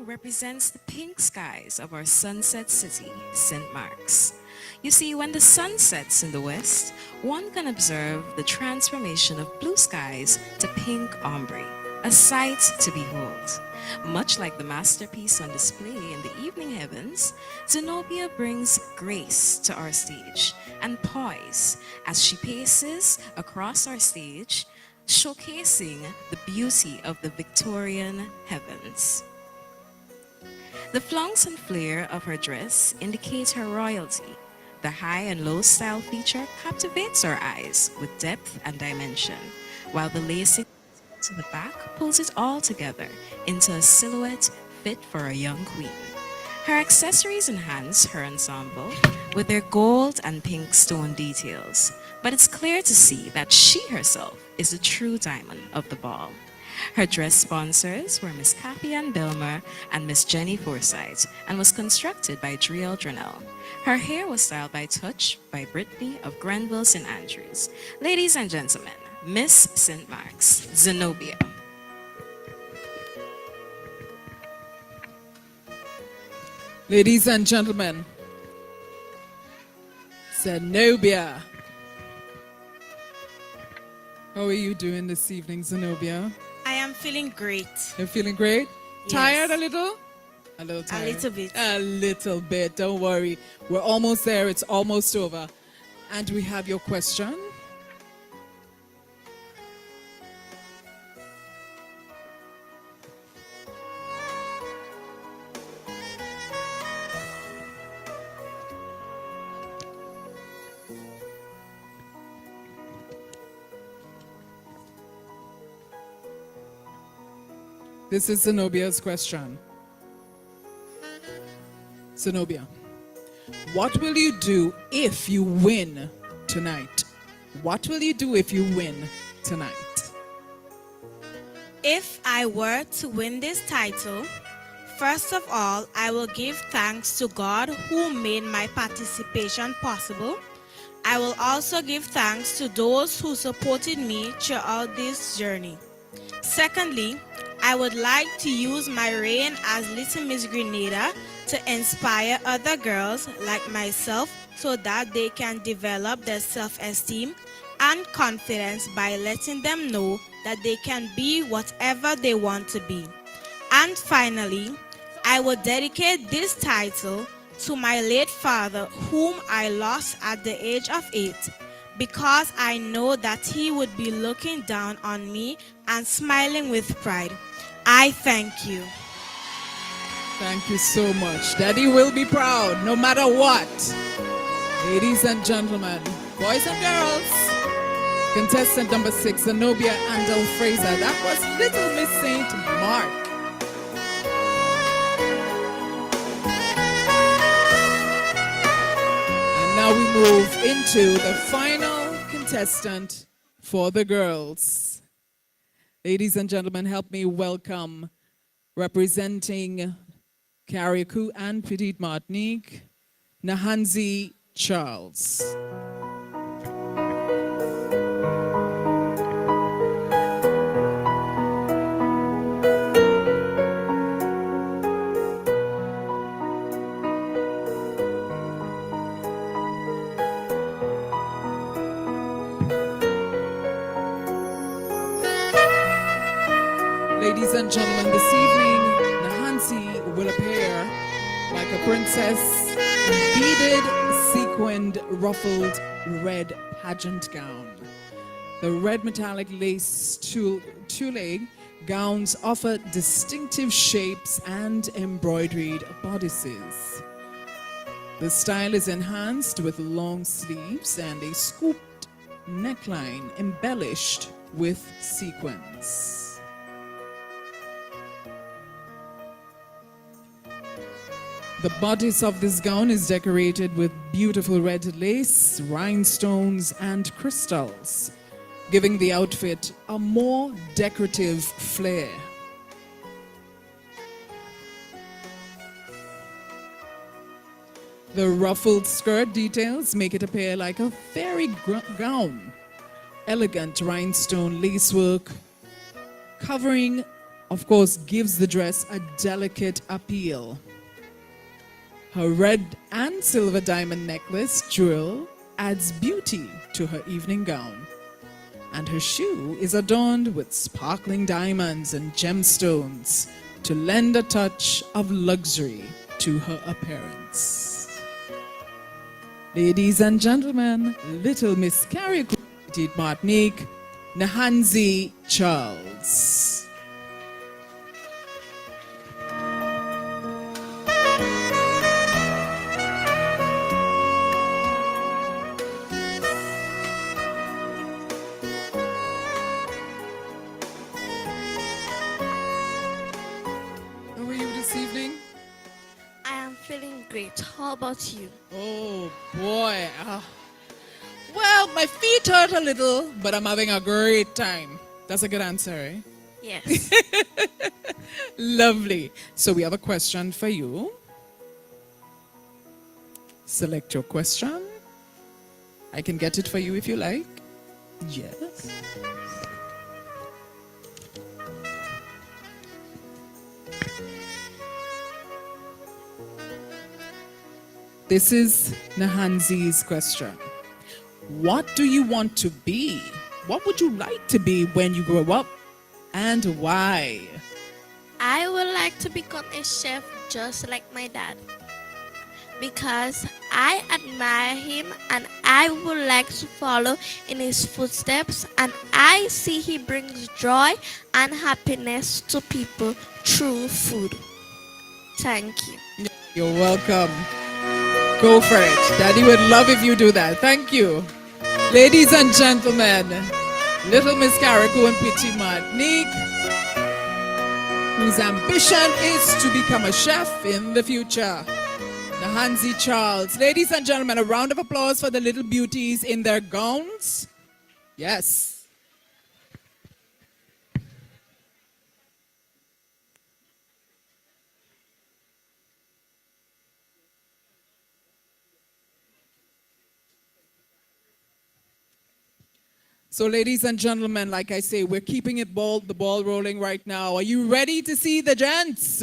Represents the pink skies of our sunset city, St. Mark's. You see, when the sun sets in the west, one can observe the transformation of blue skies to pink ombre, a sight to behold. Much like the masterpiece on display in the evening heavens, Zenobia brings grace to our stage and poise as she paces across our stage, showcasing the beauty of the Victorian heavens. The flounce and flare of her dress indicate her royalty. The high and low style feature captivates our eyes with depth and dimension, while the lacing to the back pulls it all together into a silhouette fit for a young queen. Her accessories enhance her ensemble with their gold and pink stone details, but it's clear to see that she herself is the true diamond of the ball. Her dress sponsors were Miss Kathy Ann Belmer and Miss Jenny Forsyth and was constructed by Driel Drenell. Her hair was styled by Touch by Brittany of Grenville St. Andrews. Ladies and gentlemen, Miss St. Mark's, Zenobia. Ladies and gentlemen, Zenobia. How are you doing this evening, Zenobia? I am feeling great. You're feeling great? Yes. Tired a little? A little tired. A little bit. A little bit. Don't worry. We're almost there. It's almost over. And we have your question. This is Zenobia's question. Zenobia, what will you do if you win tonight? What will you do if you win tonight? If I were to win this title, first of all, I will give thanks to God who made my participation possible. I will also give thanks to those who supported me throughout this journey. Secondly, I would like to use my reign as Little Miss Grenada to inspire other girls like myself so that they can develop their self-esteem and confidence by letting them know that they can be whatever they want to be. And finally, I will dedicate this title to my late father, whom I lost at the age of 8, because I know that he would be looking down on me and smiling with pride. I thank you. Thank you so much. Daddy will be proud no matter what. Ladies and gentlemen, boys and girls, contestant number 6, Zenobia Andel Fraser. That was Little Miss St. Mark. And now we move into the final contestant for the girls. Ladies and gentlemen, help me welcome, representing Carriacou and Petite Martinique, Nahanzi Charles. Ladies and gentlemen, this evening, Nahanzi will appear like a princess in beaded, sequined, ruffled, red pageant gown. The red metallic lace tulle gowns offer distinctive shapes and embroidered bodices. The style is enhanced with long sleeves and a scooped neckline embellished with sequins. The bodice of this gown is decorated with beautiful red lace, rhinestones, and crystals, giving the outfit a more decorative flair. The ruffled skirt details make it appear like a fairy gown. Elegant rhinestone lacework covering, of course, gives the dress a delicate appeal. Her red and silver diamond necklace jewel adds beauty to her evening gown. And her shoe is adorned with sparkling diamonds and gemstones to lend a touch of luxury to her appearance. Ladies and gentlemen, Little Miss Carriacou, Petite Martinique, Nahanzi Charles. Great. How about you? Oh boy. Well, my feet hurt a little, but I'm having a great time. That's a good answer, eh? Yes. Lovely. So we have a question for you. Select your question. I can get it for you if you like. Yes. This is Nahanzi's question. What do you want to be? What would you like to be when you grow up? And why? I would like to become a chef just like my dad, because I admire him and I would like to follow in his footsteps, and I see he brings joy and happiness to people through food. Thank you. You're welcome. Go for it. Daddy would love if you do that. Thank you. Ladies and gentlemen, little Miss Carrico and Petit Martinique, whose ambition is to become a chef in the future. Nahanzi Charles. Ladies and gentlemen, a round of applause for the little beauties in their gowns. Yes. So ladies and gentlemen, like I say, we're keeping the ball rolling right now. Are you ready to see the gents?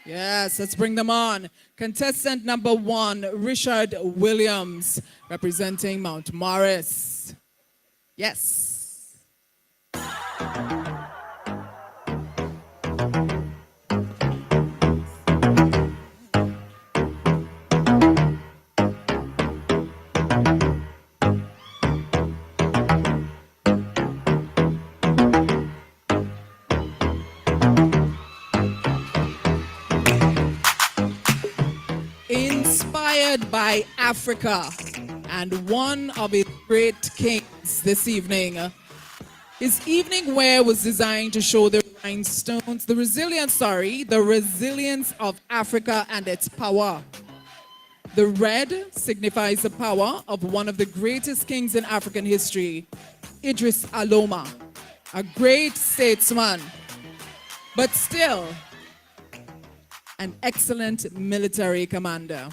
Yes, let's bring them on. Contestant number 1, Richard Williams, representing Mount Morris. Yes. Inspired by Africa and one of its great kings this evening. His evening wear was designed to show the resilience of Africa and its power. The red signifies the power of one of the greatest kings in African history, Idris Aloma, a great statesman, but still an excellent military commander.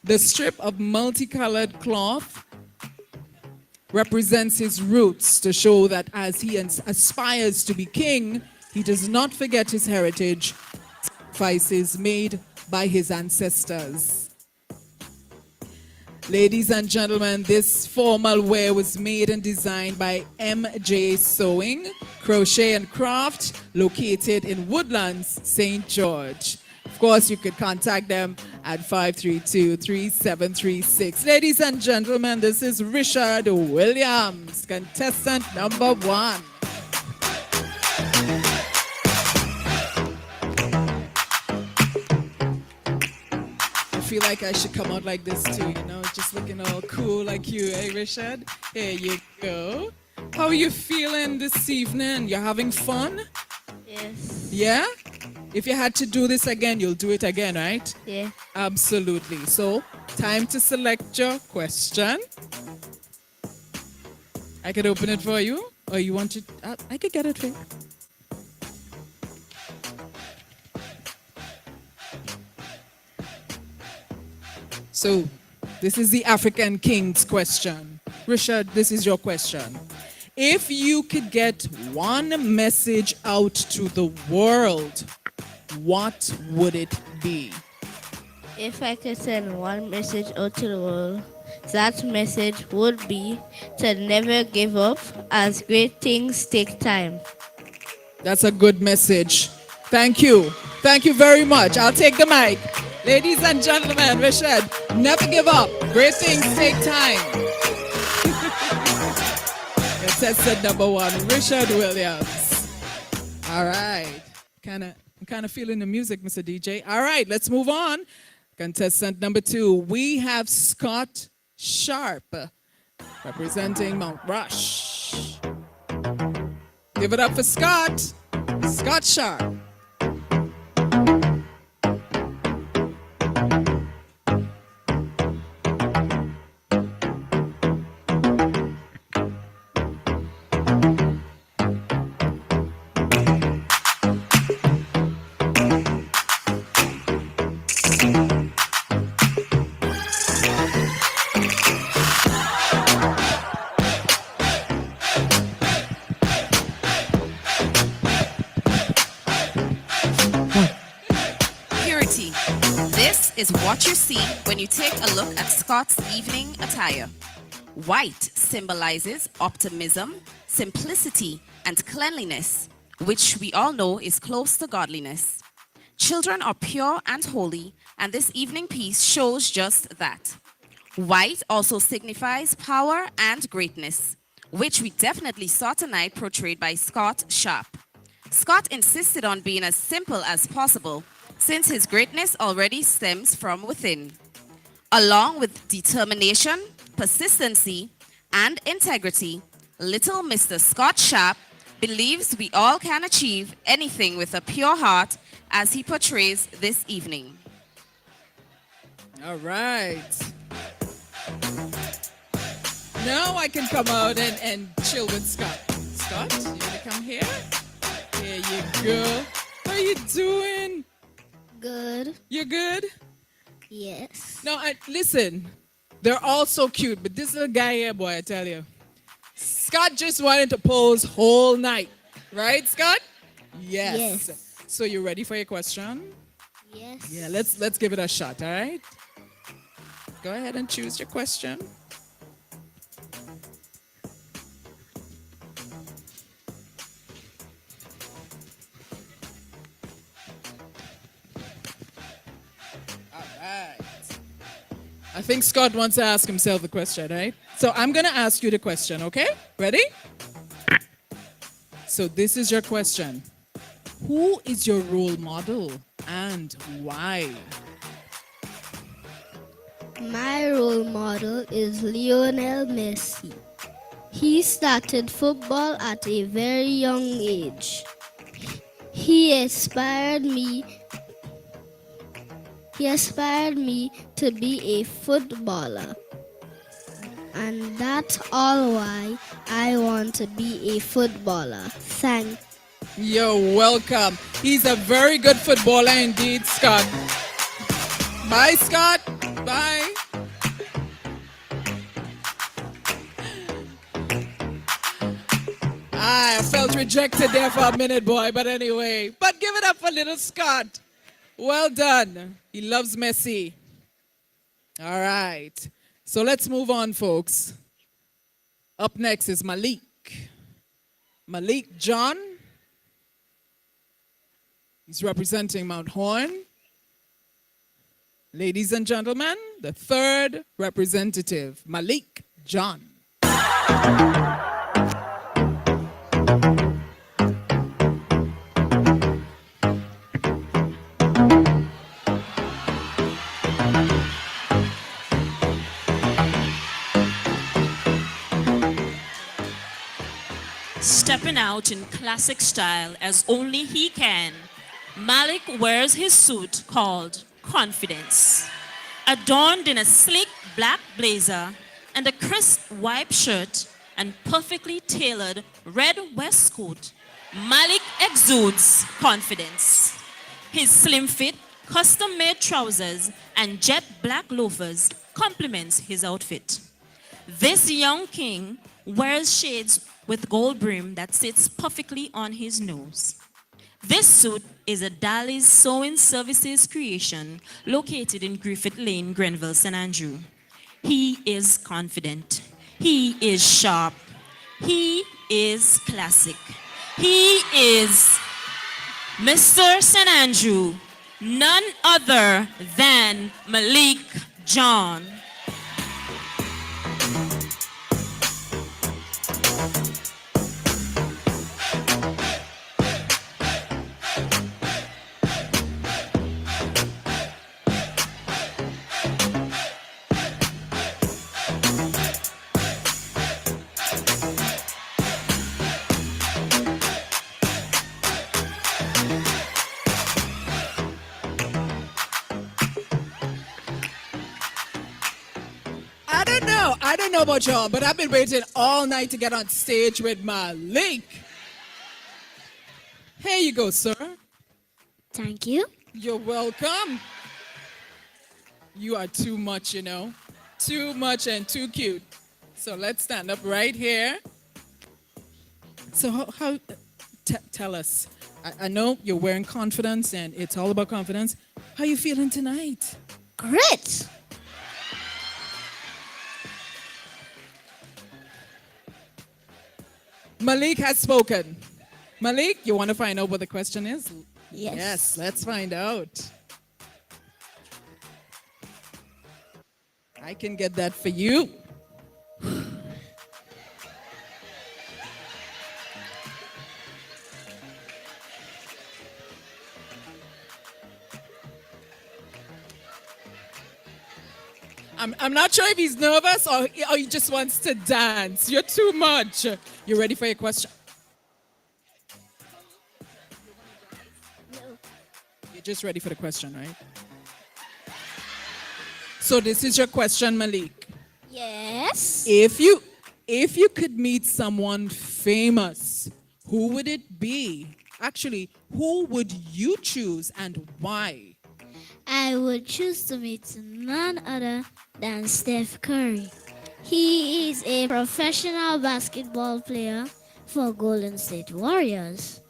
The strip of multicolored cloth represents his roots to show that as he aspires to be king, he does not forget his heritage, sacrifices made by his ancestors. Ladies and gentlemen, this formal wear was made and designed by MJ Sewing, Crochet and Craft, located in Woodlands, St. George. Of course, you could contact them at 532-3736. Ladies and gentlemen, this is Richard Williams, contestant number 1. I feel like I should come out like this too, you know, just looking all cool like you, eh, Richard? Here you go. How are you feeling this evening? You're having fun? Yes. Yeah? If you had to do this again, you'll do it again, right? Yeah. Absolutely. So, time to select your question. I could open it for you, or you want to? I could get it for you. So, this is the African King's question. Richard, this is your question. If you could get one message out to the world, what would it be? If I could send one message out to the world, that message would be to never give up, as great things take time. That's a good message. Thank you. Thank you very much. I'll take the mic. Ladies and gentlemen, Richard, never give up. Great things take time. Contestant number 1, Richard Williams. All right. I'm kind of feeling the music, Mr. DJ. All right, let's move on. Contestant number 2, we have Scott Sharp, representing Mount Rush. Give it up for Scott. Scott Sharp. is what you see when you take a look at Scott's evening attire. White symbolizes optimism, simplicity, and cleanliness, which we all know is close to godliness. Children are pure and holy, and this evening piece shows just that. White also signifies power and greatness, which we definitely saw tonight portrayed by Scott Sharp. Scott insisted on being as simple as possible, since his greatness already stems from within. Along with determination, persistency, and integrity, little Mr. Scott Sharp believes we all can achieve anything with a pure heart as he portrays this evening. All right. Now I can come out and chill with Scott. Scott, you want to come here? Here you go. How are you doing? Good. You good? Yes. Now, listen. They're all so cute, but this little guy here, boy, I tell you. Scott just wanted to pose whole night. Right, Scott? Yes. So you ready for your question? Yes. Yeah, let's give it a shot, all right? Go ahead and choose your question. All right. I think Scott wants to ask himself the question, right? So I'm going to ask you the question, okay? Ready? So this is your question. Who is your role model and why? My role model is Lionel Messi. He started football at a very young age. He inspired me to be a footballer. And that's all why I want to be a footballer. Thank You're welcome. He's a very good footballer indeed, Scott. Bye, Scott. Bye. I felt rejected there for a minute, boy, but anyway. But give it up for little Scott. Well done. He loves Messi. All right. So let's move on, folks. Up next is Malik. Malik John. He's representing Mount Horn. Ladies and gentlemen, the third representative, Malik John. Stepping out in classic style as only he can, Malik wears his suit called Confidence. Adorned in a sleek black blazer and a crisp white shirt and perfectly tailored red waistcoat, Malik exudes confidence. His slim fit, custom-made trousers and jet black loafers complements his outfit. This young king wears shades with gold brim that sits perfectly on his nose. This suit is a Dali's Sewing Services creation located in Griffith Lane, Grenville, St. Andrew. He is confident. He is sharp. He is classic. He is Mr. St. Andrew, none other than Malik John. I don't know about y'all, but I've been waiting all night to get on stage with Malik. Here you go, sir. Thank you. You're welcome. You are too much, you know. Too much and too cute. So let's stand up right here. So tell us. I know you're wearing confidence and it's all about confidence. How are you feeling tonight? Grit. Malik has spoken. Malik, you want to find out what the question is? Yes. Yes, let's find out. I can get that for you. I'm not sure if he's nervous or he just wants to dance. You're too much. You ready for your question? No. You're just ready for the question, right? So this is your question, Malik. Yes. If you could meet someone famous, who would it be? Actually, who would you choose and why? I would choose to meet none other than Steph Curry. He is a professional basketball player for Golden State Warriors.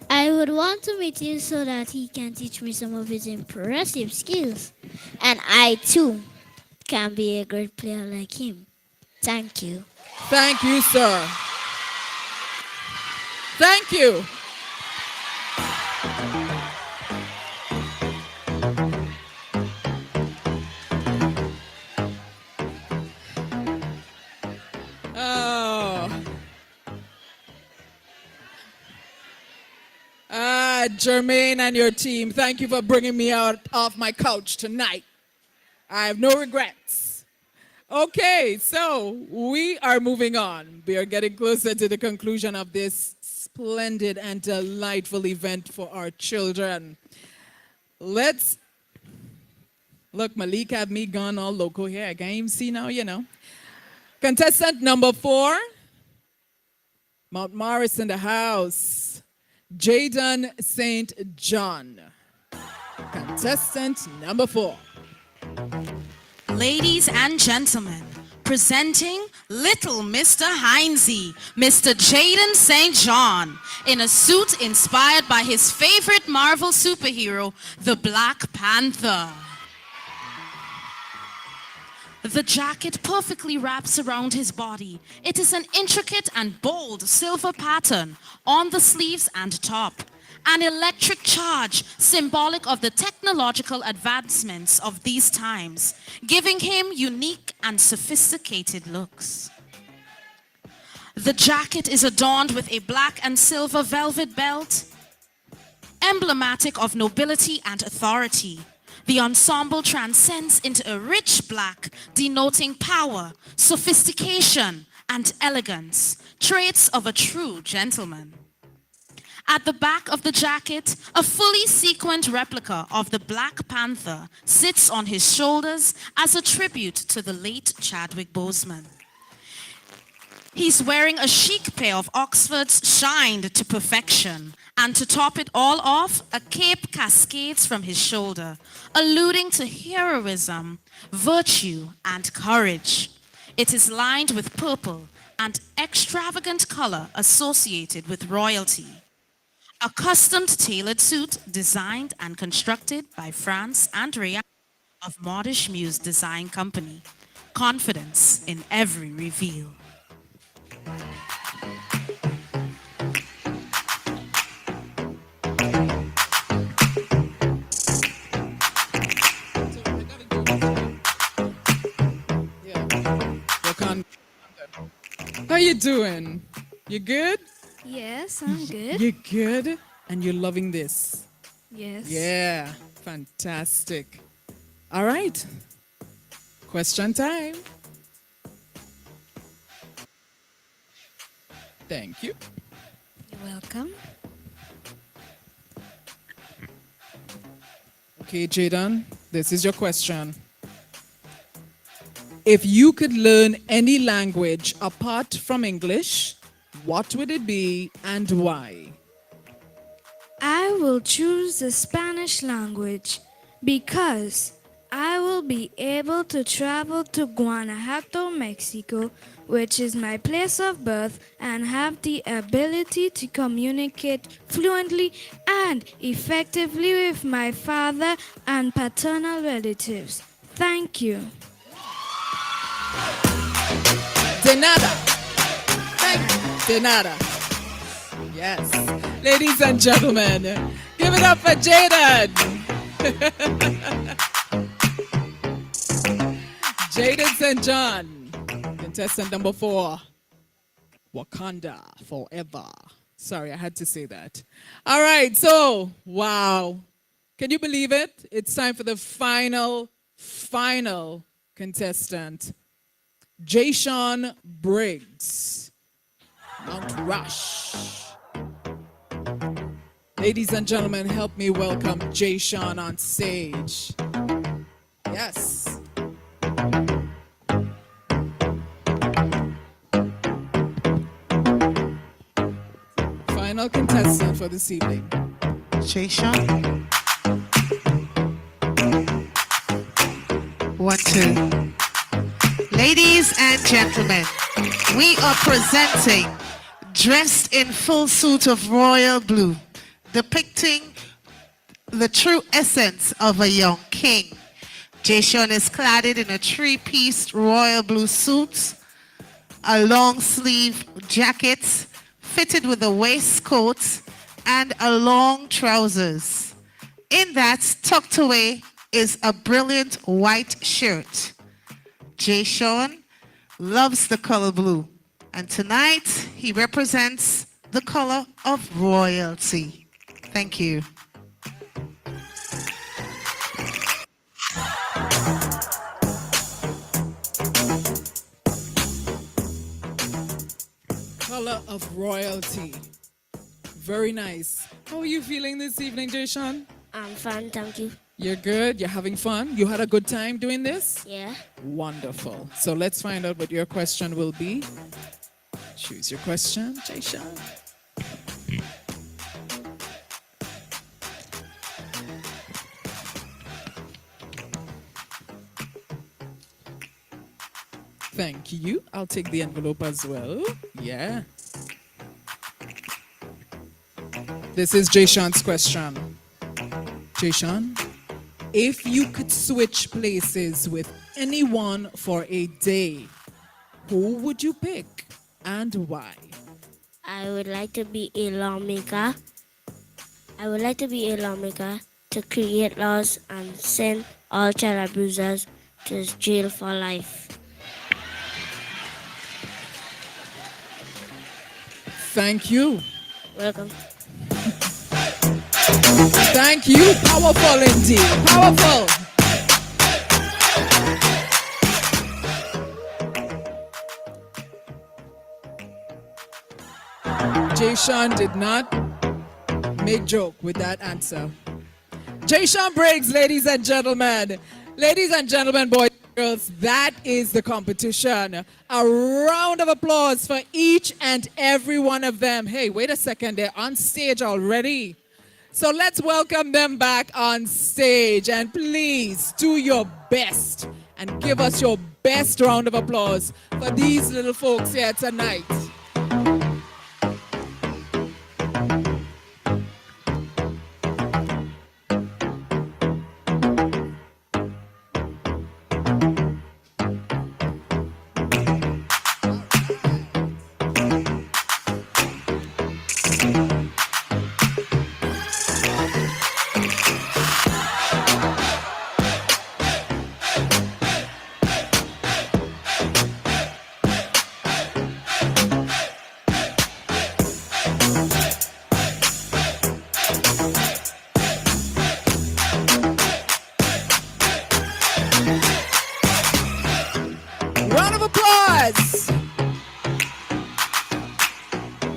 I would want to meet him so that he can teach me some of his impressive skills. And I too can be a great player like him. Thank you. Thank you, sir. Thank you. Jermaine and your team, thank you for bringing me out off my couch tonight. I have no regrets. Okay, so we are moving on. We are getting closer to the conclusion of this splendid and delightful event for our children. Look, Malik had me gone all local here. I can't even see now, you know. Contestant number 4, Mount Morris in the house. Jayden St. John. Contestant number 4. Ladies and gentlemen, presenting Little Mr. Nahanzi, Mr. Jayden St. John, in a suit inspired by his favorite Marvel superhero, the Black Panther. The jacket perfectly wraps around his body. It is an intricate and bold silver pattern on the sleeves and top. An electric charge symbolic of the technological advancements of these times, giving him unique and sophisticated looks. The jacket is adorned with a black and silver velvet belt, emblematic of nobility and authority. The ensemble transcends into a rich black, denoting power, sophistication, and elegance, traits of a true gentleman. At the back of the jacket, a fully sequined replica of the Black Panther sits on his shoulders as a tribute to the late Chadwick Boseman. He's wearing a chic pair of Oxfords shined to perfection, and to top it all off, a cape cascades from his shoulder, alluding to heroism, virtue, and courage. It is lined with purple, an extravagant color associated with royalty. A custom-tailored suit designed and constructed by France Andrea of Modish Muse Design Company. Confidence in every reveal. How you doing? You good? Yes, I'm good. You good? And you're loving this? Yes. Yeah, fantastic. All right. Question time. Thank you. You're welcome. Okay, Jayden, this is your question. If you could learn any language apart from English, what would it be and why? I will choose the Spanish language because I will be able to travel to Guanajuato, Mexico, which is my place of birth, and have the ability to communicate fluently and effectively with my father and paternal relatives. Thank you. De nada. Thank you. De nada. Yes. Ladies and gentlemen, give it up for Jayden. Jayden St. John, contestant number 4. Wakanda forever. Sorry, I had to say that. All right, so, wow. Can you believe it? It's time for the final contestant. Jayden Briggs, Mount Rush. Ladies and gentlemen, help me welcome Jayden on stage. Yes. Final contestant for this evening. Jayden. 1, 2. Ladies and gentlemen, we are presenting dressed in full suit of royal blue, depicting the true essence of a young king. Jayden is cladded in a 3-piece royal blue suit, a long sleeve jacket fitted with a waistcoat and a long trousers. In that, tucked away, is a brilliant white shirt. Jayden loves the color blue, and tonight he represents the color of royalty. Thank you. Color of royalty. Very nice. How are you feeling this evening, Jayden? I'm fine, thank you. You're good? You're having fun? You had a good time doing this? Yeah. Wonderful. So let's find out what your question will be. Choose your question, Jayden. Thank you. I'll take the envelope as well. Yeah. This is Jayden's question. Jayden, if you could switch places with anyone for a day, who would you pick and why? I would like to be a lawmaker. I would like to be a lawmaker to create laws and send all child abusers to jail for life. Thank you. Welcome. Thank you. Powerful indeed. Powerful. Jayden did not make joke with that answer. Jayden Briggs, ladies and gentlemen. Ladies and gentlemen, boys and girls, that is the competition. A round of applause for each and every one of them. Hey, wait a second, they're on stage already. So let's welcome them back on stage, and please do your best and give us your best round of applause for these little folks here tonight.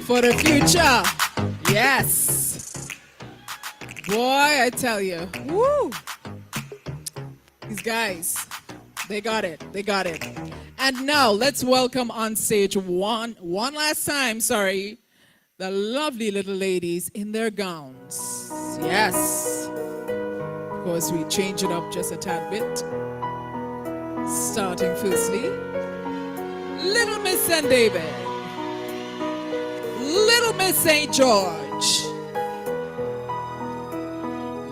For the future. Yes. Boy, I tell you. Woo. These guys, they got it. They got it. And now let's welcome on stage one last time, the lovely little ladies in their gowns. Yes. Of course, we change it up just a tad bit. Starting firstly, Little Miss St. David, Little Miss St. George,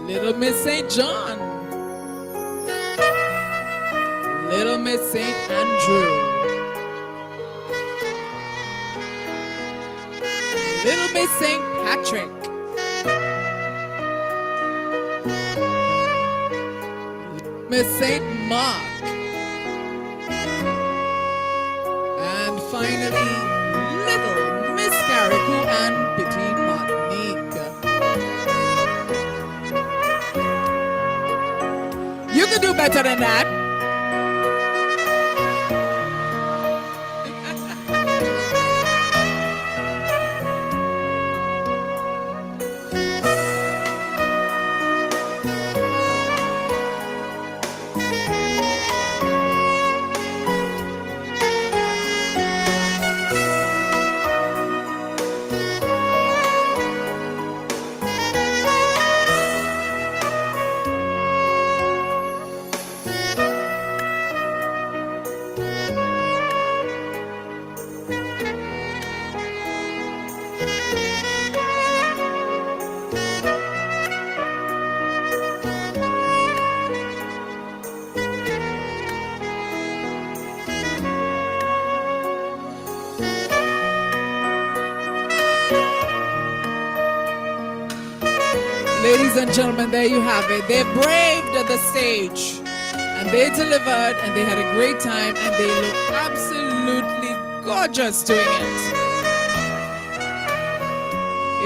Little Miss St. John, Little Miss St. Andrew, Little Miss St. Patrick, Miss St. Mark, and finally, Little Miss Carriacou and Petit Martinique. You can do better than that. Ladies and gentlemen, there you have it. They braved the stage and they delivered and they had a great time and they look absolutely gorgeous doing it.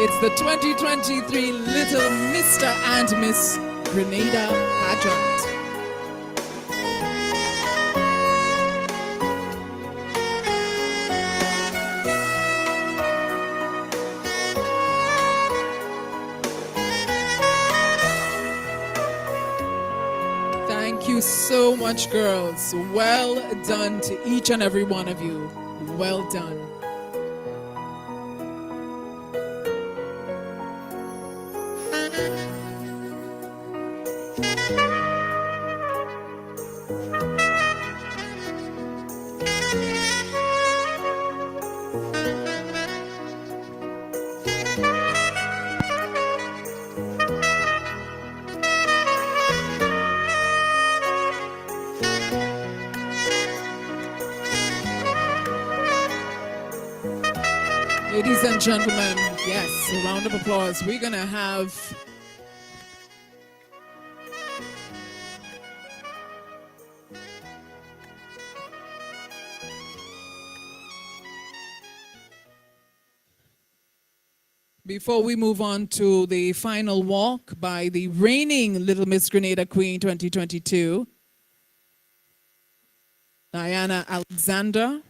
It's the 2023 Little Mr. and Miss Grenada Pageant. Thank you so much, girls. Well done to each and every one of you. Well done. Ladies and gentlemen, yes, a round of applause. We're going to have before we move on to the final walk by the reigning Little Miss Grenada Queen 2022, Diana Alexander,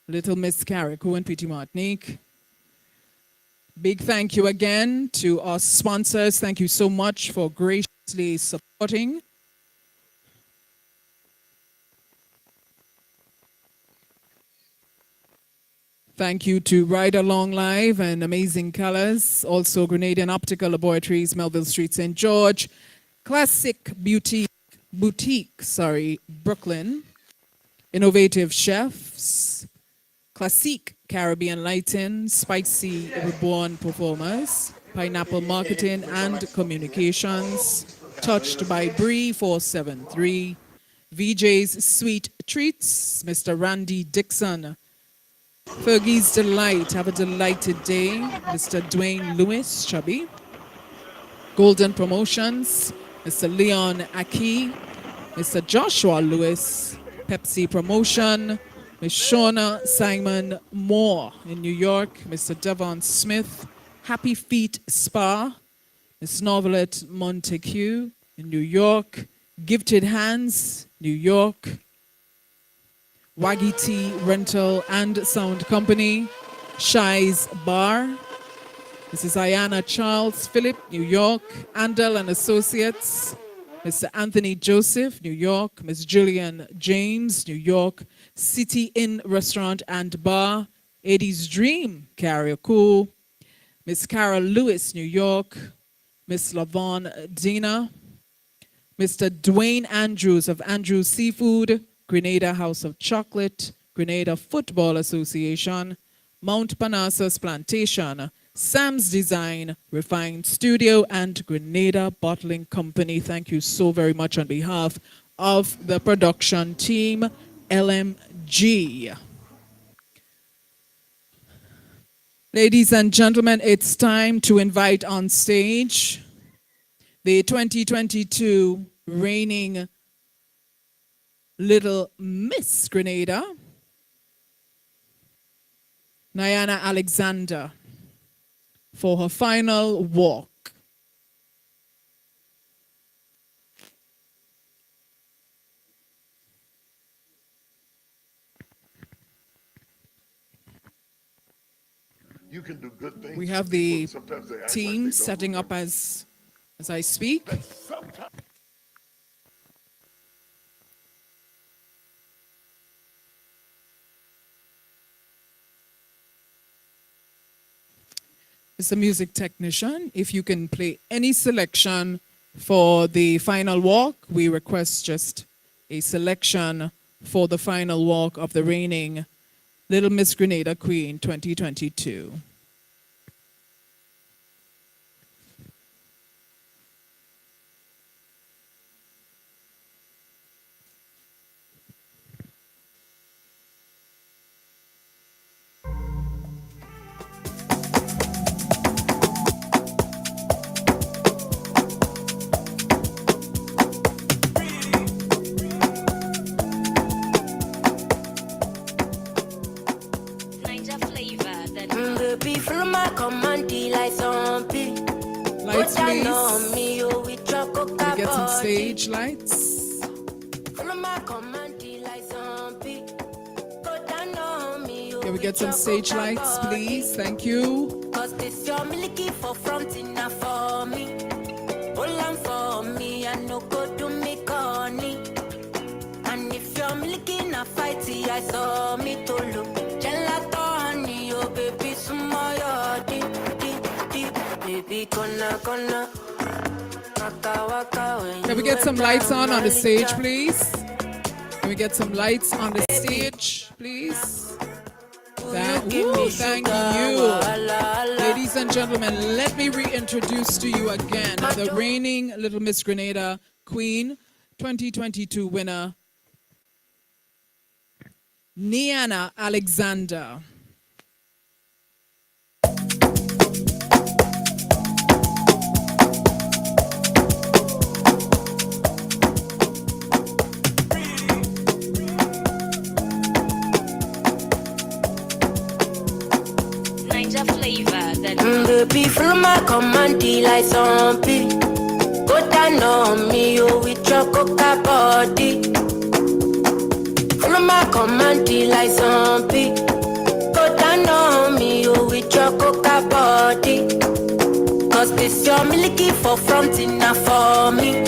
Little Miss Carriacou and Petit Martinique. Big thank you again to our sponsors. Thank you so much for graciously supporting. Thank you to Ride Along Live and Amazing Colors, also Grenadian Optical Laboratories, Melville Street, St. George, Classic Boutique, Brooklyn, Innovative Chefs, Classique Caribbean Lighting, Spicy Reborn Performers, Pineapple Marketing and Communications, Touched by Bree 473, VJ's Sweet Treats, Mr. Randy Dixon, Fergie's Delight, have a delighted day, Mr. Dwayne Lewis, Chubby, Golden Promotions, Mr. Leon Aki, Mr. Joshua Lewis, Pepsi Promotion, Ms. Shauna Simon Moore in New York, Mr. Devon Smith, Happy Feet Spa, Ms. Novelette Montague in New York, Gifted Hands, New York, Waggy Tea Rental and Sound Company, Shy's Bar, Mrs. Ayana Charles Phillip, New York, Andel and Associates, Mr. Anthony Joseph, New York, Ms. Julian James, New York, City Inn Restaurant and Bar, Eddie's Dream, Carriacou, Miss Carol Lewis, New York, Miss Lavon Dina, Mr. Dwayne Andrews of Andrews Seafood, Grenada House of Chocolate, Grenada Football Association, Mount Parnassus Plantation, Sam's Design, Refined Studio, and Grenada Bottling Company. Thank you so very much on behalf of the production team, LMG. Ladies and gentlemen, it's time to invite on stage the 2022 reigning Little Miss Grenada, Nyana Alexander, for her final walk. You can do good things. We have the team setting up as I speak. Mr. Music Technician, if you can play any selection for the final walk, we request just a selection for the final walk of the reigning Little Miss Grenada Queen 2022. Lights, please. Can we get some stage lights? Can we get some stage lights, please? Thank you. And if you're looking a fighty, I saw me to look. Gelato, honey, oh baby, sumoyo, deep, baby, gonna. Can we get some lights on the stage, please? Can we get some lights on the stage, please? Thank you. Ladies and gentlemen, let me reintroduce to you again the reigning Little Miss Grenada Queen 2022 winner, Nyana Alexander. Baby, follow my command, like zombie. Go down on me, oh, with your coca body. Follow my command, like zombie. Go down on me, oh, with your coca body. Cause this your milky for front enough for me.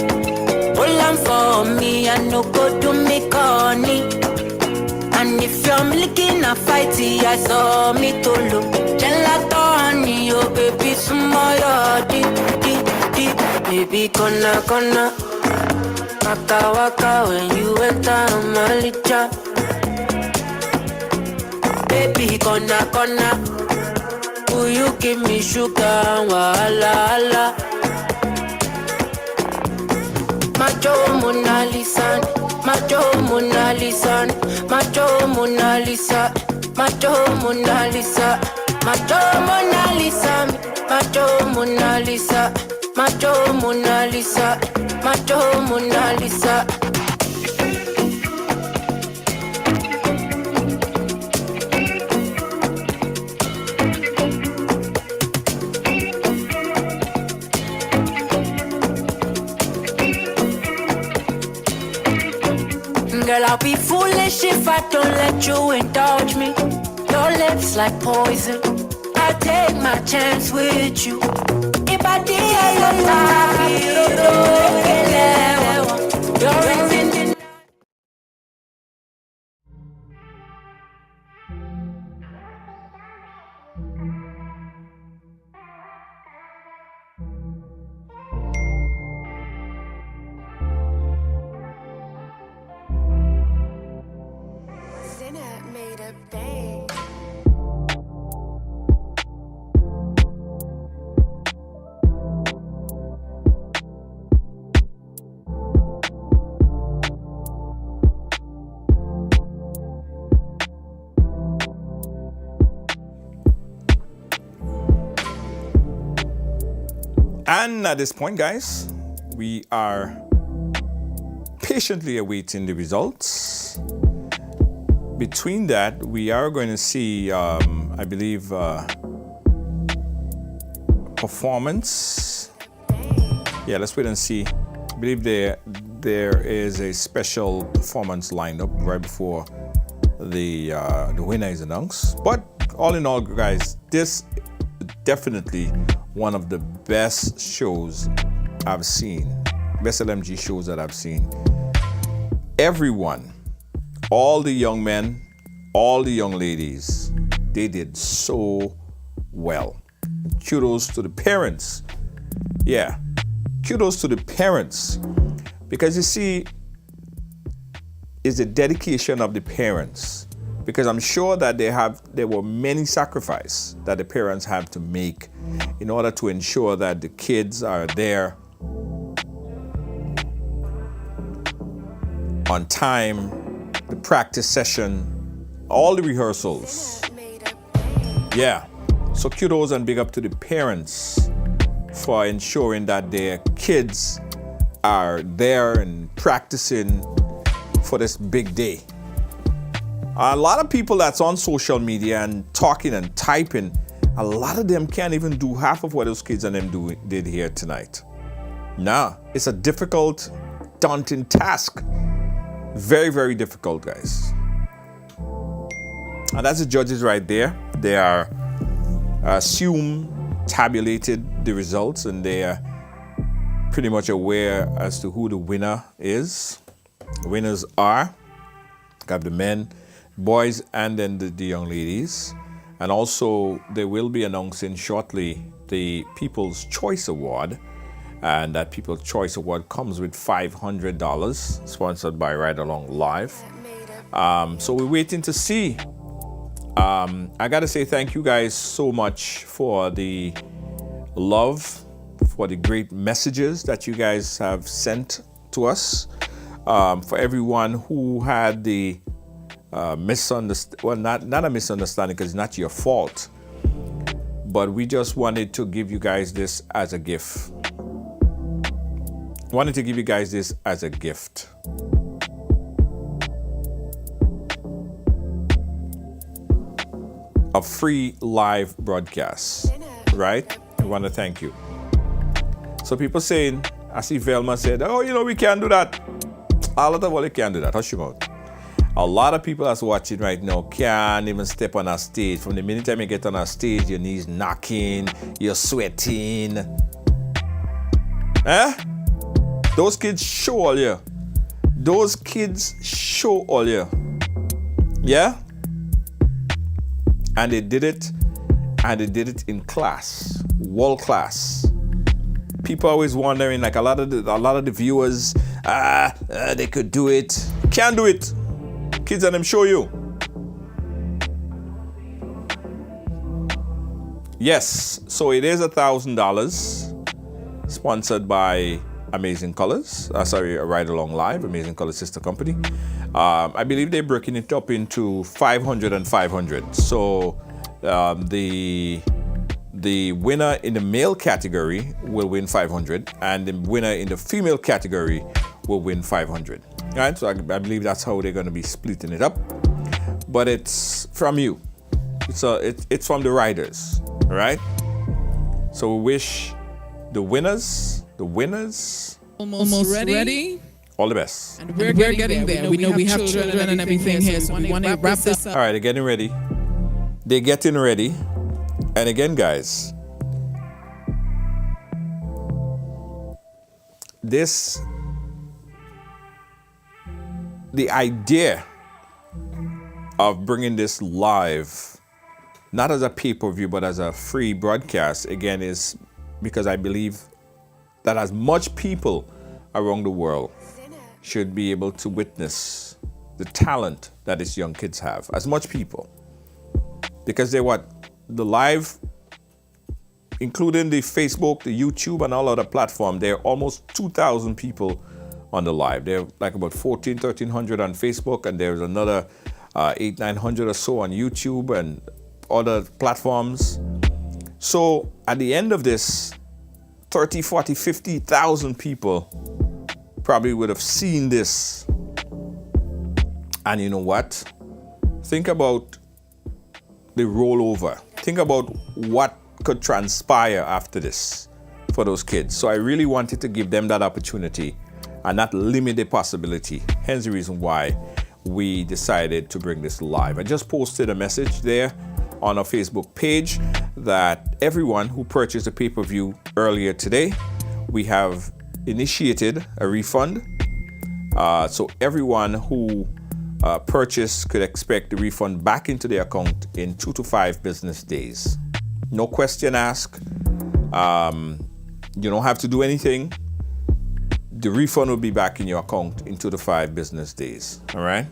Hold on for me, I no go to me corny. And if you're looking a fighty, I saw me to look. Gelato, honey, oh baby, sumoyo, deep, baby, gonna. Waka, when you enter Malija. Baby, gonna. Will you give me sugar, wala. Macho Mona Lisa, Macho Mona Lisa, Macho Mona Lisa, Macho Mona Lisa, Macho Mona Lisa, Macho Mona Lisa, Macho Mona Lisa, Macho Mona Lisa. Girl, I'll be foolish if I don't let you indulge me. Your lips like poison. I take my chance with you. If I did, you're in. And at this point, guys, we are patiently awaiting the results. Between that, we are going to see, I believe, performance. Yeah, let's wait and see. I believe there is a special performance lined up right before the winner is announced. But all in all, guys, this definitely one of the best shows I've seen, best LMG shows that I've seen. Everyone, all the young men, all the young ladies, they did so well. Kudos to the parents. Yeah, kudos to the parents. Because you see, it's the dedication of the parents. Because I'm sure that there were many sacrifices that the parents have to make in order to ensure that the kids are there on time, the practice session, all the rehearsals. Yeah, so kudos and big up to the parents for ensuring that their kids are there and practicing for this big day. A lot of people that's on social media and talking and typing, a lot of them can't even do half of what those kids and them did here tonight. Nah, it's a difficult, daunting task. Very, very difficult, guys. And that's the judges right there. They are tabulated the results, and they are pretty much aware as to who the winner is. The winners are, got the men, boys, and then the young ladies. And also, they will be announcing shortly the People's Choice Award. And that People's Choice Award comes with $500, sponsored by Ride Along Live. So we're waiting to see. I got to say thank you guys so much for the love, for the great messages that you guys have sent to us. For everyone who had the misunderstanding, well, not a misunderstanding because it's not your fault, but we just wanted to give you guys this as a gift. Wanted to give you guys this as a gift. A free live broadcast, right? We want to thank you. So people saying, I see Velma said, oh, we can't do that. All of the world, you can't do that. Hush your mouth. A lot of people that's watching right now can't even step on a stage. From the minute time you get on a stage, your knees knocking, you're sweating. Eh? Those kids show all you. Those kids show all you. Yeah? And they did it, and they did it in class, world class. People always wondering, like a lot of the viewers, they could do it. Can't do it. Kids and them show you. Yes, so it is $1,000, sponsored by Amazing Colors. Ride Along Live, Amazing Colors sister company. I believe they're breaking it up into 500 and 500. So the winner in the male category will win 500, and the winner in the female category will win 500. All right, so I believe that's how they're going to be splitting it up. But it's from you. It's from the riders. All right. So we wish the winners. Almost ready. All the best. And we're getting there. We know we have children and everything here, so we want to wrap this up. All right, they're getting ready. They're getting ready. And again, guys, the idea of bringing this live, not as a pay-per-view, but as a free broadcast, again, is because I believe that as much people around the world should be able to witness the talent that these young kids have. As much people. because they're what? The live, including the Facebook, the YouTube, and all other platforms, there are almost 2,000 people on the live. There are like about 1,300 on Facebook, and there's another 800-900 or so on YouTube and other platforms. So at the end of this, 30, 40, 50,000 people probably would have seen this. And you know what? Think about the rollover. Think about what could transpire after this for those kids. So I really wanted to give them that opportunity and not limit the possibility. Hence the reason why we decided to bring this live. I just posted a message there on our Facebook page that everyone who purchased a pay-per-view earlier today, we have initiated a refund. So everyone who purchased could expect the refund back into their account in 2 to 5 business days. No question asked. You don't have to do anything. The refund will be back in your account in 2 to 5 business days. All right?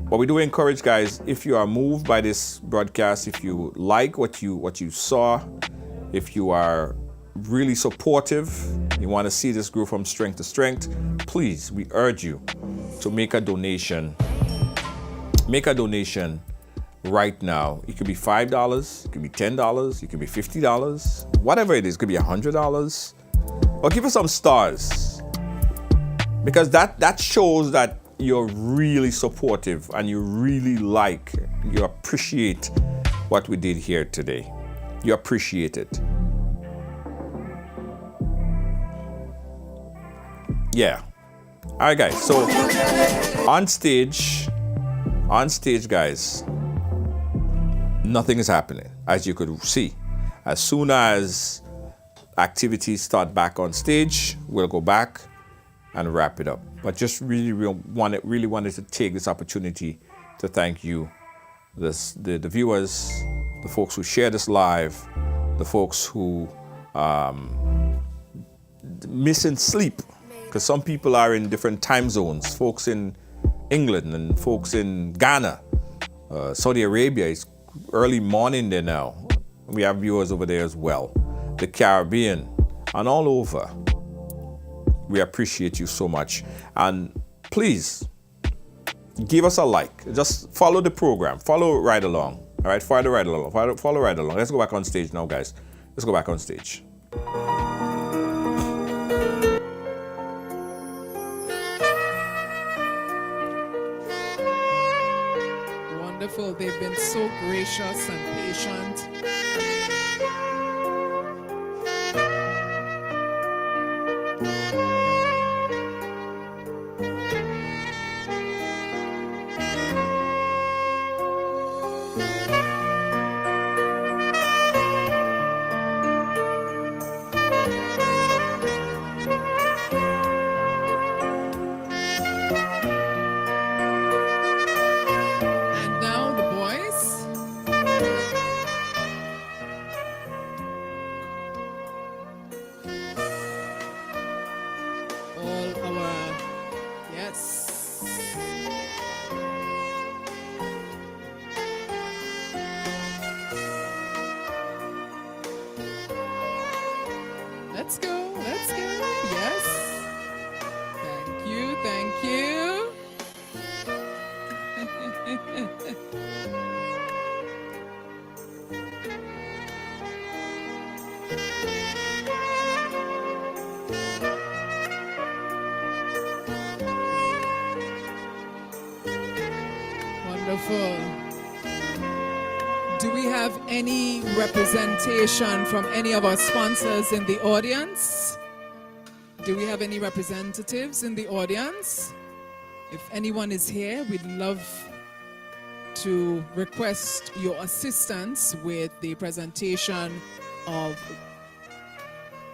But we do encourage, guys, if you are moved by this broadcast, if you like what you saw, if you are really supportive, you want to see this grow from strength to strength, please, we urge you to make a donation. Make a donation right now. It could be $5, it could be $10, it could be $50, whatever it is. It could be $100, or give us some stars, because that shows that you're really supportive and you really like, you appreciate what we did here today. You appreciate it. Yeah. All right, guys. So on stage, guys, nothing is happening, as you could see. As soon as activities start back on stage, we'll go back and wrap it up. But just really wanted to take this opportunity to thank you, the viewers, the folks who share this live, the folks who missing sleep, because some people are in different time zones. Folks in England and folks in Ghana, Saudi Arabia, it's early morning there now. We have viewers over there as well. The Caribbean and all over. We appreciate you so much. And please, give us a like. Just follow the program. Follow right along. All right? Follow right along. Follow right along. Let's go back on stage now, guys. Let's go back on stage. Wonderful. They've been so gracious and patient. Let's go. Yes. Thank you. Wonderful. Do we have any representation from any of our sponsors in the audience? Do we have any representatives in the audience? If anyone is here, we'd love to request your assistance with the presentation of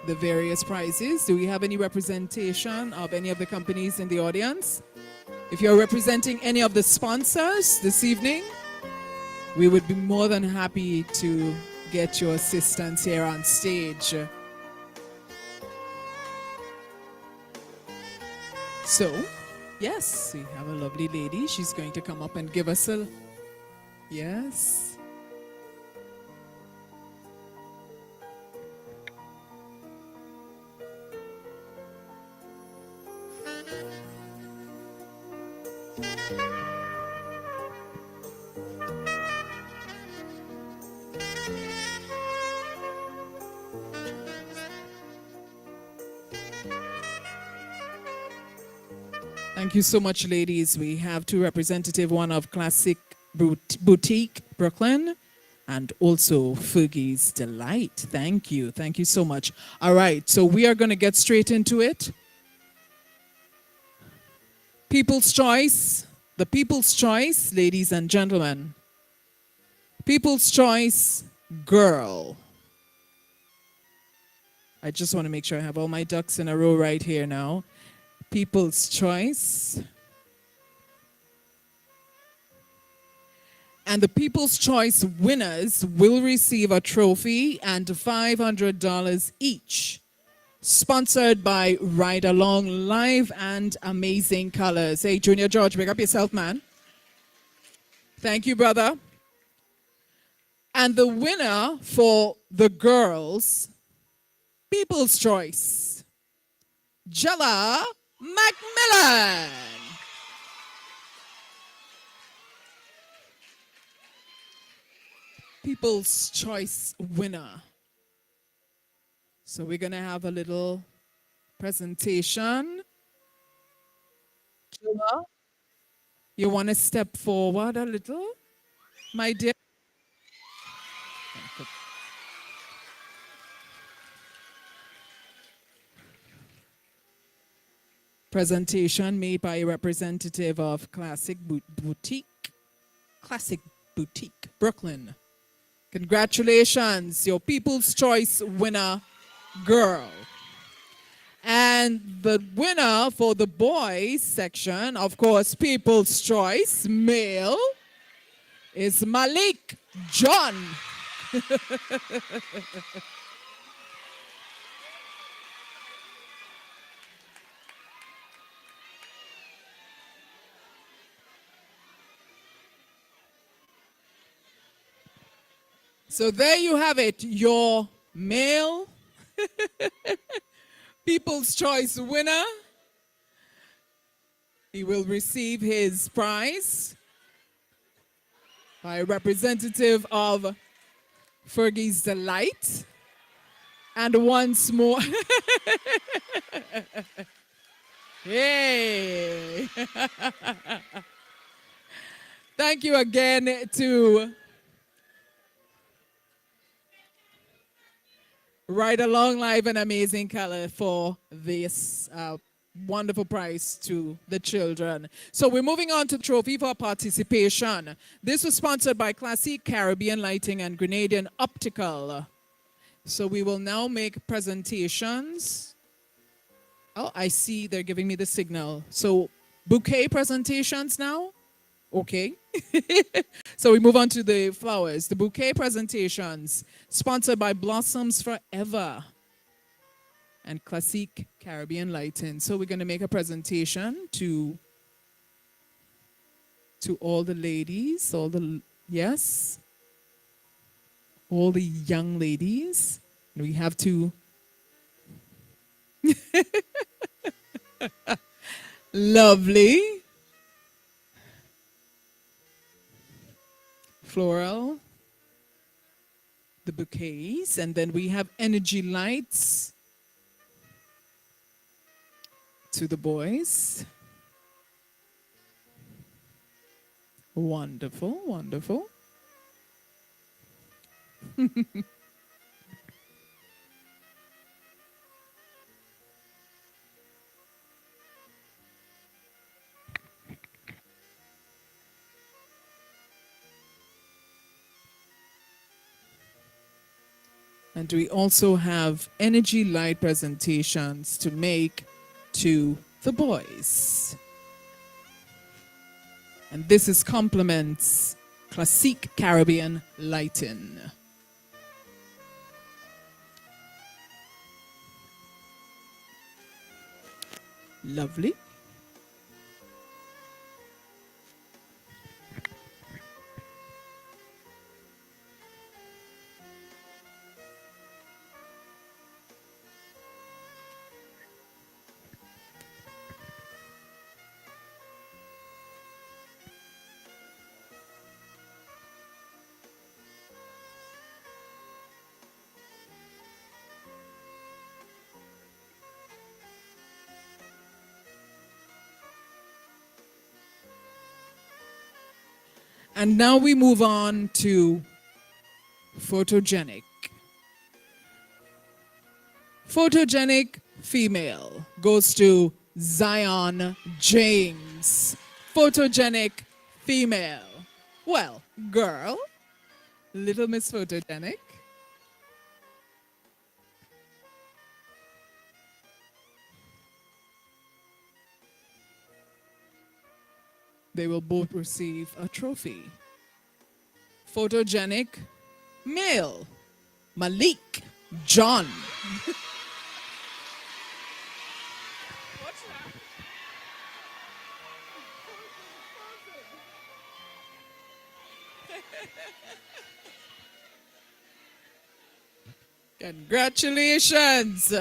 the various prizes. Do we have any representation of any of the companies in the audience? If you're representing any of the sponsors this evening, we would be more than happy to get your assistance here on stage. So, yes, we have a lovely lady. She's going to come up and give us a... Yes. Thank you so much, ladies. We have two representatives, one of Classic Boutique, Brooklyn, and also Fergie's Delight. Thank you. Thank you so much. All right, so we are going to get straight into it. People's Choice. The People's Choice, ladies and gentlemen. People's Choice, Girl. I just want to make sure I have all my ducks in a row right here now. People's Choice. And the People's Choice winners will receive a trophy and $500 each. Sponsored by Ride Along Live and Amazing Colors. Hey, Junior George, pick up yourself, man. Thank you, brother. And the winner for the girls, People's Choice, Jayla Macmillan. People's Choice winner. So we're going to have a little presentation. Jayla, you want to step forward a little, my dear? Presentation made by a representative of Classic Boutique, Brooklyn. Congratulations, your People's Choice winner, girl. And the winner for the boys section, of course, People's Choice, male, is Malik John. So there you have it, your male People's Choice winner. He will receive his prize by a representative of Fergie's Delight. And once more, hey! Thank you again to Ride Along Live and Amazing Color for this wonderful prize to the children. So we're moving on to the trophy for participation. This was sponsored by Classic Caribbean Lighting and Grenadian Optical. So we will now make presentations. Oh, I see they're giving me the signal. So bouquet presentations now? Okay. So we move on to the flowers. The bouquet presentations, sponsored by Blossoms Forever and Classic Caribbean Lighting. So we're going to make a presentation to all the ladies, all the young ladies. We have to lovely. Floral, the bouquets, and then we have energy lights to the boys. Wonderful, wonderful. And we also have energy light presentations to make to the boys. And this is complements Classic Caribbean Lighting. Lovely. And now we move on to photogenic. Photogenic female goes to Zion James. Photogenic female. Well, girl, Little Miss Photogenic. They will both receive a trophy. Photogenic male, Malik John. Congratulations.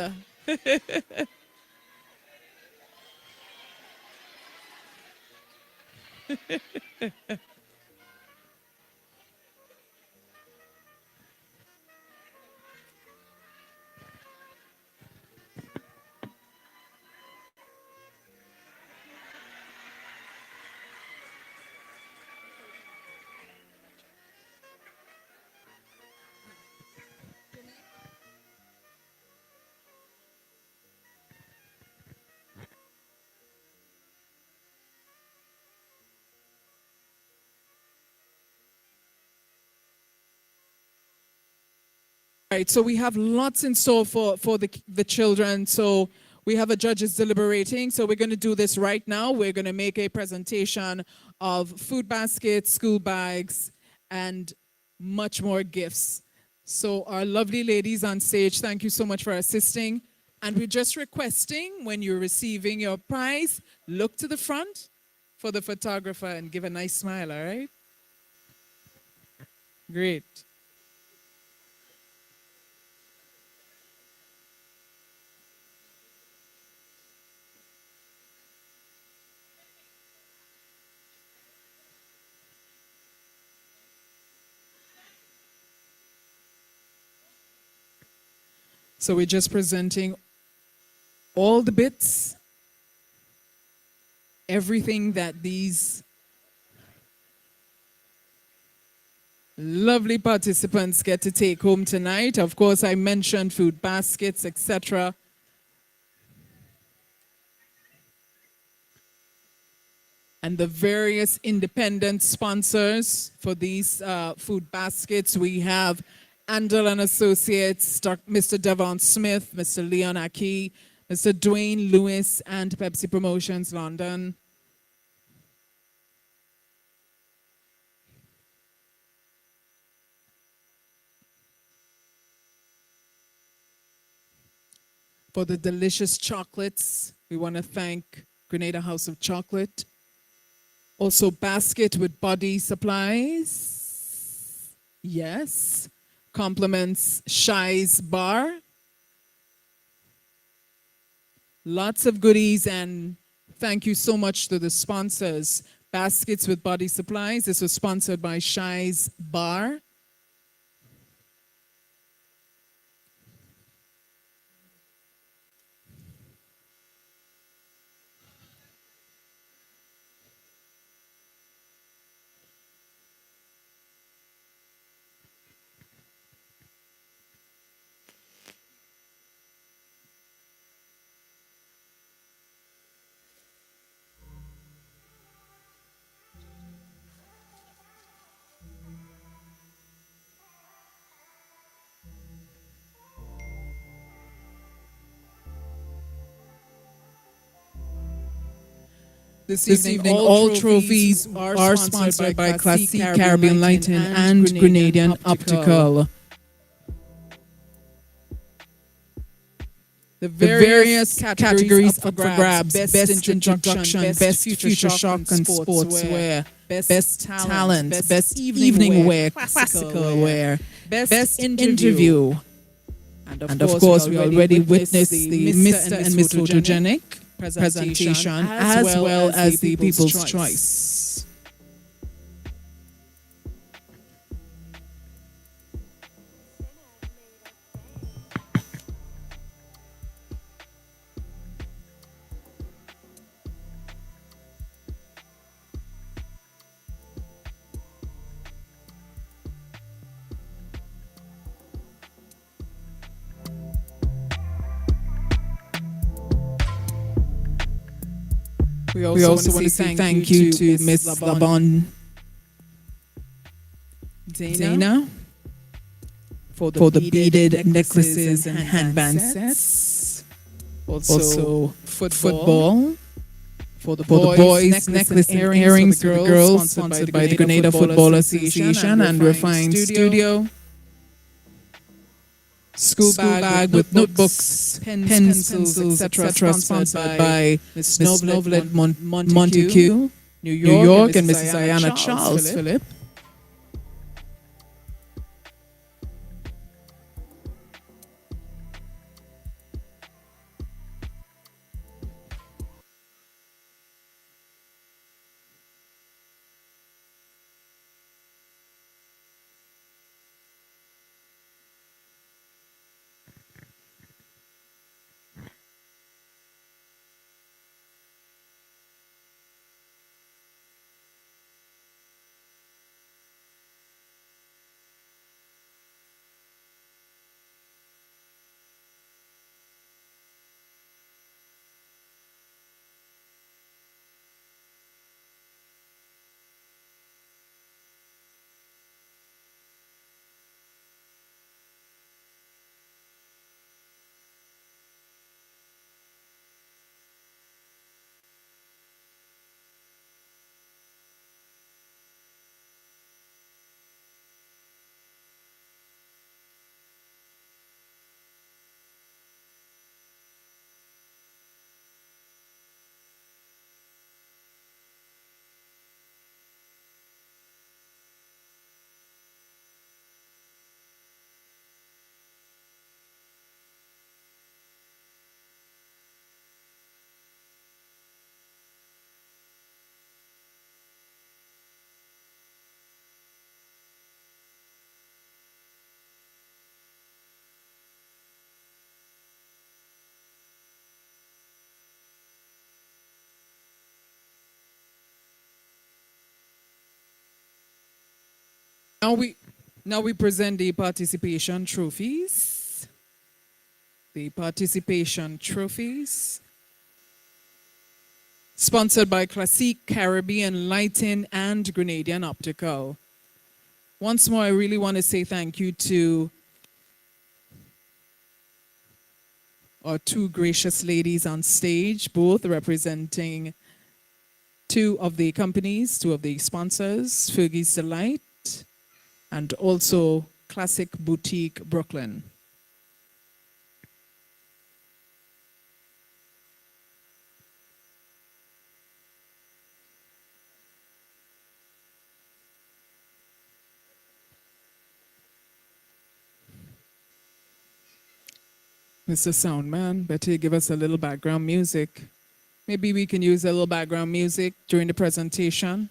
Right, so we have lots in store for the children. So we have a judges deliberating. So we're going to do this right now. We're going to make a presentation of food baskets, school bags, and much more gifts. So our lovely ladies on stage, thank you so much for assisting. And we're just requesting when you're receiving your prize, look to the front for the photographer and give a nice smile, all right? Great. So we're just presenting all the bits, everything that these lovely participants get to take home tonight. Of course, I mentioned food baskets, etc. And the various independent sponsors for these food baskets. We have Andel and Associates, Mr. Devon Smith, Mr. Leon Aki, Mr. Dwayne Lewis, and Pepsi Promotions London. For the delicious chocolates, we want to thank Grenada House of Chocolate. Also, basket with body supplies. Yes. Compliments Shy's Bar. Lots of goodies, and thank you so much to the sponsors. Baskets with body supplies. This was sponsored by Shy's Bar. This evening, all trophies are sponsored by Class C Caribbean Lighting and Grenadian Optical. The various categories up for grabs: best introduction, best future shock and sportswear, best talent, best evening wear, classical wear, best interview. And of course, we already witnessed the Mr. and Miss Photogenic presentation as well as the People's Choice. We also want to say thank you to Miss Labon Dana for the beaded necklaces and handband sets. Also football. For the boys, necklace and earrings for the girls, sponsored by the Grenada Football Association and Refined Studio. School bag with notebooks, pencils, etc. Sponsored by Miss Novelet Montague, New York, and Mrs. Diana Charles Phillip. Now we present the participation trophies. The participation trophies. Sponsored by Classique Caribbean Lighting and Grenadian Optical. Once more, I really want to say thank you to our two gracious ladies on stage, both representing two of the companies, two of the sponsors, Fergie's Delight and also Classic Boutique Brooklyn. Mr. Soundman, better give us a little background music. Maybe we can use a little background music during the presentation.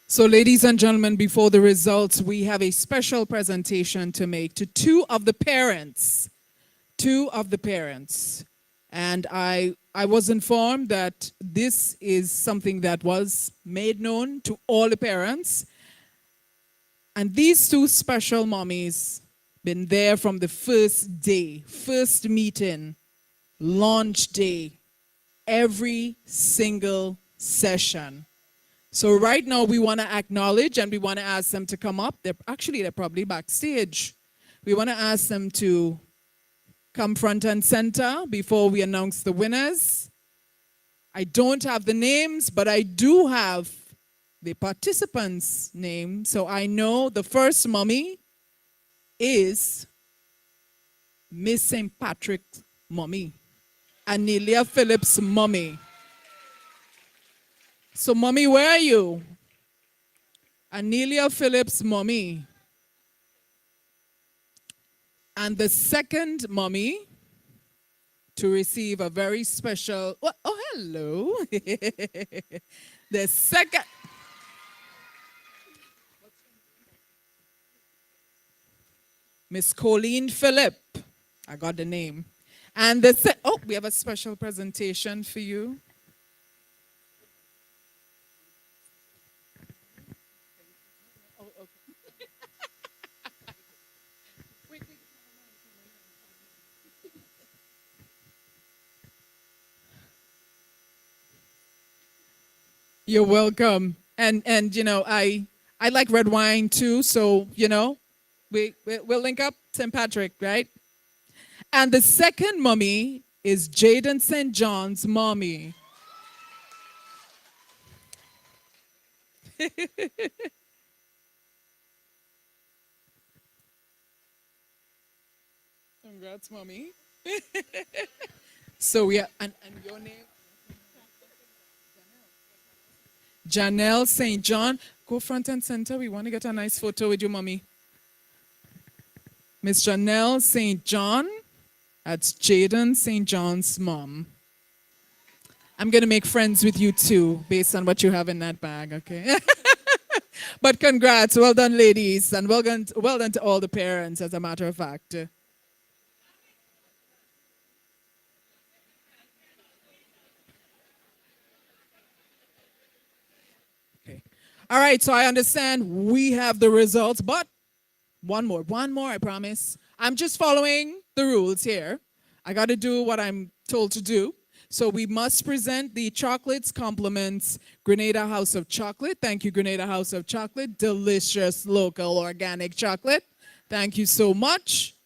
So, ladies and gentlemen, before the results, we have a special presentation to make to two of the parents. Two of the parents. And I was informed that this is something that was made known to all the parents. And these two special mommies been there from the first day, first meeting, launch day, every single session. So right now we want to acknowledge and we want to ask them to come up. They're probably backstage. We want to ask them to come front and center before we announce the winners. I don't have the names, but I do have the participants' name. So I know the first mommy is Miss St. Patrick's mommy, Anilia Phillips' mommy. So, mommy, where are you? Anilia Phillips' mommy. And the second mommy to receive a very special, oh, hello. The second, Miss Colleen Phillip. I got the name. And we have a special presentation for you. You're welcome. And you know, I like red wine too, so you know, we'll link up St. Patrick, right? And the second mommy is Jayden St. John's mommy. Congrats, mommy. So we are, and your name? Janelle St. John. Go front and center. We want to get a nice photo with you, mommy. Miss Janelle St. John. That's Jayden St. John's mom. I'm going to make friends with you too, based on what you have in that bag, okay? But congrats. Well done, ladies. And well done to all the parents, as a matter of fact. All right, so I understand we have the results, but one more, I promise. I'm just following the rules here. I got to do what I'm told to do. So we must present the chocolates, compliments, Grenada House of Chocolate. Thank you, Grenada House of Chocolate. Delicious, local, organic chocolate. Thank you so much.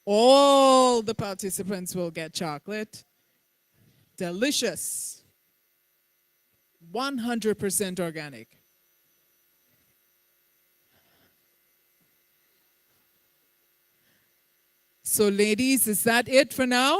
All the participants will get chocolate. Delicious. 100% organic. So ladies, is that it for now?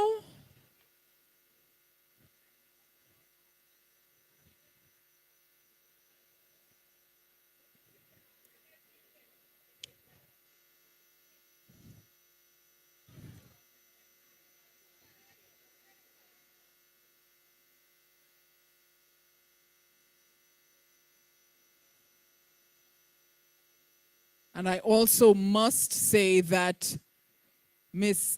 And I also must say that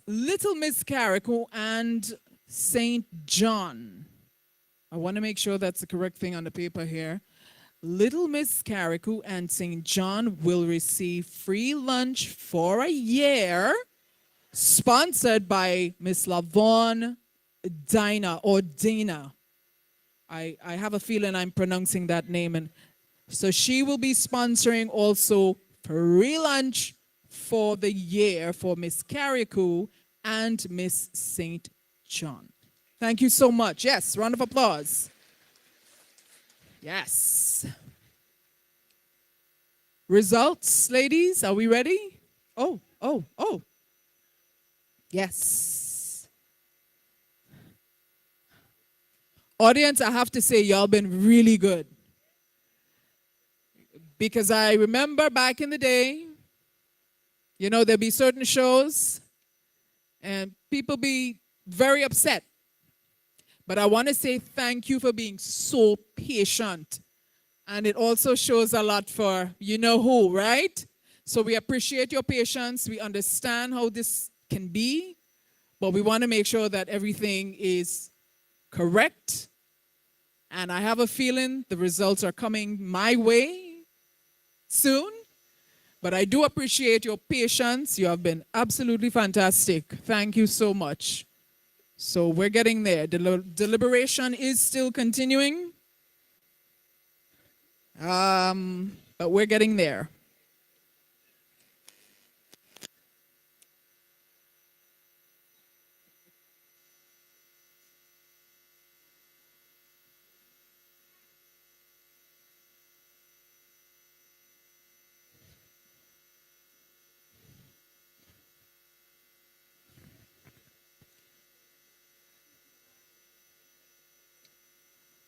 Little Miss Carrico and St. John. I want to make sure that's the correct thing on the paper here. Little Miss Carrico and St. John will receive free lunch for a year, sponsored by Miss Lavon Dina or Dina. I have a feeling I'm pronouncing that name. And so she will be sponsoring also free lunch for the year for Miss Carrico and Miss St. John. Thank you so much. Yes, round of applause. Yes. Results, ladies, are we ready? Oh. Yes. Audience, I have to say, y'all been really good. Because I remember back in the day, you know, there'll be certain shows and people be very upset. But I want to say thank you for being so patient And it also shows a lot for you know who, right? So we appreciate your patience. We understand how this can be, but we want to make sure that everything is correct. And I have a feeling the results are coming my way soon. But I do appreciate your patience. You have been absolutely fantastic. Thank you so much. So we're getting there. Deliberation is still continuing. But we're getting there.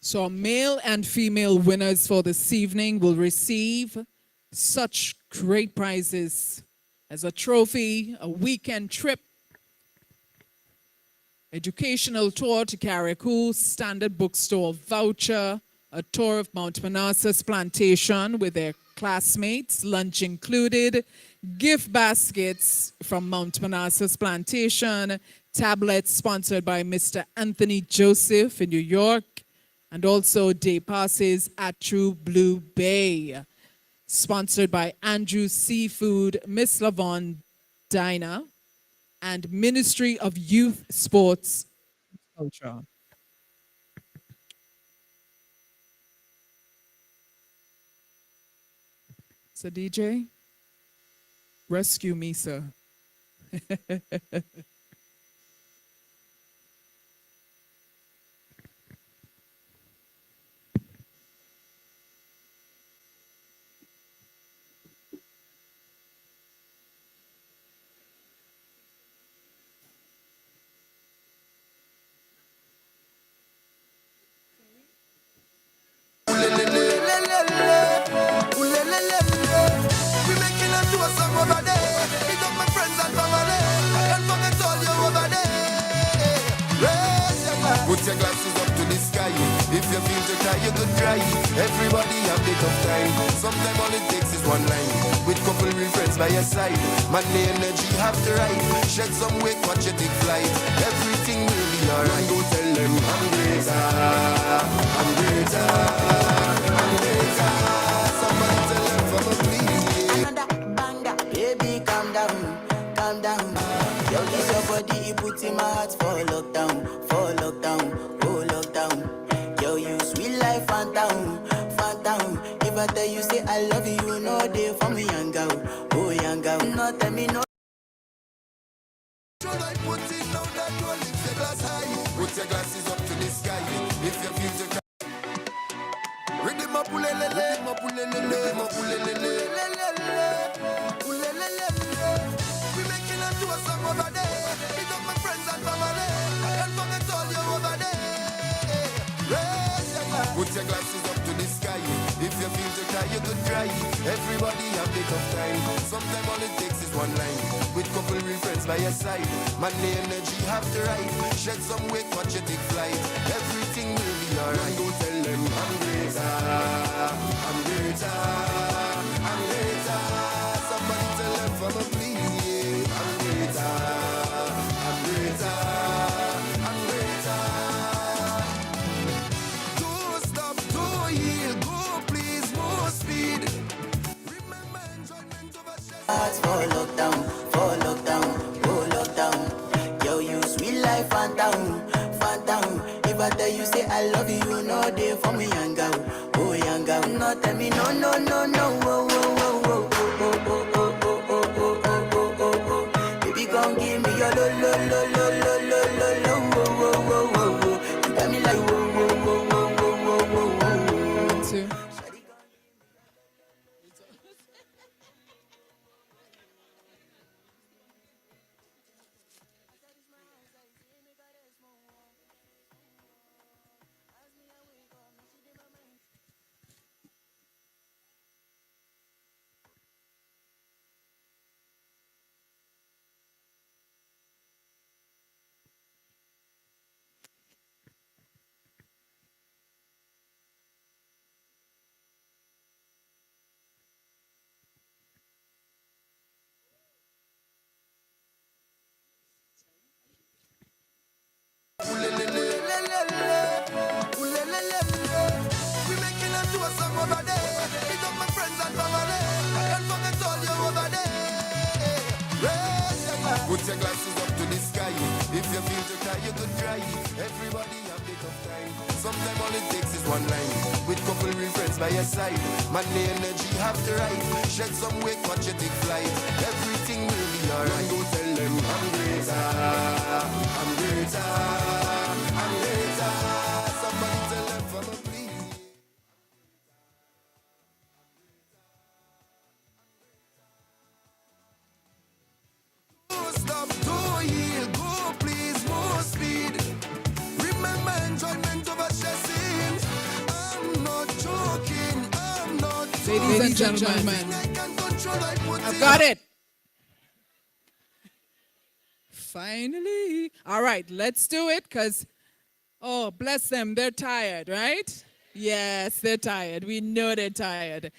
So our male and female winners for this evening will receive such great prizes as a trophy, a weekend trip, educational tour to Carriacou, standard bookstore voucher, a tour of Mount Manassas Plantation with their classmates, lunch included, gift baskets from Mount Manassas Plantation, tablets sponsored by Mr. Anthony Joseph in New York, and also day passes at True Blue Bay, sponsored by Andrew Seafood, Miss Lavon Diner, and Ministry of Youth, Sports, Culture. So DJ, rescue me, sir. Put your glasses up to the sky. If you feel to cry, you could cry. Everybody have a tough time. Sometimes all it takes is one line. With couple real friends by your side. Money energy have to ride. Shed some weight, watch your take flight. Everything will be alright. Go tell them I'm greater. I'm greater. I'm greater. Somebody tell them from a please. Another banger. Baby, calm down. Calm down. Yo, this your body, you put in my heart for lockdown. For lockdown, oh lockdown. Yo, you sweet life, phantom, phantom. If I tell you, say I love you, no day for me, young girl, oh young girl. No, tell me no. Put your glasses up to the sky. If you feel the rhythm up, rhythm up, rhythm up, we making a tour song over there. Pick up my friends and family. And forget all you over there. Put your glasses up to the sky. If you feel to cry, you could cry. Everybody have a tough time. Sometimes all it takes is one line. With couple real friends by your side. Money energy have to ride. Shed some weight, watch your take flight. Everything will be alright. Go tell them I'm greater. I'm greater. I'm greater. Somebody tell them from a please, yeah. I'm greater. I'm greater. I'm greater. Don't stop, don't yield, go please, more speed. Remember enjoyment over stress. For lockdown, oh lockdown. Yo, you sweet life, phantom, phantom. If I tell you, say I love you, no day for me, young girl, oh young girl. No, tell me no, no, no, no, oh, oh, oh, oh, oh, oh, oh, oh, oh, oh, oh, oh, oh. Baby, come give me your lo, lo, lo, lo, lo, lo, lo, lo, oh, oh, oh, oh, oh. You got me like whoa, whoa, whoa, whoa, whoa, whoa, whoa, whoa. your glasses up to the sky. If you feel to cry, you could cry. Everybody have bit of time. Sometimes all it takes is one line. With couple real friends by your side. Man, the energy have to ride. Shed some weight, watch you take flight. Everything will be alright. Go tell them I'm greater. I'm greater. I'm greater. Somebody tell them for me, please. Stop, do yield, go please, more speed. Remember enjoyment over stressing. I'm not joking, I'm not Ladies and gentlemen, I've got it. Finally. All right, let's do it because, oh, bless them, they're tired, right? Yes, they're tired. We know they're tired.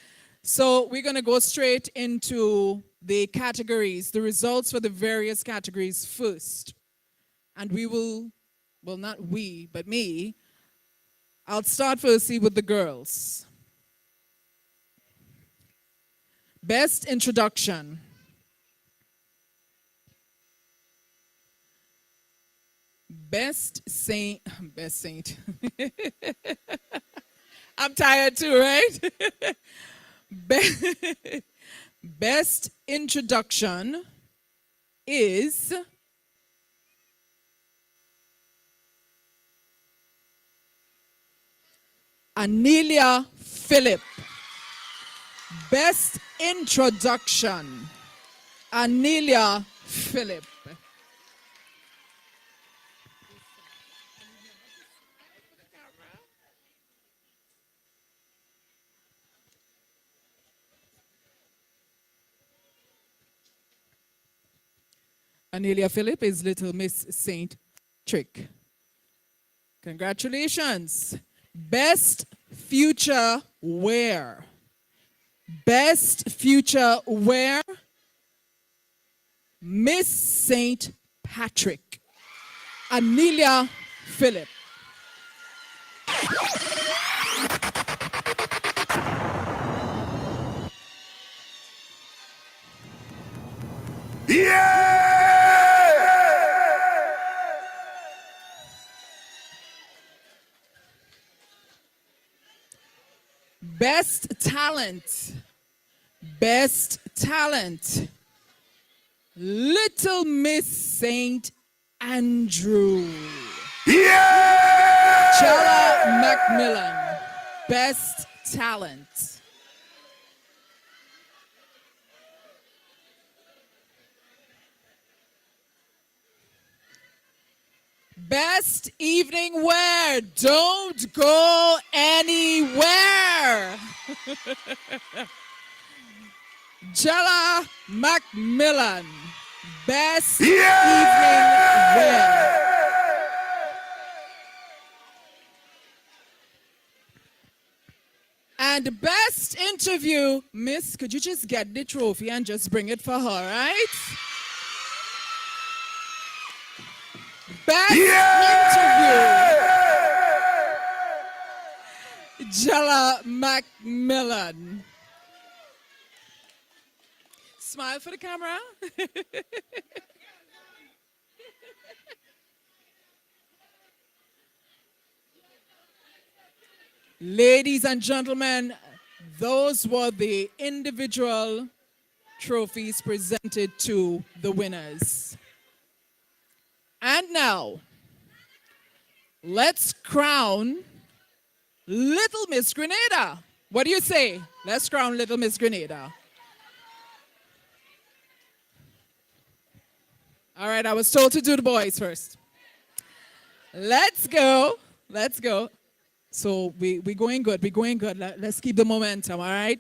So we're going to go straight into the categories, the results for the various categories first. And we will, well, not we, but me. I'll start firstly with the girls. Best introduction. Best saint. I'm tired too, right? Best introduction is Anilia Phillip. Best introduction, Anilia Phillip. Anilia Phillip is Little Miss Saint Patrick. Congratulations. Best future wear. Best future wear, Miss Saint Patrick, Anilia Phillip. Best talent. Best talent. Little Miss Saint Andrew. Jayla Macmillan. Best talent. Best evening wear. Don't go anywhere. Jayla Macmillan. Best evening wear. And best interview. Miss, could you just get the trophy and just bring it for her, right? Best interview. Jayla Macmillan. Smile for the camera. Ladies and gentlemen, those were the individual trophies presented to the winners. And now, let's crown Little Miss Grenada. What do you say? Let's crown Little Miss Grenada. All right, I was told to do the boys first. Let's go. Let's go. So we're going good. We're going good. Let's keep the momentum, all right?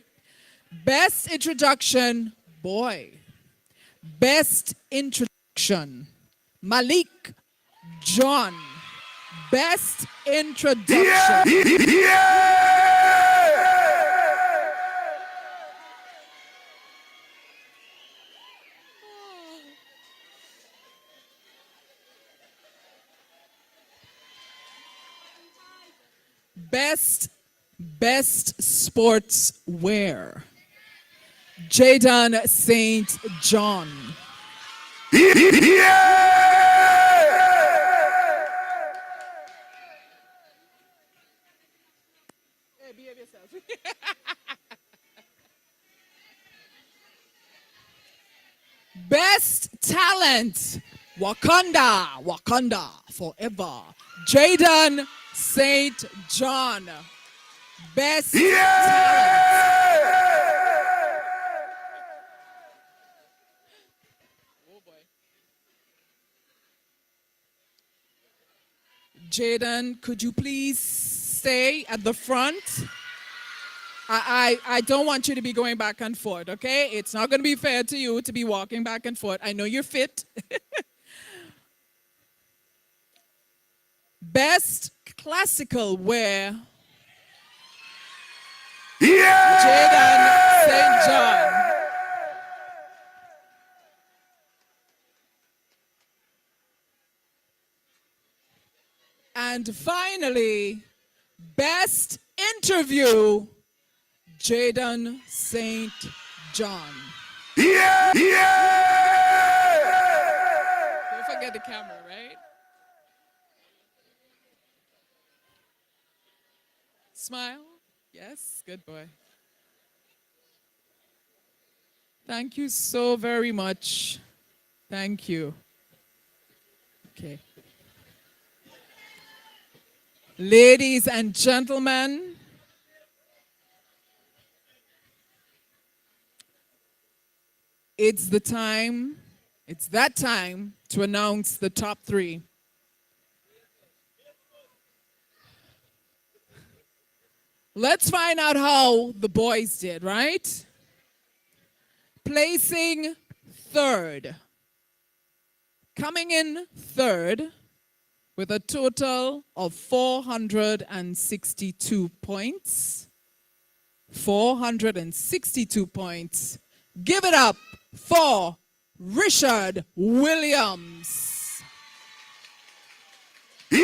Best introduction, boy. Best introduction, Malik John. Best introduction. Best sports wear, Jayden St. John. Best talent, Wakanda, Wakanda forever. Jayden St. John. Best talent. Oh boy. Jayden, could you please stay at the front? I don't want you to be going back and forth, okay? It's not going to be fair to you to be walking back and forth. I know you're fit. Best classical wear. Jayden St. John. And finally, best interview. Jayden St. John. Don't forget the camera, right? Smile. Yes, good boy. Thank you so very much. Thank you. Okay. Ladies and gentlemen, it's that time to announce the top three. Let's find out how the boys did, right? Placing third. Coming in third with a total of 462 points. 462 points. Give it up for Richard Williams. Go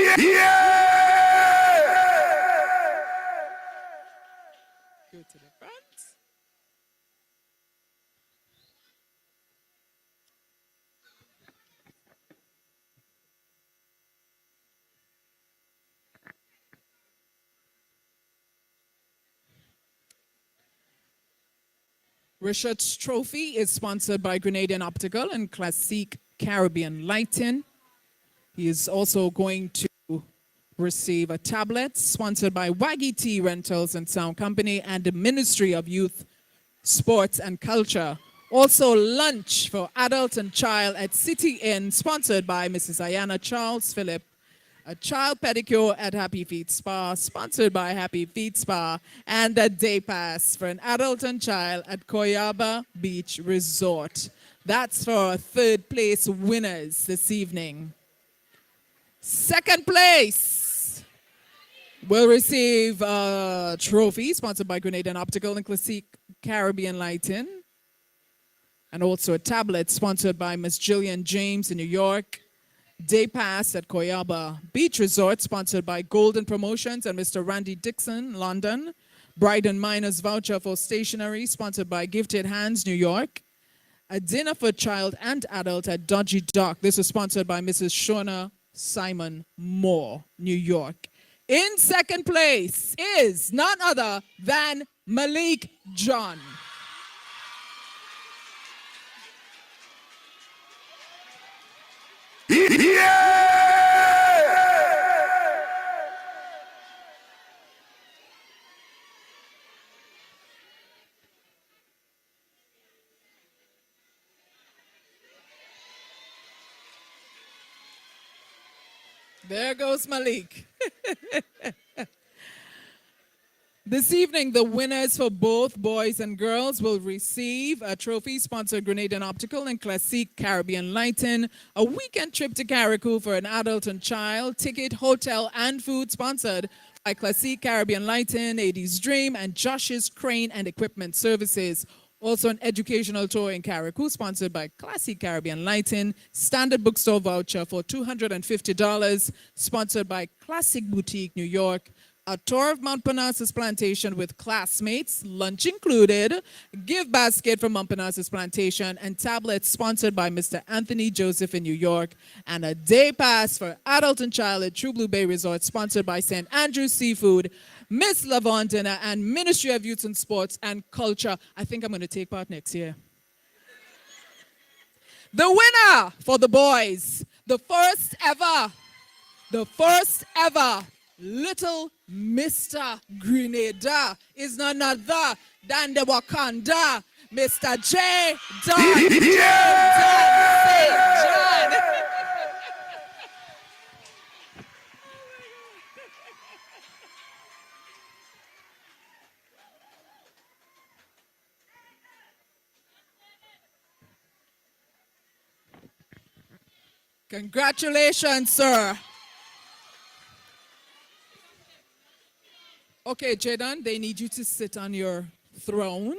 to the front. Richard's trophy is sponsored by Grenada Optical and Classique Caribbean Lighting. He is also going to receive a tablet sponsored by Waggy Tea Rentals and Sound Company and the Ministry of Youth, Sports and Culture. Also lunch for adult and child at City Inn sponsored by Mrs. Ayana Charles Phillip. A child pedicure at Happy Feet Spa, sponsored by Happy Feet Spa, and a day pass for an adult and child at Coyaba Beach Resort. That's for our third place winners this evening. Second place will receive a trophy sponsored by Grenada Optical and Classique Caribbean Lighting, and also a tablet sponsored by Miss Jillian James in New York. Day pass at Coyaba Beach Resort, sponsored by Golden Promotions and Mr. Randy Dixon, London. Bride and Minors voucher for stationery, sponsored by Gifted Hands, New York. A dinner for child and adult at Dodgy Dock. This was sponsored by Mrs. Shona Simon Moore, New York. In second place is none other than Malik John. There goes Malik. This evening, the winners for both boys and girls will receive a trophy sponsored Grenada Optical and Classique Caribbean Lighting, a weekend trip to Carriacou for an adult and child, ticket, hotel, and food sponsored by Classique Caribbean Lighting, 80's Dream, and Josh's Crane and Equipment Services. Also an educational tour in Carriacou sponsored by Classique Caribbean Lighting, standard bookstore voucher for $250 sponsored by Classic Boutique New York, a tour of Mount Parnassus Plantation with classmates, lunch included, gift basket from Mount Parnassus Plantation, and tablets sponsored by Mr. Anthony Joseph in New York, and a day pass for adult and child at True Blue Bay Resort sponsored by St. Andrew's Seafood, Miss Lavon Dinner, and Ministry of Youth and Sports and Culture. I think I'm going to take part next year. The winner for the boys, the first ever Little Mr. Grenada is none other than the Wakanda, Mr. Jayden. Congratulations, sir. Okay, Jayden, they need you to sit on your throne.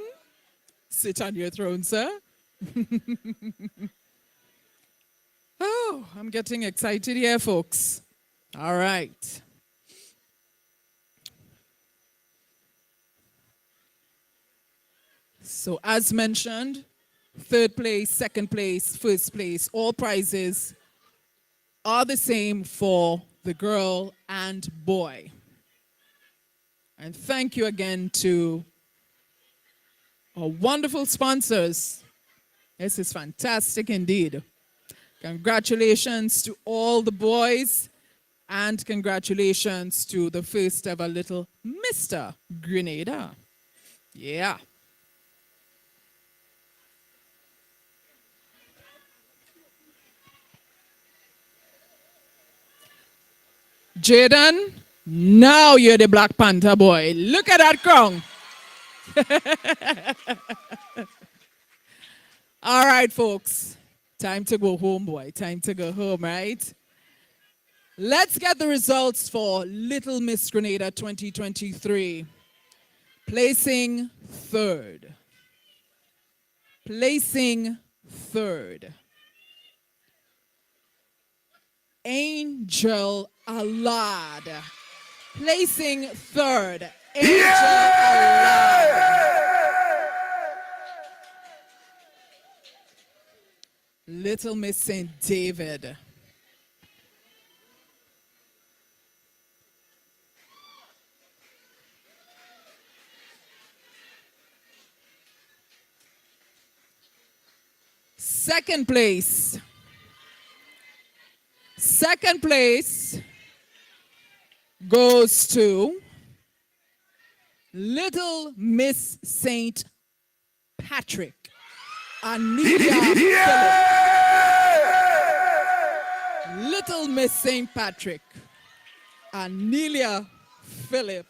Sit on your throne, sir. Oh, I'm getting excited here, folks. All right. So as mentioned, third place, second place, first place, all prizes are the same for the girl and boy. And thank you again to our wonderful sponsors. This is fantastic indeed. Congratulations to all the boys, and congratulations to the first ever Little Mr. Grenada. Yeah. Jayden, now you're the Black Panther boy. Look at that crown. All right, folks. Time to go home, boy. Time to go home, right? Let's get the results for Little Miss Grenada 2023. Placing third. Placing third. Angel Alad. Placing third. Angel Alad. Little Miss St. David. Second place. Second place goes to Little Miss St. Patrick, Anilia Philip. Little Miss St. Patrick, Anilia Philip.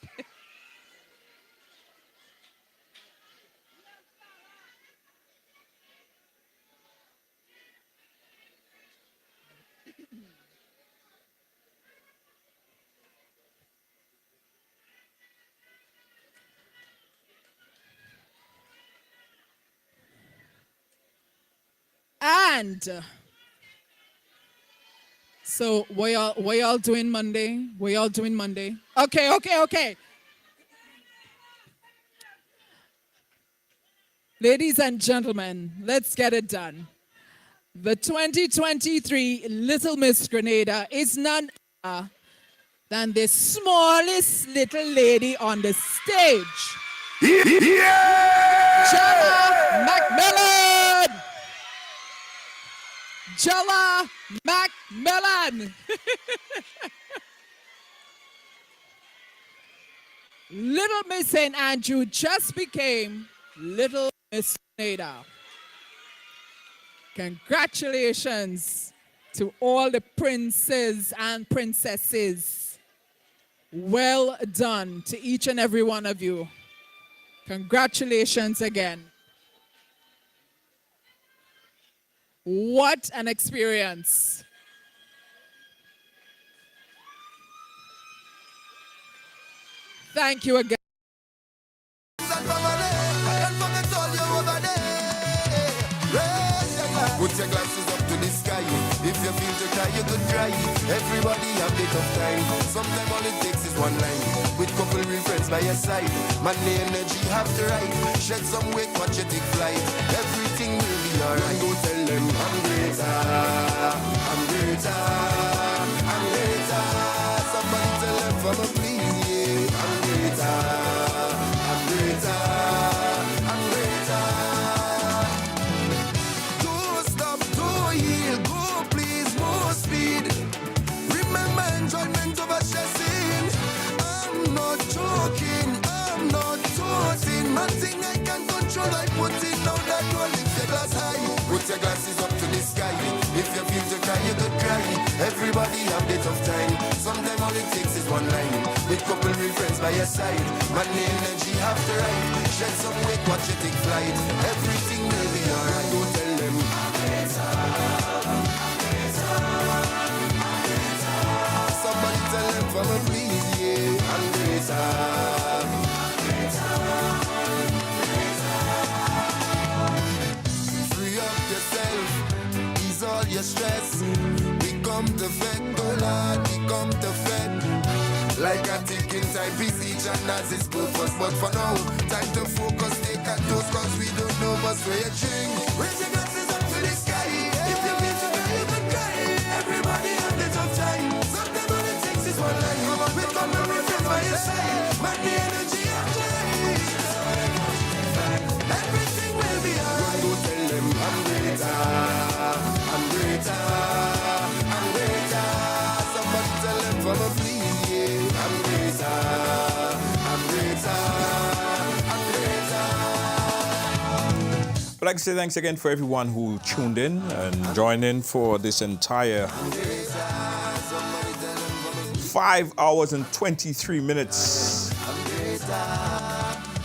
And so what y'all doing Monday? What y'all doing Monday? Okay. Ladies and gentlemen, let's get it done. The 2023 Little Miss Grenada is none other than the smallest little lady on the stage. Jayla Macmillan! Jayla Macmillan! Little Miss St. Andrew just became Little Miss Grenada. Congratulations to all the princes and princesses. Well done to each and every one of you. Congratulations again. What an experience. Thank you again. Put your glasses up to the sky. If you feel to cry, you could cry. Everybody have bit of time. Sometimes all it takes is one line. With couple real friends by your side. Man, the energy have to ride. Shed some weight, watch you take flight. Everything will be alright. Go tell them I'm greater. I'm greater. I'm greater. Somebody tell them for me, please, yeah. I'm greater. I'm greater. I'm greater. Don't stop, don't yield. Go please, more speed. Remember enjoyment over stressing. I'm not joking, I'm not tossing. Nothing I can control, I put it down. That don't lift your glass high. Put your glasses up to the sky. If you feel to cry, you could cry. Everybody have bit of time. Sometimes all it takes is one line. With couple real friends by your side. Man, the energy have to ride. Shed some weight, watch you take flight. Everything will be alright. Go tell them somebody tell them for me, please, yeah. I'm greater. Free up yourself, ease all your stress. We come to fed, oh Lord, we come to fed. Like a ticking time piece, each and as its purpose. But for now, time to focus, take a dose, cause we don't know what's where you drink. Raise your glasses up to the sky. If you feel to cry, you can cry. Everybody have the tough time. Sometimes all it takes is one line. We come to reference by your side. Man, the energy of life. Everything will be alright. Go tell them I'm greater. I'm greater. I'm greater. Somebody tell them for me, please, yeah. I'm greater. I'm greater. I'm greater. I'd like to say thanks again for everyone who tuned in and joined in for this entire 5 hours and 23 minutes.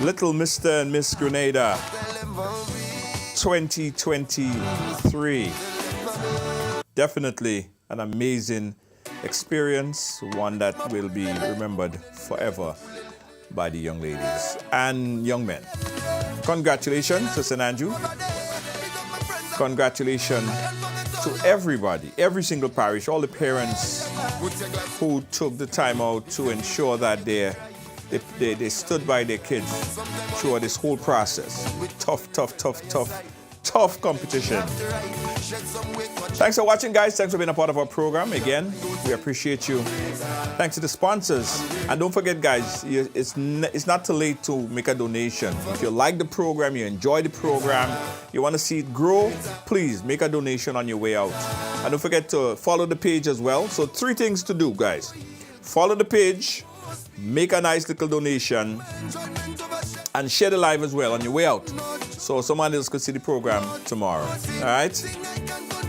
Little Mr. and Miss Grenada 2023. Definitely an amazing experience, one that will be remembered forever by the young ladies and young men. Congratulations to St. Andrew. Congratulations to everybody, every single parish, all the parents who took the time out to ensure that they stood by their kids throughout this whole process. Tough competition. Thanks for watching, guys. Thanks for being a part of our program. Again, we appreciate you. Thanks to the sponsors. And don't forget, guys, it's not too late to make a donation. If you like the program, you enjoy the program, you want to see it grow, please make a donation on your way out. And don't forget to follow the page as well. So 3 things to do, guys. Follow the page, make a nice little donation, and share the live as well on your way out, so someone else could see the program tomorrow. All right?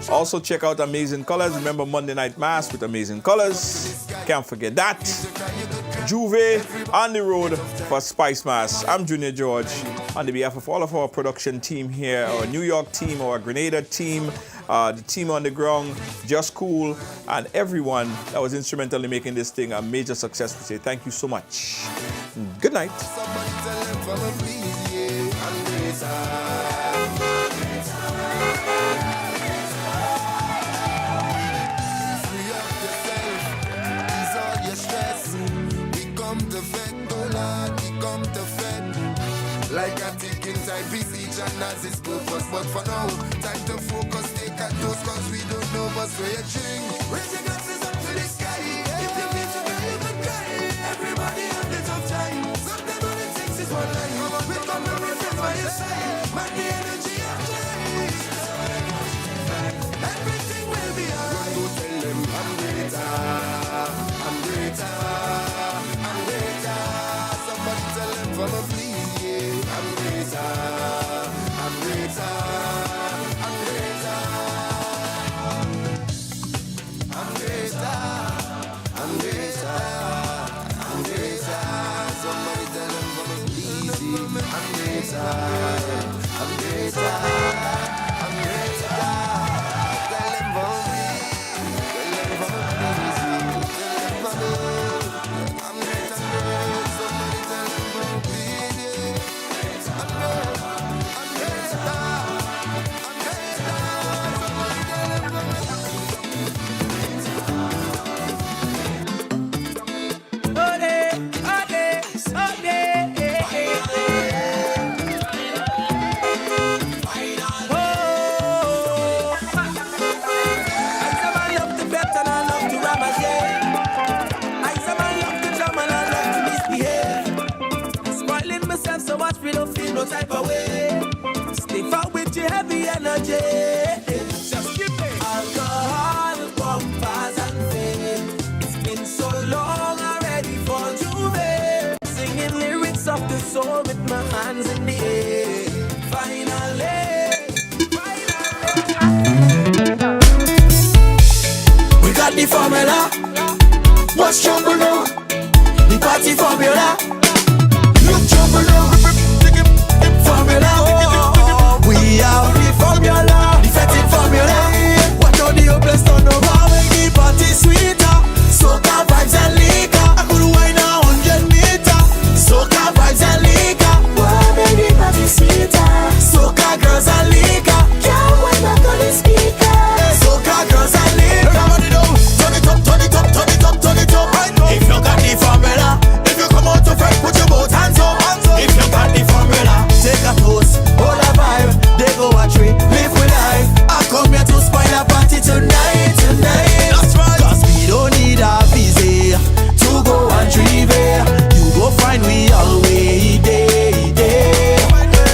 Also check out Amazing Colors. Remember Monday Night Mass with Amazing Colors. Can't forget that. Juve on the road for Spice Mass. I'm Junior George. On the behalf of all of our production team here, our New York team, our Grenada team, the team on the ground, Just Cool, and everyone that was instrumental in making this thing a major success, we say thank you so much. Good night. Like a ticking time piece, each and as its purpose. But for now, time to focus, take a dose, cause we don't know what's where you drink. Raise your glasses up to the sky. If you feel to cry, you can cry. Everybody have the tough time. Sometimes all it takes is one line. We come to reference by your side. Man, the energy of life. Everything will be alright. Go tell them I'm greater. I'm greater. I'm greater. Somebody tell them for me, please. I'm greater, I'm greater, I'm greater, I'm greater. heavy energy. Just give me alcohol, bumpers and fame. It's been so long already for Juve. Singing lyrics of the soul with my hands in the air. Finally, we got the formula. What's trouble now? The party formula. Look trouble now. Formula. We are the formula. Defective formula. What all the hopeless turn over. Make the party sweeter. Soca vibes and liquor. I could wine 100 meters. Soca vibes and liquor. Wow, make the party sweeter. Soca girls and liquor. Can't wait back on the speaker. Soca girls and liquor. Everybody know. Turn it up, turn it up, turn it up, turn it up. Right now. If you got the formula. If you come out to fight, put your both hands up. If you got the formula. Take a toast, hold a vibe. They go a tree, live with life. I come here to spoil a party tonight, tonight. That's right. Cause we don't need a visa to go and drive here. You go find we always there.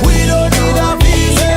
We don't need a visa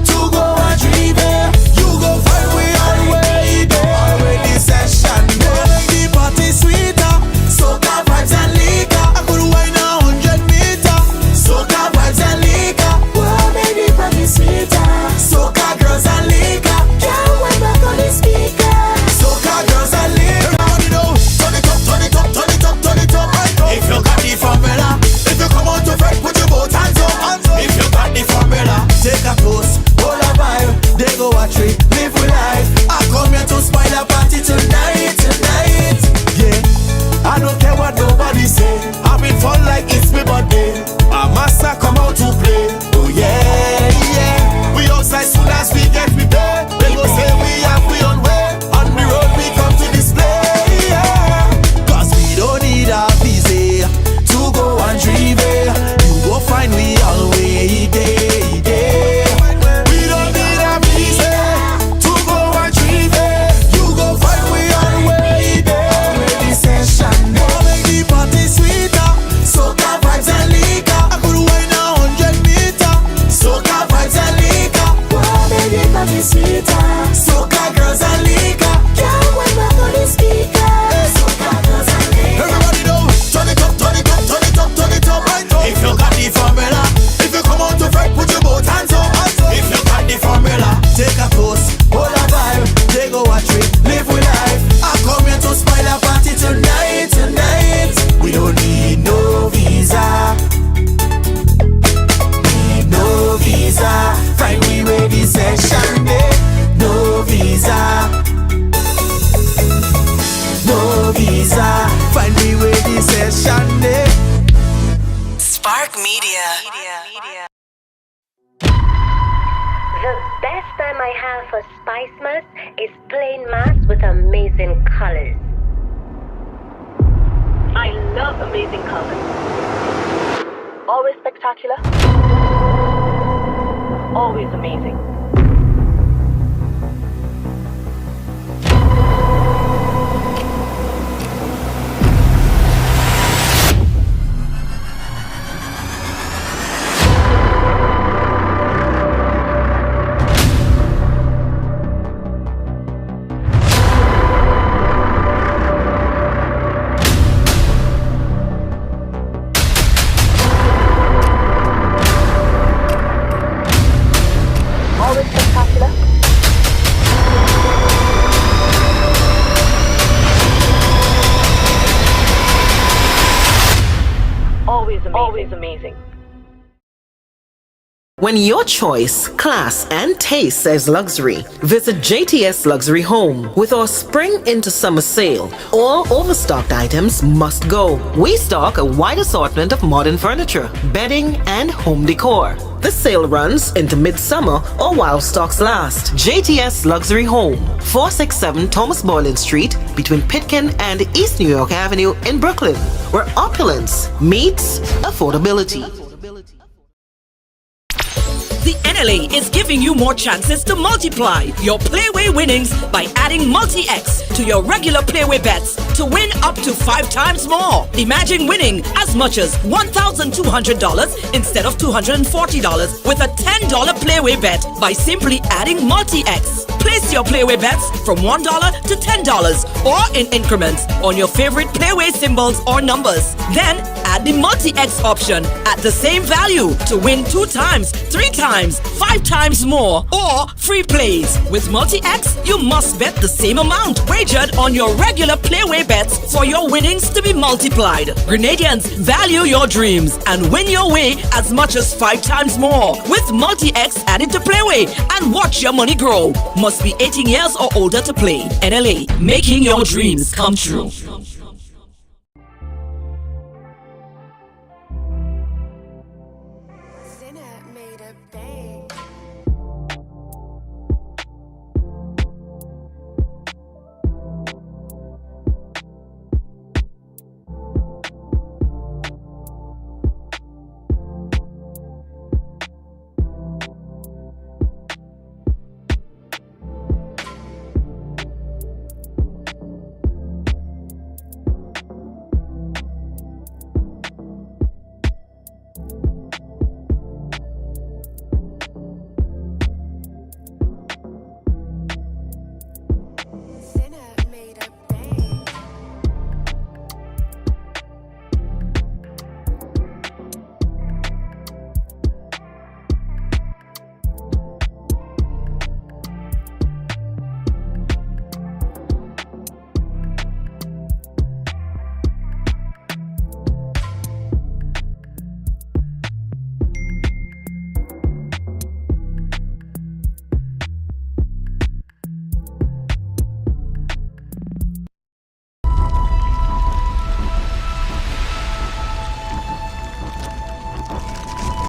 to go and drive here. You go find we always there. Already session, make the party sweeter. Soca vibes and liquor. I could wine 100 meters. Soca vibes and liquor. Wow, make the party sweeter. Soca girls and liquor. Can't wait back on the speaker. Soca girls and liquor. Everybody know. Turn it up, turn it up, turn it up, turn it up. If you got the formula. If you come out to fight, put your both hands up. If you got the formula. Take a toast, hold a vibe. They go a tree, live with life. I come here to spoil a party tonight, tonight. Yeah, I don't care what nobody say. Having fun like it's me birthday. A master come out to play. Oh yeah, yeah. We outside soon as we get prepared. They go say we have we on way. On the road we come to display. Yeah. Cause we don't need a visa to go and drive here. You go find we always there. We don't need a visa to go and drive here. You go find we always there. Ready session. Make the party sweeter. Soca vibes and liquor. I could wine 100 meters. Soca vibes and liquor. Wow, make the party sweeter. Soca girls and liquor. Can't wait back on the speaker. Soca girls and liquor. Everybody know. Turn it up, turn it up, turn it up, turn it up. Right up. If you got the formula. If you come out to fight, put your both hands up. If you got the formula. Take a toast, hold a vibe. They go a trip, live with life. I come here to spoil a party tonight, tonight. We don't need no visa. Need no visa. Find we ready session day. No visa. No visa. Find we ready session day. Spark Media. The best time I have for spice mass is plain mass with amazing colors. I love amazing colors. Always spectacular. Always amazing. Always spectacular. Always amazing. Always amazing. When your choice, class, and taste says luxury, visit JTS Luxury Home. With our spring into summer sale, all overstocked items must go. We stock a wide assortment of modern furniture, bedding, and home decor. The sale runs into midsummer or while stocks last. JTS Luxury Home, 467 Thomas Boylan Street, between Pitkin and East New York Avenue in Brooklyn, where opulence meets affordability. The NLA NLA is giving you more chances to multiply your Playway winnings by adding Multi-X to your regular Playway bets to win up to 5 times more. Imagine winning as much as $1,200 instead of $240 with a $10 Playway bet by simply adding Multi-X. Place your Playway bets from $1 to $10 or in increments on your favorite Playway symbols or numbers. Then add the Multi-X option at the same value to win 2 times, 3 times, 5 times more or free plays. With Multi-X, you must bet the same amount wagered on your regular Playway bets for your winnings to be multiplied. Grenadians, value your dreams and win your way as much as 5 times more with Multi-X added to Playway and watch your money grow. Must be 18 years or older to play. NLA, making your dreams come true.